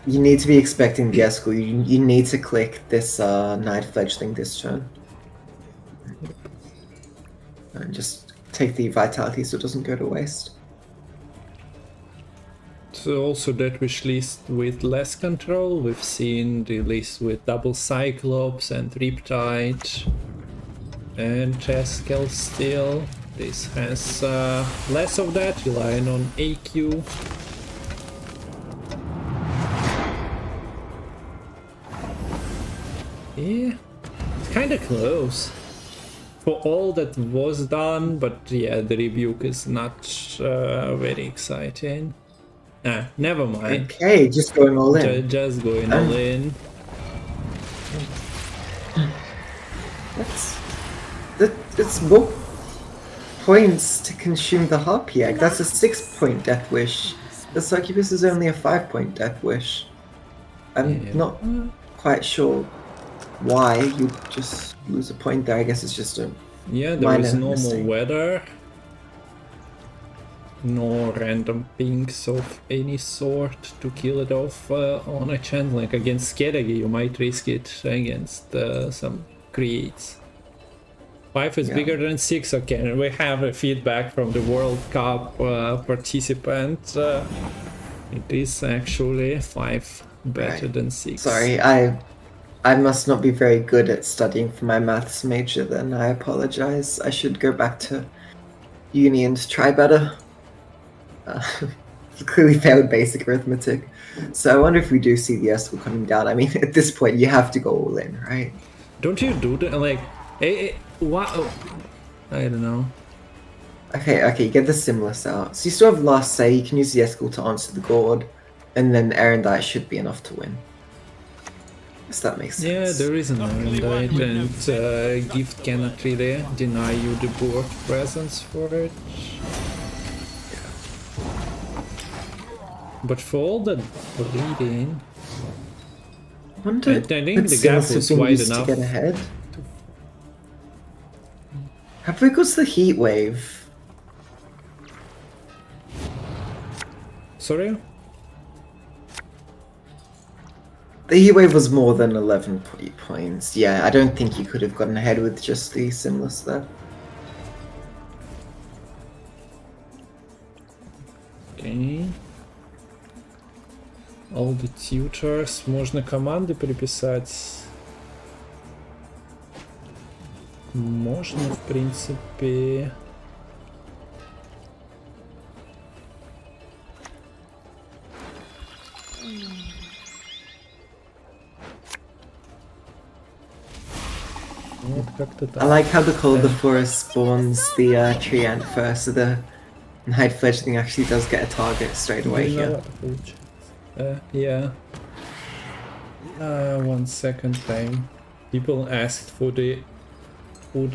you need to be expecting the Eskel. You need to click this Night Fledgling this turn. And just take the vitality so it doesn't go to waste. So also that wish list with less control. We've seen the list with double Cyclops and Riptide and Eskel still. This has less of that, relying on AQ. Yeah, it's kinda close for all that was done, but yeah, the rebuke is not very exciting. Ah, never mind. Okay, just going all in. Just going all in. It's more points to consume the Harpy Egg. That's a 6-point Death Wish. The Succubus is only a 5-point Death Wish. I'm not quite sure why you just lose a point there. I guess it's just a there is no mistake. more weather. No random pings of any sort to kill it off on a chance. Like against Skedagi, you might risk it against some creates. 5 is bigger than 6, okay, and we have a feedback from the World Cup participant. It is actually 5 better than 6. Sorry, I must not be very good at studying for my maths major then. I apologize. I should go back to uni and try better. Clearly failed basic arithmetic. So I wonder if we do see the Eskel coming down. I mean, at this point, you have to go all in, right? Don't you do that? Like, wow. I don't know. Okay, get the Simless out. So you still have Last Say, you can use the Eskel to answer the Gourd, and then Erendite should be enough to win. Yes, that makes sense. Yeah, there is an Erendite, and Gift cannot really deny you the board presence for it. But for all that bleeding, I think the gap is wide enough to get ahead. Have we got the heat wave? Sorry? The heatwave was more than 11 points. Yeah, I don't think you could have gotten ahead with just the Simless there. Okay. All the tutors. Можно команды приписать. Можно, в принципе. Вот как-то так. I like how the Call of the Forest spawns the tree ant first, so the Night Fledgling actually does get a target straight away here. Yeah. 1 second time. People asked for the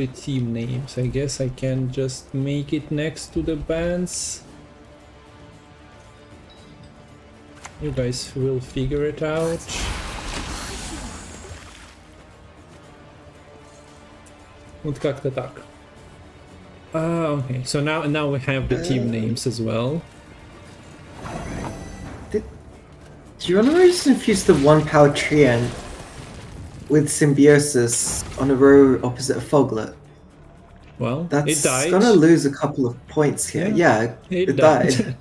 team names. I guess I can just make it next to the bands. You guys will figure it out. Вот как-то так. Okay, so now we have the team names as well. Do you want to just infuse the 1-power tree ant with Symbiosis on a row opposite a Foglet? Well, That's it died. gonna lose a couple of points here. Yeah, it died.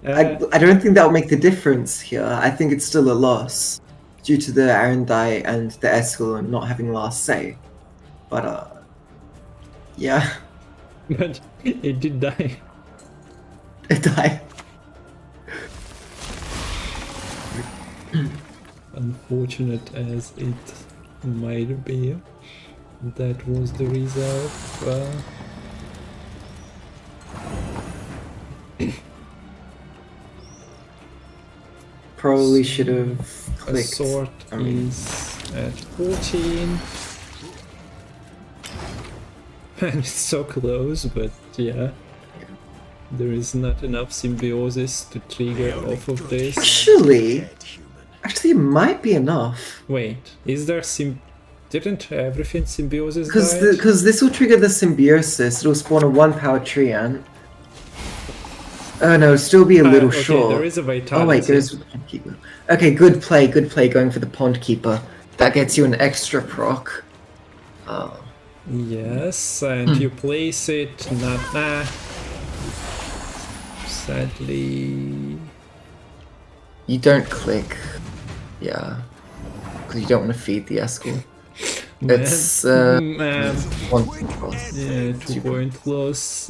I don't think that'll make the difference here. I think it's still a loss due to the Arendai and the Eskel not having last say. But yeah. But it did die. It died. Unfortunate as it might be, that was the result. Probably should have A clicked. sword is at 14. And it's so close, but yeah. There is not enough symbiosis to trigger off of this. Actually, it might be enough. Wait, is there didn't everything symbiosis die? Because this will trigger the symbiosis. It'll spawn a 1-power tree ant. Oh no, it'll still be a little okay, short. There is a vitality. Oh wait, there's Pond Keeper. Okay, good play going for the Pond Keeper. That gets you an extra proc. Oh. Yes, and you place it not sadly. You don't click. Yeah. Because you don't want to feed the Eskel. It's Man. 1 point close. Yeah, 2 point close.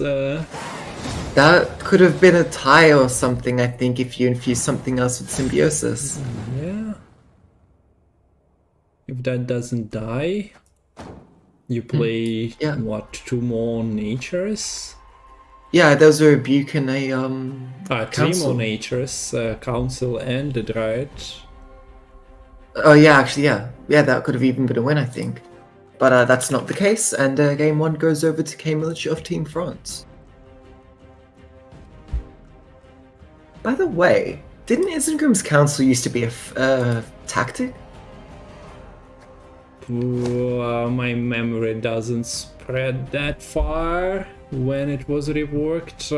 That could have been a tie or something, I think, if you infuse something else with symbiosis. Yeah. If that doesn't die, you play what, 2 more natures? Yeah, there was a rebuke and a 3 more natures, council and the dryad. Oh yeah, actually yeah, that could have even been a win, I think. But that's not the case, and game 1 goes over to K-Military of Team France. By the way, didn't Isengrim's council used to be a tactic? My memory doesn't spread that far when it was reworked,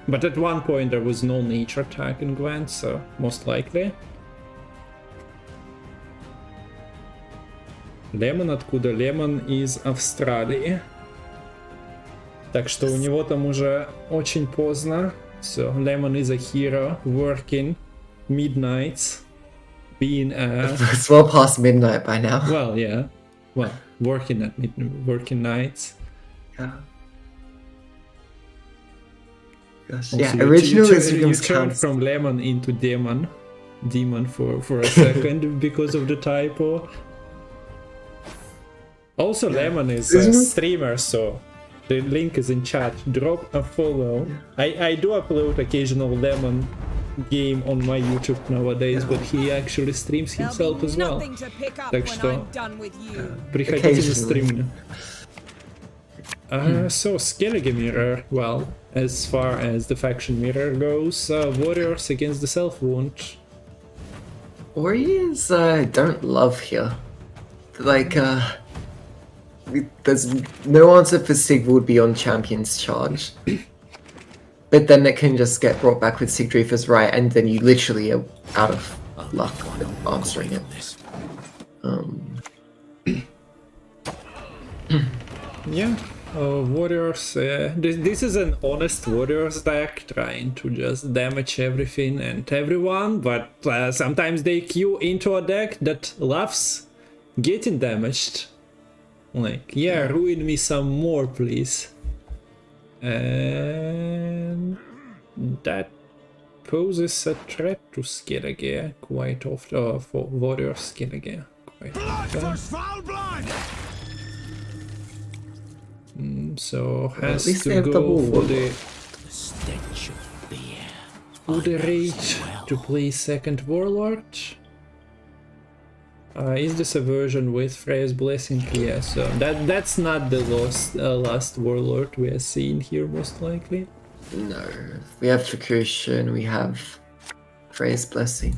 but at one point there was no nature tag in Gwent, so most likely. Лемон откуда? Лемон из Австралии. Так что у него там уже очень поздно. So Lemon is a hero working midnights, being It's well past midnight by now. Well, yeah. Well, working at working nights. Yeah. Gosh, Also, yeah, you Isengrim's turned council. from lemon into demon for a second because of the typo. Also, Lemon is a streamer, so the link is in chat. Drop a follow. I do upload occasional Lemon game on my YouTube nowadays, but he actually streams himself as well. Так что приходите на стрим. So Skellige mirror, well, as far as the faction mirror goes, warriors against the self wound. Warriors don't love here. Like there's no answer for Sigvald beyond Champion's Charge. But then it can just get brought back with Sigdrifa's right, and then you literally are out of luck with answering it. Yeah, warriors. This is an honest warriors deck, trying to just damage everything and everyone, but sometimes they queue into a deck that loves getting damaged. Like, yeah, ruin me some more, please. And that poses a threat to Skellige quite often, for warrior Skellige quite often. So has to go for the rage to play second warlord. Is this a version with Freya's blessing? Yeah, so that's not the last warlord we are seeing here, most likely. No, we have Fukusha and we have Freya's blessing.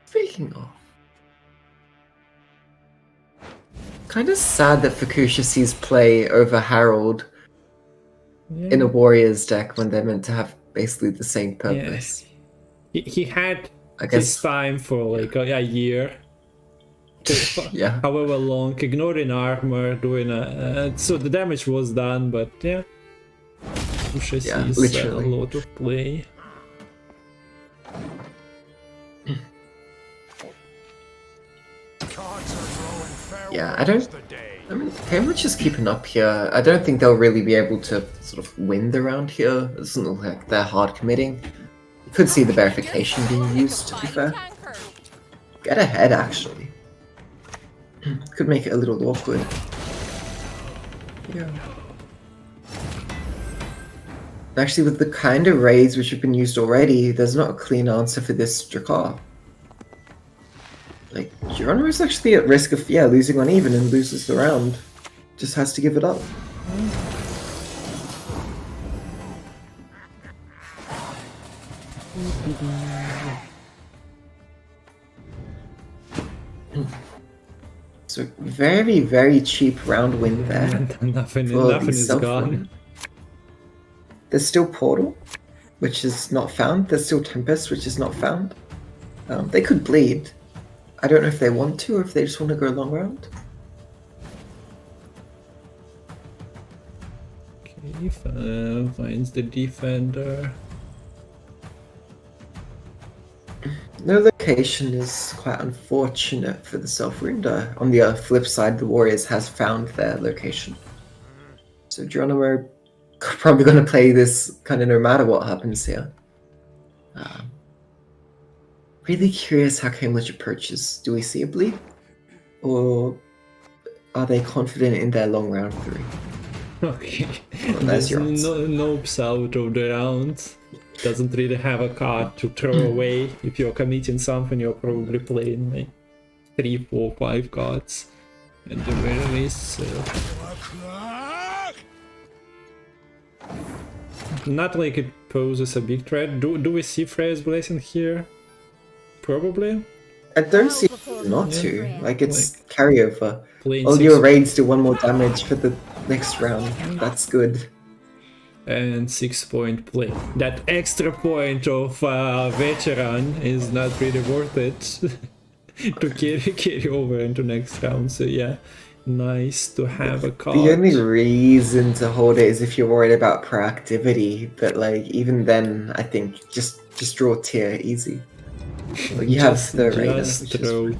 Speaking of, kind of sad that Fukusha sees play over Harold in a warriors deck when they're meant to have basically the same purpose. Yeah. He had his time for like a year. Yeah. However long, ignoring armor, doing so the damage was done, but yeah. Fukusha sees a lot of play. Yeah, I mean, Cambridge is keeping up here. I don't think they'll really be able to sort of win the round here. It doesn't look like they're hard committing. You could see the verification being used, to be fair. Get ahead, actually. Could make it a little awkward. Yeah. Actually, with the kind of raids which have been used already, there's not a clean answer for this Drakkar. Like, Geronimo is actually at risk of, losing on even and loses the round. Just has to give it up. So, very, very cheap round win there. nothing is gone. There's still Portal, which is not found. There's still Tempest, which is not found. They could bleed. I don't know if they want to or if they just want to go long round. Okay, finds the defender. No location is quite unfortunate for the Self-Runder. On the flip side, the Warriors has found their location. So Geronimo probably going to play this kind of no matter what happens here. Really curious how Cambridge approaches. Do we see a bleed? Or are they confident in their long round 3? Okay. Well, that's your nopes out of the round. Doesn't really have a card to throw away. If you're committing something, you're probably playing like 3, 4, 5 cards. At the very least. Not like it poses a big threat. Do we see Freya's blessing here? Probably. I don't see not to. Like, it's carryover. All 6 your raids do 1 more damage for the next round. That's good. And 6-point play. That extra point of veteran is not really worth it to carry over into next round. So yeah, nice to have a card. The only reason to hold it is if you're worried about proactivity. But like, even then, I think just draw tier easy. Well, you have the just draw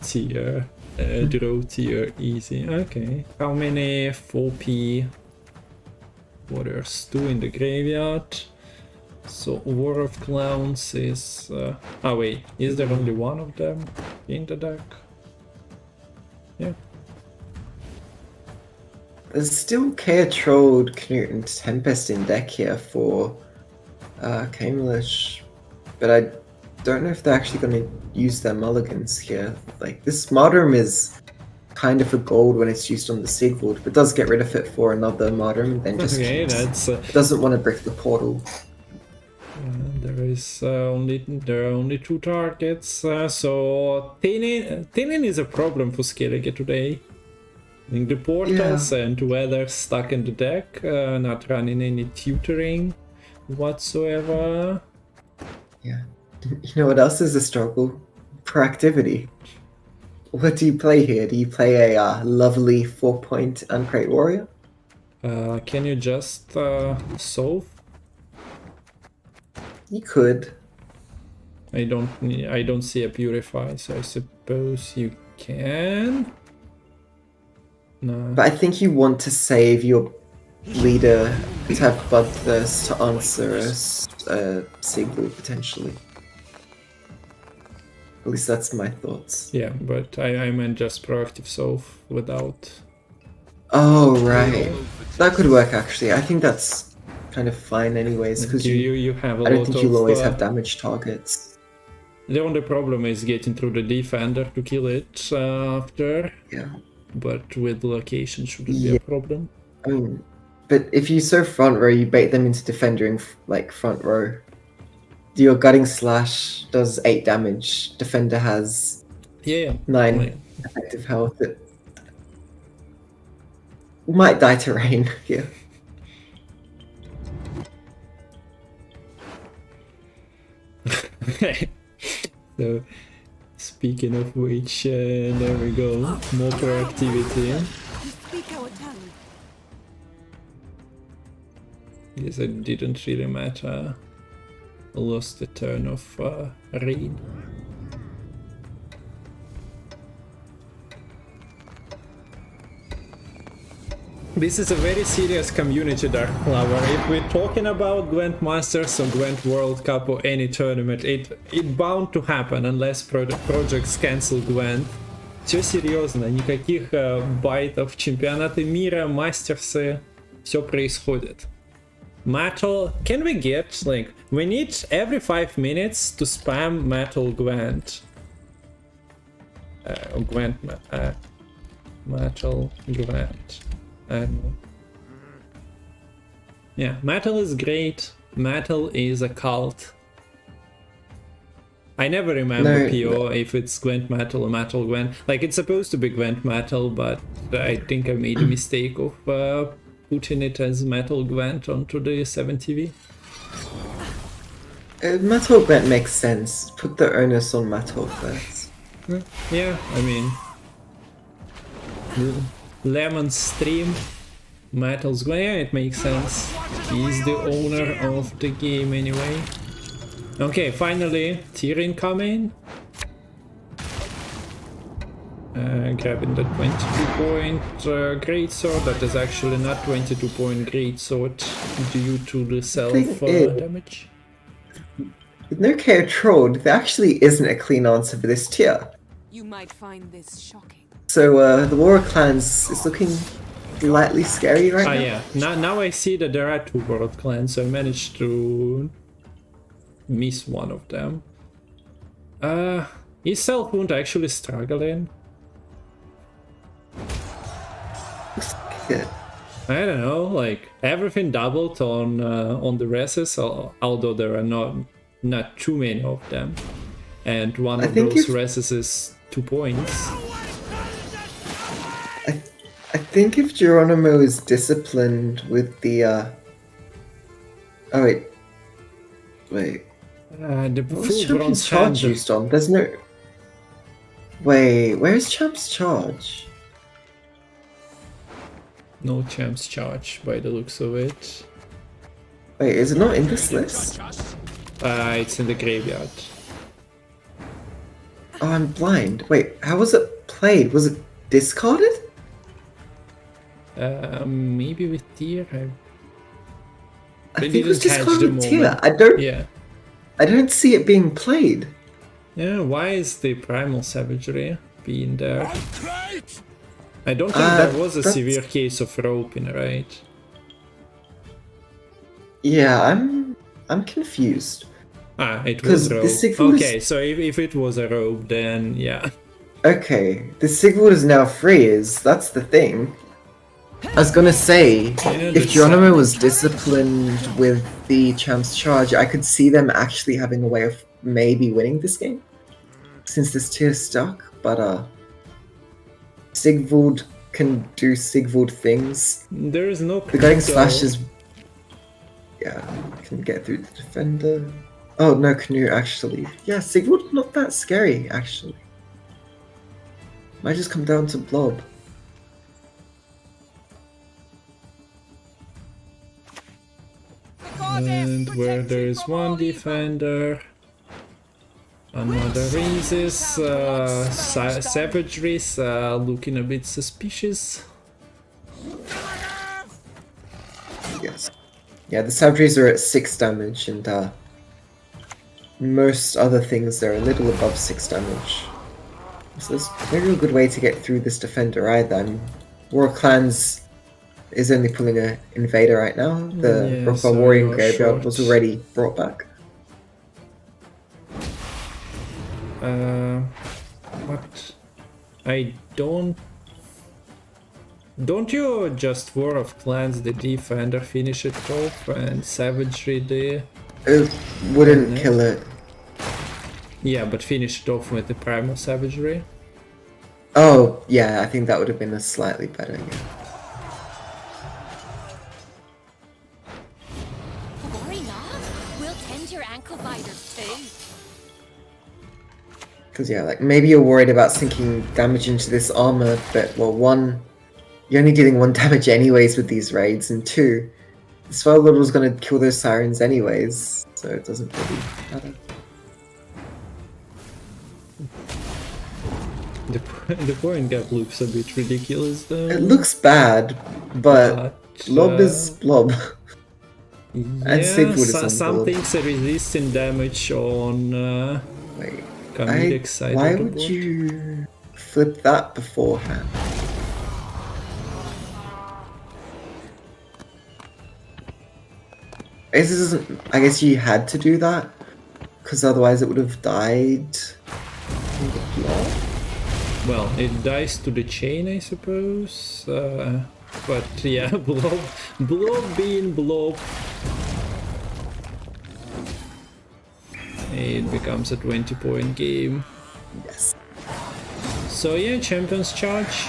tier easy. Okay. How many 4P warriors? 2 in the graveyard. So War of Clowns is... oh wait, is there only one of them in the deck? Yeah. There's still Chaos Troll, Knut, and Tempest in deck here for Kamelish, but I don't know if they're actually going to use their mulligans here. Like, this Martyrdom is kind of a gold when it's used on the Sigvald, but does get rid of it for another Martyrdom and then just it doesn't want to brick the portal. There are only 2 targets, so thinning is a problem for Skellige today. In the portals and weather stuck in the deck, not running any tutoring whatsoever. Yeah. You know what else is a struggle? Proactivity. What do you play here? Do you play a lovely 4-point Uncrate Warrior? Can you just solve? You could. I don't see a purify, so I suppose you can. No. But I think you want to save your leader to have Bloodthirst to answer a Sigil potentially. At least that's my thoughts. Yeah, but I meant just proactive solve without. Oh right, that could work actually. I think that's kind of fine anyways because you have a I don't lot think of, you'll always have damage targets. The only problem is getting through the defender to kill it after. Yeah. But with location shouldn't be a problem. I mean, but if you serve front row, you bait them into defender in like front row. Your gutting slash does 8 damage. Defender has 9 effective health. It might die to rain here. So, speaking of which, there we go. More proactivity. Guess it didn't really matter. I lost the turn of rain. This is a very serious community, Dark Lover. If we're talking about Gwent Masters or Gwent World Cup or any tournament, it bound to happen unless projects cancel Gwent. Все серьезно, никаких байтов, чемпионаты мира, мастерсы, все происходит. Metal, can we get, like, we need every 5 minutes to spam Metal Gwent. Gwent, Metal Gwent. Yeah, Metal is great. Metal is a cult. I never remember PO if it's Gwent Metal or Metal Gwent. Like, it's supposed to be Gwent Metal, but I think I made a mistake of putting it as Metal Gwent onto the 7TV. Metal Gwent makes sense. Put the onus on Metal first. Yeah, I mean... Lemon's stream, Metal's Gwent, yeah, it makes sense. He's the owner of the game anyway. Okay, finally, Tyrion coming. Grabbing the 22-point greatsword. That is actually not 22-point greatsword due to the self damage. With no KO trolled, there actually isn't a clean answer for this tier. You might find this shocking. So the War of Clans is looking slightly scary right now. Yeah. Now I see that there are 2 World Clans, so I managed to miss one of them. Is Self-Wound actually struggling? Yeah. I don't know, like everything doubled on the reses, although there are not too many of them, and one of those reses is 2 points. I think if Geronimo is disciplined with the oh wait. The what's full bronze charge used on? There's no. Wait, where's Champ's charge? No Champ's charge by the looks of it. Wait, is it not in this list? It's in the graveyard. Oh, I'm blind. Wait, how was it played? Was it discarded? Maybe with Tier. I think it was discarded with Tier. I don't see it being played. Yeah, why is the Primal Savagery being there? I don't think there was a severe case of roping, right? Yeah, I'm confused. It was rope. Okay, so if it was a rope, then yeah. Okay, the Sigvald is now free, that's the thing. I was gonna say, if Geronimo was disciplined with the Champ's charge, I could see them actually having a way of maybe winning this game. Since this tier's stuck, but Sigvald can do Sigvald things. There is no. The Guiding so- Slash is... Yeah, can get through the defender. Oh, no Canoe, actually. Yeah, Sigvald not that scary, actually. Might just come down to Blob. And where there is one defender, another raises, savageries looking a bit suspicious. Yes. Yeah, the Savageries are at 6 damage, and most other things are a little above 6 damage. So there's no real good way to get through this defender either. I mean, War Clans is only pulling an invader right now. The Yeah, Rockwell so Warrior you're Graveyard short. was already brought back. What? I don't. Don't you just War of Clans the defender finish it off and savagery the. It wouldn't Yeah. kill it. Yeah, but finish it off with the primal savagery. Oh, yeah, I think that would have been a slightly better, yeah. Worry not. We'll tend your ankle biters too. Because, yeah, like, maybe you're worried about sinking damage into this armor, but, well, one, you're only dealing 1 damage anyways with these raids, and 2, the Spell Lord was going to kill those sirens anyways, so it doesn't really matter. The point gap looks a bit ridiculous though. It looks bad, but Blob is Blob. Yeah, Sigvald is on some board. things are resisting damage on Wait, comedic side why of the would board. you flip that beforehand? I guess you had to do that, because otherwise it would have died. In the blob? Well, it dies to the chain, I suppose. But yeah, blob being blob. It becomes a 20-point game. Yes. So yeah, Champions Charge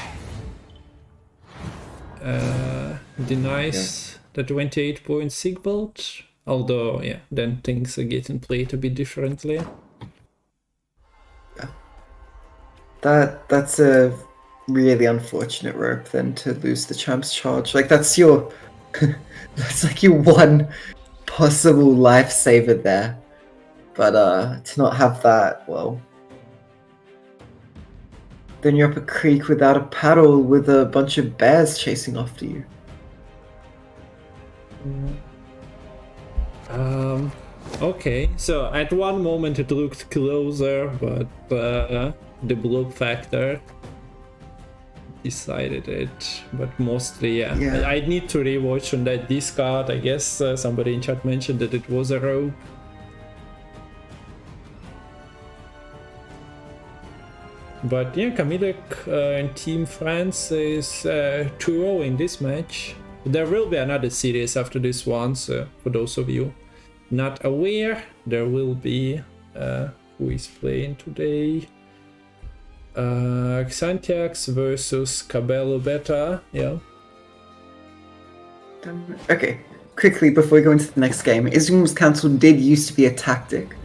denies the 28-point Sigvald. Although, yeah, then things are getting played a bit differently. That's a really unfortunate rope then to lose the Champ's Charge. Like that's your that's like your one possible lifesaver there. But to not have that, well, then you're up a creek without a paddle with a bunch of bears chasing after you. Okay, so at one moment it looked closer, but the blob factor decided it. But mostly, yeah. I need to rewatch on that discard. I guess somebody in chat mentioned that it was a rope. But yeah, Kamilek and Team France is 2-0 in this match. There will be another series after this one, so for those of you not aware, there will be who is playing today. Xantiax versus Cabello Beta, yeah. Okay, quickly before we go into the next game, Isgrim's Council did used to be a tactic.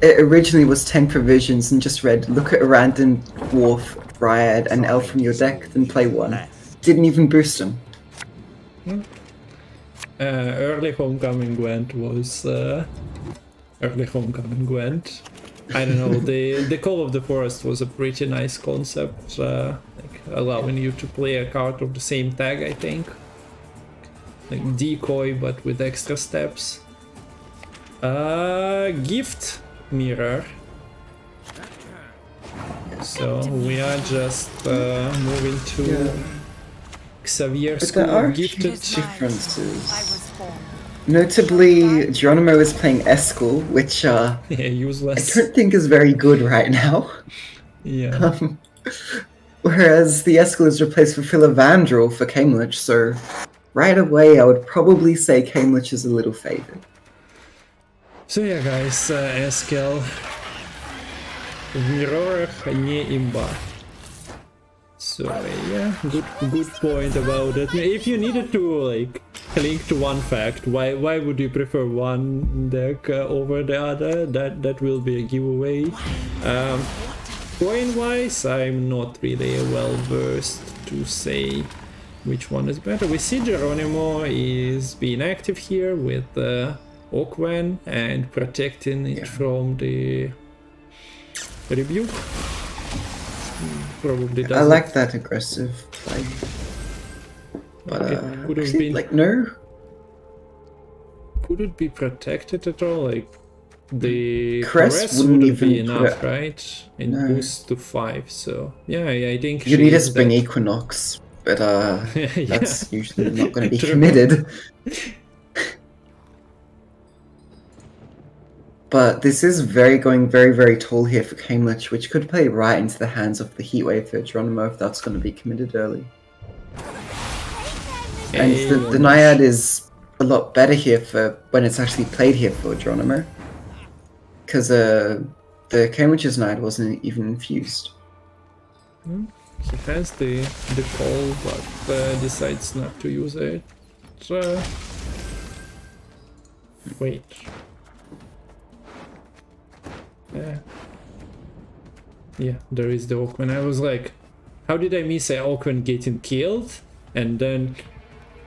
It originally was 10 provisions and just read, look at a random dwarf, dryad, and elf from your deck, then play one. Didn't even boost them. Early Homecoming Gwent was early Homecoming Gwent. I don't know, the Call of the Forest was a pretty nice concept, like allowing you to play a card of the same tag, I think. Like decoy, but with extra steps. Gift Mirror. So we are just moving to Xavier's But there School are of Gifted. differences. Notably, Geronimo is playing Eskel, which Yeah, useless. I don't think is very good right now. Yeah. Whereas the Eskel is replaced with Philavandrel for Camelich, so right away I would probably say Camelich is a little favored. So yeah, guys, Eskel Mirror не имба. So yeah, good point about it. If you needed to like cling to one fact, why would you prefer one deck over the other? That will be a giveaway. Coin wise, I'm not really well versed to say which one is better. We see Geronimo is being active here with Oakwen and protecting it from the rebuke. Probably doesn't. I like that aggressive play. But could have actually, been like, no. Could it be protected at all? Like the Caress caress wouldn't wouldn't be even put enough, it- right? And No. boost to 5. So yeah, I think You she need to is spring that- Equinox, but Yeah. that's usually not going to be True. committed. But this is going very tall here for Kamelich, which could play right into the hands of the Heatwave for Geronimo if that's going to be committed early. And the Naiad is a lot better here for when it's actually played here for Geronimo. Because the Kamelich's Naiad wasn't even infused. He has the call, but decides not to use it. Wait. Yeah, there is the Oakman. I was like, how did I miss an Oakman getting killed? And then,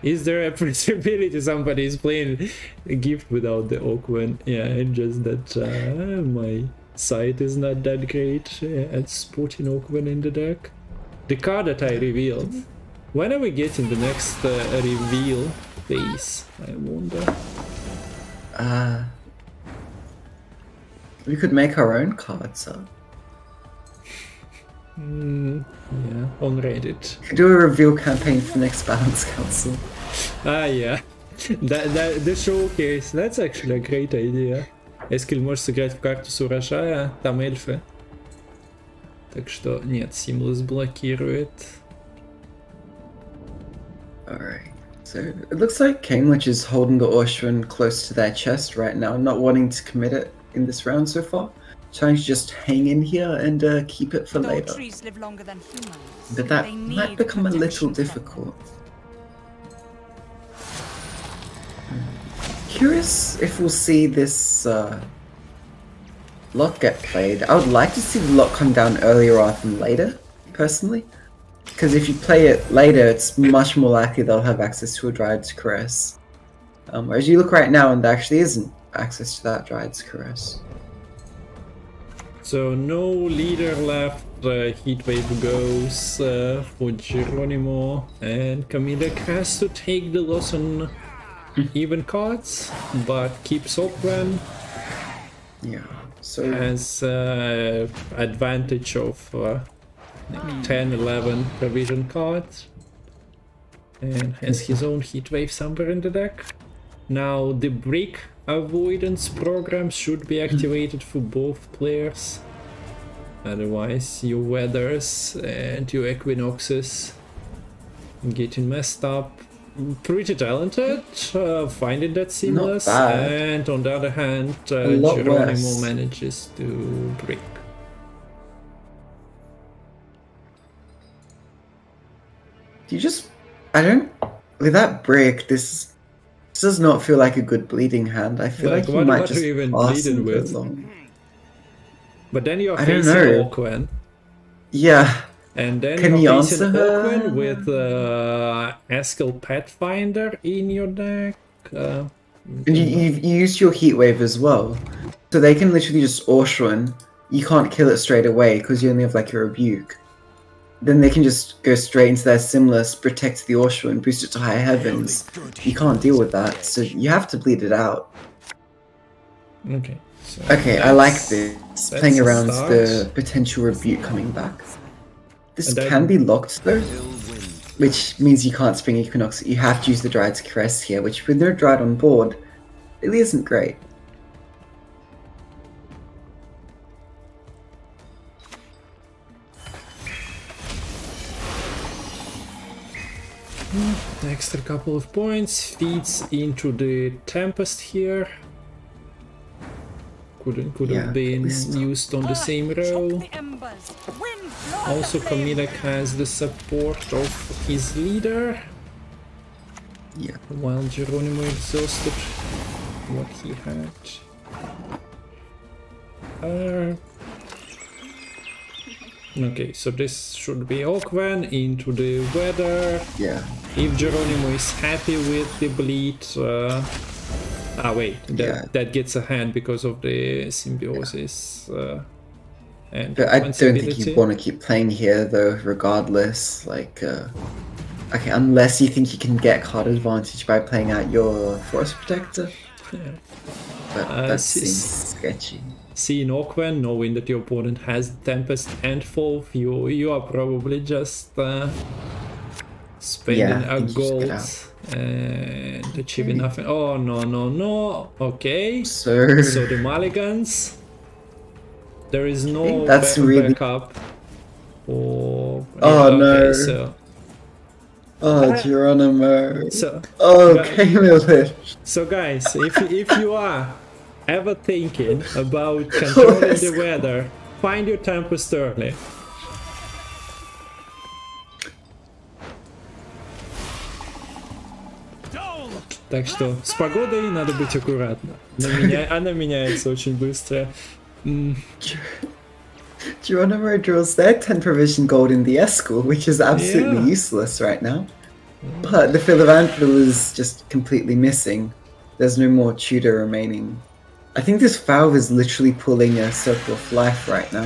is there a possibility somebody is playing a gift without the Oakman? Yeah, and just that my sight is not that great at spotting Oakman in the deck. The card that I revealed. When are we getting the next reveal phase? I wonder. We could make our own cards up. Yeah, on Reddit. Could do a reveal campaign for next Balance Council. Yeah. The showcase. That's actually a great idea. Если можешь сыграть в карту с урожая, там эльфы. Так что нет, Seamless блокирует. Alright. So it looks like Kamelich is holding the Orshuan close to their chest right now, not wanting to commit it in this round so far. Trying to just hang in here and keep it for later. Trees live longer than humans. But that They might need become a little protection. difficult. Curious if we'll see this lot get played. I would like to see the lot come down earlier rather than later, personally. Because if you play it later, it's much more likely they'll have access to a Dryad's Caress. Whereas you look right now and there actually isn't access to that Dryad's Caress. So no leader left. Heatwave goes for Geronimo, and Kamilek has to take the loss on even cards, but keeps Oakland. Yeah. So Has advantage of 10, 11 provision cards, and has his own Heatwave somewhere in the deck. Now the break avoidance program should be activated for both players. Otherwise your weathers and your equinoxes getting messed up. Pretty talented, finding that seamless, bad. and on the other hand, lot Geronimo worse. manages to break. do you just... I don't... With that break, this does not feel like a good bleeding hand. I feel like you what might are just you even pass bleeding and go with? long. But then you're I don't facing know. Oakwen. Yeah. And then Can you're you facing answer her? Oakwen with Eskel Pathfinder in your deck. And you used your Heatwave as well. So they can literally just Orshuan. You can't kill it straight away because you only have like a Rebuke. Then they can just go straight into their Simless, protect the Orshuan, boost it to high heavens. You can't deal with that, so you have to bleed it out. Okay. So Okay, I like that's- this. that's Playing a around start. the potential Rebuke coming back. This And then- can be locked though, which means you can't spring Equinox. You have to use the Dryad's Caress here, which with no Dryad on board, really isn't great. Extra couple of points, feeds into the Tempest here. Could Yeah, have been at least- used on the same row. The trembles. Wind blows Also, the flame. Kamilek has the support of his leader, Yeah. while Geronimo exhausted what he had. Okay, so this should be Okwen into the weather. Yeah. If Geronimo is happy with the bleed, wait, that gets a hand because of the symbiosis. And But I don't think responsibility. you want to keep playing here, though, regardless. Like, okay, unless you think you can get card advantage by playing out your Forest Protector. Yeah. But that seems sketchy. Seeing Okwen, knowing that your opponent has Tempest and Wolf, you are probably just spending Yeah, I a think you just gold get out. and achieving nothing. Oh no. Okay. So the Mulligans. There is no that's really- backup. Oh, no. So, Geronimo. so Kamilek. So guys, if you are ever thinking about controlling the weather, find your Tempest early. Так что с погодой надо быть аккуратно. Она меняется очень быстро. Geronimo draws their 10 provision gold in the Escort, which is absolutely useless right now. But the Philoranthropal is just completely missing. There's no more tutor remaining. I think this valve is literally pulling a Circle of Life right now.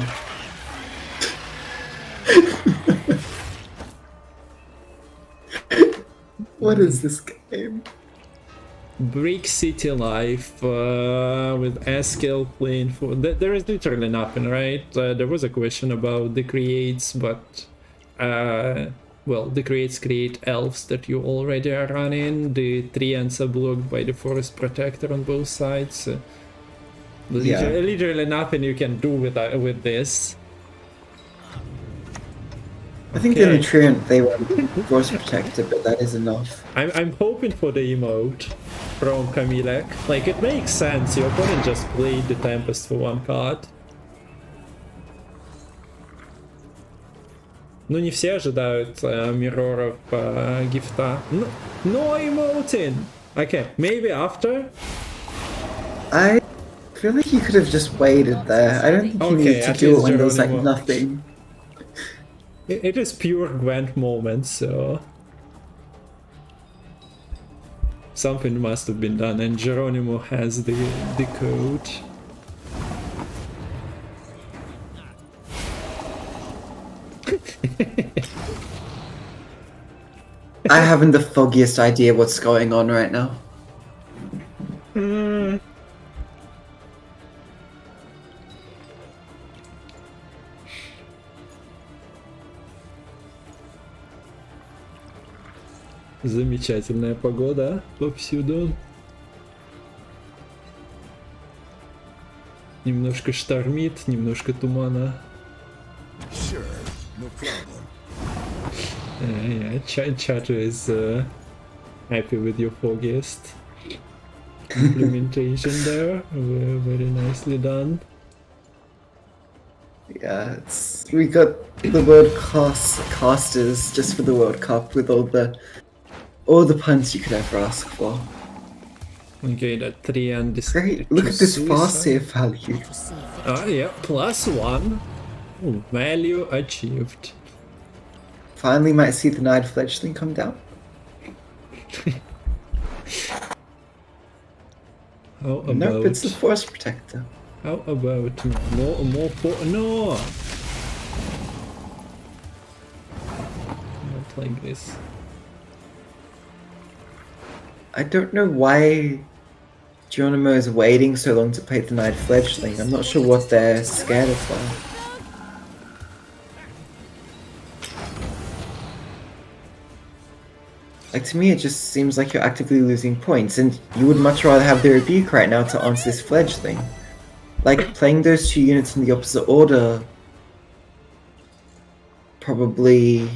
What is this game? Brick City Life with Askill playing for. There is literally nothing, right? There was a question about the creates, but well, the creates create elves that you already are running. The treants are blocked by the Forest Protector on both sides. Literally nothing you can do with this. I think the Nutrient they want Force Protector, but that is enough. I'm hoping for the emote from Kamilek. Like, it makes sense. Your opponent just played the Tempest for one card. Ну, не все ожидают мирроров гифта. No emoting! Okay, maybe after? I feel like you could have just waited there. I don't think you needed to do it when there was like nothing. It is pure Gwent moment, so something must have been done, and Geronimo has the code. I haven't the foggiest idea what's going on right now. Замечательная погода повсюду. Немножко штормит, немножко тумана. Sure, no problem. Yeah, Chatter is happy with your foggiest implementation there. Very nicely done. Yeah, we got the world casters just for the World Cup with all the puns you could ever ask for. Okay, that 3 and this. Great, look at this fast save value. Ah, yeah, +1. Ooh, value achieved. Finally might see the Night Fledgling come down. How about... Nope, it's the Force Protector. How about more no! Not like this. I don't know why Geronimo is waiting so long to play the Night Fledgling. I'm not sure what they're scared of there. Like, to me it just seems like you're actively losing points, and you would much rather have the Rebuke right now to answer this Fledgling. Like, playing those two units in the opposite order... probably...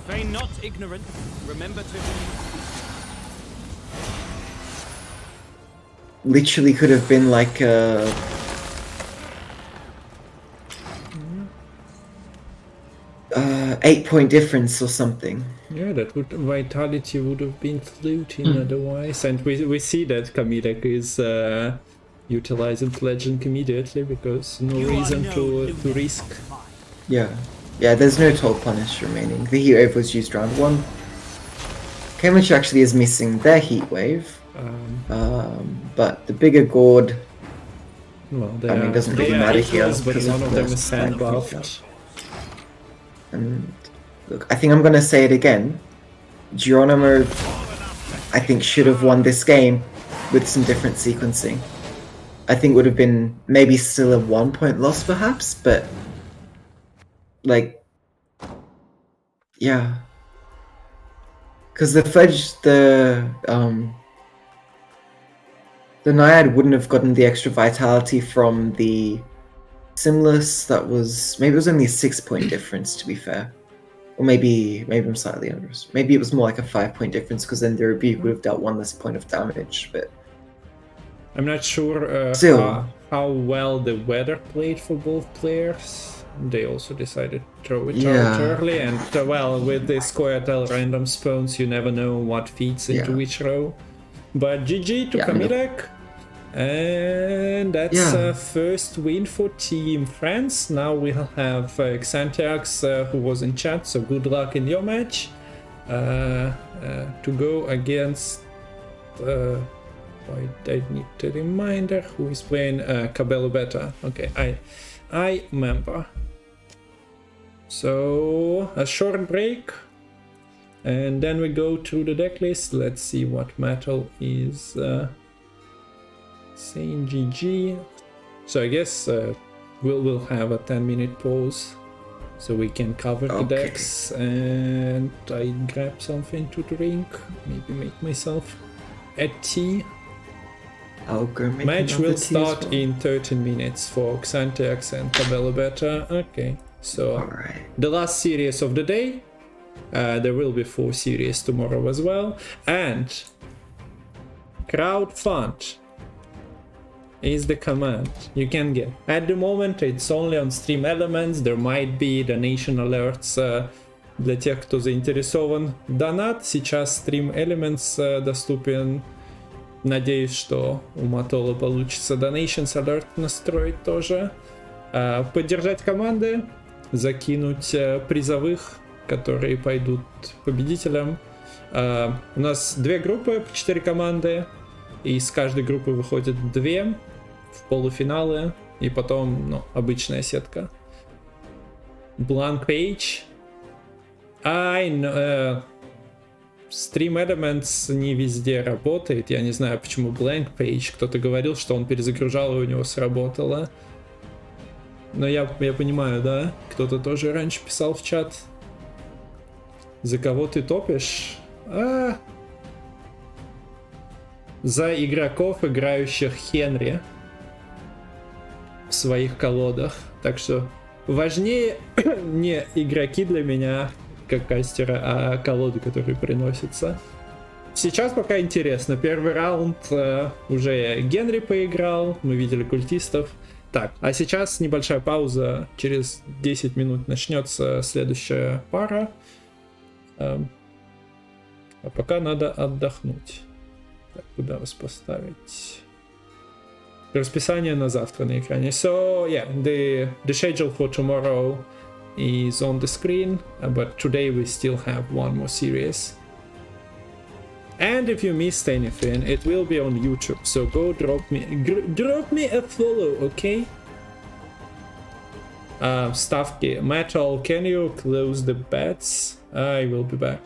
Feign not ignorant. Remember to... literally could have been like 8-point difference or something. Yeah, that would vitality would have been floating otherwise, and we see that Kamilek is utilizing Legend immediately because no reason to risk. Yeah, there's no Toll Punish remaining. The Heat Wave was used round 1. Cambridge actually is missing their Heat Wave, but the bigger Gourd, Well, it doesn't really matter here. But one of them is sand buffed. And look, I think I'm gonna say it again. Geronimo, I think, should have won this game with some different sequencing. I think would have been maybe still a 1-point loss perhaps, but like, yeah. Because the Naiad wouldn't have gotten the extra vitality from the Simless. That was, maybe it was only a 6-point difference, to be fair. Or maybe I'm slightly under. Maybe it was more like a 5-point difference, because then the Rebuke would have dealt 1 less point of damage, but... I'm not sure how well the weather played for both players. They also decided to throw it out early, and well, with the Squirtle random spawns, you never know what feeds into which row. But GG to Kamilek, and that's first win for Team France. Now we'll have Xantiax, who was in chat, so good luck in your match, to go against... I need a reminder who is playing Cabello Beta. Okay, I remember. So a short break, and then we go through the deck list. Let's see what metal is saying GG. So I guess we'll have a 10-minute pause so we can cover the decks, and I grab something to drink, maybe make myself a tea. I'll go make Match will start well. in 13 minutes for Xantiax and Cabello Beta. Okay, so the last series of the day. There will be 4 series tomorrow as well. And crowdfund is the command you can get. At the moment it's only on Stream Elements. There might be donation alerts для тех, кто заинтересован. Донат сейчас Stream Elements доступен. Надеюсь, что у Матола получится Donations Alert настроить тоже. Поддержать команды, закинуть призовых, которые пойдут победителям. У нас 2 группы, 4 команды. И из каждой группы выходит 2 в полуфиналы. И потом, обычная сетка. Blank Page. Stream Elements не везде работает. Я не знаю, почему Blank Page. Кто-то говорил, что он перезагружал, и у него сработало. Но я понимаю, да? Кто-то тоже раньше писал в чат. За кого ты топишь? За игроков, играющих Хенри в своих колодах. Так что важнее не игроки для меня, как кастера, а колоды, которые приносятся. Сейчас пока интересно. Первый раунд уже Генри поиграл, мы видели культистов. Так, а сейчас небольшая пауза. Через 10 минут начнется следующая пара. А пока надо отдохнуть. Так, куда вас поставить? Расписание на завтра на экране. So, yeah, the schedule for tomorrow is on the screen, but today we still have one more series. And if you missed anything, it will be on YouTube, so go drop me a follow, okay? Stavki, Metal, can you close the bets? I will be back.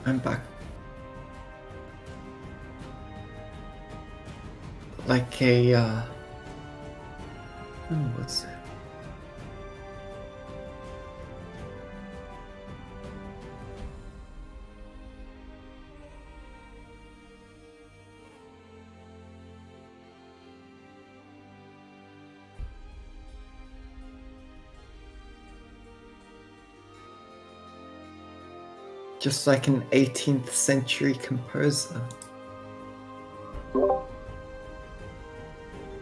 I'm back. Like a, oh, what's it? Just like an 18th century composer.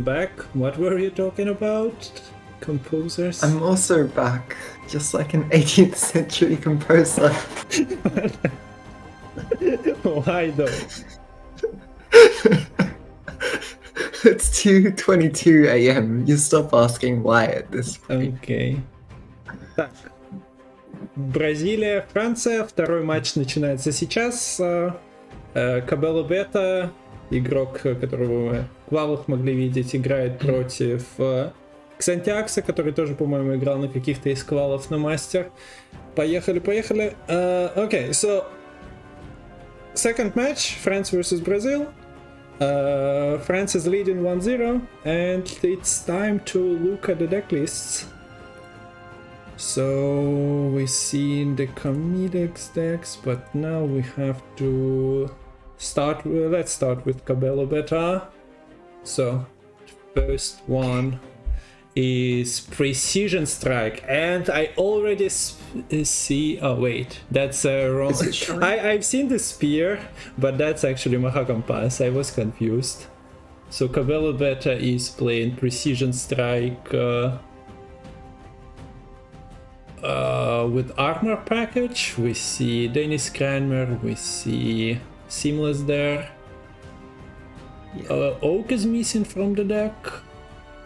Back? What were you talking about? Composers? I'm also back, just like an 18th century composer. Why though? It's 2:22 a.m. You stop asking why at this point. Окей. Так. Бразилия, Франция. Второй матч начинается сейчас. Кабелло Бета, игрок, которого мы в квалах могли видеть, играет против Ксантиакса, который тоже, по-моему, играл на каких-то из квалов на мастер. Поехали. Okay, so second match, France versus Brazil. France is leading 1-0, and it's time to look at the deck lists. So we see the Comedics decks, but now we have to start. Let's start with Cabello Beta. So first one is Precision Strike, and I already see. Oh wait, that's wrong. I've seen the spear, but that's actually Mahakampas. I was confused. So Cabello Beta is playing Precision Strike with armor package. We see Dennis Kranmer, we see Seamless there. Oak is missing from the deck.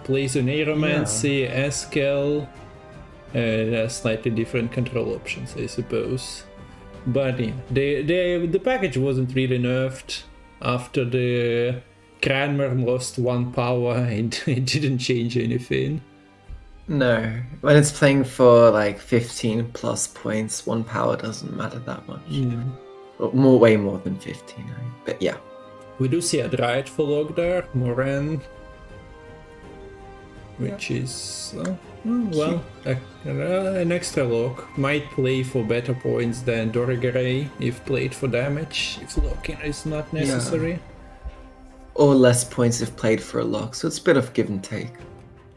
Plays on Aeromancy, Eskel, slightly different control options, I suppose. But yeah, the package wasn't really nerfed after the Kranmer lost 1 power. It didn't change anything. No, when it's playing for like 15 plus points, 1 power doesn't matter that much. Yeah. Well, way more than 15, but yeah. We do see a Dryad for log there, Moran, which is, well, an extra log. Might play for better points than Dorigaray if played for damage, if locking is not necessary. Yeah. Or less points if played for a lock, so it's a bit of give and take.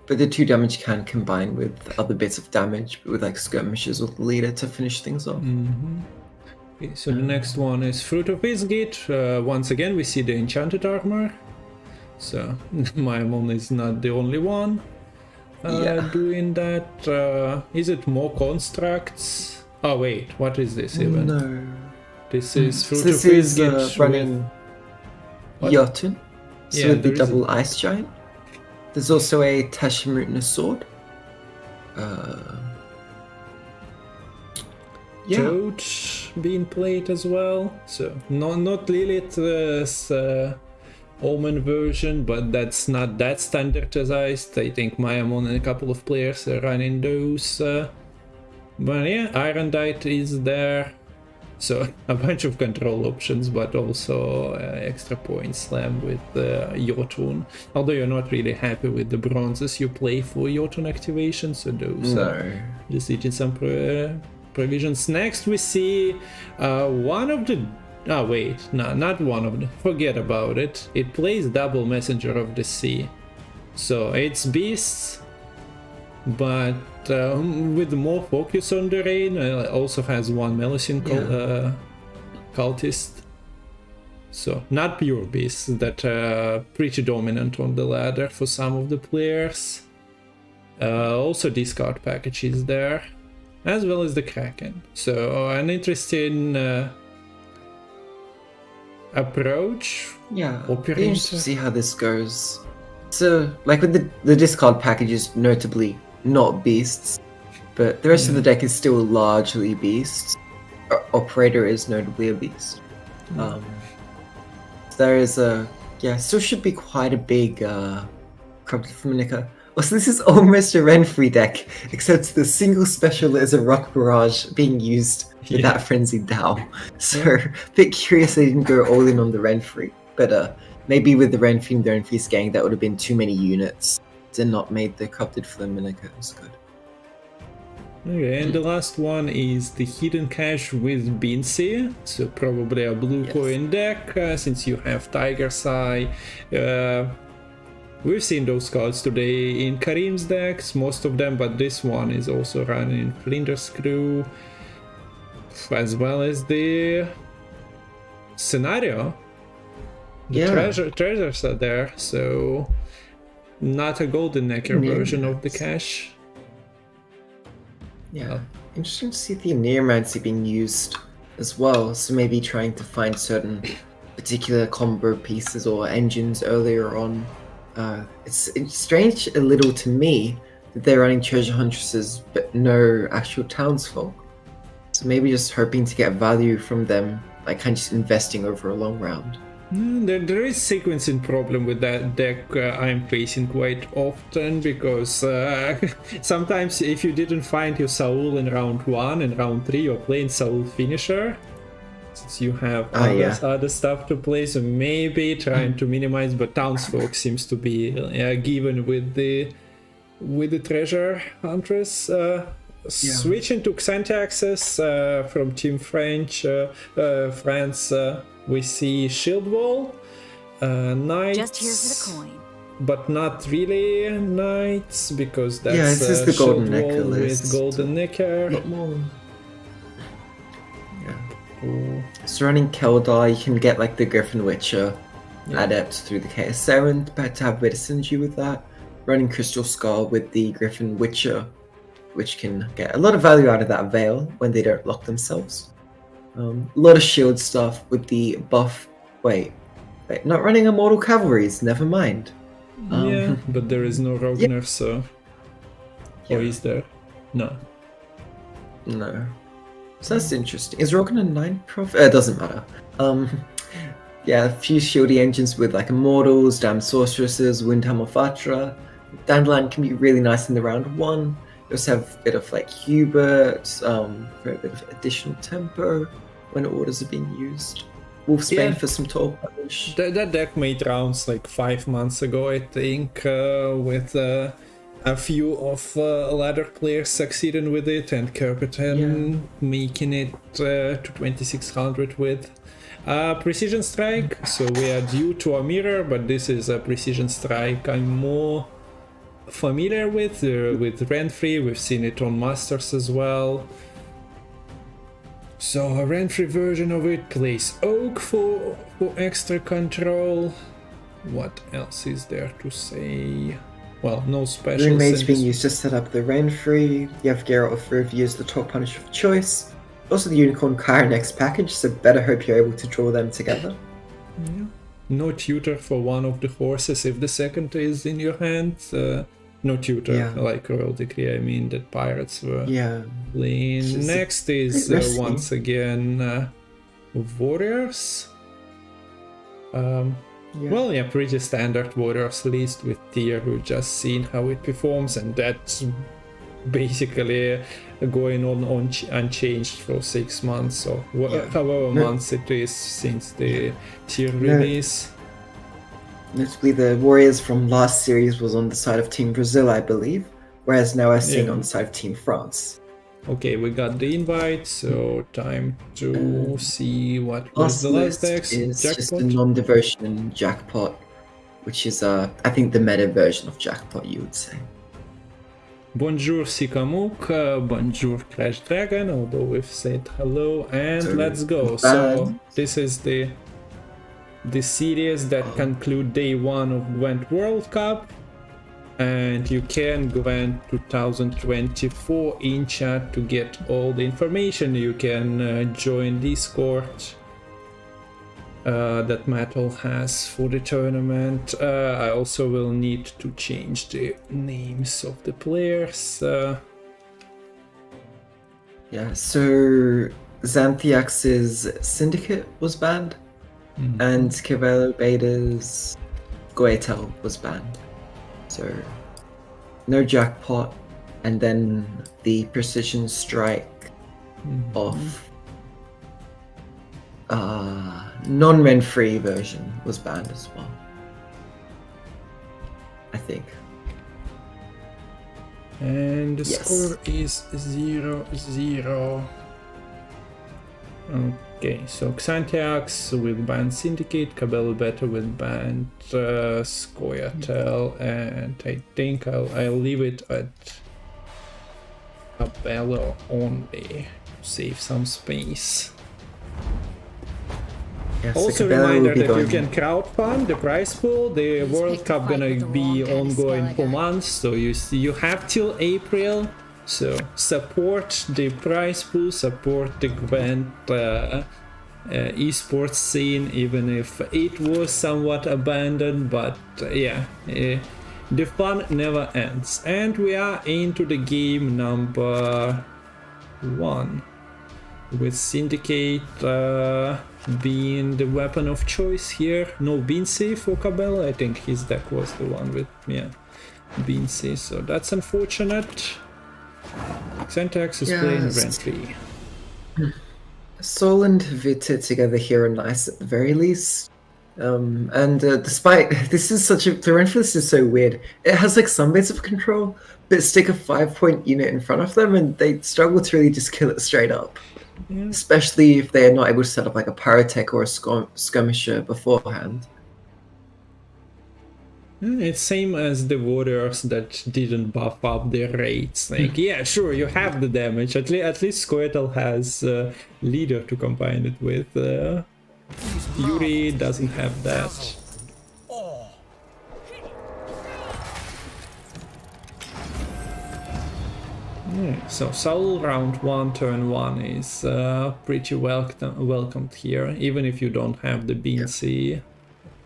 But the 2 damage can combine with other bits of damage, with like skirmishes with the leader to finish things off. Okay, so the next one is Fruit of Visgit. Once again, we see the enchanted armor. So Myamon is not the only one doing that. Is it more constructs? Oh wait, what is this even? No. This is Fruit This of is Visgit running Jotun, so Yeah, the there is double ice giant. There's also a Tashimutna sword. Toad being played as well. So not Lilith's Omen version, but that's not that standardized. I think Myamon and a couple of players are running those. But yeah, Iron Dite is there. So a bunch of control options, but also extra point slam with Jotun. Although you're not really happy with the bronzes you play for Jotun activation, so those are just eating some provisions. Next we see one of the... Oh wait, no, not one of them. Forget about it. It plays double Messenger of the Sea. So it's beasts, but with more focus on the rain. Also has 1 Melusine cultist. So not pure beasts that are pretty dominant on the ladder for some of the players. Also discard package is there, as well as the Kraken. So an interesting approach. Yeah, Operator. be interested to see how this goes. So, like with the discard packages, notably not beasts, but the rest of the deck is still largely beasts. Operator is notably a beast. There is still should be quite a big Corrupted Fluminica. Also, this is almost a Renfrey deck, except the single special is a Rock Barrage being used with that frenzied Dow. So a bit curious they didn't go all in on the Renfrey, but maybe with the Renfrey and the Renfrey scaling, that would have been too many units to not made the corrupted Flamingo as good. Okay, and the last one is the hidden cache with Bincy, so probably a blue coin deck, since you have Tiger's Eye. We've seen those cards today in Kareem's decks, most of them, but this one is also running in Flinders Crew, as well as the scenario. The treasures are there, so not a golden necker version of the cache. Yeah, interesting to see the Neomancy being used as well, so maybe trying to find certain particular combo pieces or engines earlier on. It's strange a little to me that they're running treasure huntresses but no actual townsfolk. So maybe just hoping to get value from them, like kind of just investing over a long round. There is sequencing problem with that deck I'm facing quite often, because sometimes if you didn't find your Saul in round 1 and round 3, you're playing Saul finisher, since you have other stuff to play, so maybe trying to minimize, but townsfolk seems to be given with the treasure huntress. Switching to Xantaxes from Team France, we see Shield Wall, Knights. Just here for the coin. But not really Knights, because that's this is the Shield Golden Necker Wall list. with Golden Necker. Not more. So running Keldar, you can get like the Griffin Witcher adept through the KS7, but to have a bit of synergy with that. Running Crystal Skull with the Griffin Witcher, which can get a lot of value out of that Veil when they don't lock themselves. A lot of shield stuff with the buff. Wait, not running Immortal Cavalries, never mind. But there is no Rogner, so... Or is there? No. No. So that's interesting. Is Rogner 9 prof? It doesn't matter. A few shieldy engines with like Immortals, Damned Sorceresses, Windhammer Fatra. Dandelion can be really nice in the round 1. You also have a bit of like Hubert, for a bit of additional tempo when orders are being used. Wolfsbane for some tall punch. That deck made rounds like 5 months ago, I think, with a few of ladder players succeeding with it, and Kerpeton making it to 2600 with Precision Strike. So we are due to a mirror, but this is a Precision Strike I'm more familiar with Renfrey. We've seen it on Masters as well. So a Renfrey version of it plays Oak for extra control. What else is there to say? Well, no special. Rune Maid's being used to set up the Renfrey. You have Geralt of Rivia as the top punisher of choice. Also the Unicorn Kyrenex package, so better hope you're able to draw them together. Yeah. No tutor for one of the horses if the second is in your hand. No tutor, like Royal Decree, I mean, that pirates were playing. Next is once again Warriors. Well, pretty standard Warriors list with tier. We've just seen how it performs, and that's basically going on unchanged for 6 months, or however months it is since the tier release. Notably, the Warriors from last series was on the side of Team Brazil, I believe, whereas now we're seeing on the side of Team France. Okay, we got the invite, so time to see what was the last text. It's just a non-devotion Jackpot, which is, I think, the meta version of Jackpot, you would say. Bonjour Sikamuk, bonjour Crash Dragon, although we've said hello, and let's go. So this is the series that conclude day 1 of Gwent World Cup, and you can Gwent 2024 in chat to get all the information. You can join Discord that Metal has for the tournament. I also will need to change the names of the players. So Xanthiax's Syndicate was banned, and Cavello Beta's Goetel was banned. So no Jackpot, and then the Precision Strike of non-rent-free version was banned as well. I think. And the Yes. score is 0-0. Okay, so Xantiax will ban Syndicate, Cabello Better will ban Scoia'tael, and I think I'll leave it at Cabello only, save some space. Yeah, so Also Cabello will reminder be that you going- can crowdfund the prize pool. The World Cup gonna be ongoing for months, so you have till April. So support the prize pool, support the Gwent esports scene, even if it was somewhat abandoned. But the fun never ends. And we are into the game number 1, with Syndicate being the weapon of choice here. No Beansy for Cabello. I think his deck was the one with Beansy, so that's unfortunate. Xantax is playing rent-free. Sol and Vita together here are nice at the very least. Despite this is such a the rent for this is so weird. It has like some bits of control, but stick a 5-point unit in front of them and they struggle to really just kill it straight up. Yeah. Especially if they are not able to set up like a Pyrotech or a skirmisher beforehand. It's same as the warriors that didn't buff up their rates. Like, yeah, sure, you have the damage. At least Scoia'tael has leader to combine it with. Yuri doesn't have that. So Saul round 1, turn 1 is pretty welcomed here, even if you don't have the Beansy.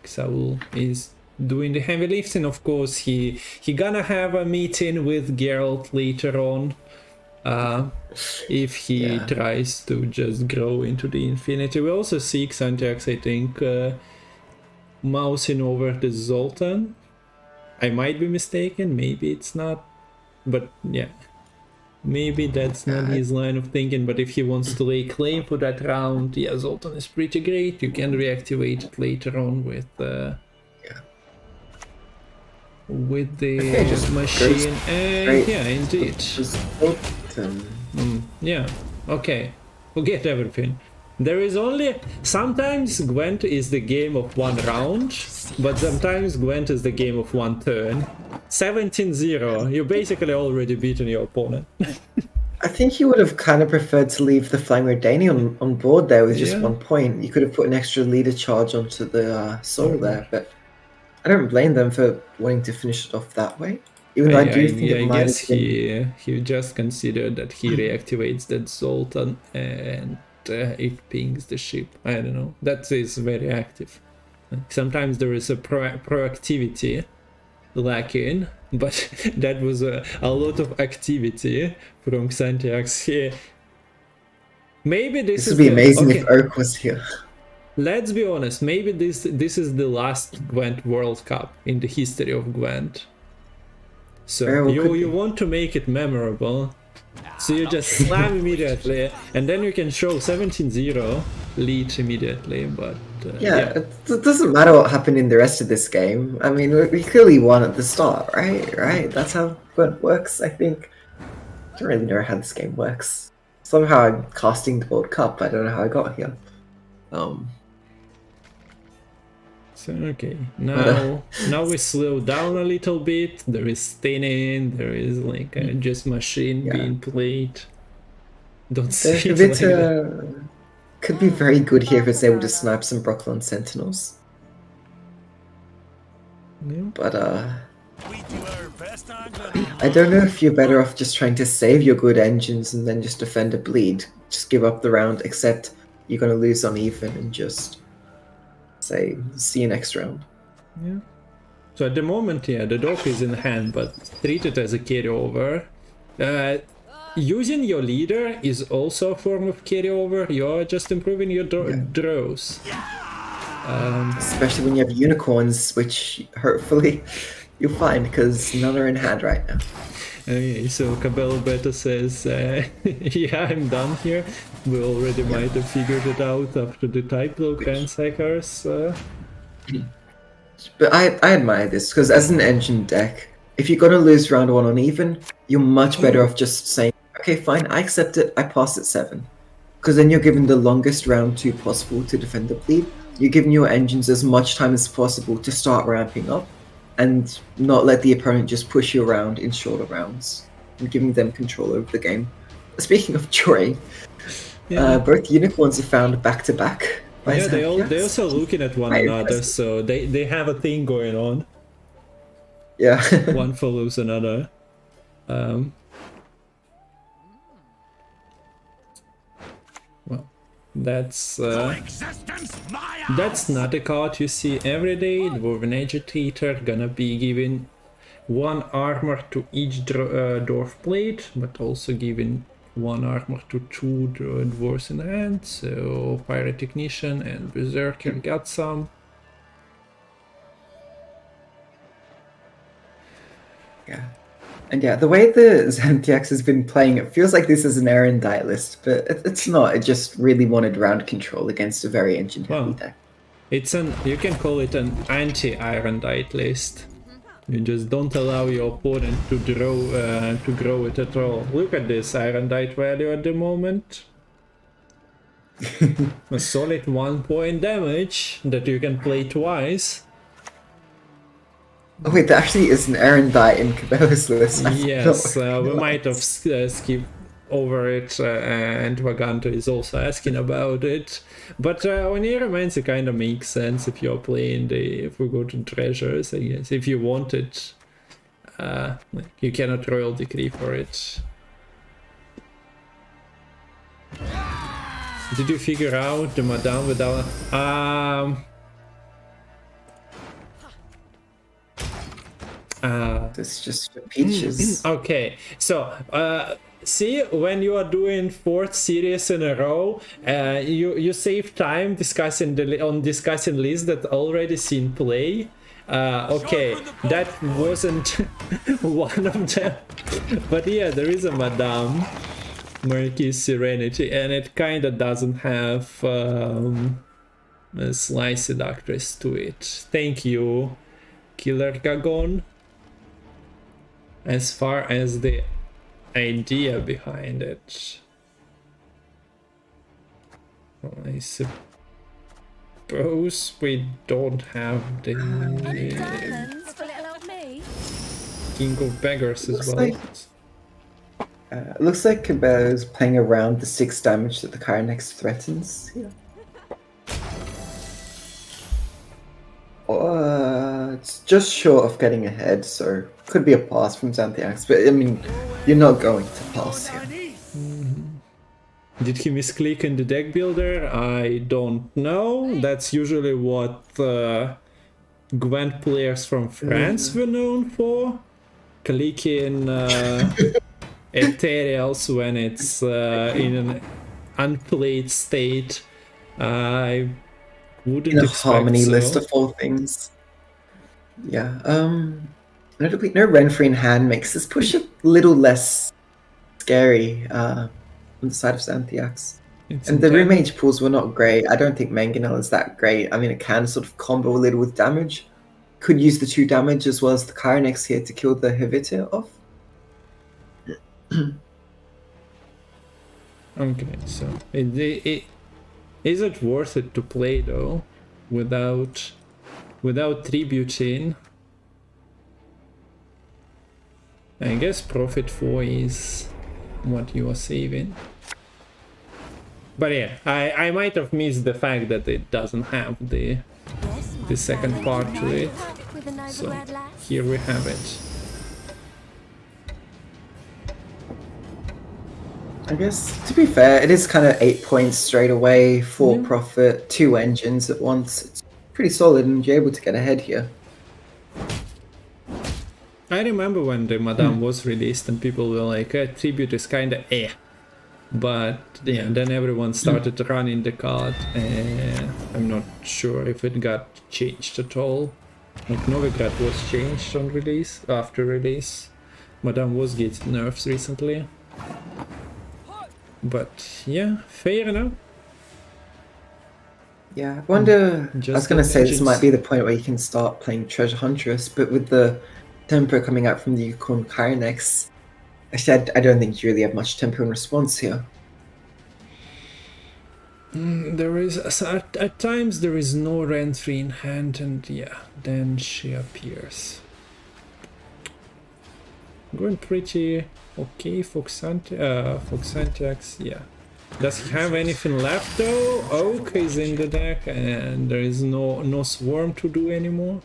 Saul is doing the heavy lifting. Of course, he gonna have a meeting with Geralt later on, if he tries to just grow into the infinity. We also see Xantiax, I think, mousing over the Zoltan. I might be mistaken, maybe it's not, but yeah, maybe that's not his line of thinking. But if he wants to lay claim for that round, yeah, Zoltan is pretty great. You can reactivate it later on with the machine, and yeah, indeed. Yeah, okay, forget everything. There is only sometimes Gwent is the game of one round, but sometimes Gwent is the game of one turn. 17-0, you basically already beaten your opponent. I think you would have kind of preferred to leave the Flying Rodani on board there with just 1 point. You could have put an extra leader charge onto the soul there, but I don't blame them for wanting to finish it off that way. Even though I do think it might guess have been... he just considered that he reactivates that Zoltan and it pings the ship. I don't know. That is very active. Sometimes there is a proactivity lacking, but that was a lot of activity from Xantiax here. Maybe this would be amazing if Oak was here. Let's be honest, maybe this is the last Gwent World Cup in the history of Gwent. So you want to make it memorable, so you just slam immediately, and then you can show 17-0 lead immediately, but... it doesn't matter what happened in the rest of this game. I mean, we clearly won at the start, right? That's how Gwent works, I think. I don't really know how this game works. Somehow I'm casting the World Cup, I don't know how I got here. So, okay, now we slow down a little bit. There is staining, there is like just machine being played. Don't see it like that. Could be very good here if it's able to snipe some Brooklyn Sentinels. Yeah. But I don't know if you're better off just trying to save your good engines and then just defend a bleed. Just give up the round, except you're going to lose uneven and just say, see you next round. Yeah. So at the moment, the dock is in hand, but treat it as a carryover. Using your leader is also a form of carryover. You're just improving your draws. Especially when you have unicorns, which hopefully you'll find, because none are in hand right now. Okay, so Cabello Beta says, yeah, I'm done here. We already might have figured it out after the Typlo Grandsakers. But I admire this, because as an engine deck, if you're gonna lose round 1 uneven, you're much better off just saying, okay, fine, I accept it, I pass at 7. Because then you're given the longest round 2 possible to defend the bleed. You're giving your engines as much time as possible to start ramping up, and not let the opponent just push you around in shorter rounds, and giving them control over the game. Speaking of drawing, both unicorns are found back to back. Yeah, they're also looking at one another, so they have a thing going on. Yeah. One follows another. Well, that's not a card you see every day. Dwarven Agitator gonna be giving 1 armor to each dwarf plate, but also giving 1 armor to 2 dwarves in hand. So Pyrotechnician and Berserker got some. Yeah. And yeah, the way the Xanthiax has been playing, it feels like this is an Erendite list, but it's not. It just really wanted round control against a very engine-heavy deck. You can call it an anti-Erendite list. You just don't allow your opponent to grow it at all. Look at this Erendite value at the moment. A solid 1 point damage that you can play twice. Oh wait, there actually is an Erendite in Cabela's list. Yes, we might have skipped over it, and Vaganto is also asking about it. But on Necromancy it kind of makes sense if you're playing if we go to treasures, I guess. If you want it, you cannot royal decree for it. Did you figure out the Madame without... It's just for peaches. Okay, so see, when you are doing 4th series in a row, you save time discussing lists that already seen play. Okay, that wasn't one of them, but yeah, there is a Madame Marquis Serenity, and it kinda doesn't have a Slice Seductress to it. Thank you, Killer Gagon. As far as the idea behind it, well, I suppose we don't have the King of Beggars as well. Looks like Cabela's playing around the 6 damage that the Kyrenex threatens. Yeah. It's just short of getting ahead, so could be a pass from Xanthiax, but I mean, you're not going to pass here. Did he misclick in the deck builder? I don't know. That's usually what Gwent players from France were known for. Clicking Ethereals when it's in an unplayed state. I wouldn't in a expect harmony so. list of all things. Yeah, no Renfree in hand makes this push a little less scary on the side of Xanthiax. And the Roomage pools were not great. I don't think Mangonel is that great. I mean, it can sort of combo a little with damage. Could use the 2 damage as well as the Kyrenex here to kill the Heviter off. Okay, so is it worth it to play though, without tributing? I guess profit 4 is what you are saving. But yeah, I might have missed the fact that it doesn't have the second part to it. So here we have it. I guess, to be fair, it is kind of 8 points straight away, 4 profit, 2 engines at once. It's pretty solid and you're able to get ahead here. I remember when the Madame was released and people were like, tribute is kinda eh. But yeah, then everyone started running the card and I'm not sure if it got changed at all. Like Novigrad was changed on release, after release. Madame was getting nerfs recently. But yeah, fair enough. Yeah, I wonder. I was Just gonna the say this legends. might be the point where you can start playing Treasure Huntress, but with the tempo coming out from the Yukon Kyrenex, I don't think you really have much tempo and response here. There is at times there is no Rentry in hand, and yeah, then she appears. Going pretty okay. Foxantax, yeah. Does he have anything left though? Oak is in the deck, and there is no Swarm to do anymore.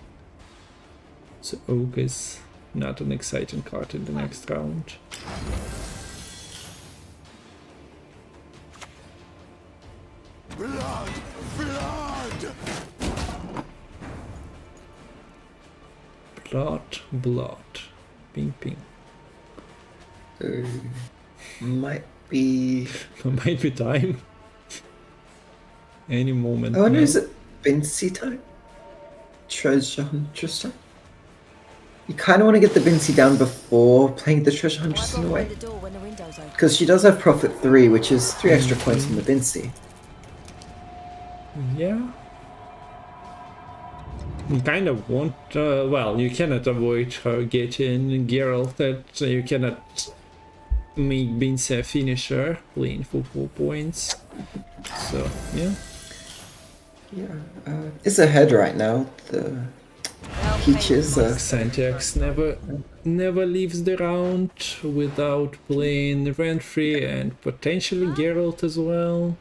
So Oak is not an exciting card in the next round. Blood! Blood! Blood. Ping ping. Might be. Might be time. Any moment. I wonder, now. is it Bincy time? Treasure Huntress time? You kind of want to get the Bincy down before playing the Treasure Huntress in a way. Because she does have Profit 3, which is 3 extra points on the Bincy. Yeah. You kind of want, well, you cannot avoid her getting Geralt, that you cannot make Bincy a finisher, playing for 4 points. So, yeah. Yeah, it's ahead right now. The Peaches. Santiax never leaves the round without playing Renfrey and potentially Geralt as well.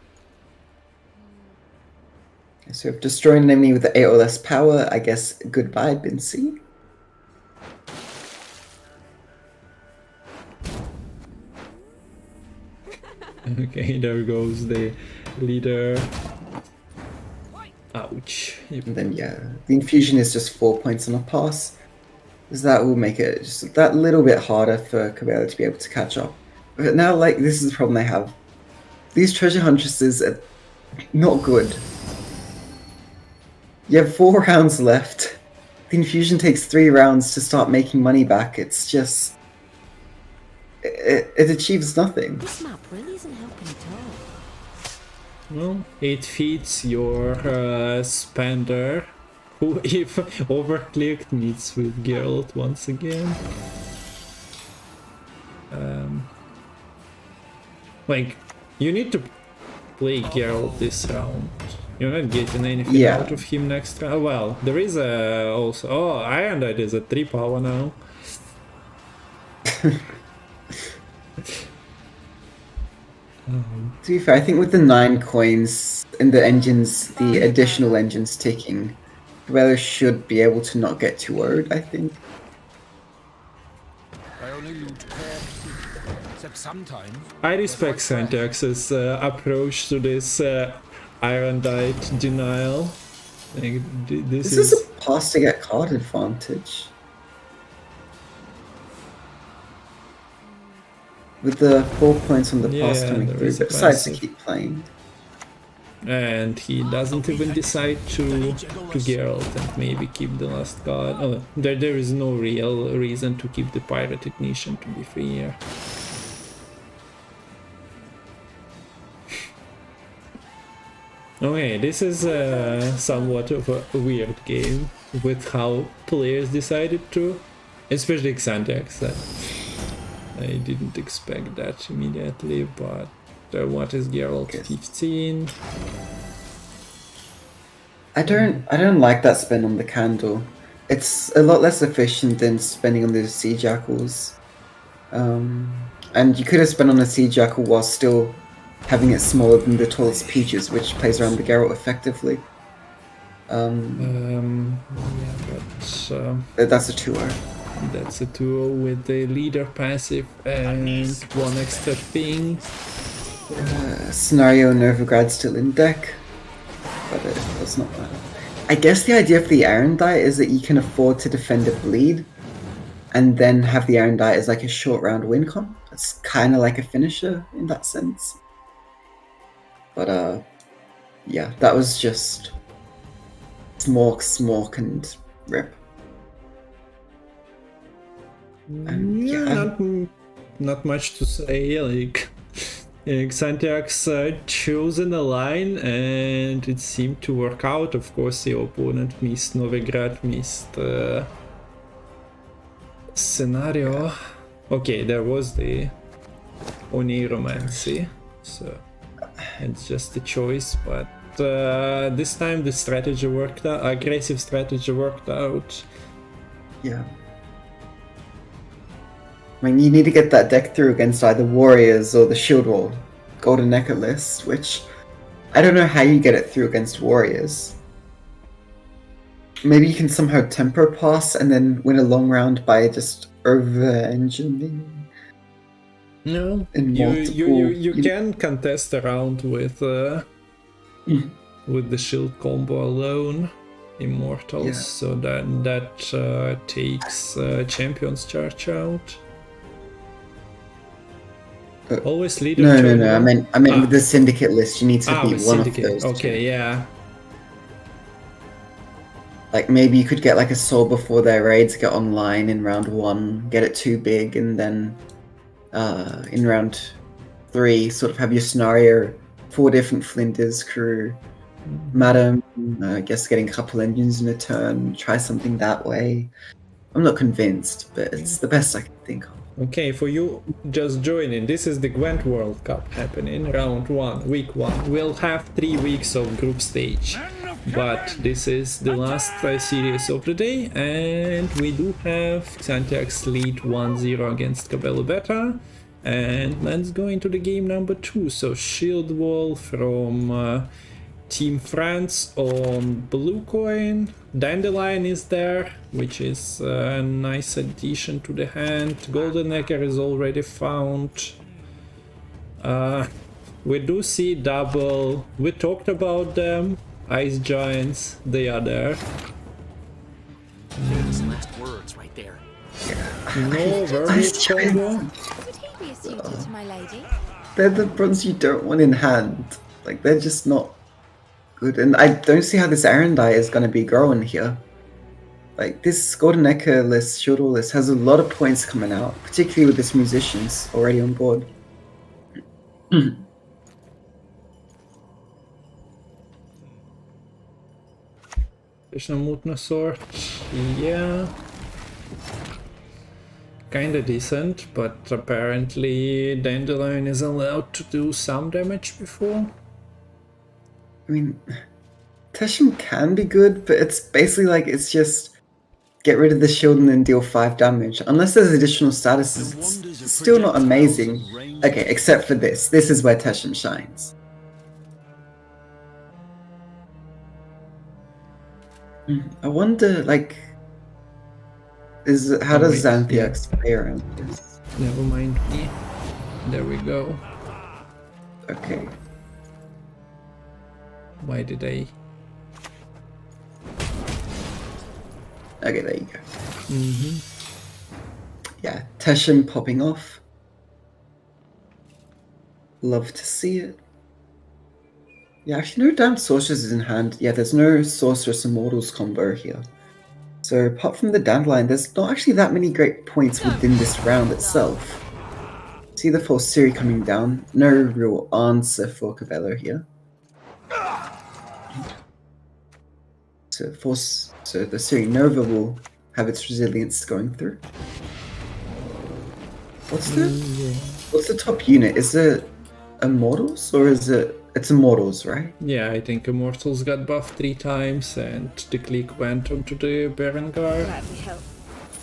So if destroying an enemy with the 8 or less power, I guess goodbye, Bincy. Okay, there goes the leader. Ouch. And then yeah, the infusion is just 4 points on a pass. Because that will make it just that little bit harder for Cabela to be able to catch up. But now, like, this is the problem I have. These Treasure Huntresses are not good. You have 4 rounds left. The infusion takes 3 rounds to start making money back. It's just... It achieves nothing. This map really isn't helping at all. Well, it feeds your spender, who, if overclicked, meets with Geralt once again. Like, you need to play Geralt this round. You're not getting anything out of him next round. Well, there is a also. Oh, Iron Knight is at 3 power now. To be fair, I think with the 9 coins and the engines, the additional engines ticking, Cabela should be able to not get too worried, I think. I only loot carefully, except sometimes. I respect Santax's approach to this Iron Knight denial. Like, this is a pass to get card advantage. With the 4 points on the pass coming through, but decides to keep playing. And he doesn't even decide to Geralt and maybe keep the last card. Oh, there is no real reason to keep the Pirate Ignition, to be fair. Okay, this is somewhat of a weird game with how players decided to, especially Xantax. I didn't expect that immediately, but what is Geralt? 15? I don't like that spend on the candle. It's a lot less efficient than spending on the Sea Jackals. And you could have spent on a Sea Jackal while still having it smaller than the tallest Peaches, which plays around the Geralt effectively. Yeah, but that's a 2-0. That's a 2-0 with the leader passive and 1 extra thing. Scenario Novigrad still in deck, but it does not matter. I guess the idea of the Iron Die is that you can afford to defend a bleed, and then have the Iron Die as like a short round win con. It's kind of like a finisher in that sense. But yeah, that was just Smork, and Rip. And yeah, not much to say. Like, Xantiax chosen a line and it seemed to work out. Of course, the opponent missed Novigrad, missed scenario. Okay, there was the Oniromancy, so it's just a choice, but this time the strategy worked out, aggressive strategy worked out. Yeah. I mean, you need to get that deck through against either Warriors or the Shield Wall Golden Echo list, which I don't know how you get it through against Warriors. Maybe you can somehow tempo pass and then win a long round by just over-engineering. No, you can contest around with the shield combo alone, Immortals, so that takes Champion's Charge out. Always lead. No. I meant with the Syndicate list, you need to beat one Syndicate. of those. Okay, yeah. Like maybe you could get like a soul before their raids get online in round 1, get it too big, and then in round 3 sort of have your scenario 4 different Flinders crew, Madam, I guess getting a couple engines in a turn, try something that way. I'm not convinced, but it's the best I can think of. Okay, for you just joining, this is the Gwent World Cup happening, round 1, week 1. We'll have 3 weeks of group stage, but this is the last series of the day, and we do have Xantiax lead 1-0 against Cabello Beta, and let's go into the game number 2. So Shield Wall from Team France on blue coin. Dandelion is there, which is a nice addition to the hand. Golden Egger is already found. We do see double. We talked about them. Ice Giants, they are there. Last words right there. No Vermouth combo. Would he be a suitor to my lady? They're the ones you don't want in hand. Like, they're just not good. And I don't see how this Arendite is going to be growing here. Like, this Golden Echo list, Shield Wall list, has a lot of points coming out, particularly with this Musicians already on board. Krishnamurtna Sword, yeah. Kinda decent, but apparently Dandelion is allowed to do some damage before. I mean, Teshem can be good, but it's basically like, it's just get rid of the shield and then deal 5 damage. Unless there's additional statuses, it's still not amazing. Okay, except for this. This is where Teshem shines. I wonder, like, how does Xantiax play around this? Never mind. There we go. Okay. Why did I? Okay, there you go. Yeah, Teshem popping off. Love to see it. Yeah, actually no damn sorcerers is in hand. Yeah, there's no Sorceress Immortals combo here. So apart from the Dandelion, there's not actually that many great points within this round itself. See the full Siri coming down. No real answer for Cabello here. So the Siri Nova will have its resilience going through. What's the top unit? Is it Immortals or is it? It's Immortals, right? Yeah, I think Immortals got buffed 3 times and the click went onto the Berengar.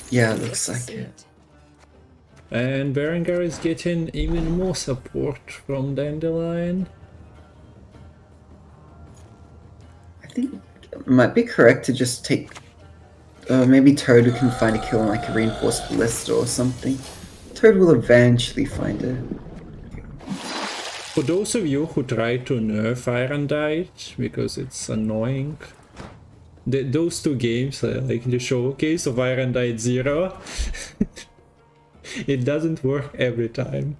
Yeah, it looks like it. And Berengar is getting even more support from Dandelion. I think it might be correct to just take... maybe Toad who can find a kill on like a reinforced ballista or something. Toad will eventually find it. For those of you who try to nerf Arendite, because it's annoying, those 2 games, like the showcase of Arendite 0, it doesn't work every time.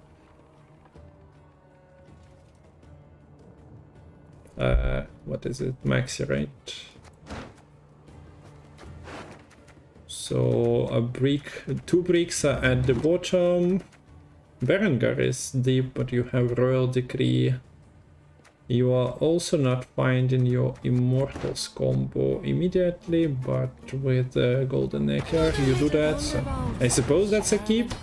What is it? Maxi rate. So 2 bricks are at the bottom. Berengar is deep, but you have Royal Decree. You are also not finding your Immortals combo immediately, but with Golden Neckar you do that, so I suppose that's a keep.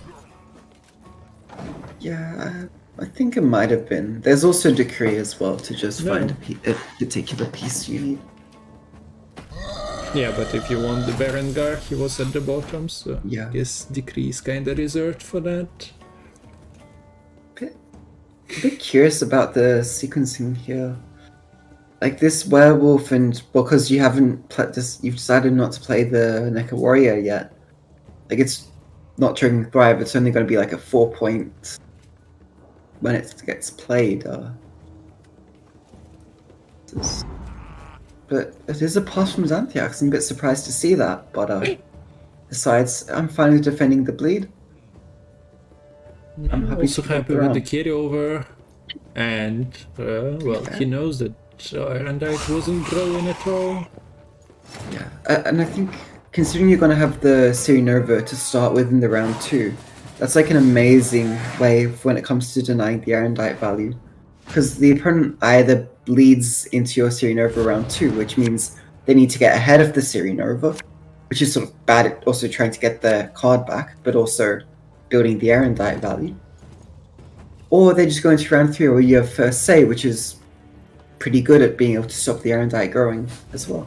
Yeah, I think it might have been. There's also Decree as well to just No. find a particular piece you need. Yeah, but if you want the Berengar, he was at the bottom, so Yeah. I guess Decree is kinda reserved for that. A bit curious about the sequencing here. Like this werewolf, and because you haven't played this, you've decided not to play the Neckar Warrior yet. Like it's not triggering Thrive. It's only going to be like a 4-point when it gets played. But it is a pass from Xanthiax. I'm a bit surprised to see that. But besides, I'm fine with defending the bleed. I'm Also to help happy with the around. carryover, and well, he knows that Ironite wasn't growing at all. Yeah, and I think considering you're going to have the Siri Nova to start with in the round 2, that's like an amazing way when it comes to denying the Ironite value. Because the opponent either bleeds into your Siri Nova round 2, which means they need to get ahead of the Siri Nova, which is sort of bad at also trying to get the card back, but also building the Ironite value. Or they just go into round 3 where you have First Say, which is pretty good at being able to stop the Ironite growing as well.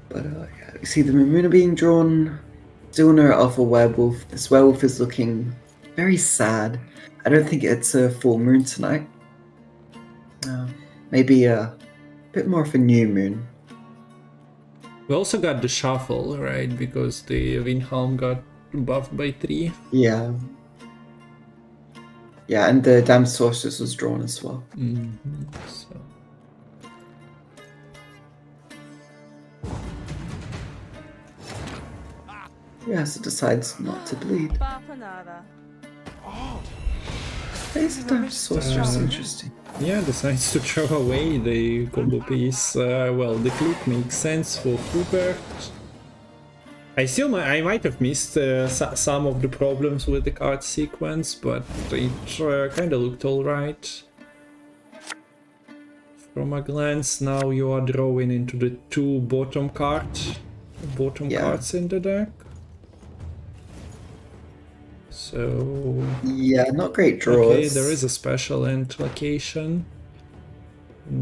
But yeah, you see the Mimuna being drawn. Still no Alpha Werewolf. This werewolf is looking very sad. I don't think it's a full moon tonight. Maybe a bit more of a new moon. We also got the shuffle, right? Because the Windhelm got buffed by 3. Yeah. Yeah, and the Damn Sorceress was drawn as well. So. Yeah, so decides not to bleed. Is the Damn Sorceress interesting? Yeah, decides to throw away the combo piece. Well, the click makes sense for Hubert. I might have missed some of the problems with the card sequence, but it kind of looked alright. From a glance, now you are drawing into the 2 bottom cards in the deck. So yeah, not great draws. Okay, there is a special end location.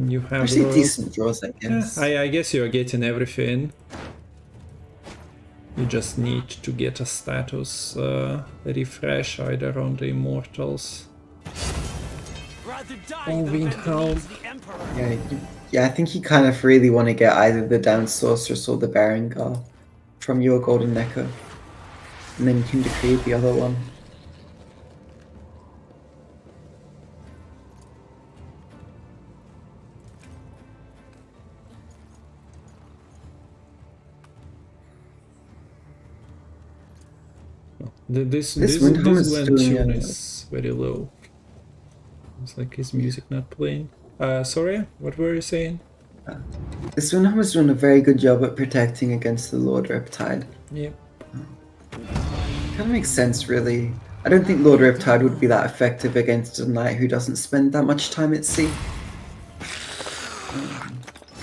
You have actually decent draws, I guess. Yeah, I guess you are getting everything. You just need to get a status refresh either on the Immortals or Windhelm. Yeah, I think you kind of really want to get either the Down Sorceress or the Berengar from your Golden Neckar. And then you can decree the other one. This Windhelm is Gwent doing tune is very low. It's like his music not playing. Sorry, what were you saying? This Windhelm is doing a very good job at protecting against the Lord Riptide. Yep. Kind of makes sense, really. I don't think Lord Riptide would be that effective against a knight who doesn't spend that much time at sea.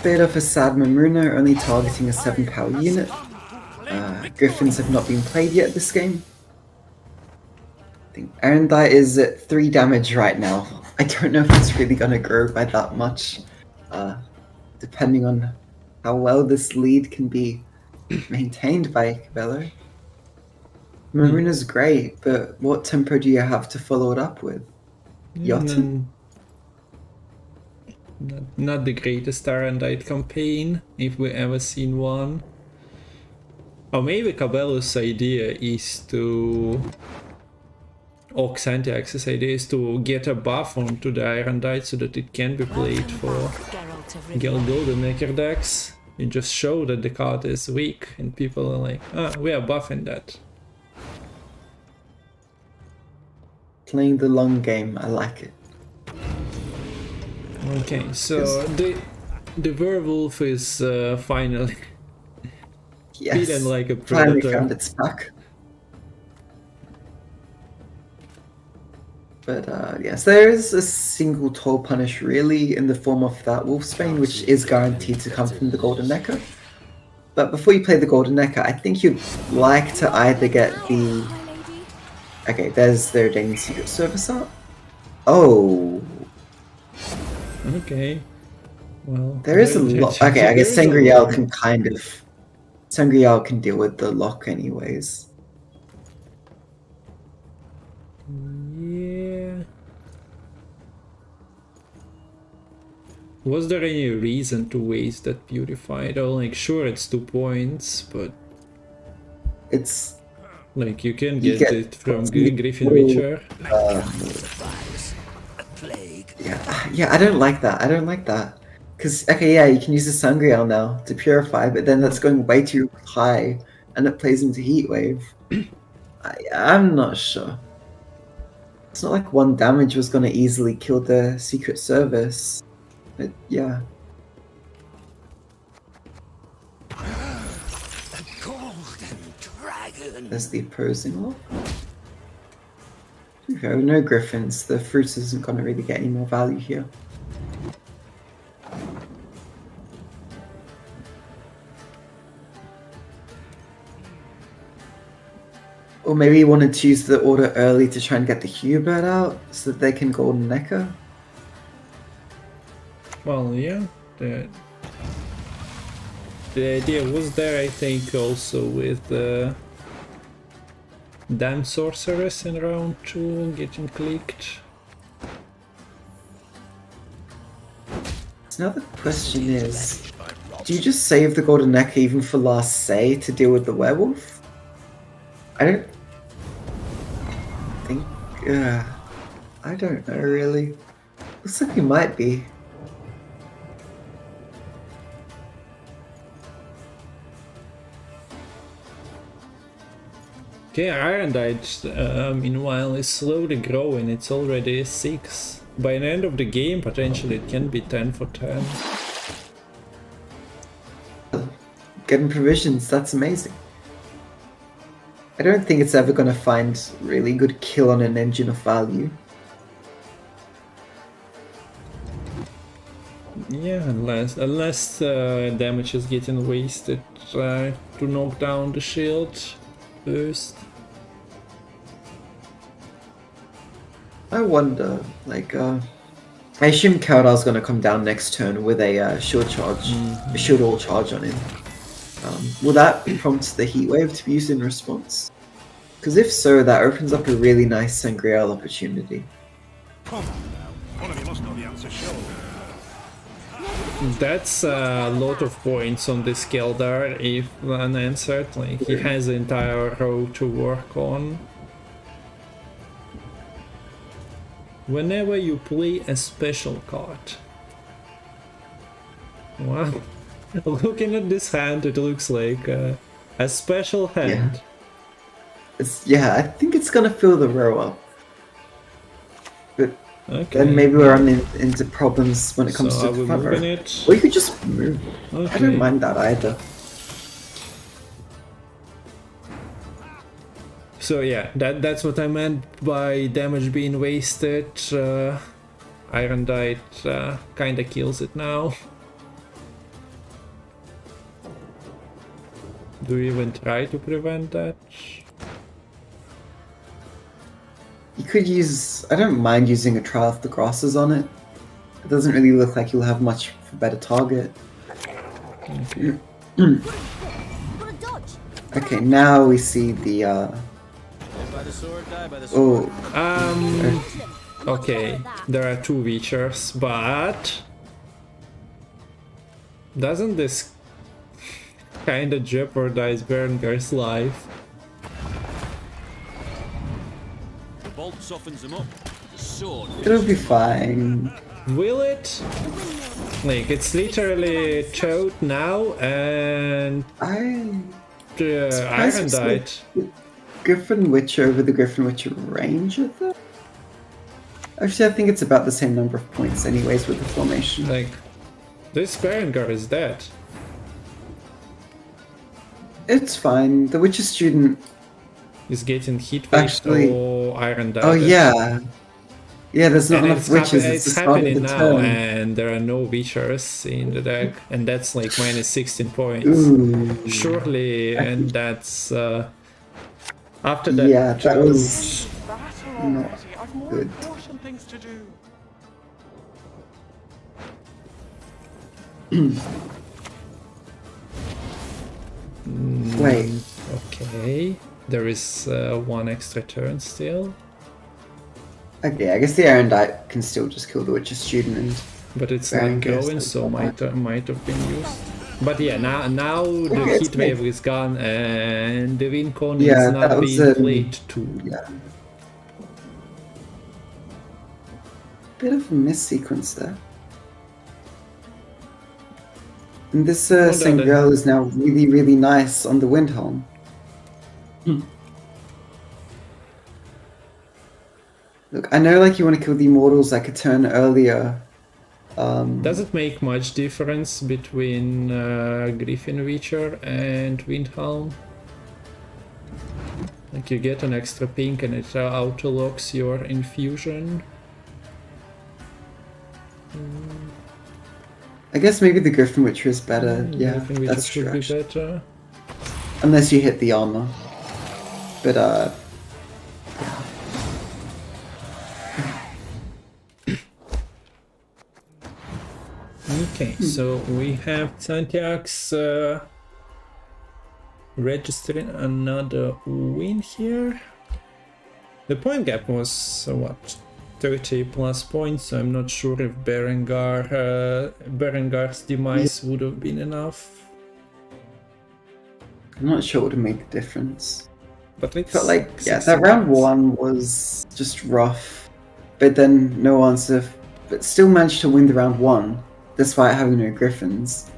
Bit of a sad Mamuna, only targeting a 7-power unit. Griffins have not been played yet this game. I think Arendite is at 3 damage right now. I don't know if it's really going to grow by that much, depending on how well this lead can be maintained by Cabello. Maruna's great, but what tempo do you have to follow it up with? Jotun? Not the greatest Arendite campaign, if we ever seen one. Or maybe Cabello's idea is to... or Xanthiax's idea is to get a buff onto the Arendite so that it can be played for Golden Neckar decks. You just show that the card is weak and people are like, we are buffing that. Playing the long game, I like it. Okay, so the werewolf is finally feeling like a finally predator. found its back. But yes, there is a single toll punish really in the form of that Wolfsbane, which is guaranteed to come from the Golden Echo. But before you play the Golden Echo, I think you'd like to either get the... Okay, there's their Daily Secret Service art. Oh. Okay. Well, There is a lot. Okay, I guess Sangreal can kind of... Sangreal can deal with the lock anyways. Yeah. Was there any reason to waste that purified? Oh, like, sure, it's 2 points, but it's like you can get it from Griffin Witcher. Yeah, I don't like that. I don't like that. Because, okay, yeah, you can use the Sangreal now to purify, but then that's going way too high, and it plays into Heatwave. I'm not sure. It's not like 1 damage was going to easily kill the Secret Service. But, yeah. The golden dragon. There's the opposing lock. Okay, no Griffins. The fruit isn't going to really get any more value here. Or maybe you wanted to use the order early to try and get the Hubert out so that they can Golden Echo. Well, yeah, the idea was there, I think, also with the Damn Sorceress in round 2 getting clicked. So now the question is, do you just save the Golden Echo even for last say to deal with the werewolf? I don't think... I don't know really. Looks like we might be. Okay, Irondite, meanwhile, is slowly growing. It's already 6. By the end of the game, potentially it can be 10 for 10. Getting provisions, that's amazing. I don't think it's ever going to find really good kill on an engine of value. Yeah, unless damage is getting wasted to knock down the shield first. I wonder, like, I assume Karadal's going to come down next turn with a shield charge, a shield all charge on him. Will that prompt the Heatwave to be used in response? Because if so, that opens up a really nice Sangreal opportunity. Come on now. One of you must know the answer, sure. That's a lot of points on this Keldar if unanswered. Like, he has the entire row to work on. Whenever you play a special card. Wow. Looking at this hand, it looks like a special hand. Yeah, I think it's gonna fill the row up. But okay. then maybe we're running into problems when it comes to the front row. It? Or you could just move. Okay. I don't mind that either. So yeah, that's what I meant by damage being wasted. Irondite kinda kills it now. Do you even try to prevent that? You could use... I don't mind using a Trial of the Grasses on it. It doesn't really look like you'll have much of a better target. Okay. Okay, now we see the... Okay, there are 2 Witchers, but... Doesn't this kinda jeopardize Berengar's life? The bolt softens them up. The sword. It'll be fine. Will it? Like, it's literally Toad now and... Irondite. Griffin Witcher over the Griffin Witcher Ranger, though? Actually, I think it's about the same number of points anyways with the formation. Like, this Berengar is dead. It's fine. The Witcher student is getting hit with or Irondite. Oh yeah. Yeah, there's not And enough witches. it's the start of happening the now, turn. and there are no witchers in the deck, and that's like minus 16 points. Ooh. Surely, and that's after that. Yeah, that was not good. Wait. Okay, there is one extra turn still. Okay, I guess the Erendite can still just kill the Witcher student and... But it's Baron not going, goes so to might have been used. But yeah, now the Okay, it's heat wave good. is gone, and the wind cone Yeah, is not that was, being played too. Yeah. Bit of a miss sequence there. And this Sangreal is now really, really nice on the Windhelm. Look, I know like you want to kill the Immortals like a turn earlier. Does it make much difference between Griffin Witcher and Windhelm? Like you get an extra pink and it auto-locks your infusion. I guess maybe the Griffin Witcher is better. Yeah, Griffin Witcher that's should true. be Actually. better. Unless you hit the armor. But Okay, so we have Santiax registering another win here. The point gap was what, 30 plus points, so I'm not sure if Berengar's demise would have been enough. I'm not sure what would make a difference. But it's But like, yeah, 60 that round points. one was just rough. But then no answer. But still managed to win the round one, despite having no Griffins.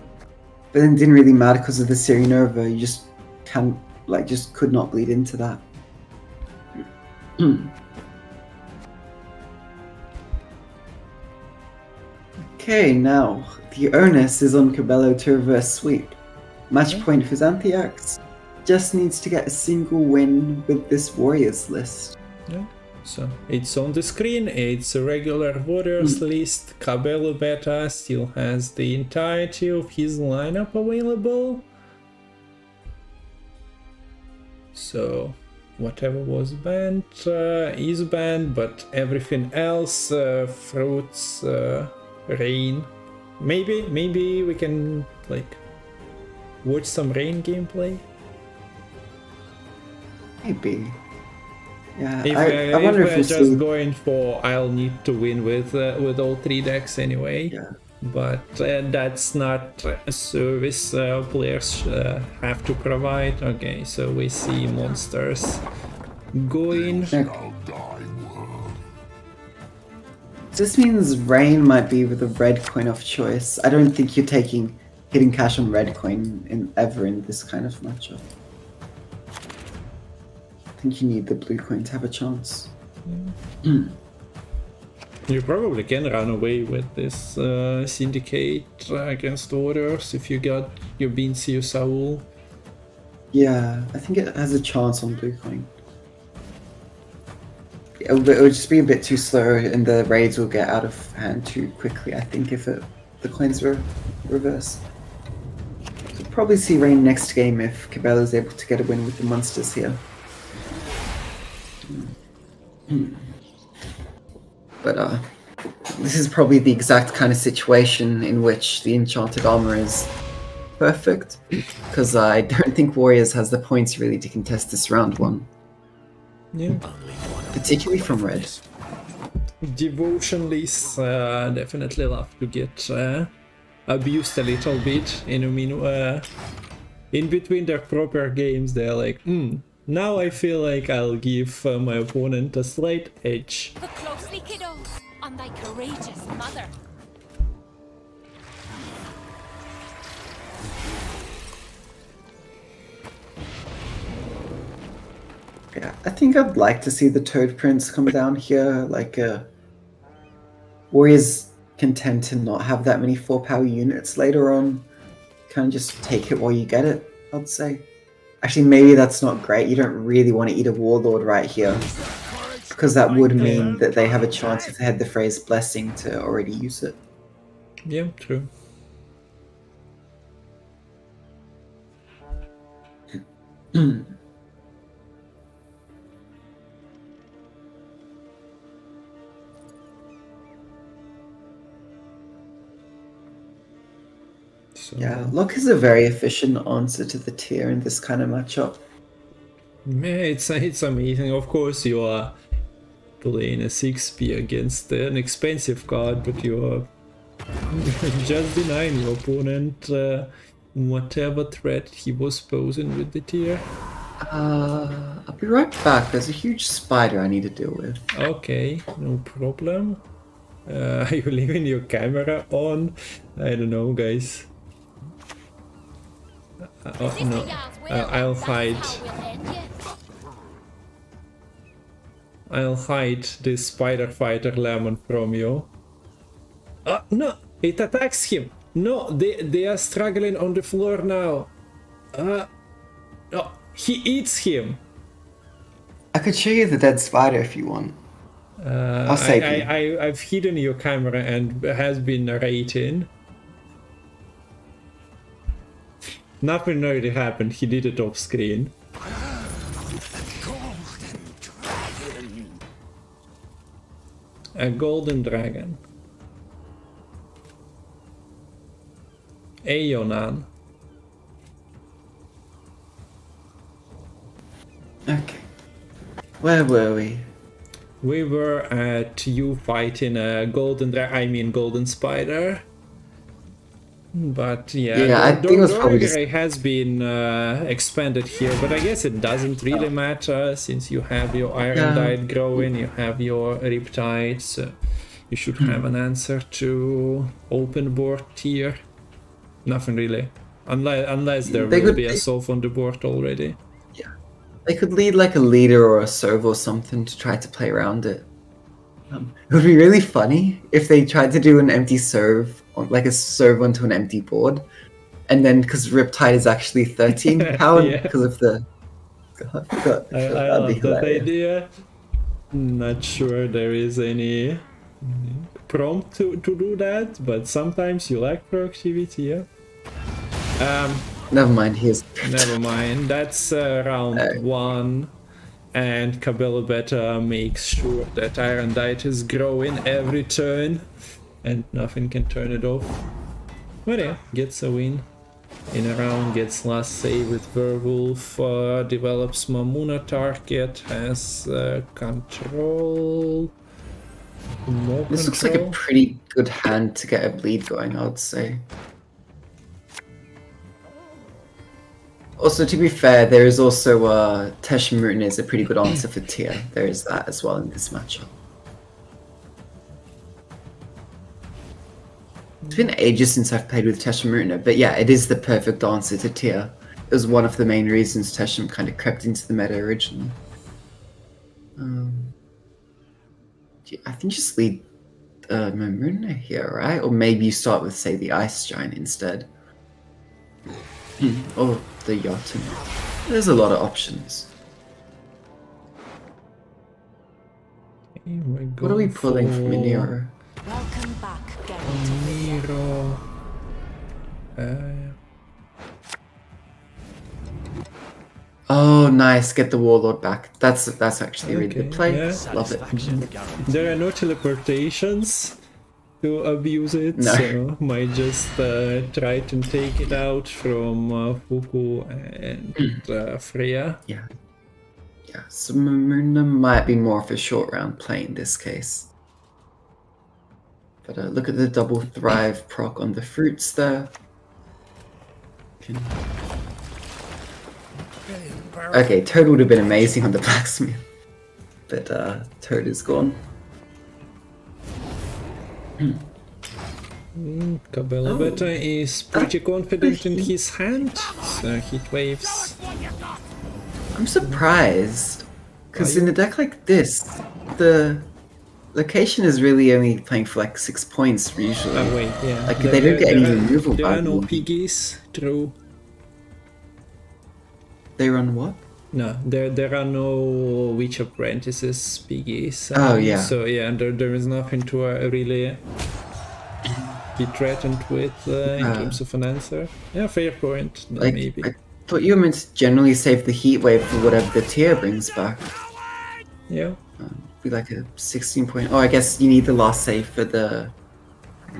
But then it didn't really matter because of the Serenova. You just can't, like, just could not bleed into that. Okay, now the onus is on Cabello to reverse sweep. Match point for Xanthiax. Just needs to get a single win with this Warriors list. Yeah. So it's on the screen, it's a regular Warriors list. Cabello Beta still has the entirety of his lineup available. So whatever was banned is banned, but everything else, fruits, rain. Maybe we can like watch some rain gameplay. Maybe. Yeah, If, I wonder if if we're we'll just see. going for, I'll need to win with all three decks anyway. Yeah. But that's not a service players have to provide. Okay, so we see monsters going. This means Rain might be with a red coin of choice. I don't think you're taking hidden cash on red coin ever in this kind of matchup. I think you need the blue coin to have a chance. You probably can run away with this syndicate against Warriors if you got your Bincio Saul. Yeah, I think it has a chance on blue coin. It would just be a bit too slow and the raids will get out of hand too quickly, I think, if the coins were reversed. So probably see Rain next game if Cabela's able to get a win with the monsters here. But this is probably the exact kind of situation in which the Enchanted Armor is perfect, because I don't think Warriors has the points really to contest this round one. Yeah. Particularly from red. Devotion lists definitely love to get abused a little bit. In between their proper games, they're like, now I feel like I'll give my opponent a slight edge. Look closely, kiddos, on thy courageous mother. Yeah, I think I'd like to see the Toad Prince come down here. Like, Warriors can tend to not have that many 4-power units later on. Kind of just take it while you get it, I'd say. Actually, maybe that's not great. You don't really want to eat a Warlord right here. because that would mean that they have a chance if they had the phrase blessing to already use it. Yeah, true. So, yeah, Lock is a very efficient answer to the tier in this kind of matchup. Yeah, it's amazing. Of course, you are playing a 6p against an expensive card, but you are just denying your opponent whatever threat he was posing with the tier. I'll be right back. There's a huge spider I need to deal with. Okay, no problem. Are you leaving your camera on? I don't know, guys. Oh, no. I'll hide. I'll hide this spider fighter lemon from you. No! It attacks him! No! They are struggling on the floor now. Oh, he eats him! I could show you the dead spider if you want. I'll save you. I've hidden your camera and has been narrating. Nothing really happened, he did it off screen. A golden dragon. Aeonan. Okay. Where were we? We were at you fighting a golden spider. But yeah, I think it was probably just... has been expanded here, but I guess it doesn't really matter since you have your Iron growing, you have your Riptide, so you should have an answer to open board tier. Nothing really, unless there will be a Solve on the board already. Yeah, they could lead like a leader or a serve or something to try to play around it. It would be really funny if they tried to do an empty serve, like a serve onto an empty board, and then because Riptide is actually 13 power because of the. God, I forgot. I love that idea. Not sure there is any prompt to do that, but sometimes you like proactivity. Yeah. Never mind. Never mind. That's round 1. And Cabello Beta makes sure that Irondite is growing every turn and nothing can turn it off. But yeah, gets a win. In a round, gets last save with Werewolf, develops Mamuna target, has control. More this looks like a pretty good hand to get a bleed going, I would say. Also, to be fair, there is also Tesh Mutin is a pretty good answer for tier. There is that as well in this matchup. It's been ages since I've played with Tesh Mutin, but yeah, it is the perfect answer to tier. It was one of the main reasons Tesh kind of crept into the meta originally. I think just lead Mamuna here, right? Or maybe you start with, say, the Ice Giant instead. Or the Jotun. There's a lot of options. What are we pulling from Nero? Welcome back, Nero. Oh, nice! Get the Warlord back. That's actually a really good play. Yeah. Love it. There are no teleportations to abuse it, no. So might just try to take it out from Fuku and Freya. Yeah, so Mamuna might be more of a short round play in this case. But look at the double thrive proc on the fruits there. Okay, Toad would have been amazing on the blacksmith, but Toad is gone. Cabello Beta is pretty confident in his hand, so heat waves. I'm surprised, because in a deck like this, the location is really only playing for like 6 points usually. Oh wait, yeah. Like they don't get any removal. There are no piggies, true. They run what? No, there are no witch apprentices, piggies. Oh, yeah. So yeah, there is nothing to really be threatened with in terms of an answer. Yeah, fair point. Like, Maybe. I thought you were meant to generally save the heat wave for whatever the tier brings back. Yeah. Be like a 16 point. Oh, I guess you need the last save for the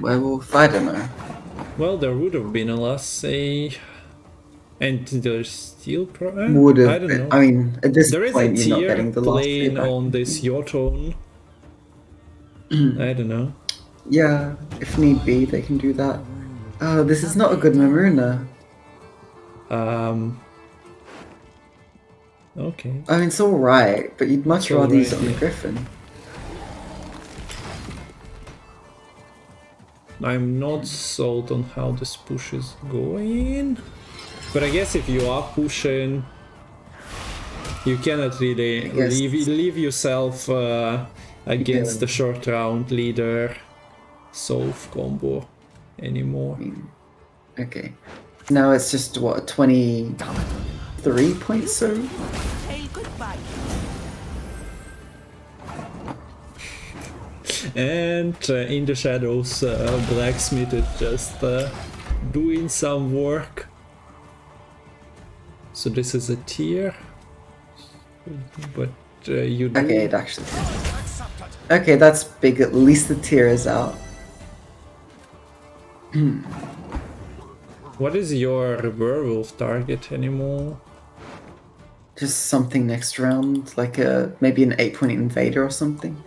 werewolf. I don't know. Well, there would have been a last save. And there's still Would have. I don't know. I mean, at this There is point, a you're not tier getting the last playing save back. on this yacht own. I don't know. Yeah, if need be, they can do that. Oh, this is not a good Mamuna. Okay. I mean, it's alright, but you'd much It's rather use it alright, on the yeah. Griffin. I'm not sold on how this push is going. But I guess if you are pushing, you cannot really leave yourself against the short round leader solve combo anymore. Okay. Now it's just, what, 23 points so? Hey, goodbye. And in the shadows, Blacksmith is just doing some work. So this is a tier, but you do... Okay, it actually... Okay, that's big. At least the tier is out. What is your werewolf target anymore? Just something next round, like maybe an 8-point invader or something.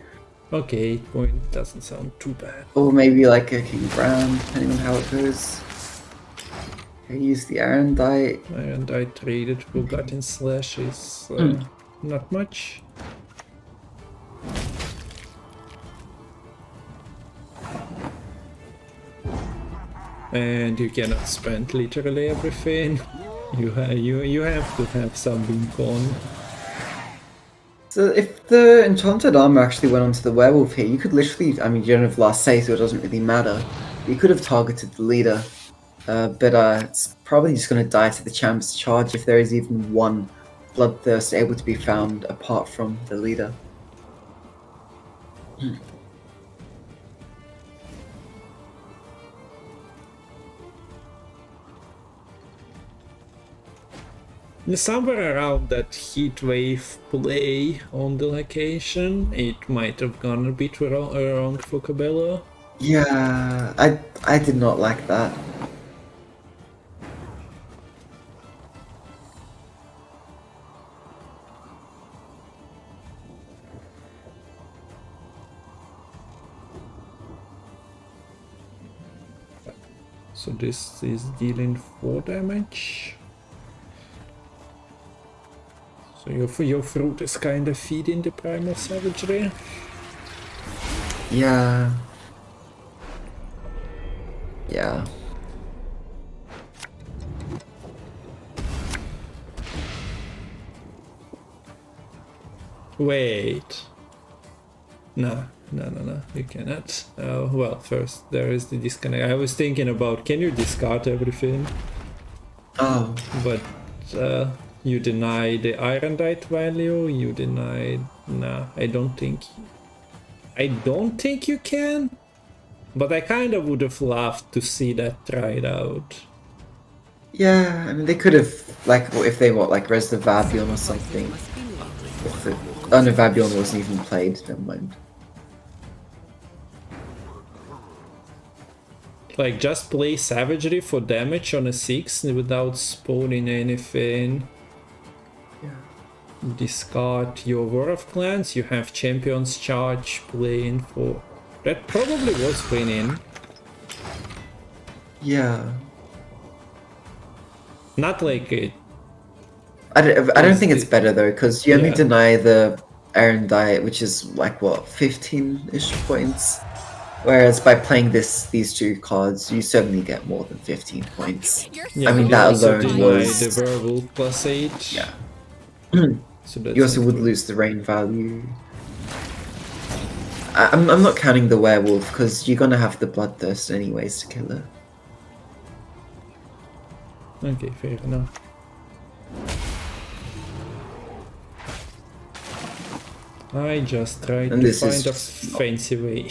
Okay, 8 point doesn't sound too bad. Or maybe like a King Brown, depending on how it goes. Okay, use the Iron Die. And I traded Forgotten Slash is not much. And you cannot spend literally everything. You have to have some beacon. So if the Enchanted Armor actually went onto the Werewolf here, you could literally, I mean, you don't have last say, so it doesn't really matter. You could have targeted the leader. But it's probably just going to die to the Champ's charge if there is even one Bloodthirst able to be found apart from the leader. Somewhere around that heat wave play on the location, it might have gone a bit wrong for Cabello. Yeah, I did not like that. So this is dealing 4 damage. So your fruit is kind of feeding the primal savagery. Yeah. Yeah. Wait. No, you cannot. Well, first there is the disconnect. I was thinking about, can you discard everything? Oh. But you deny the Iron Dite value, you denied... Nah, I don't think you can. But I kind of would have loved to see that tried out. Yeah, I mean, they could have, like, if they want, like, Res the Vabion or something. Oh no, Vabion wasn't even played, never mind. Like, just play Savagery for damage on a 6 without spawning anything. Yeah. Discard your War of Clans, you have Champion's Charge playing for... That probably was winning. Yeah. Not like it. I don't think it's better though, because you only Yeah. deny the Iron Diet, which is like what, 15-ish points. Whereas by playing these two cards, you certainly get more than 15 points. Yeah, I mean, but that you also alone deny was... the Werewolf plus 8. Yeah. So that's You also not would good. lose the rain value. I'm not counting the werewolf, because you're gonna have the bloodthirst anyways to kill her. Okay, fair enough. I just tried And to this is find a just not- fancy way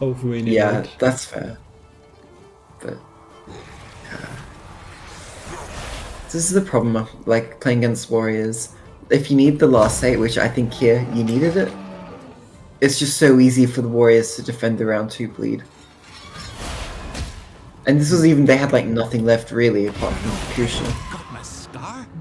of winning Yeah, it. that's fair. But this is the problem of like playing against warriors. If you need the last 8, which I think here you needed it, it's just so easy for the warriors to defend the round 2 bleed. And this was even, they had like nothing left really apart from Kusha.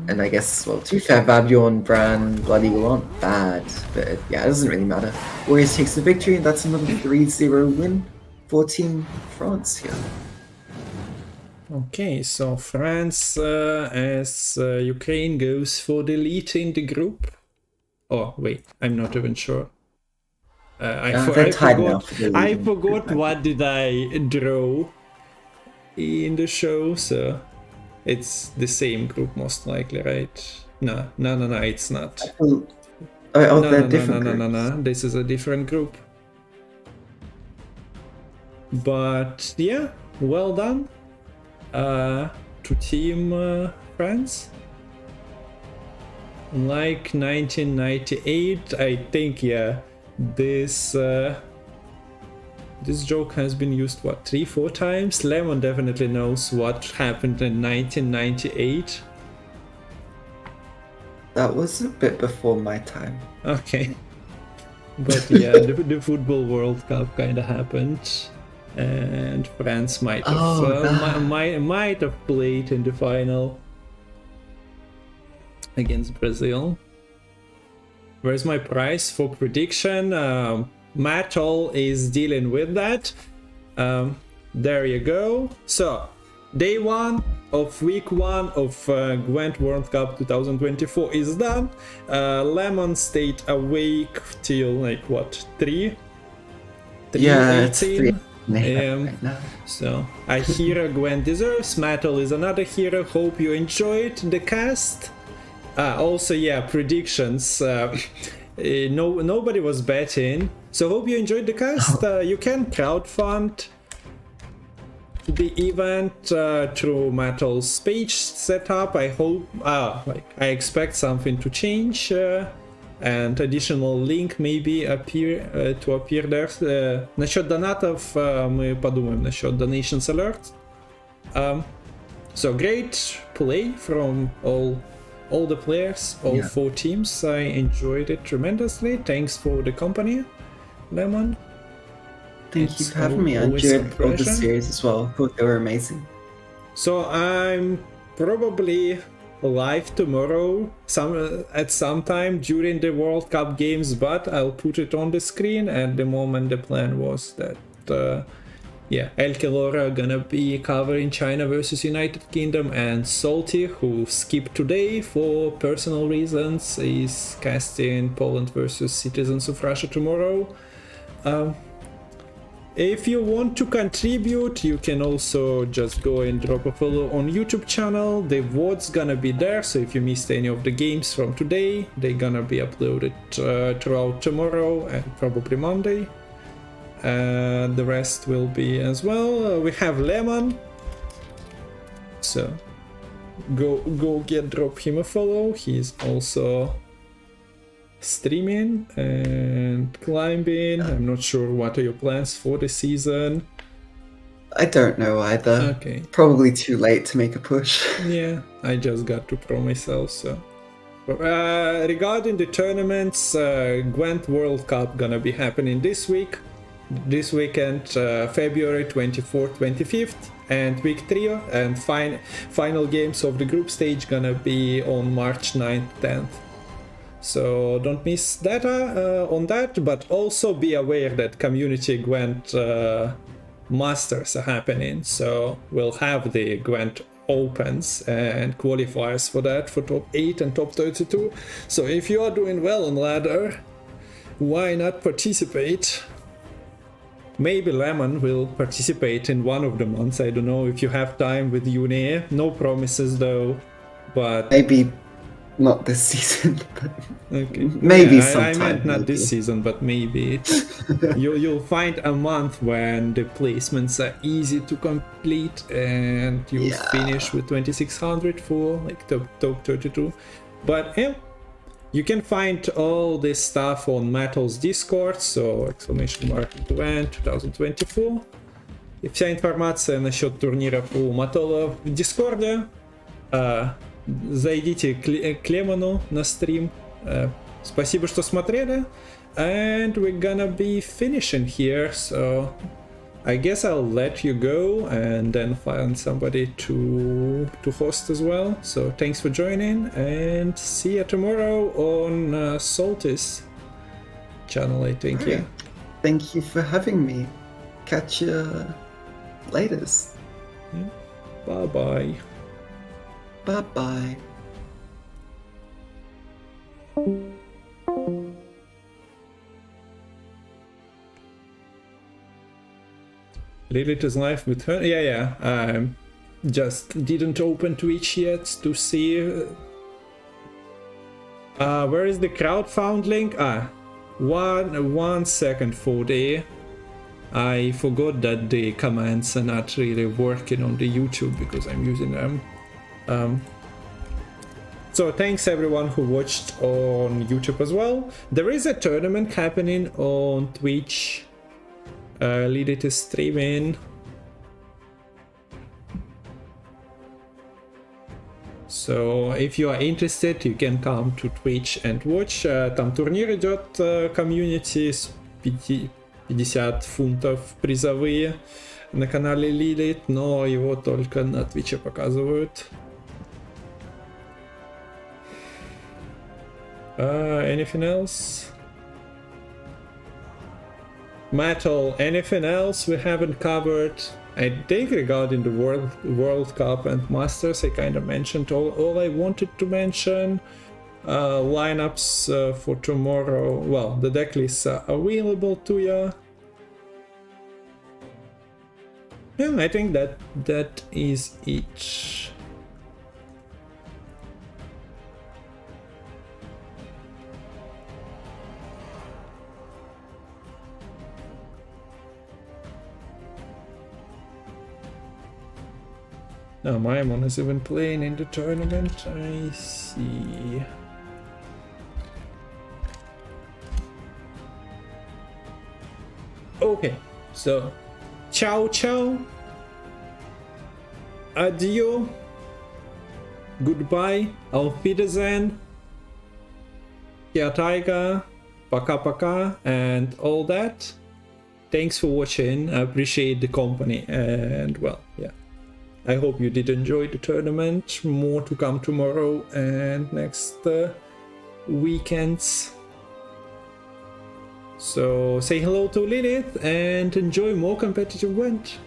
And I guess, well, to be fair, Vabjorn, Bran, Blood Eagle aren't bad, but yeah, it doesn't really matter. Warriors takes the victory, and that's another 3-0 win for Team France here. Okay, so France as Ukraine goes for the lead in the group. Oh, wait, I'm not even sure. They're tied now for the lead I in forgot group, what did I draw in the show, so it's the same group most likely, right? No, it's not. They're different groups. No, this is a different group. But yeah, well done to Team France. Like 1998, I think, yeah, this joke has been used, what, 3-4 times? Lemon definitely knows what happened in 1998. That was a bit before my time. Okay. But yeah, the Football World Cup kind of happened. And France might have, might have played in the final against Brazil. Where's my prize for prediction? Matol is dealing with that. There you go. So, day 1 of week 1 of Gwent World Cup 2024 is done. Lemon stayed awake till like what, 3? Yeah, it's 3:18 AM. Right now. So, a hero Gwent deserves. Matol is another hero. Hope you enjoyed the cast. Also, yeah, predictions. Nobody was betting, so hope you enjoyed the cast. You can crowdfund the event through Matol's page setup. I hope, I expect something to change, and additional link maybe appear there. Насчет донатов мы подумаем насчет donations alert. So great play from all the players, all 4 teams. I enjoyed it tremendously. Thanks for the company, Lemon. Thank you for having me. I enjoyed all the series as well. I thought they were amazing. So I'm probably live tomorrow, at some time during the World Cup games, but I'll put it on the screen. At the moment, the plan was that El Kelora gonna be covering China versus United Kingdom, and Salty, who skipped today for personal reasons, is casting Poland versus Citizens of Russia tomorrow. If you want to contribute, you can also just go and drop a follow on YouTube channel. The VOD's gonna be there, so if you missed any of the games from today, they're gonna be uploaded throughout tomorrow and probably Monday. The rest will be as well. We have Lemon, so go drop him a follow. He's also streaming and climbing. I'm not sure what are your plans for the season. I don't know either. Okay. Probably too late to make a push. Yeah, I just got to pro myself, so. Regarding the tournaments, Gwent World Cup gonna be happening this weekend, February 24th, 25th, and week 3, and final games of the group stage gonna be on March 9th, 10th. So don't miss that on that, but also be aware that Community Gwent Masters are happening, so we'll have the Gwent Opens and qualifiers for that, for top 8 and top 32. So if you are doing well on ladder, why not participate? Maybe Lemon will participate in one of the months. I don't know if you have time with Une. No promises though, but maybe not this season. But okay. Maybe sometime. I meant not maybe. this season, but maybe you'll find a month when the placements are easy to complete, and you'll finish with 2600 for like top 32. But yeah, You can find all this stuff on Metal's Discord, so !Gwent 2024. И вся информация насчет турнира у Metal в Дискорде. Зайдите к Лемону на стрим. Спасибо, что смотрели. And we're gonna be finishing here, so I guess I'll let you go and then find somebody to host as well. So thanks for joining and see you tomorrow on Saltis channel, I think. Yeah. Thank you for having me. Catch you later. Yeah. Bye bye. Bye bye. Lilith is live with her. Yeah. Just didn't open Twitch yet to see. Where is the crowdfund link? One second for the. I forgot that the commands are not really working on the YouTube because I'm using them. So thanks everyone who watched on YouTube as well. There is a tournament happening on Twitch. Lilith is streaming. So if you are interested, you can come to Twitch and watch. Там турнир идет, комьюнити, с 50 фунтов призовые на канале Lilith, но его только на Твиче показывают. Anything else? Metal, anything else we haven't covered? I think regarding the World Cup and Masters, I kind of mentioned all I wanted to mention. Lineups for tomorrow. Well, the deck lists are available to you. Yeah, I think that is it. Now Myamon is even playing in the tournament. I see. Okay, so ciao ciao, adieu, goodbye, auf Wiedersehen, Tiger, paka, and all that. Thanks for watching. I appreciate the company, and well, yeah. I hope you did enjoy the tournament. More to come tomorrow and next weekends. So say hello to Lilith and enjoy more competitive Gwent.